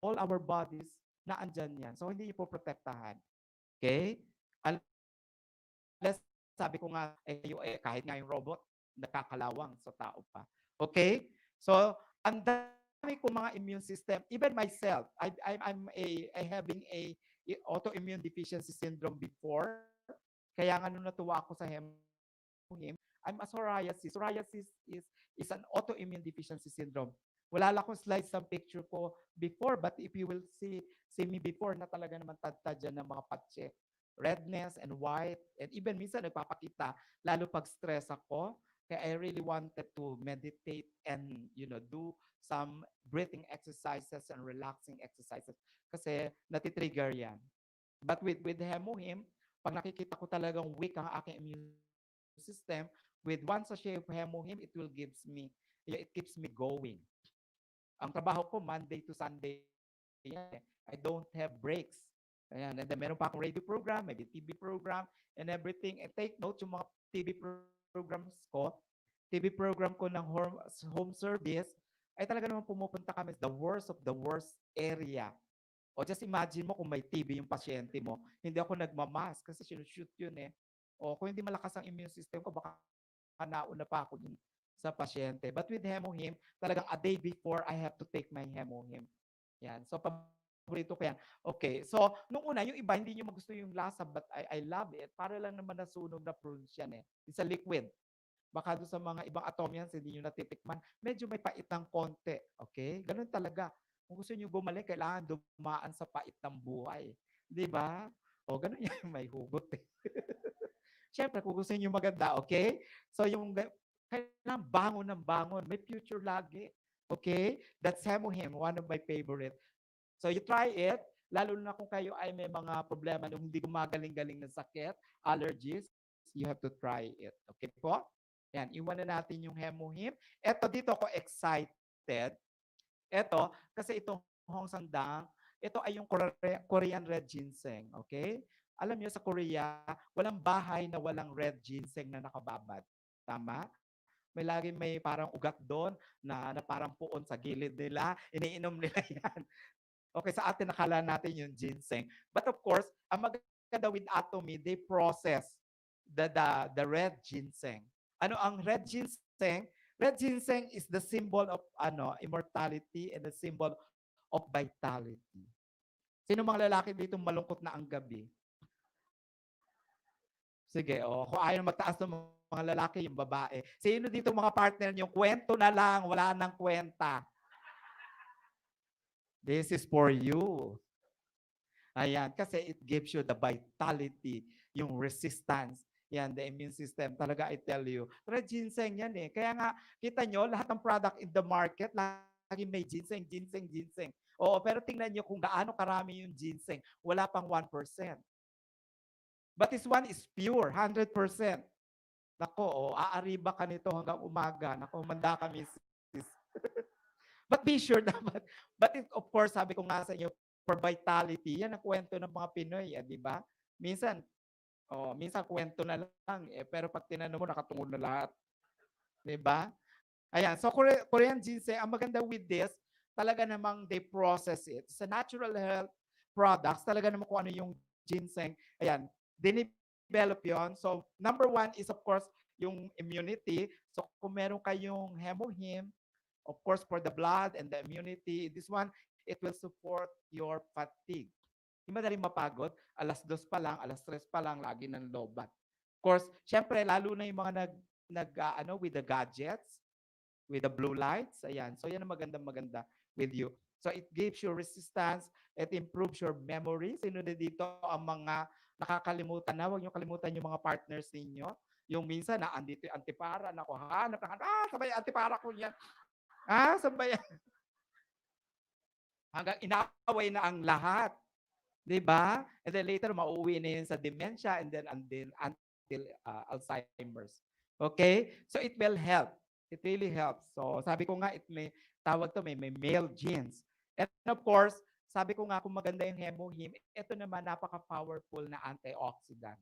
all our bodies na andyan yan. So, hindi niyo po protektahan. Okay? Unless, sabi ko nga, kayo, kahit nga yung robot, nakakalawang sa tao pa. Okay? So, ang dami ko mga immune system, even myself, I having a autoimmune deficiency syndrome before. Kaya nga nung natuwa ako sa hemohim, I'm a psoriasis. Psoriasis is an autoimmune deficiency syndrome. Wala lang akong slides sa picture ko before, but if you will see me before, na talaga naman tad dyan ng mga patche. Redness and white, and even minsan nagpapakita, lalo pag stress ako, kaya I really wanted to meditate and, do some breathing exercises and relaxing exercises kasi natitrigger yan. But with hemohim, pag nakikita ko talagang weak ang aking immune system, with one sachet of hemohim, it keeps me going. Ang trabaho ko, Monday to Sunday, I don't have breaks. Ayan, and then meron pa akong radio program, maybe TV program, and everything. And take note, yung mga TV program ko ng home service, ay talaga naman pumupunta kami sa the worst of the worst area. O just imagine mo kung may TB yung pasyente mo, hindi ako nagmamask kasi sinushoot yun eh. O kung hindi malakas ang immune system ko, baka nauna pa ako dun sa pasyente. But with hemohim, talagang a day before, I have to take my hemohim. Yan. So, paborito ko yan. Okay. So, nung una, yung iba, hindi nyo magusto yung lasa, but I love it. Para lang naman nasunog na prunes yan eh. It's a liquid. Baka doon sa mga ibang atomyans, hindi nyo natitikman. Medyo may pait ng konti. Okay? Ganun talaga. Kung gusto nyo gumaling, kailangan dumaan sa pait ng buhay. Di ba? O, ganun yan. May hugot eh. Siyempre, kung gusto nyo maganda, okay? So, yung kailangan bangon ng bangon. May future lagi. Okay? That's hemohim, one of my favorite. So, you try it. Lalo na kung kayo ay may mga problema nung hindi gumagaling-galing ng sakit, allergies, you have to try it. Okay po? Yan, iwan na natin yung hemohim. Eto, dito ako excited. Eto, kasi itong Hong Sandang, ito ay yung Korean red ginseng. Okay? Alam niyo sa Korea, walang bahay na walang red ginseng na nakababad. Tama? May parang ugat doon na parang puon sa gilid nila. Iniinom nila yan. Okay, sa atin nakala natin yung ginseng. But of course, ang maganda with atomy, they process the red ginseng. Ano ang red ginseng? Red ginseng is the symbol of immortality and the symbol of vitality. Sino mga lalaki dito malungkot na ang gabi? Sige, kung ayaw magtaas ng mga lalaki, yung babae. Sino dito mga partner niyo? Kwento na lang, wala nang kwenta. This is for you. Ayan, kasi it gives you the vitality, yung resistance. Yan, the immune system. Talaga, I tell you. Red ginseng yan eh. Kaya nga, kita nyo, lahat ng product in the market, lagi may ginseng, ginseng, ginseng. Oo, pero tingnan nyo kung gaano karami yung ginseng. Wala pang 1%. But this one is pure, 100%. Nako, aariba ka nito hanggang umaga. Nako, manda kami, sis. But be sure dapat. But of course, sabi ko nga sa inyo, for vitality, yan ang kwento ng mga Pinoy, di ba? Minsan kwento na lang, pero pag tinanong mo, nakatungo na lahat. Di ba? Ayan, so Korean ginseng, ang maganda with this, talaga namang they process it. Sa natural health products, talaga namang kung ano yung ginseng, ayan, dinidevelop yon. So, number one is of course, yung immunity. So, kung meron kayong hemohim, of course, for the blood and the immunity, this one, it will support your fatigue. Hindi madaling mapagod, alas 2 pa lang, alas 3 pa lang, lagi ng lobat. Of course, syempre, lalo na yung mga with the gadgets, with the blue lights, ayan. So, yan ang maganda with you. So, it gives you resistance, it improves your memory. Sino na dito ang mga nakakalimutan na? Huwag niyo kalimutan yung mga partners ninyo. Yung minsan, andito yung antipara, naku, hanap, sabay antipara ko yan. Sabay. Hanggang inaway na ang lahat. Diba? And then later, mauwi na yun sa dementia and then until Alzheimer's. Okay? So it will help. It really helps. So sabi ko nga, may male genes. And of course, sabi ko nga kung maganda yung hemohim, ito naman napaka-powerful na antioxidant.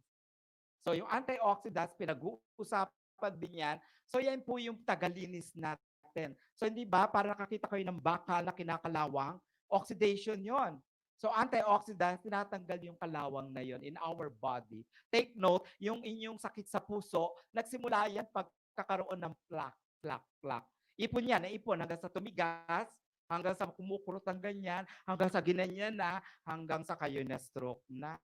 So yung antioxidants, pinag-uusapan din yan. So yan po yung tagalinis natin. So hindi ba, para nakakita kayo ng bakal na kinakalawang, Oxidation yon. So antioxidants, tinatanggal yung kalawang na yon in our body. Take note, yung inyong sakit sa puso, nagsimula yan pagkakaroon ng plaque. Ipon yan, naipon hanggang sa tumigas, hanggang sa kumukurot ang ganyan, hanggang sa ginanyan na, hanggang sa kayo na stroke na.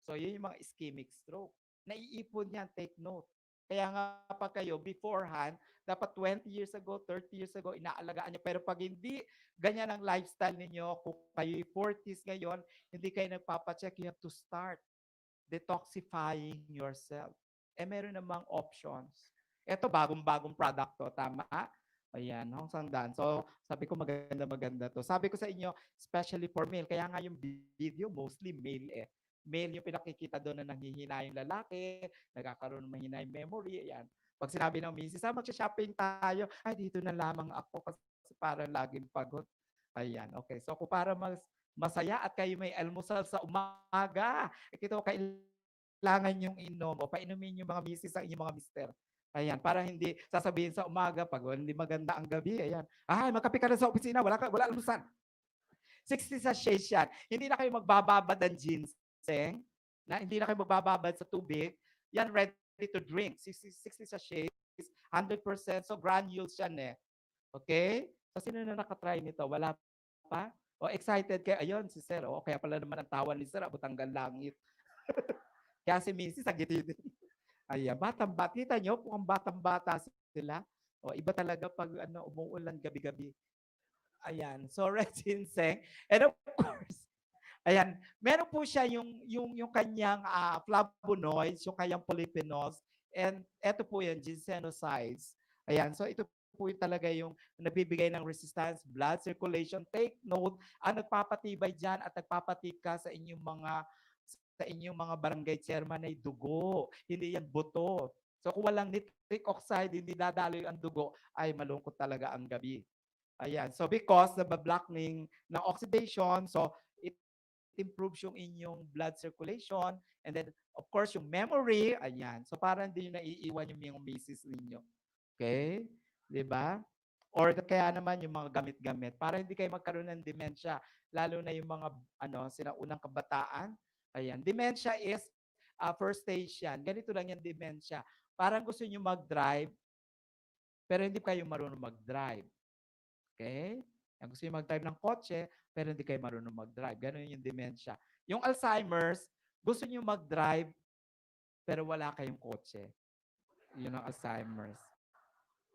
So yun yung mga ischemic stroke. Naiipon yan, take note. Kaya nga pa kayo, beforehand, dapat 20 years ago, 30 years ago, inaalagaan nyo. Pero pag hindi ganyan ang lifestyle ninyo, kung kayo 40s ngayon, hindi kayo nagpapacheck, you have to start detoxifying yourself. Meron namang options. Ito, bagong-bagong product to, tama? Ayan, Hong Sangdan. So, sabi ko maganda to. Sabi ko sa inyo, especially for male, kaya nga yung video, mostly male eh. Male yung pinakikita doon na nanghihina yung lalaki, nagkakaroon ng mahina yung memory, ayan. Pag sinabi ng misis, magsha-shopping tayo, ay dito na lamang ako kasi parang laging pagod. Ayan, okay. So, kung para masaya at kayo may almusal sa umaga, ito kailangan yung inom o painumin yung mga misis ang inyong mga mister. Ayan, para hindi sasabihin sa umaga, pag hindi maganda ang gabi, ayan, magkape ka na sa opisina, wala almusal. 60 sachets yan. Hindi na kayo magbababad ng ginseng, hindi na kayo magbababad sa tubig, yan ready to drink. 60 sachets, 100%, so granules yan eh. Okay? So, sino na nakatry nito? Wala pa? O excited kayo? Ayun, si Sir. O, kaya pala naman ang tawa ni Sir, abot hanggang langit. Kaya si Mrs. sagit-sagit. Ayan, batang-bata. Kita nyo, kung batang-bata sila. O, iba talaga pag umuulan gabi-gabi. Ayan, so red ginseng. And of course, ayan, meron po siya yung kanyang flavonoids, yung kanyang polyphenols, and eto po yan, ginsenosides. Ayan, so ito po yung talaga yung nabibigay ng resistance, blood circulation. Take note, ang nagpapatibay dyan at nagpapatika sa inyong mga barangay chairman ay dugo, hindi yan buto. So kung walang nitric oxide, hindi dadaloy ang dugo, ay malungkot talaga ang gabi. Ayan, so because blocking ng oxidation, so it improves yung inyong blood circulation, and then of course yung memory, ayan. So parang hindi nyo naiiwan yung misis ninyo. Okay? 'Di ba? Or kaya naman yung mga gamit-gamit para hindi kayo magkaroon ng dementia, lalo na yung mga sinaunang kabataan. Ayan, dementia is first stage yan. Ganito lang yung dementia. Parang gusto niyo mag-drive, pero hindi kayo marunong mag-drive. Okay? Ang gusto niyo mag-drive ng kotse, pero hindi kayo marunong mag-drive. Ganun yung dementia. Yung Alzheimer's, gusto niyo mag-drive, pero wala kayong kotse. Yun ang Alzheimer's.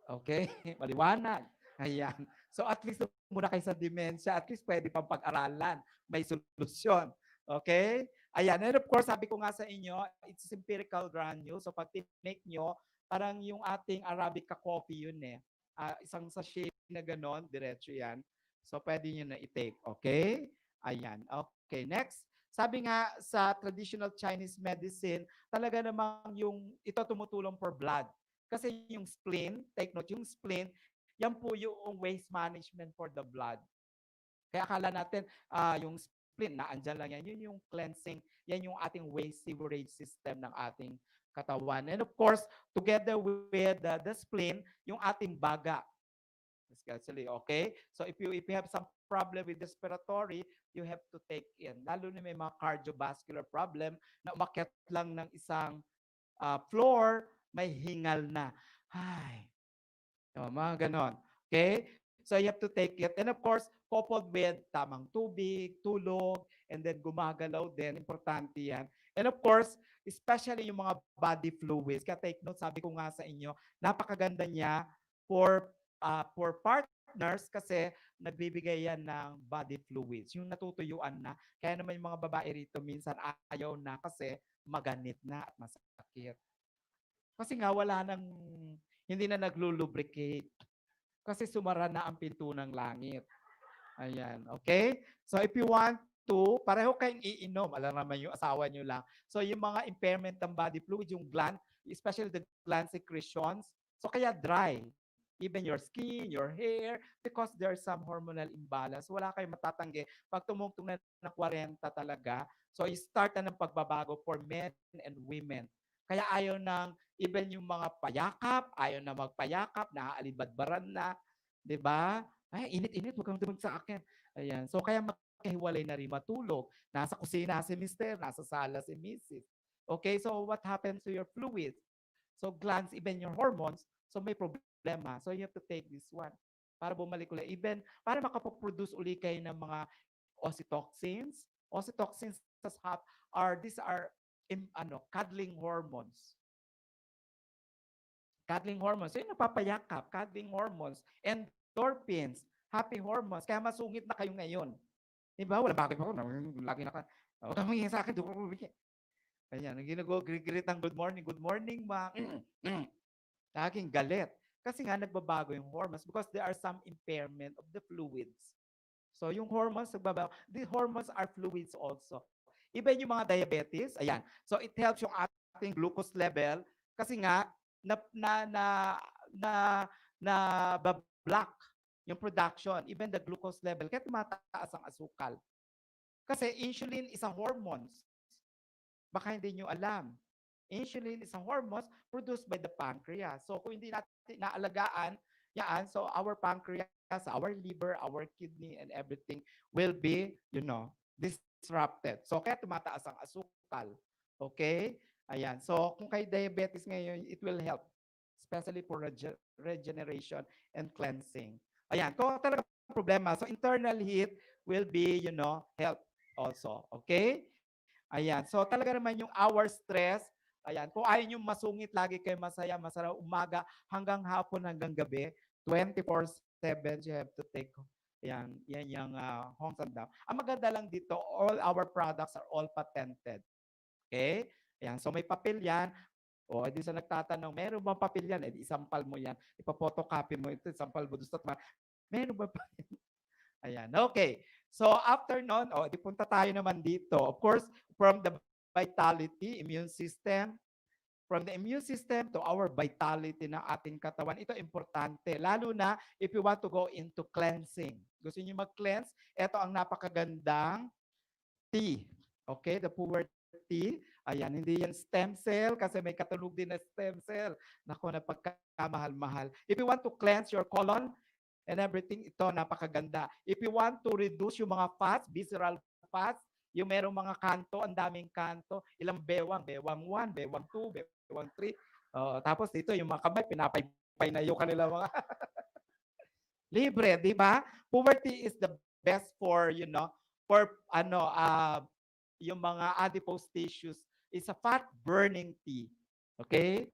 Okay? Maliwanag. Ayan. So at least muna kayo sa dementia, at least pwede pang pag-aralan. May solusyon. Okay? Ayan. And of course, sabi ko nga sa inyo, it's empirical granule. So pag tinake nyo, parang yung ating Arabica coffee yun eh. Isang sachet na ganon, diretso yan. So pwede nyo na i-take. Okay? Ayan. Okay. Next. Sabi nga sa traditional Chinese medicine, talaga namang ito tumutulong for blood. Kasi yung spleen, take note, yung spleen, yan po yung waste management for the blood. Kaya akala natin, yung spleen, naandyan lang yan. Yun yung cleansing, yan yung ating waste sewerage system ng ating katawan. And of course, together with the spleen, yung ating baga. Especially, okay? So if you have some problem with respiratory, you have to take in. Lalo na may mga cardiovascular problem na umakyat lang ng isang floor, may hingal na. Ay, mga ganon. Okay? So you have to take it. And of course, coupled with tamang tubig, tulog, and then gumagalaw din. Importante yan. And of course, especially yung mga body fluids. Kaya take note, sabi ko nga sa inyo, napakaganda niya for partners kasi nagbibigay yan ng body fluids. Yung natutuyuan na. Kaya naman yung mga babae rito minsan ayaw na kasi maganit na at masakit. Kasi nga hindi na naglulubricate. Kasi sumara na ang pinto ng langit. Ayan, okay? So if you want to, pareho kayong iinom, alam naman yung asawa nyo lang. So yung mga impairment ng body fluid, yung gland, especially the gland secretions, so kaya dry. Even your skin, your hair, because there's some hormonal imbalance. Wala kayong matatanggi. Pag tumungtong na ng 40 talaga, so start na ng pagbabago for men and women. Kaya ayaw even yung mga payakap, ayaw na magpayakap, naaalibadbaran na, di ba? Ay, init-init, huwag kang dumag sa akin. Ayan. So, kaya magkahiwalay na rin matulog. Nasa kusina si Mister, nasa sala si Mrs. Okay, so what happens to your fluids? So, glands, even your hormones, so may problema. So, you have to take this one para bumalik ulit. Even, para makapoproduce uli kayo ng mga oxytocins. Oxytocins these are cuddling hormones. Cuddling hormones. So, yung napapayakap, cuddling hormones. Endorphins, happy hormones. Kaya masungit na kayo ngayon. Diba? Wala bakit ako. Lagi naka, huwag kang humingi sa akin. Ayan, ginag-greet ng good morning, ma. Laging galit. Kasi nga nagbabago yung hormones because there are some impairment of the fluids. So yung hormones, nagbabago. The hormones are fluids also. Even yung mga diabetes, ayan. So it helps yung ating glucose level kasi nga na na na na na block yung production, even the glucose level, kaya tumataas ang asukal. Kasi insulin is a hormones. Baka hindi nyo alam. Insulin is a hormones produced by the pancreas. So kung hindi natin naalagaan yan, so our pancreas, our liver, our kidney, and everything will be, disrupted. So kaya tumataas ang asukal. Okay? Ayan. So kung kay diabetes ngayon, it will help. Especially for regeneration and cleansing. Ayan. Kung talaga problema, so internal heat will be, help also. Okay? Ayan. So talaga naman yung our stress, ayan, kung ayaw nyo masungit, lagi kayo masaya, masarap, umaga hanggang hapon, hanggang gabi, 24/7, you have to take yan yung Hong Sandam. Ang maganda lang dito, all our products are all patented. Okay? Ayan, so may papel yan. O, edi sa nagtatanong, meron bang papel yan? Edi isampal mo yan. Ipapotocopy mo ito, isampal mo. Meron ba papel? Ayan, okay. So after nun, di punta tayo naman dito. Of course, from the vitality, immune system, from the immune system to our vitality ng ating katawan, ito importante. Lalo na if you want to go into cleansing. Gusto niyo mag-cleanse? Ito ang napakagandang tea. Okay, the poor tea. Ayan, hindi yan stem cell kasi may katunog din na stem cell. Naku, napagkamahal-mahal. If you want to cleanse your colon, and everything, ito napakaganda. If you want to reduce yung mga fats, visceral fats, yung merong mga kanto, ang daming kanto, ilang bewang, bewang 1, bewang 2, bewang 3. Tapos dito yung mga kamay, pinapaypay na yung kanila mga libre, di ba? Puberty is the best for, yung mga adipose tissues. It's a fat burning tea. Okay?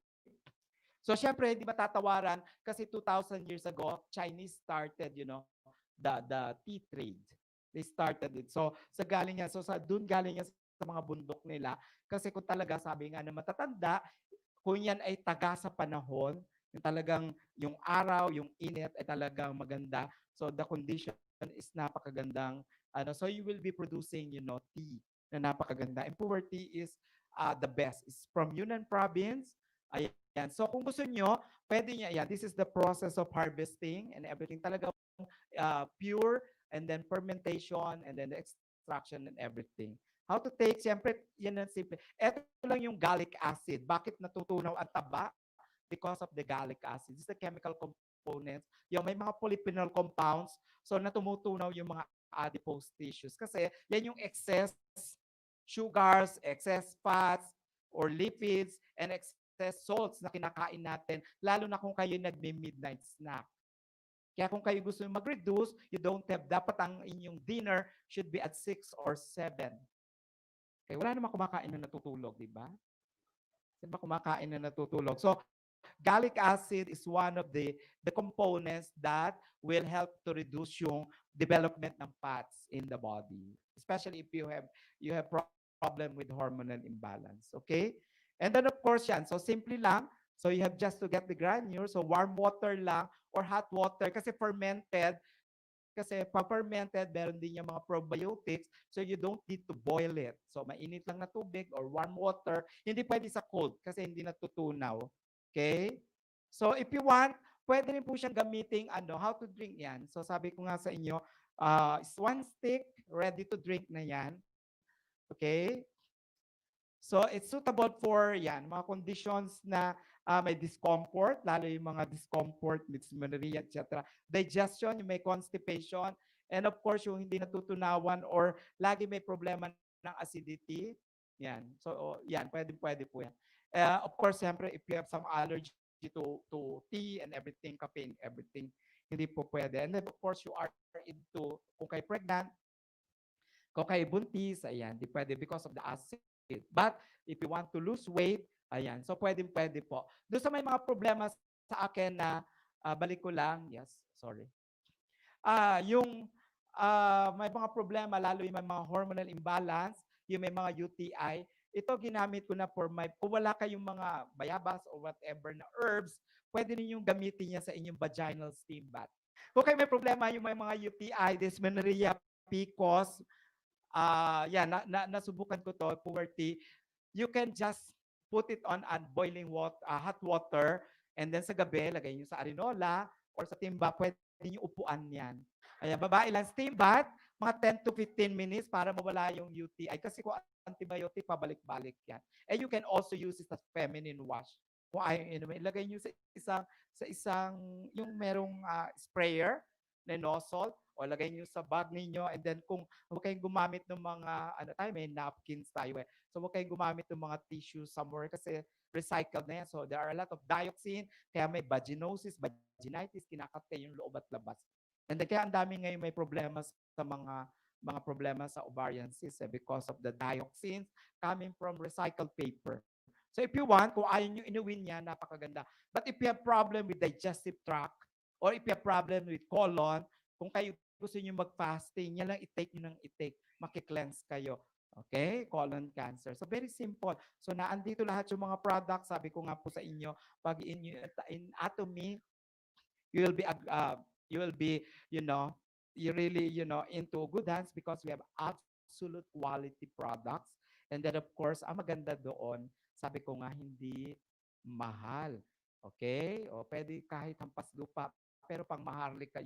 So, syempre, hindi matatawaran kasi 2,000 years ago, Chinese started, the tea trade. They started it. So, doon galing yan sa mga bundok nila. Kasi kung talaga, sabi nga na matatanda, kung yan ay taga sa panahon, yung talagang yung araw, yung init ay talagang maganda. So, the condition is napakagandang. So, you will be producing, tea na napakaganda. And poverty is the best. It's from Yunnan province. Ayan. So kung gusto nyo, pwede nyo, ayan, this is the process of harvesting and everything. Talaga pure and then fermentation and then the extraction and everything. How to take, siyempre, yan ang simple. Ito lang yung gallic acid. Bakit natutunaw ang taba? Because of the gallic acid. This is the chemical components. Yung may mga polyphenol compounds, so natumutunaw yung mga adipose tissues. Kasi yan yung excess sugars, excess fats, or lipids, and excess salts na kinakain natin, lalo na kung kayo nagme-midnight snack. Kaya kung kayo gusto mag-reduce, you don't have, dapat ang inyong dinner should be at 6 or 7. Okay, wala naman kumakain na natutulog, di ba? Sino ba kumakain na natutulog? So, gallic acid is one of the components that will help to reduce yung development ng fats in the body, especially if you have problem with hormonal imbalance. Okay? And then of course yan, so simply lang, so you have just to get the granules, so warm water lang or hot water kasi fermented, kasi pa-fermented, meron din yung mga probiotics, so you don't need to boil it. So mainit lang na tubig or warm water, hindi pwede sa cold kasi hindi natutunaw. Okay? So if you want, pwede rin po siyang gamiting how to drink yan. So sabi ko nga sa inyo, is one stick, ready to drink na yan. Okay? So it's suitable for yan, mga conditions na may discomfort, lalo yung mga discomfort, dysmenorrhea, etc. Digestion, yung may constipation, and of course, yung hindi natutunawan or lagi may problema ng acidity. Yan. So, yan, pwede po yan. Of course, siyempre, if you have some allergy to tea and everything, caffeine, everything, hindi po pwede. And then, of course, you are into, kung kayo pregnant, kung kayo buntis, ayan, di pwede because of the acid. But if you want to lose weight, ayan, so pwede po. Doon sa may mga problema sa akin na, balik ko lang, yes, sorry. Yung may mga problema, lalo yung may mga hormonal imbalance, yung may mga UTI, ito ginamit ko na for my, kung wala kayong mga bayabas or whatever na herbs, pwede ninyong gamitin niya sa inyong vaginal steam bath. Kung kayo may problema, yung may mga UTI, dysmenorrhea, PCOS, nasubukan ko to, puberty, you can just put it on boiling water, hot water, and then sa gabi, lagay nyo sa arenola or sa timba, pwede nyo upuan yan. Ayan, babae lang, steam bath, mga 10 to 15 minutes para mawala yung UTI. Kasi kung antibiotic, pabalik-balik yan. And you can also use it as feminine wash. Kung ayaw inumin, ilagay nyo sa isang, yung merong sprayer na nozzle, o lagay nyo sa bag ninyo, and then kung huwag kayong gumamit ng mga, may napkins tayo eh. So huwag kayong gumamit ng mga tissue somewhere kasi recycled na yan. So there are a lot of dioxin, kaya may vaginosis, vaginitis, kinakat kayo yung loob at labas. And then, kaya ang dami ngayon may problema sa mga problema sa ovarian cysts because of the dioxins coming from recycled paper. So if you want, kung ayaw nyo inuwin yan, napakaganda. But if you have problem with digestive tract, or if you have problem with colon, kung kayo gusto nyo mag-fasting, yan lang i-take nyo ng i-take, makikleanse kayo. Okay? Colon cancer. So very simple. So naandito lahat yung mga products, sabi ko nga po sa inyo, pag in atomy, you will be, you really, into good hands because we have absolute quality products. And then of course, ang maganda doon, sabi ko nga, hindi mahal. Okay? O pwede kahit hampas lupa, pero pang maharlika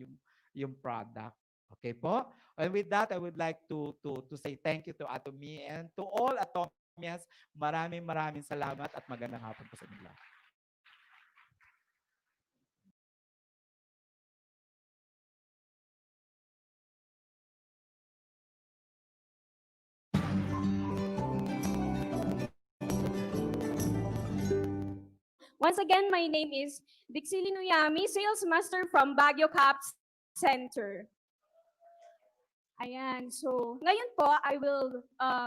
yung product. Okay po? And with that, I would like to say thank you to Atomy and to all atomyas. Maraming salamat at magandang hapon po sa inyo lahat. Once again, my name is Dixie Linuyami, Sales Master from Baguio Caps Center. Ayan, so ngayon po, I will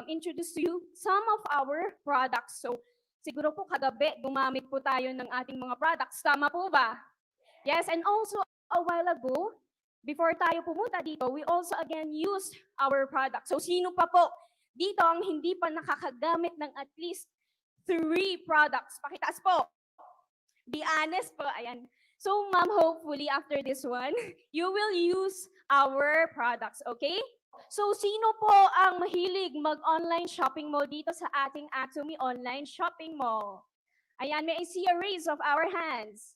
introduce to you some of our products. So siguro po kagabi, gumamit po tayo ng ating mga products. Tama po ba? Yes, and also a while ago, before tayo pumunta dito, we also again used our products. So sino pa po dito ang hindi pa nakakagamit ng at least 3 products? Pakitaas po. Be honest po, ayan. So ma'am, hopefully after this one, you will use our products, okay? So sino po ang mahilig mag-online shopping mall dito sa ating Atomy Online Shopping Mall? Ayan, may I see a raise of our hands?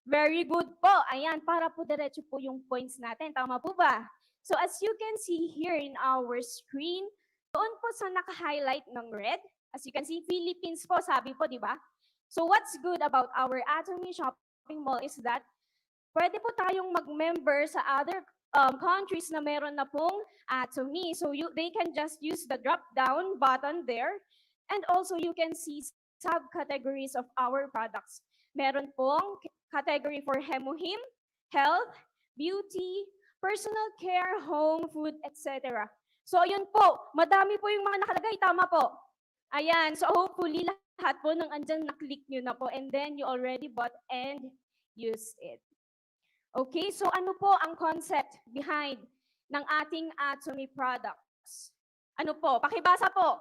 Very good po. Ayan, para po diretso po yung points natin. Tama po ba? So as you can see here in our screen, doon po sa naka-highlight ng red, as you can see, Philippines po, sabi po, di ba? So what's good about our Atomy Shopping Mall is that pwede po tayong mag-member sa other countries na meron na pong Atomy. So they can just use the drop-down button there. And also you can see subcategories of our products. Meron pong category for hemohim, health, beauty, personal care, home, food, etc. So ayun po, madami po yung mga nakalagay, tama po. Ayan, so hopefully lahat po ng andyan na-click nyo na po and then you already bought and used it. Okay, so ano po ang concept behind ng ating Atomy products? Ano po? Pakibasa po.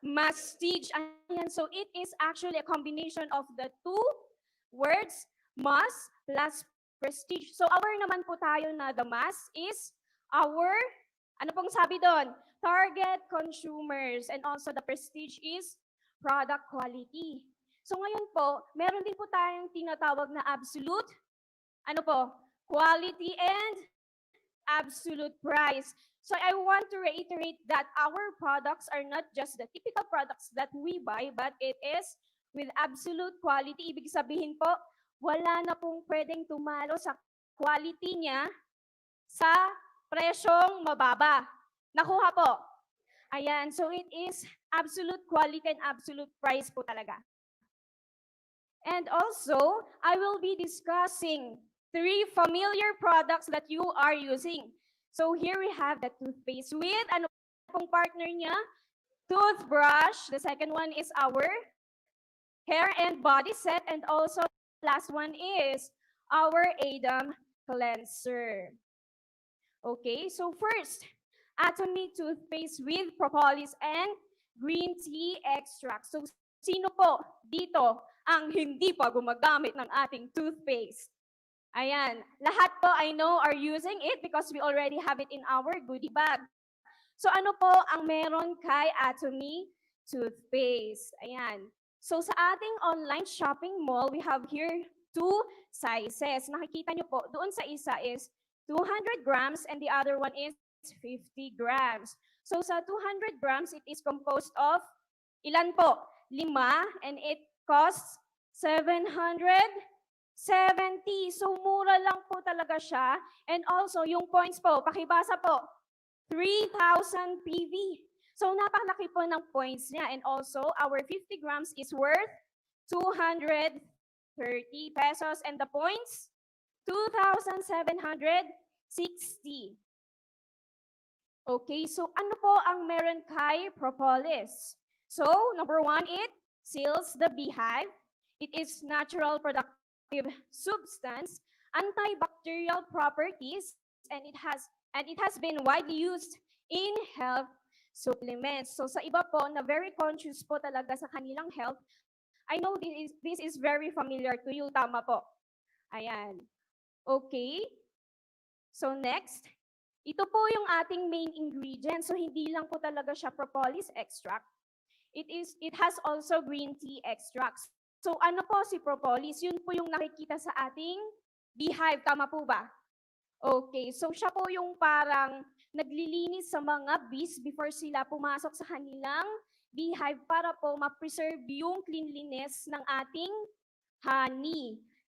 Mastige. Ayan, so it is actually a combination of the 2 words, mass plus prestige. So our naman po tayo na the mass is our, ano pong sabi doon? Target consumers, and also the prestige is product quality. So ngayon po, meron din po tayong tinatawag na absolute, ano po, quality and absolute price. So I want to reiterate that our products are not just the typical products that we buy, but it is with absolute quality. Ibig sabihin po, wala na pong pwedeng tumalo sa quality niya sa presyong mababa. Nakuha po. Ayan, so it is absolute quality and absolute price po talaga. And also, I will be discussing 3 familiar products that you are using. So here we have the toothpaste with, ano pong partner niya? Toothbrush. The second one is our hair and body set. And also, last one is our Adam cleanser. Okay, so first, Atomy toothpaste with propolis and green tea extract. So sino po dito ang hindi pa gumagamit ng ating toothpaste? Ayan, lahat po I know are using it because we already have it in our goodie bag. So ano po ang meron kay Atomy toothpaste? Ayan. So sa ating online shopping mall, we have here 2 sizes. Nakikita nyo po, doon sa isa is 200 grams and the other one is 50 grams. So sa 200 grams, it is composed of ilan po? 5 and it costs 770. So mura lang po talaga siya. And also yung points po, pakibasa po, 3,000 PV. So napakalaki po ng points niya. And also our 50 grams is worth 230 pesos and the points 2,760. Okay, so ano po ang meron kay propolis? So, number 1, it seals the beehive. It is natural productive substance, antibacterial properties, and it has been widely used in health supplements. So sa iba po na very conscious po talaga sa kanilang health, I know this is very familiar to you, tama po. Ayan. Okay. So next, ito po yung ating main ingredient. So hindi lang po talaga siya propolis extract. It has also green tea extracts. So ano po si propolis? Yun po yung nakikita sa ating beehive, tama po ba? Okay, so siya po yung parang naglilinis sa mga bees before sila pumasok sa kanilang beehive para po ma-preserve yung cleanliness ng ating honey.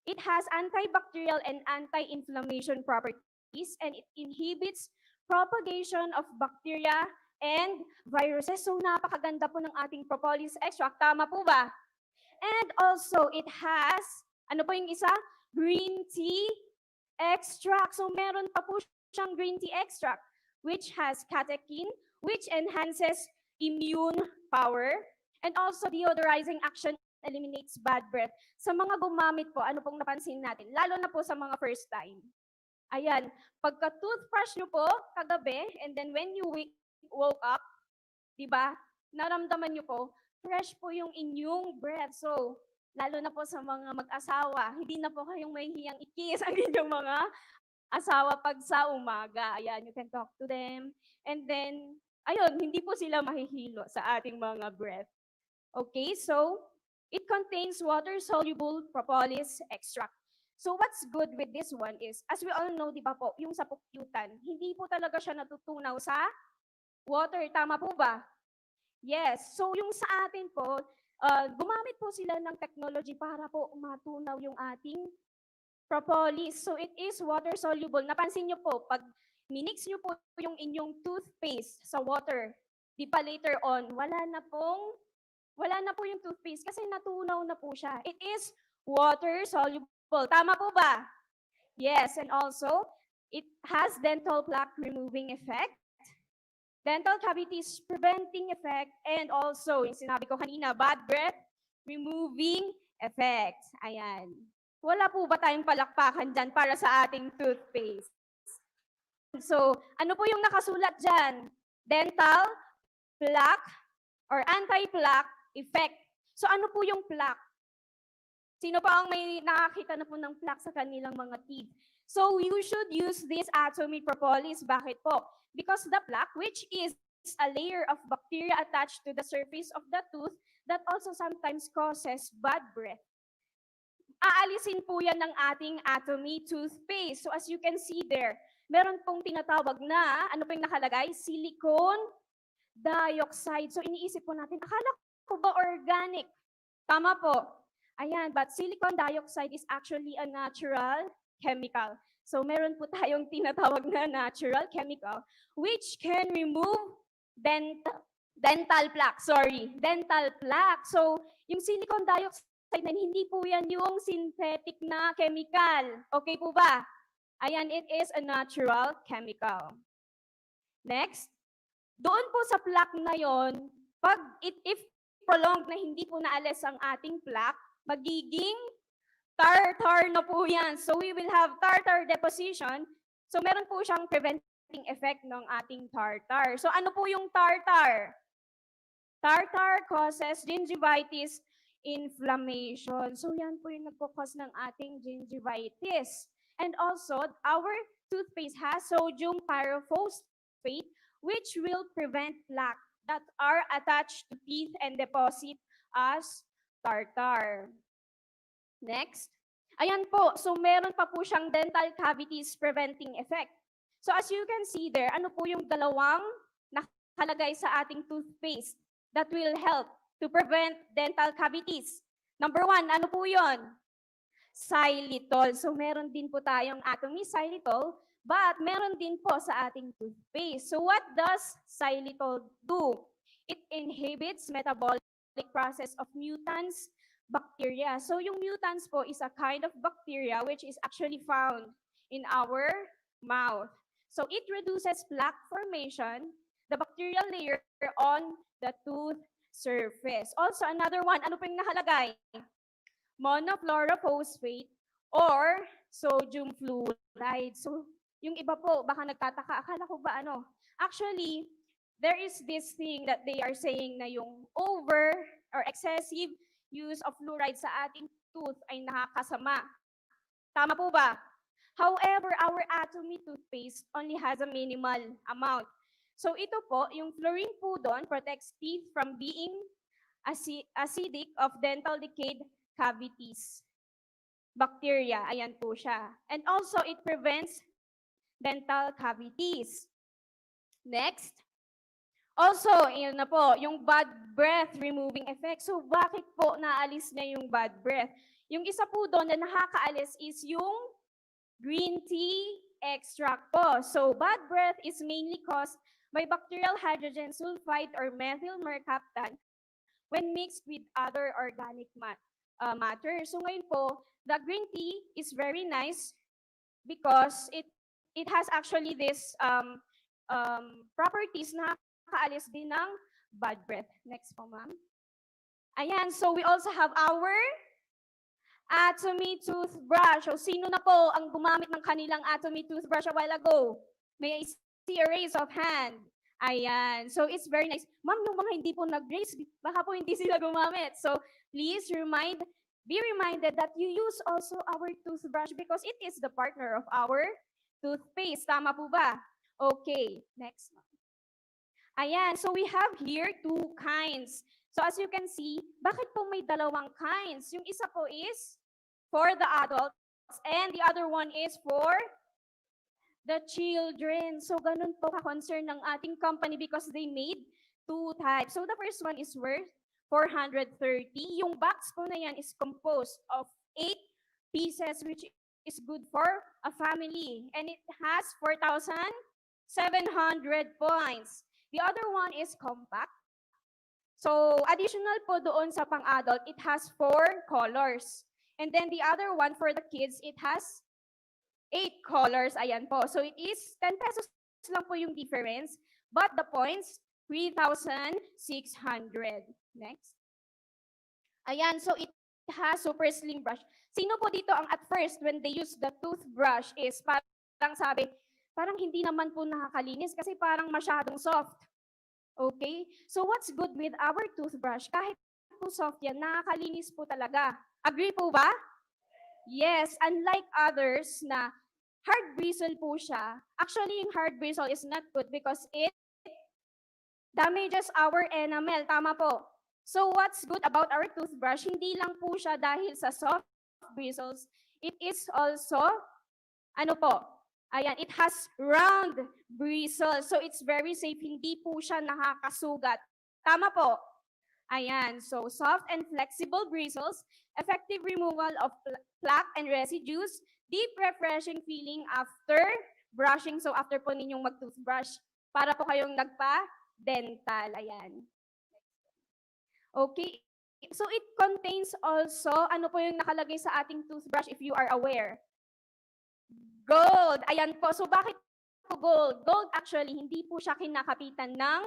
It has antibacterial and anti-inflammation properties and it inhibits propagation of bacteria and viruses. So napakaganda po ng ating propolis extract. Tama po ba? And also, it has, ano po yung isa? Green tea extract. So meron pa po siyang green tea extract which has catechin, which enhances immune power, and also deodorizing action eliminates bad breath. Sa mga gumamit po, ano pong napansin natin? Lalo na po sa mga first time. Ayan, pagka-toothbrush nyo po kagabi, and then when you woke up, di ba, naramdaman nyo po, fresh po yung inyong breath. So, lalo na po sa mga mag-asawa, hindi na po kayong mahihiyang ikis ang inyong mga asawa pag sa umaga. Ayan, you can talk to them. And then, ayun, hindi po sila mahihilo sa ating mga breath. Okay, so, it contains water-soluble propolis extract. So what's good with this one is, as we all know, di ba po, yung sa pukyutan, hindi po talaga siya natutunaw sa water. Tama po ba? Yes. So yung sa atin po, gumamit po sila ng technology para po matunaw yung ating propolis. So it is water-soluble. Napansin nyo po, pag minix nyo po yung inyong toothpaste sa water, di pa later on, wala na po yung toothpaste kasi natunaw na po siya. It is water-soluble. Tama po ba? Yes, and also, it has dental plaque removing effect, dental cavities preventing effect, and also, yung sinabi ko kanina, bad breath removing effect. Ayan. Wala po ba tayong palakpakan dyan para sa ating toothpaste? So, ano po yung nakasulat dyan? Dental plaque or anti-plaque effect. So ano po yung plaque? Sino pa ang may nakakita na po ng plaque sa kanilang mga teeth? So you should use this atomy propolis. Bakit po? Because the plaque, which is a layer of bacteria attached to the surface of the tooth that also sometimes causes bad breath. aalisin po yan ng ating atomy toothpaste. So as you can see there, meron pong tinatawag na, ano po yung nakalagay? Silicone dioxide. So iniisip po natin, akala ko ba organic? Tama po. Ayan, but silicone dioxide is actually a natural chemical. So meron po tayong tinatawag na natural chemical which can remove dental plaque. Dental plaque. So yung silicone dioxide na hindi po yan yung synthetic na chemical. Okay po ba? Ayan, it is a natural chemical. Next, doon po sa plaque na yon, if prolonged na hindi po naalis ang ating plaque, magiging tartar na po yan. So we will have tartar deposition. So meron po siyang preventing effect ng ating tartar. So ano po yung tartar? Tartar causes gingivitis inflammation. So yan po yung nagpo-cause ng ating gingivitis. And also, our toothpaste has sodium pyrophosphate which will prevent plaque that are attached to teeth and deposit as tartar. Next. Ayan po, so meron pa po siyang dental cavities preventing effect. So as you can see there, ano po yung dalawang nakalagay sa ating toothpaste that will help to prevent dental cavities? Number 1, ano po yun? Xylitol. So meron din po tayong atomy xylitol, but meron din po sa ating toothpaste. So what does xylitol do? It inhibits metabolic process of mutants bacteria. So yung mutants po is a kind of bacteria which is actually found in our mouth. So it reduces plaque formation, the bacterial layer on the tooth surface. Also, another one, ano po yung nakalagay? Monofluorophosphate or sodium fluoride. So, yung iba po, baka nagtataka, akala ko ba ano? Actually, there is this thing that they are saying na yung over or excessive use of fluoride sa ating tooth ay nakakasama. Tama po ba? However, our atomy toothpaste only has a minimal amount. So ito po, yung fluorine po doon protects teeth from being acidic of dental decayed cavities. Bacteria, ayan po siya. And also, it prevents dental cavities. Next. Also, yun na po, yung bad breath removing effect. So, bakit po naalis na yung bad breath? Yung isa po doon na nakakaalis is yung green tea extract po. So, bad breath is mainly caused by bacterial hydrogen sulfide or methyl mercaptan when mixed with other organic matter. So, ngayon po, the green tea is very nice because it has actually this properties na nakakaalis din ng bad breath. Next po, ma'am. Ayan, so we also have our atomy toothbrush. So, sino na po ang gumamit ng kanilang atomy toothbrush a while ago? May I see a raise of hand? Ayan. So, it's very nice. Ma'am, yung mga hindi po nag-raise, baka po hindi sila gumamit. So, please be reminded that you use also our toothbrush because it is the partner of our toothpaste. Tama po ba? Okay. Next. Ayan. So, we have here 2 kinds. So, as you can see, bakit po may dalawang kinds? Yung isa po is for the adults and the other one is for the children. So, ganun po ka-concern ng ating company because they made 2 types. So, the first one is worth 430. Yung box po na yan is composed of 8 pieces which is good for a family. And it has 4,700 points. The other one is compact. So, additional po doon sa pang-adult, it has 4 colors. And then the other one for the kids, it has 8 colors. Ayan po. So, it is 10 pesos lang po yung difference. But the points, 3,600. Next. Ayan. So, it has super slim brush. Sino po dito ang at first when they use the toothbrush is parang sabi, parang hindi naman po nakakalinis kasi parang masyadong soft. Okay? So what's good with our toothbrush? Kahit po soft yan, nakakalinis po talaga. Agree po ba? Yes. Unlike others na hard bristle po siya, actually yung hard bristle is not good because it damages our enamel. Tama po. So what's good about our toothbrush? Hindi lang po siya dahil sa soft bristles, it is also, ano po, ayan, it has round bristles. So it's very safe, hindi po siya nakakasugat. Tama po. Ayan, so soft and flexible bristles, effective removal of plaque and residues, deep refreshing feeling after brushing. So after po ninyong mag-toothbrush, para po kayong nagpa-dental. Ayan. Okay. So it contains also, ano po yung nakalagay sa ating toothbrush if you are aware? Gold. Ayan po. So bakit po gold? Gold actually, hindi po siya kinakapitan ng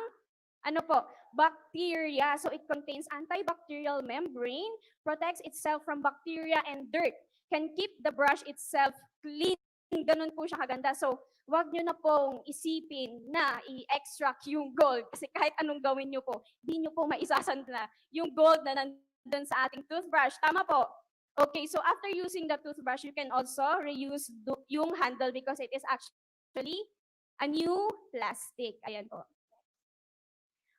ano po, bacteria. So it contains antibacterial membrane, protects itself from bacteria and dirt, can keep the brush itself clean. Ganun po siya kaganda. So wag nyo na pong isipin na i-extract yung gold kasi kahit anong gawin nyo po, hindi nyo po maisasandla yung gold na nandun sa ating toothbrush. Tama po? Okay, so after using the toothbrush, you can also reuse yung handle because it is actually a new plastic. Ayan po.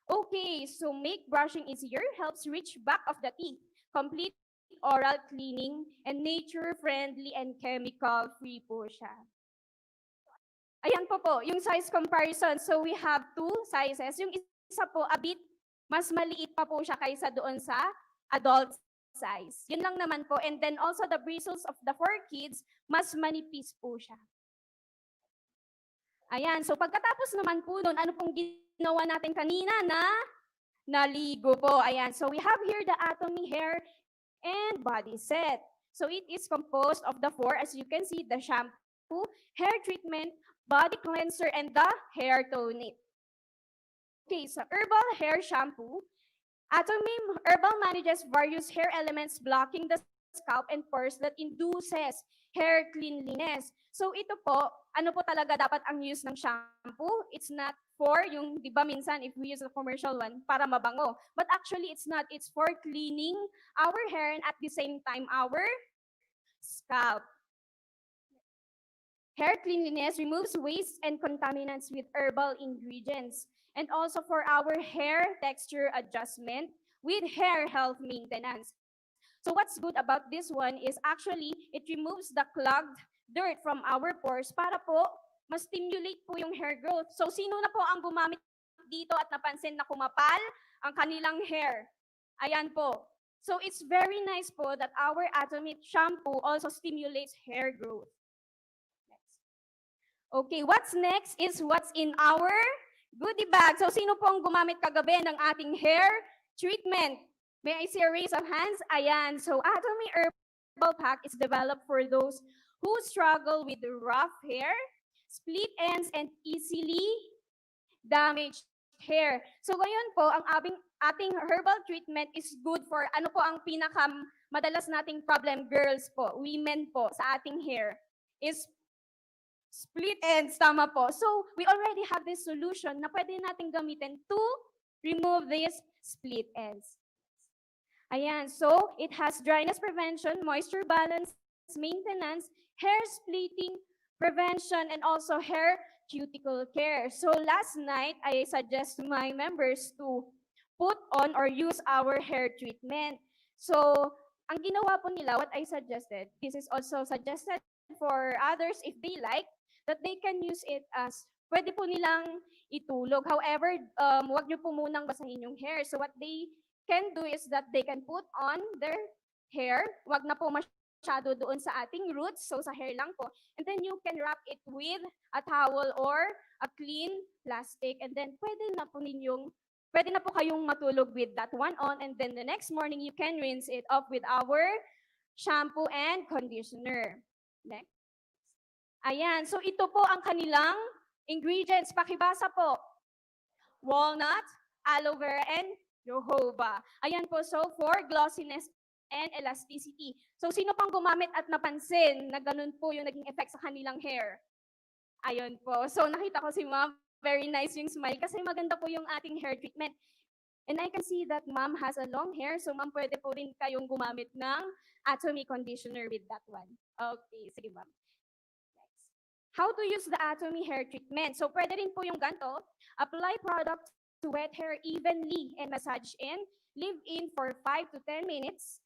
Okay, so make brushing easier, helps reach back of the teeth, complete oral cleaning, and nature-friendly and chemical-free po siya. Ayan po, yung size comparison. So we have two sizes. Yung isa po, a bit mas maliit pa po siya kaysa doon sa adult size. Yun lang naman po. And then also the bristles of the 4 kids, mas manipis po siya. Ayan, so pagkatapos naman po doon, ano pong ginawa natin kanina na naligo po. Ayan, so we have here the Atomy hair and body set. So it is composed of the 4, as you can see, the shampoo, hair treatment, body cleanser, and the hair tonic. Okay, so herbal hair shampoo. Atomy Herbal manages various hair elements blocking the scalp and pores that induces hair cleanliness. So ito po, ano po talaga dapat ang use ng shampoo? It's not for yung, di ba minsan if we use a commercial one, para mabango. But actually it's not. It's for cleaning our hair and at the same time our scalp. Hair cleanliness removes waste and contaminants with herbal ingredients. And also for our hair texture adjustment with hair health maintenance. So what's good about this one is actually it removes the clogged dirt from our pores para po ma-stimulate po yung hair growth. So sino na po ang gumamit dito at napansin na kumapal ang kanilang hair? Ayan po. So it's very nice po that our Atomy shampoo also stimulates hair growth. Okay, what's next is what's in our goodie bag. So sino po ang gumamit kagabi ng ating hair treatment? May I see a raise of hands? Ayan. So Atomy Herbal Pack is developed for those who struggle with rough hair, split ends, and easily damaged hair. So ngayon po, ang ating herbal treatment is good for ano po ang pinaka madalas nating problem, girls po, women po sa ating hair is split ends, tama po. So, we already have this solution na pwede natin gamitin to remove these split ends. Ayan, so it has dryness prevention, moisture balance maintenance, hair splitting prevention, and also hair cuticle care. So last night, I suggest my members to put on or use our hair treatment. So, ang ginawa po nila, what I suggested, this is also suggested for others if they like, that they can use it as, pwede po nilang itulog. However, wag nyo po munang basahin yung hair. So what they can do is that they can put on their hair, wag na po masyado doon sa ating roots, so sa hair lang po. And then you can wrap it with a towel or a clean plastic. And then pwede na po kayong matulog with that one on. And then the next morning, you can rinse it off with our shampoo and conditioner. Next. Ayan, so ito po ang kanilang ingredients. Pakibasa po. Walnut, aloe vera, and jojoba. Ayan po, so for glossiness and elasticity. So sino pang gumamit at napansin na ganun po yung naging effect sa kanilang hair? Ayun po. So nakita ko si ma'am, very nice yung smile kasi maganda po yung ating hair treatment. And I can see that ma'am has a long hair, so ma'am pwede po rin kayong gumamit ng Atomy conditioner with that one. Okay, sige ma'am. How to use the Atomy hair treatment. So pwede rin po yung ganito. Apply product to wet hair evenly and massage in. Leave in for 5 to 10 minutes.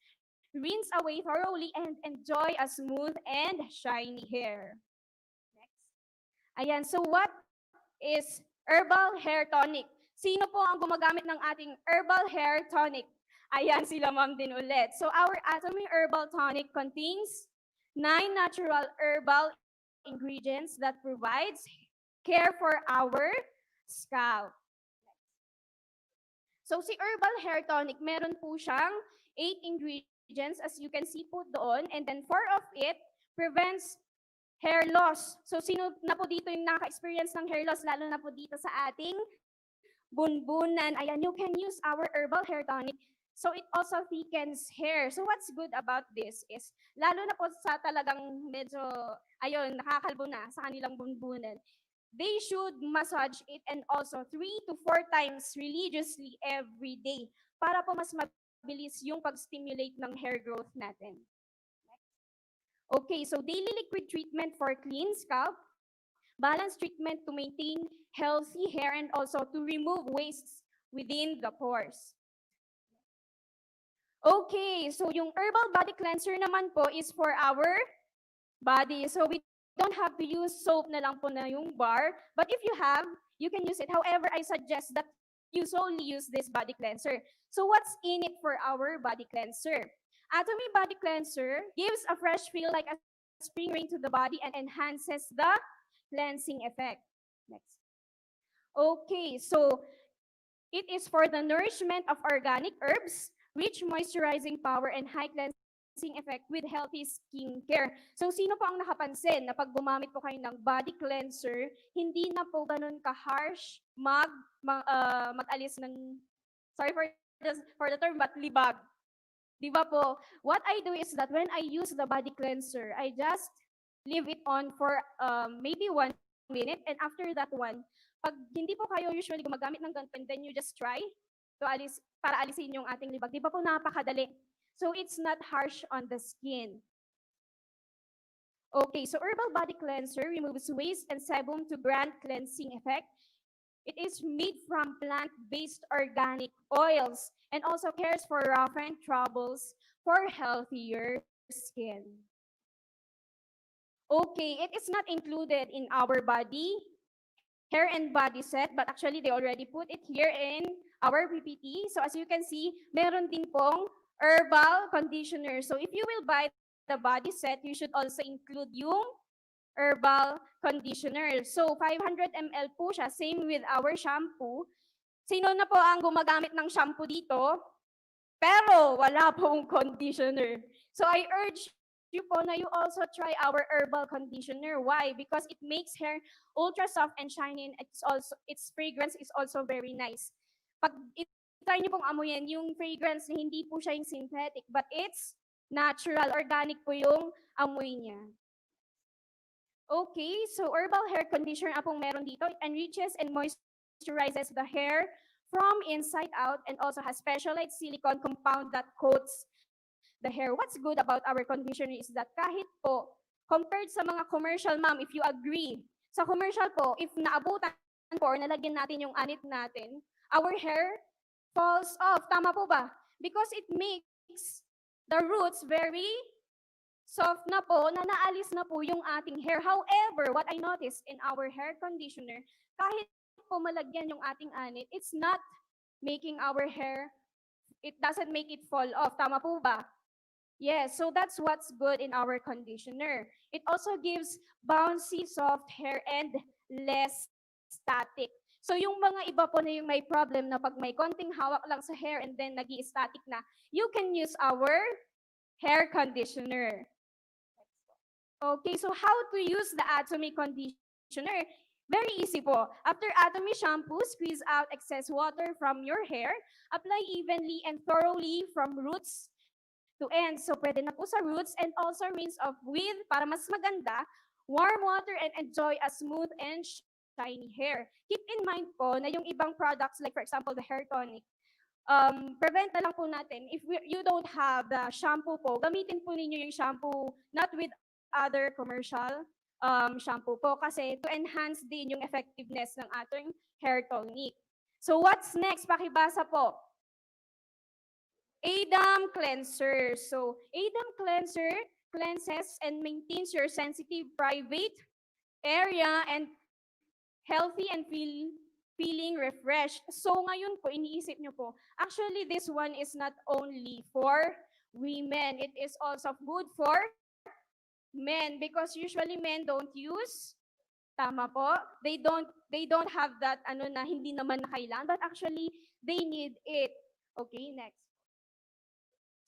rinse away thoroughly, and enjoy a smooth and shiny hair. Next. Ayan, so what is herbal hair tonic? Sino po ang gumagamit ng ating herbal hair tonic? Ayan, sila ma'am din ulit. So our Atomy Herbal Tonic contains 9 natural herbal ingredients that provides care for our scalp. So si herbal hair tonic, meron po siyang 8 ingredients as you can see po doon, and then 4 of it prevents hair loss. So sino na po dito yung naka-experience ng hair loss, lalo na po dito sa ating bunbunan? Ayan, you can use our herbal hair tonic. So it also thickens hair. So what's good about this is, lalo na po sa talagang medyo, ayun, nakakalbo na sa kanilang bunbunan, they should massage it and also 3 to 4 times religiously every day para po mas mabilis yung pag-stimulate ng hair growth natin. Okay, so daily liquid treatment for clean scalp, balanced treatment to maintain healthy hair, and also to remove wastes within the pores. Okay, so yung herbal body cleanser naman po is for our body. So we don't have to use soap na lang po na yung bar, but if you have, you can use it. However, I suggest that you solely use this body cleanser. So what's in it for our body cleanser? Atomy Body Cleanser gives a fresh feel like a spring rain to the body and enhances the cleansing effect. Next. Okay, so it is for the nourishment of organic herbs, rich moisturizing power, and high cleansing effect with healthy skin care. So sino po ang nakapansin na pag gumamit po kayo ng body cleanser, hindi na po ganun ka-harsh mag-alis ng, sorry for the term, but libag. Di ba po? What I do is that when I use the body cleanser, I just leave it on for maybe 1 minute, and after that one, pag hindi po kayo usually gumagamit ng ganito, and then you just try to para alisin yung ating libag. Di ba po napakadali? So it's not harsh on the skin. Okay, so herbal body cleanser removes waste and sebum to grant cleansing effect. It is made from plant-based organic oils and also cares for rough and troubles for healthier skin. Okay, it is not included in our body hair and body set, but actually they already put it here in our PPT. So as you can see, meron din pong herbal conditioner. So if you will buy the body set, you should also include yung herbal conditioner. So 500 ml po siya, same with our shampoo. Sino na po ang gumagamit ng shampoo dito? Pero wala pong conditioner. So I urge you po na you also try our herbal conditioner. Why? Because it makes hair ultra soft and shiny, and its fragrance is also very nice. Pag try niyo pong amuyin, yung fragrance hindi po siya yung synthetic, but it's natural, organic po yung amoy niya. Okay, so herbal hair conditioner na pong meron dito. It enriches and moisturizes the hair from inside out and also has specialized silicone compound that coats the hair. What's good about our conditioner is that kahit po, compared sa mga commercial, ma'am, if you agree, sa commercial po, if naabutan po or nalagyan natin yung anit natin, our hair falls off. Tama po ba? Because it makes the roots very soft na po, na naalis na po yung ating hair. However, what I noticed in our hair conditioner, kahit po malagyan yung ating anit, it's not making our hair, it doesn't make it fall off. Tama po ba? Yes, so that's what's good in our conditioner. It also gives bouncy, soft hair and less static. So yung mga iba po na yung may problem na pag may konting hawak lang sa hair and then nag-i-static na, you can use our hair conditioner. Okay, so how to use the Atomy conditioner? Very easy po. After Atomy shampoo, squeeze out excess water from your hair. Apply evenly and thoroughly from roots to ends. So pwede na po sa roots, and also rinse off with, para mas maganda, warm water and enjoy a smooth and shiny hair. Keep in mind po na yung ibang products, like for example, the hair tonic, prevent na lang po natin. If you don't have the shampoo po, gamitin po ninyo yung shampoo not with other commercial shampoo po, kasi to enhance din yung effectiveness ng ating hair tonic. So what's next? Pakibasa po. Adam cleanser. So Adam cleanser cleanses and maintains your sensitive private area and healthy and feeling refreshed. So ngayon po, iniisip nyo po, actually this one is not only for women, it is also good for men because usually men don't use, tama po, they don't have that ano na hindi naman na kailangan, but actually they need it. Okay, next.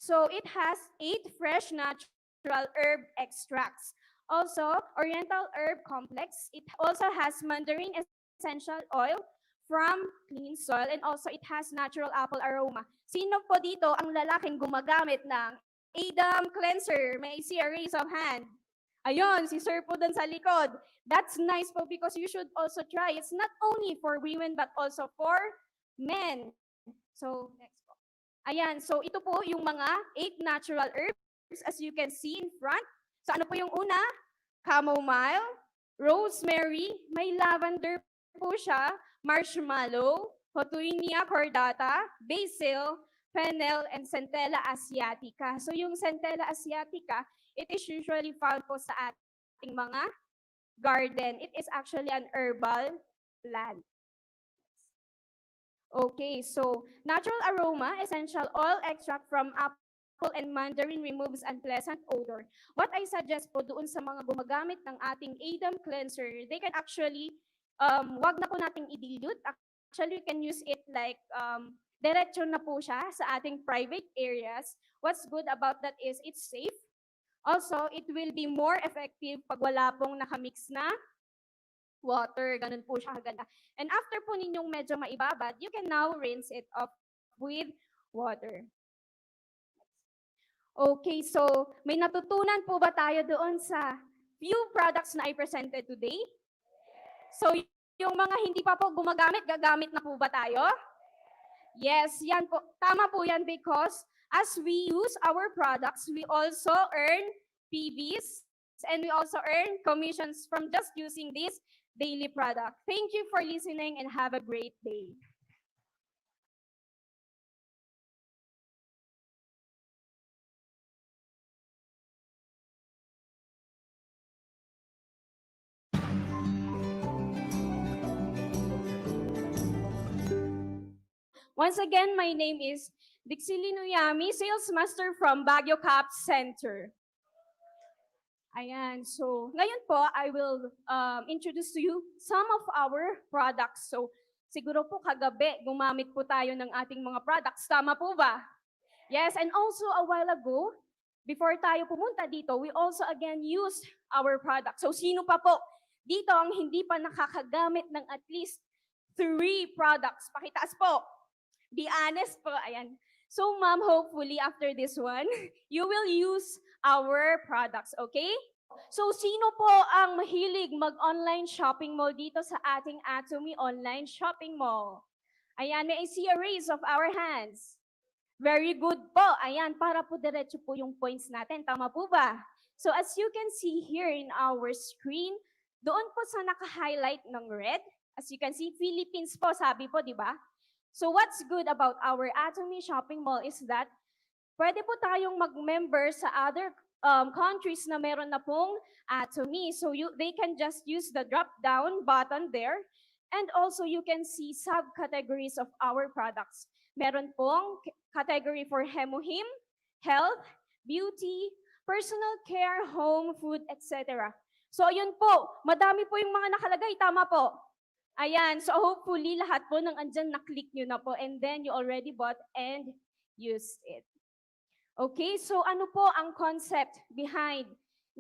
So it has 8 fresh natural herb extracts. Also, Oriental Herb Complex. It also has mandarin essential oil from clean soil and also it has natural apple aroma. Sino po dito ang lalaking gumagamit ng Adam cleanser? May I see a raise of hand? Ayun, si Sir po dun sa likod. That's nice po because you should also try. It's not only for women but also for men. So, next po. Ayan, so ito po yung mga 8 natural herbs as you can see in front. So ano po yung una? Chamomile, rosemary, may lavender po siya, marshmallow, Hotuinia cordata, basil, fennel, and Centella asiatica. So yung Centella asiatica, it is usually found po sa ating mga garden. It is actually an herbal plant. Okay, so natural aroma, essential oil extract from apple and mandarin removes unpleasant odor. What I suggest po doon sa mga gumagamit ng ating Adam cleanser, they can actually, wag na po nating i-dilute. Actually, you can use it like, diretso na po siya sa ating private areas. What's good about that is it's safe. Also, it will be more effective pag wala pong nakamix na water. Ganun po siya kaganda. And after po ninyong medyo maibabad, you can now rinse it off with water. Okay, so may natutunan po ba tayo doon sa few products na I presented today? So yung mga hindi pa po gumagamit, gagamit na po ba tayo? Yes, yan po. Tama po yan because as we use our products, we also earn PBs and we also earn commissions from just using this daily product. Thank you for listening and have a great day. Once again, my name is Dixili Nuyami, Sales Master from Baguio Cap Center. Ayan, so ngayon po, I will introduce to you some of our products. So siguro po kagabi, gumamit po tayo ng ating mga products. Tama po ba? Yes, and also a while ago, before tayo pumunta dito, we also again used our products. So sino pa po dito ang hindi pa nakakagamit ng at least 3 products? Pakitaas po. Be honest po, ayan. So ma'am, hopefully after this one, you will use our products, okay? So sino po ang mahilig mag-online shopping mall dito sa ating Atomy Online Shopping Mall? Ayan, may I see a raise of our hands? Very good po. Ayan, para po diretso po yung points natin. Tama po ba? So as you can see here in our screen, doon po sa naka-highlight ng red, as you can see, Philippines po, sabi po, di ba? So what's good about our Atomy Shopping Mall is that pwede po tayong mag-member sa other countries na meron na pong Atomy. So they can just use the drop-down button there. And also you can see subcategories of our products. Meron pong category for hemohim, health, beauty, personal care, home, food, etc. So ayun po, madami po yung mga nakalagay, tama po? Ayan, so hopefully lahat po ng andyan na-click nyo na po and then you already bought and used it. Okay, so ano po ang concept behind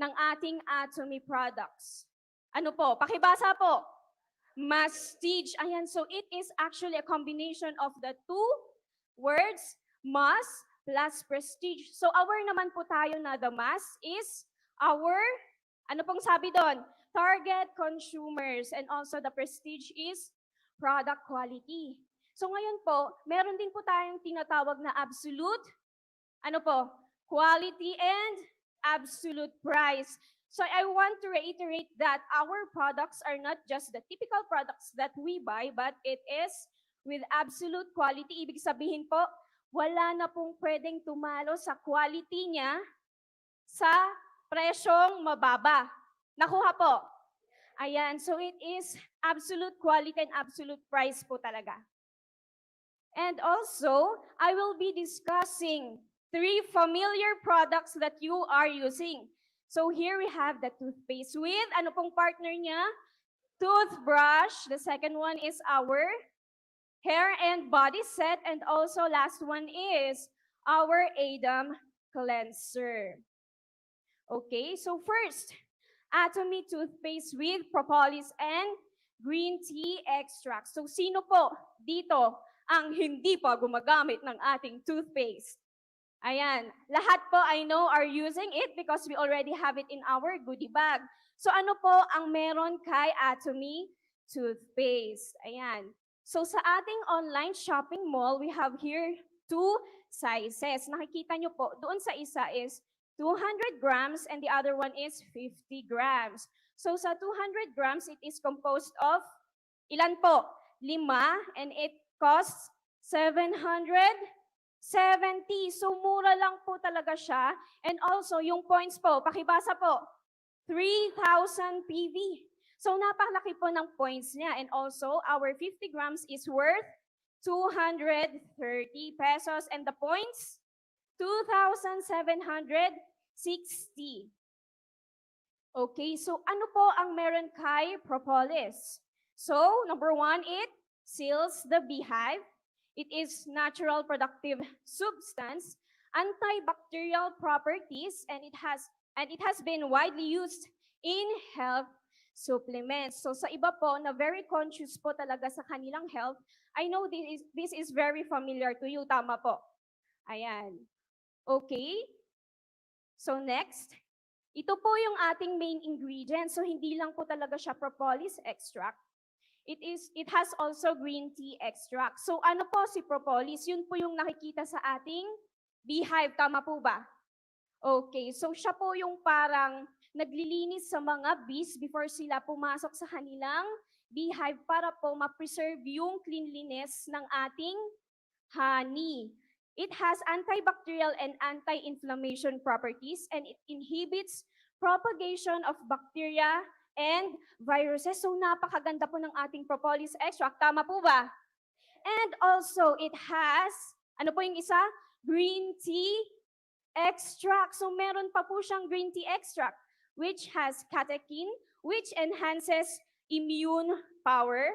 ng ating Atomy products? Ano po? Pakibasa po. Mastige. Ayan, so it is actually a combination of the 2 words, mass plus prestige. So aware naman po tayo na the mass is our, ano pong sabi doon? Target consumers, and also the prestige is product quality. So ngayon po, meron din po tayong tinatawag na absolute, ano po, quality and absolute price. So I want to reiterate that our products are not just the typical products that we buy, but it is with absolute quality. Ibig sabihin po, wala na pong pwedeng tumalo sa quality niya sa presyong mababa. Nakuha po. Ayan, so it is absolute quality and absolute price po talaga. And also, I will be discussing 3 familiar products that you are using. So here we have the toothpaste with, ano pong partner niya? Toothbrush. The second one is our hair and body set. And also last one is our Adam cleanser. Okay, so first, Atomy toothpaste with propolis and green tea extract. So sino po dito ang hindi pa gumagamit ng ating toothpaste? Ayan, lahat po I know are using it because we already have it in our goodie bag. So ano po ang meron kay Atomy toothpaste? Ayan. So sa ating online shopping mall, we have here 2 sizes. Nakikita nyo po, doon sa isa is 200 grams and the other one is 50 grams. So sa 200 grams, it is composed of ilan po? 5 and it costs 770. So mura lang po talaga siya. And also yung points po, pakibasa po, 3,000 PV. So napakalaki po ng points niya. And also our 50 grams is worth 230 pesos and the points 2,760. Okay, so ano po ang meron kay propolis? So, number 1, it seals the beehive. It is natural productive substance, antibacterial properties, and it has been widely used in health supplements. So sa iba po na very conscious po talaga sa kanilang health, I know this is very familiar to you, tama po. Ayan. Okay? So next, ito po yung ating main ingredient. So hindi lang po talaga siya propolis extract. It has also green tea extract. So ano po si propolis? Yun po yung nakikita sa ating beehive, tama po ba? Okay, so siya po yung parang naglilinis sa mga bees before sila pumasok sa kanilang beehive para po ma-preserve yung cleanliness ng ating honey. It has antibacterial and anti-inflammation properties and it inhibits propagation of bacteria and viruses. So napakaganda po ng ating propolis extract. Tama po ba? And also it has, ano po yung isa? Green tea extract. So meron pa po siyang green tea extract which has catechin, which enhances immune power.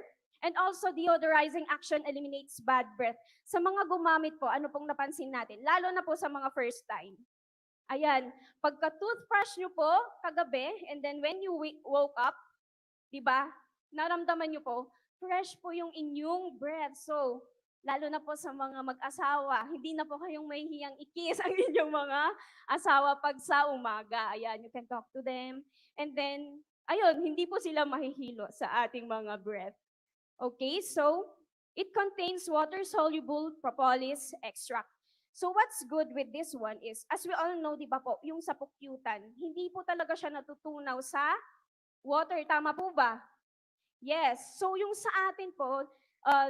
And also, deodorizing action eliminates bad breath. Sa mga gumamit po, ano pong napansin natin? Lalo na po sa mga first time. Ayan, pagka-toothbrush nyo po kagabi, and then when you woke up, di ba, naramdaman nyo po, fresh po yung inyong breath. So, lalo na po sa mga mag-asawa, hindi na po kayong mahihiyang ikis ang inyong mga asawa pag sa umaga. Ayan, you can talk to them. And then, ayun, hindi po sila mahihilo sa ating mga breath. Okay, so it contains water-soluble propolis extract. So what's good with this one is, as we all know, di ba po, yung sa pukyutan, hindi po talaga siya natutunaw sa water. Tama po ba? Yes. So yung sa atin po,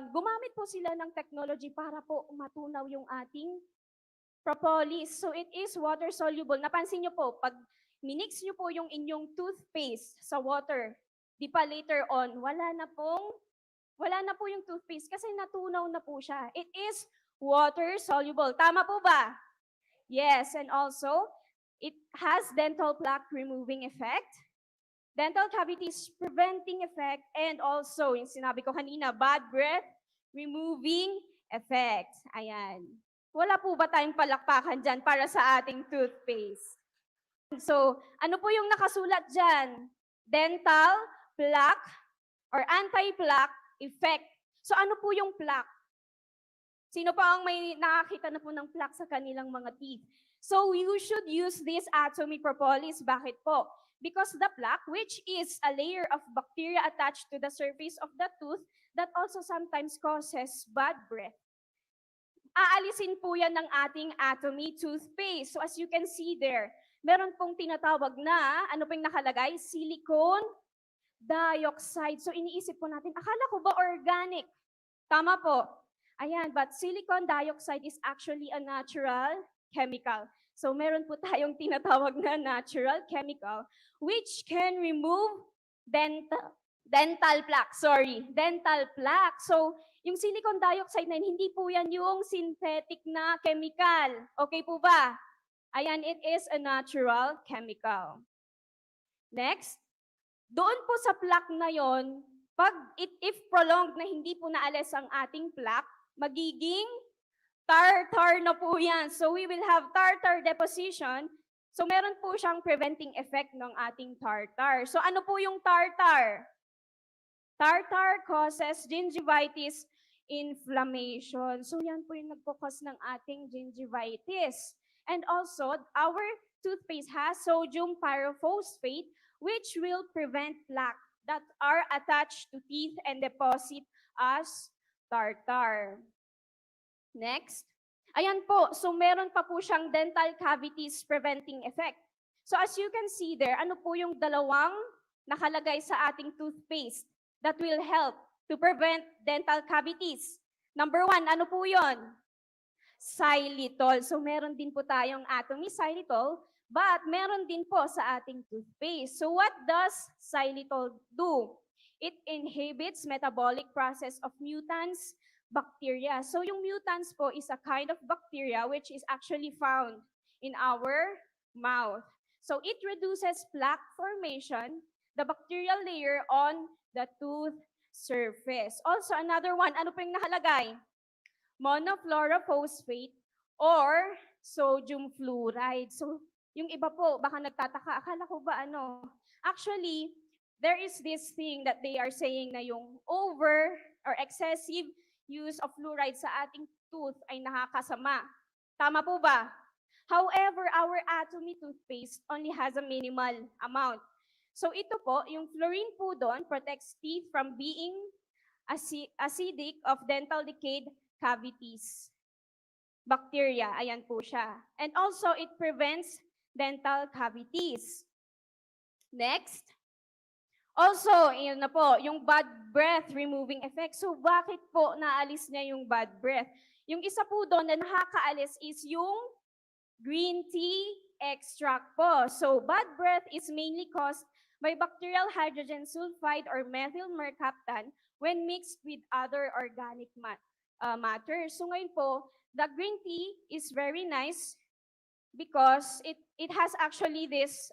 gumamit po sila ng technology para po matunaw yung ating propolis. So it is water-soluble. Napansin nyo po, pag minix nyo po yung inyong toothpaste sa water, di pa later on, wala na po yung toothpaste kasi natunaw na po siya. It is water-soluble. Tama po ba? Yes, and also, it has dental plaque removing effect, dental cavities preventing effect, and also, yung sinabi ko kanina, bad breath removing effect. Ayan. Wala po ba tayong palakpakan dyan para sa ating toothpaste? So, ano po yung nakasulat dyan? Dental plaque or anti-plaque effect. So ano po yung plaque? Sino pa ang may nakakita na po ng plaque sa kanilang mga teeth? So you should use this atomy propolis. Bakit po? Because the plaque, which is a layer of bacteria attached to the surface of the tooth that also sometimes causes bad breath, aalisin po yan ng ating atomy toothpaste. So as you can see there, meron pong tinatawag na, ano pong nakalagay? Silicone dioxide. So iniisip po natin, akala ko ba organic? Tama po. Ayan, but silicon dioxide is actually a natural chemical. So meron po tayong tinatawag na natural chemical which can remove dental plaque. Dental plaque. So yung silicon dioxide na yun, hindi po yan yung synthetic na chemical. Okay po ba? Ayan, it is a natural chemical. Next, doon po sa plaque na yon, if prolonged na hindi po naalis ang ating plaque, magiging tartar na po yan. So we will have tartar deposition. So meron po siyang preventing effect ng ating tartar. So ano po yung tartar? Tartar causes gingivitis inflammation. So yan po yung nagpo-cause ng ating gingivitis. And also, our toothpaste has sodium pyrophosphate which will prevent plaque that are attached to teeth and deposit as tartar. Next. Ayan po, so meron pa po siyang dental cavities preventing effect. So as you can see there, ano po yung dalawang nakalagay sa ating toothpaste that will help to prevent dental cavities? Number 1, ano po yon? Xylitol. So meron din po tayong atomy xylitol, but meron din po sa ating toothpaste. So what does xylitol do? It inhibits metabolic process of mutants bacteria. So yung mutants po is a kind of bacteria which is actually found in our mouth. So it reduces plaque formation, the bacterial layer on the tooth surface. Also another one, ano po yung nakalagay? Monofluorophosphate or sodium fluoride. So yung iba po, baka nagtataka, akala ko ba ano? Actually, there is this thing that they are saying na yung over or excessive use of fluoride sa ating tooth ay nakakasama. Tama po ba? However, our Atomy toothpaste only has a minimal amount. So ito po, yung fluorine po doon protects teeth from being acidic of dental decayed cavities. Bacteria, ayan po siya. And also, it prevents dental cavities. Next. Also, yun na po, yung bad breath removing effect. So, bakit po naalis niya yung bad breath? Yung isa po doon na nakakaalis is yung green tea extract po. So, bad breath is mainly caused by bacterial hydrogen sulfide or methyl mercaptan when mixed with other organic matter. So, ngayon po, the green tea is very nice because it has actually this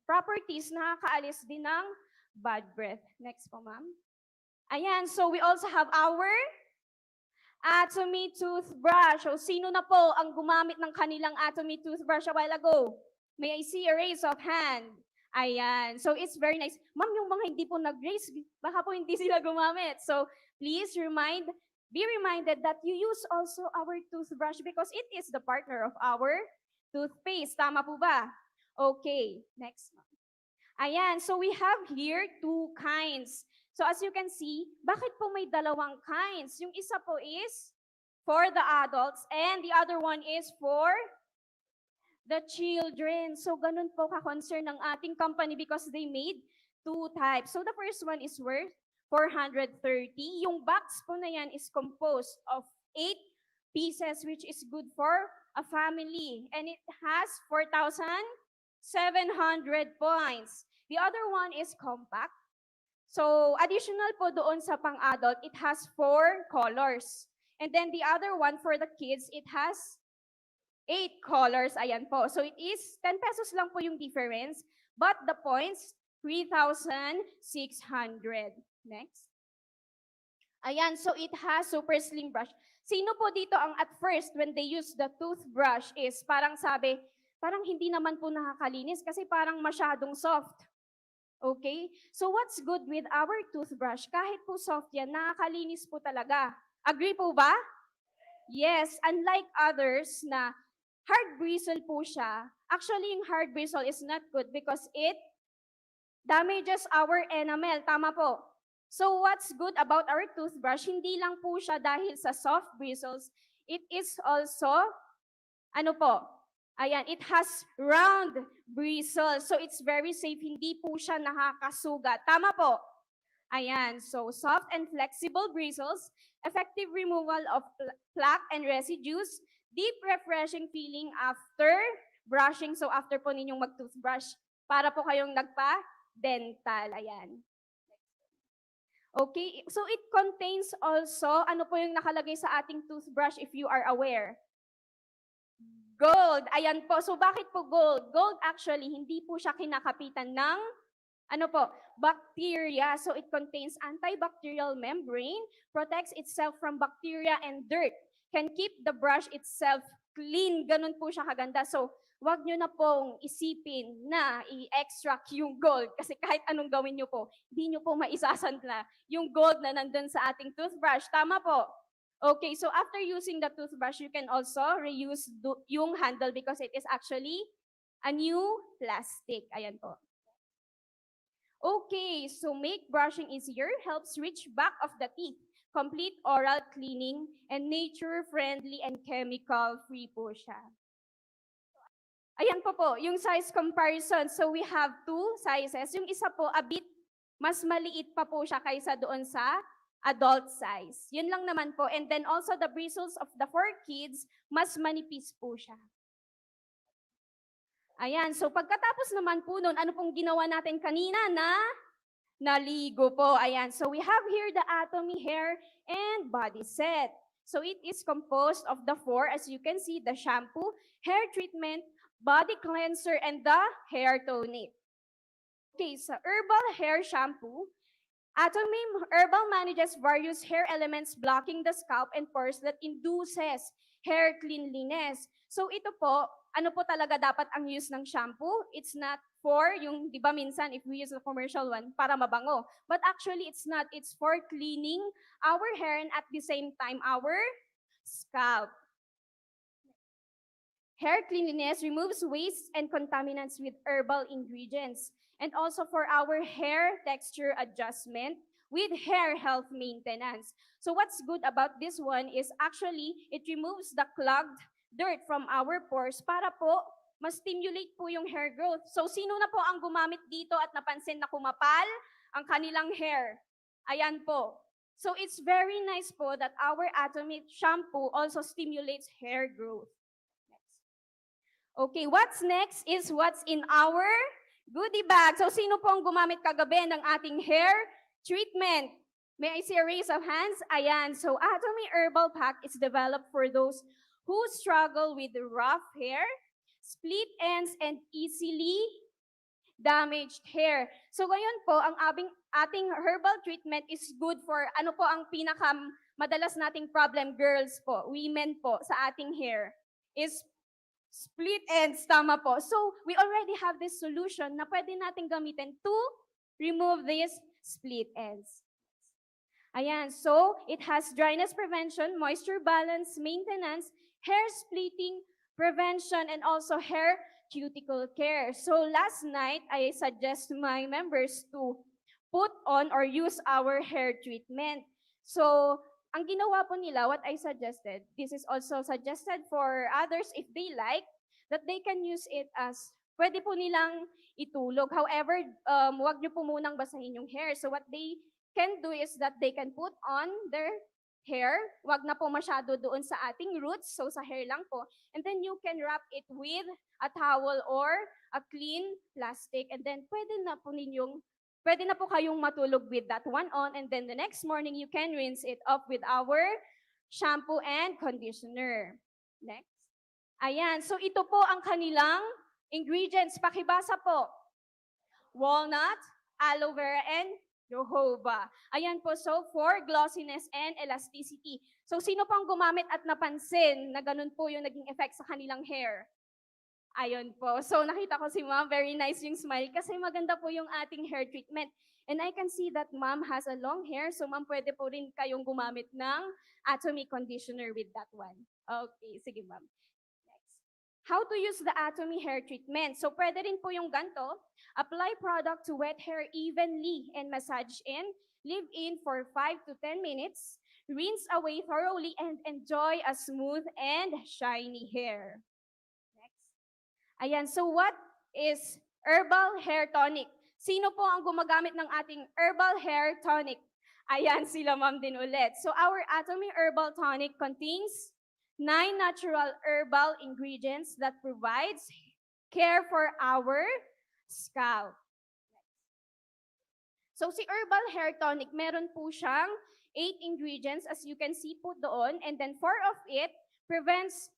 properties na nakakaalis din ng bad breath. Next po, ma'am. Ayan, so we also have our Atomy toothbrush. So, sino na po ang gumamit ng kanilang Atomy toothbrush a while ago? May I see a raise of hand? Ayan. So, it's very nice. Ma'am, yung mga hindi po nag-raise, baka po hindi sila gumamit. So, please be reminded that you use also our toothbrush because it is the partner of our toothpaste. Tama po ba? Okay, next. Ayan, so we have here 2 kinds. So as you can see, bakit po may dalawang kinds? Yung isa po is for the adults and the other one is for the children. So ganun po ka-concern ng ating company because they made 2 types. So the first one is worth 430. Yung box po na yan is composed of 8 pieces which is good for a family. And it has 4,700 points. The other one is compact. So, additional po doon sa pang-adult, it has 4 colors. And then the other one for the kids, it has 8 colors. Ayan po. So, it is 10 pesos lang po yung difference. But the points, 3,600. Next. Ayan, so it has super slim brush. Sino po dito ang at first when they use the toothbrush is parang sabi, parang hindi naman po nakakalinis kasi parang masyadong soft. Okay? So what's good with our toothbrush? Kahit po soft yan, nakakalinis po talaga. Agree po ba? Yes, unlike others na hard bristle po siya. Actually, yung hard bristle is not good because it damages our enamel. Tama po. So what's good about our toothbrush? Hindi lang po siya dahil sa soft bristles. It is also, ano po, ayan, it has round bristles. So it's very safe. Hindi po siya nakakasugat. Tama po. Ayan, so soft and flexible bristles, effective removal of plaque and residues, deep refreshing feeling after brushing. So after po ninyong mag-toothbrush, para po kayong nagpa-dental. Ayan. Okay, so it contains also, ano po yung nakalagay sa ating toothbrush if you are aware? Gold. Ayan po. So bakit po gold? Gold actually, hindi po siya kinakapitan ng ano po, bacteria. So it contains antibacterial membrane, protects itself from bacteria and dirt, can keep the brush itself clean. Ganun po siya kaganda. So wag nyo na pong isipin na i-extract yung gold kasi kahit anong gawin nyo po, hindi nyo po maisasantla yung gold na nandun sa ating toothbrush. Tama po? Okay, so after using the toothbrush, you can also reuse yung handle because it is actually a new plastic. Ayan po. Okay, so make brushing easier, helps reach back of the teeth, complete oral cleaning, and nature-friendly and chemical-free po siya. Ayan po, yung size comparison. So we have two sizes. Yung isa po, a bit mas maliit pa po siya kaysa doon sa adult size. Yun lang naman po. And then also the bristles of the 4 kids, mas manipis po siya. Ayan, so pagkatapos naman po nun, ano pong ginawa natin kanina na naligo po. Ayan, so we have here the Atomy hair and body set. So it is composed of the 4, as you can see, the shampoo, hair treatment, body cleanser, and the hair tonic. Okay, so herbal hair shampoo, Atomy Herbal manages various hair elements blocking the scalp and pores that induces hair cleanliness. So ito po, ano po talaga dapat ang use ng shampoo? It's not for yung, di ba minsan if we use the commercial one, para mabango. But actually it's not. It's for cleaning our hair and at the same time our scalp. Hair cleanliness removes waste and contaminants with herbal ingredients. And also for our hair texture adjustment with hair health maintenance. So what's good about this one is actually it removes the clogged dirt from our pores para po ma-stimulate po yung hair growth. So sino na po ang gumamit dito at napansin na kumapal ang kanilang hair? Ayan po. So it's very nice po that our Atomy shampoo also stimulates hair growth. Okay, what's next is what's in our goodie bag. So sino po ang gumamit kagabi ng ating hair treatment? May I see a raise of hands? Ayan, so Atomy Herbal Pack is developed for those who struggle with rough hair, split ends, and easily damaged hair. So ngayon po, ang ating herbal treatment is good for ano po ang pinaka madalas nating problem, girls po, women po sa ating hair is split ends, tama po. So we already have this solution na pwede natin gamitin to remove these split ends. Ayan, so it has dryness prevention, moisture balance, maintenance, hair splitting prevention, and also hair cuticle care. So last night, I suggest my members to put on or use our hair treatment. So ang ginawa po nila, what I suggested, this is also suggested for others if they like, that they can use it as, pwede po nilang itulog. However, wag nyo po munang basahin yung hair. So what they can do is that they can put on their hair, wag na po masyado doon sa ating roots, so sa hair lang po, and then you can wrap it with a towel or a clean plastic, and then pwede na po kayong matulog with that one on, and then the next morning you can rinse it off with our shampoo and conditioner. Next. Ayan, so ito po ang kanilang ingredients. Pakibasa po. Walnut, aloe vera, and jojoba. Ayan po, so for glossiness and elasticity. So sino pang gumamit at napansin na ganun po yung naging effect sa kanilang hair? Ayun po. So nakita ko si ma'am, very nice yung smile kasi maganda po yung ating hair treatment. And I can see that ma'am has a long hair, so ma'am pwede po rin kayong gumamit ng Atomy conditioner with that one. Okay, sige ma'am. How to use the Atomy hair treatment. So pwede rin po yung ganito. Apply product to wet hair evenly and massage in. Leave in for 5 to 10 minutes. Rinse away thoroughly and enjoy a smooth and shiny hair. Next. Ayan, so what is herbal hair tonic? Sino po ang gumagamit ng ating herbal hair tonic? Ayan, sila ma'am din ulit. So our Atomy Herbal Tonic contains 9 natural herbal ingredients that provides care for our scalp. So si herbal hair tonic, meron po siyang 8 ingredients as you can see po doon, and then 4 of it prevents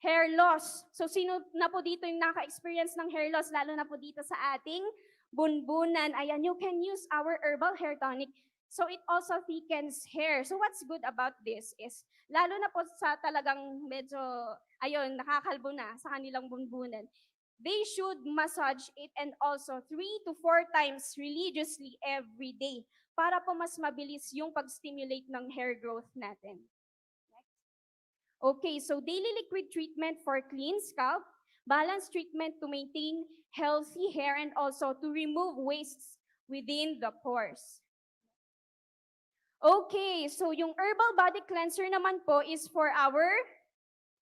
hair loss. So sino na po dito yung naka-experience ng hair loss, lalo na po dito sa ating bunbunan? Ayan, you can use our herbal hair tonic. So it also thickens hair. So what's good about this is, lalo na po sa talagang medyo, ayun, nakakalbo na sa kanilang bunbunan, they should massage it and also 3 to 4 times religiously every day para po mas mabilis yung pag-stimulate ng hair growth natin. Okay, so daily liquid treatment for clean scalp, balanced treatment to maintain healthy hair, and also to remove wastes within the pores. Okay, so yung herbal body cleanser naman po is for our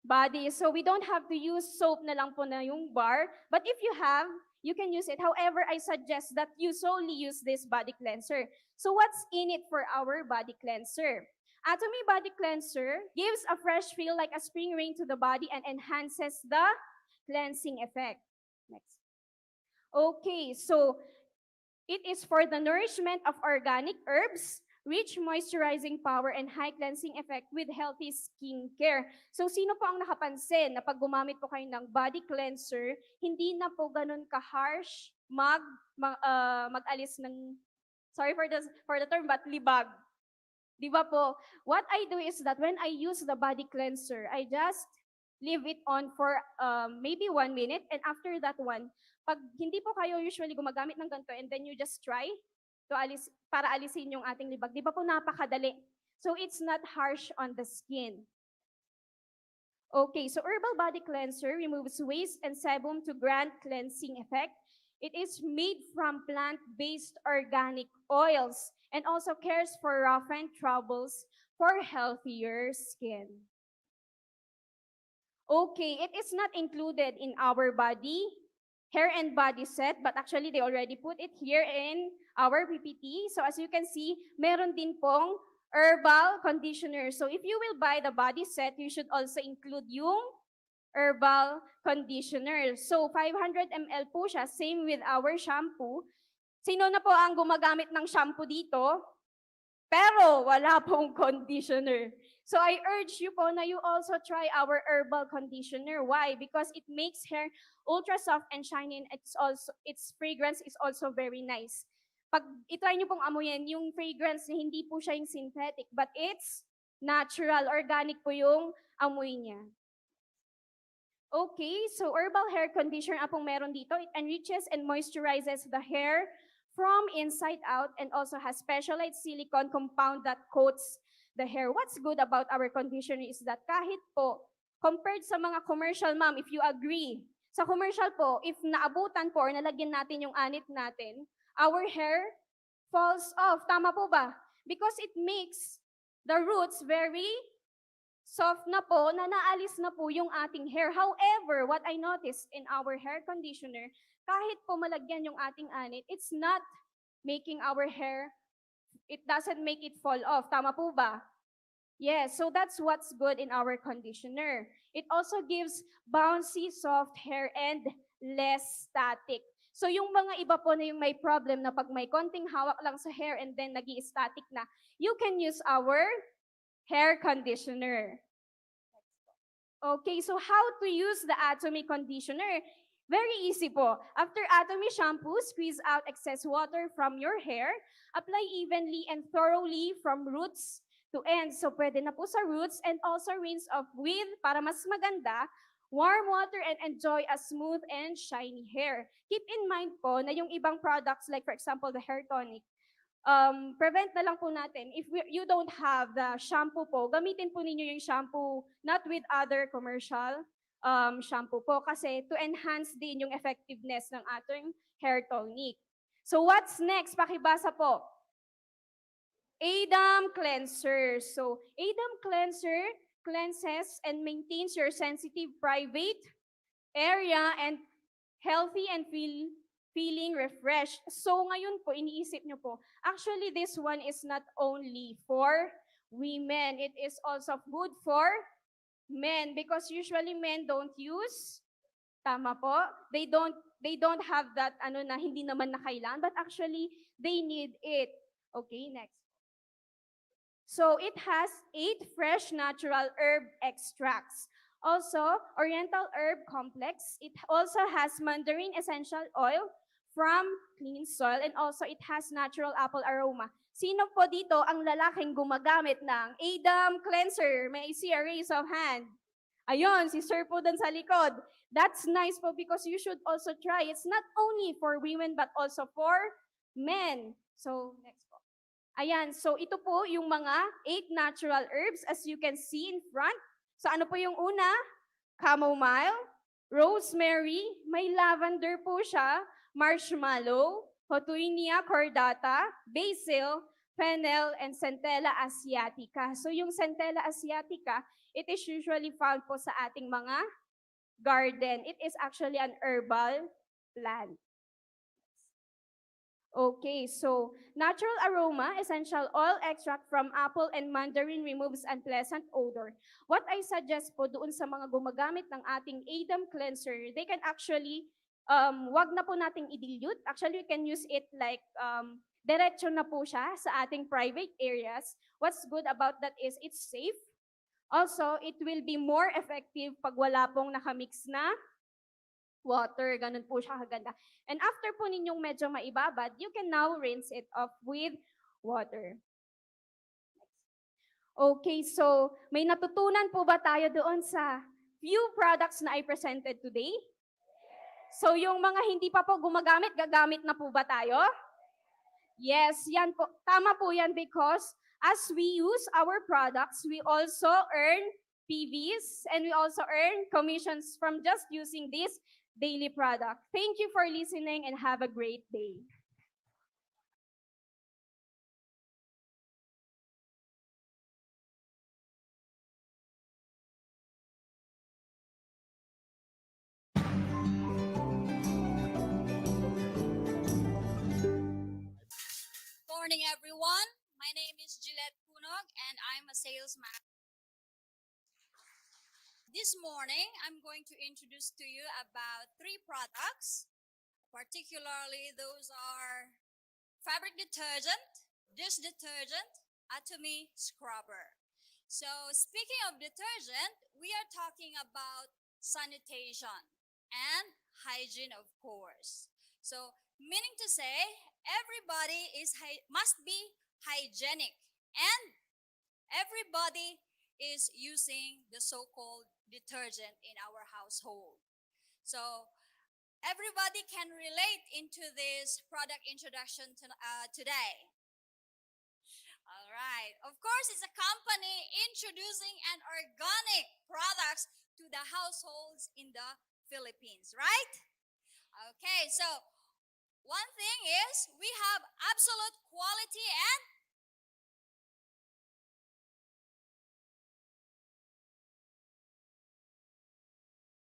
body. So we don't have to use soap na lang po na yung bar. But if you have, you can use it. However, I suggest that you solely use this body cleanser. So what's in it for our body cleanser? Atomy Body Cleanser gives a fresh feel like a spring rain to the body and enhances the cleansing effect. Next. Okay, so it is for the nourishment of organic herbs, rich moisturizing power, and high cleansing effect with healthy skin care. So sino po ang nakapansin na pag gumamit po kayo ng body cleanser, hindi na po ganun ka-harsh mag-alis ng, sorry for the term, but libag. Di ba po? What I do is that when I use the body cleanser, I just leave it on for maybe 1 minute, and after that one, pag hindi po kayo usually gumagamit ng ganito and then you just try to para alisin yung ating libag, di ba po napakadali? So it's not harsh on the skin. Okay, so herbal body cleanser removes waste and sebum to grant cleansing effect. It is made from plant-based organic oils and also cares for rough and troubles for healthier skin. Okay, it is not included in our hair and body set, but actually they already put it here in our PPT. So as you can see, meron din pong herbal conditioner. So if you will buy the body set, you should also include yung herbal conditioner. So 500 ml po siya, same with our shampoo. Sino na po ang gumagamit ng shampoo dito? Pero wala pong conditioner. So I urge you po na you also try our herbal conditioner. Why? Because it makes hair ultra soft and shiny, and its fragrance is also very nice. Pag itry niyo pong amuyin, yung fragrance hindi po siya yung synthetic, but it's natural, organic po yung amoy niya. Okay, so herbal hair conditioner pong meron dito. It enriches and moisturizes the hair from inside out and also has specialized silicone compound that coats the hair. What's good about our conditioner is that kahit po, compared sa mga commercial, ma'am, if you agree, sa commercial po, if naabutan po or nalagyan natin yung anit natin, our hair falls off. Tama po ba? Because it makes the roots very soft na po, na naalis na po yung ating hair. However, what I noticed in our hair conditioner, kahit po malagyan yung ating anit, it's not making our hair, it doesn't make it fall off. Tama po ba? Yes, so that's what's good in our conditioner. It also gives bouncy, soft hair and less static. So yung mga iba po na yung may problem na pag may konting hawak lang sa hair and then nag-i-static na, you can use our hair conditioner. Okay, so how to use the Atomy conditioner? Very easy po. After Atomy shampoo, squeeze out excess water from your hair. Apply evenly and thoroughly from roots to ends. So pwede na po sa roots, and also rinse off with, para mas maganda, warm water and enjoy a smooth and shiny hair. Keep in mind po na yung ibang products, like for example, the hair tonic, prevent na lang po natin. If you don't have the shampoo po, gamitin po ninyo yung shampoo not with other commercial shampoo po, kasi to enhance din yung effectiveness ng ating hair tonic. So what's next? Pakibasa po. Adam Cleanser. So Adam Cleanser cleanses and maintains your sensitive private area and healthy and feel feeling refreshed. So ngayon po, iniisip nyo po, actually this one is not only for women, it is also good for men because usually men don't use, tama po, they don't have that ano na hindi naman na kailangan, but actually they need it. Okay, next. So it has 8 fresh natural herb extracts. Also, Oriental Herb Complex. It also has mandarin essential oil from clean soil and also it has natural apple aroma. Sino po dito ang lalaking gumagamit ng Adam cleanser? May I see a raise of hand? Ayun, si Sir po dun sa likod. That's nice po because you should also try. It's not only for women but also for men. So, next po. Ayan, so ito po yung mga 8 natural herbs as you can see in front. So ano po yung una? Chamomile, rosemary, may lavender po siya, marshmallow, Hotuinia cordata, basil, fennel, and Centella asiatica. So yung Centella asiatica, it is usually found po sa ating mga garden. It is actually an herbal plant. Okay, so natural aroma, essential oil extract from apple and mandarin removes unpleasant odor. What I suggest po doon sa mga gumagamit ng ating Adam cleanser, they can actually, wag na po nating i-dilute. Actually, we can use it like, diretso na po siya sa ating private areas. What's good about that is it's safe. Also, it will be more effective pag wala pong nakamix na water, ganun po siya kaganda. And after po ninyong medyo maibabad, you can now rinse it off with water. Okay, so may natutunan po ba tayo doon sa few products na I presented today? So yung mga hindi pa po gumagamit, gagamit na po ba tayo? Yes, yan po. Tama po yan because as we use our products, we also earn PVs and we also earn commissions from just using this daily product. Thank you for listening and have a great day. Morning, everyone. My name is Gillette Punog, and I'm a salesman. This morning, I'm going to introduce to you about 3 products. Particularly, those are fabric detergent, dish detergent, atomy scrubber. So, speaking of detergent, we are talking about sanitation and hygiene, of course. So, meaning to say, everybody must be hygienic and everybody is using the so-called detergent in our household. So, everybody can relate into this product introduction today. All right. Of course, it's a company introducing an organic products to the households in the Philippines, right? Okay, so one thing is we have absolute quality and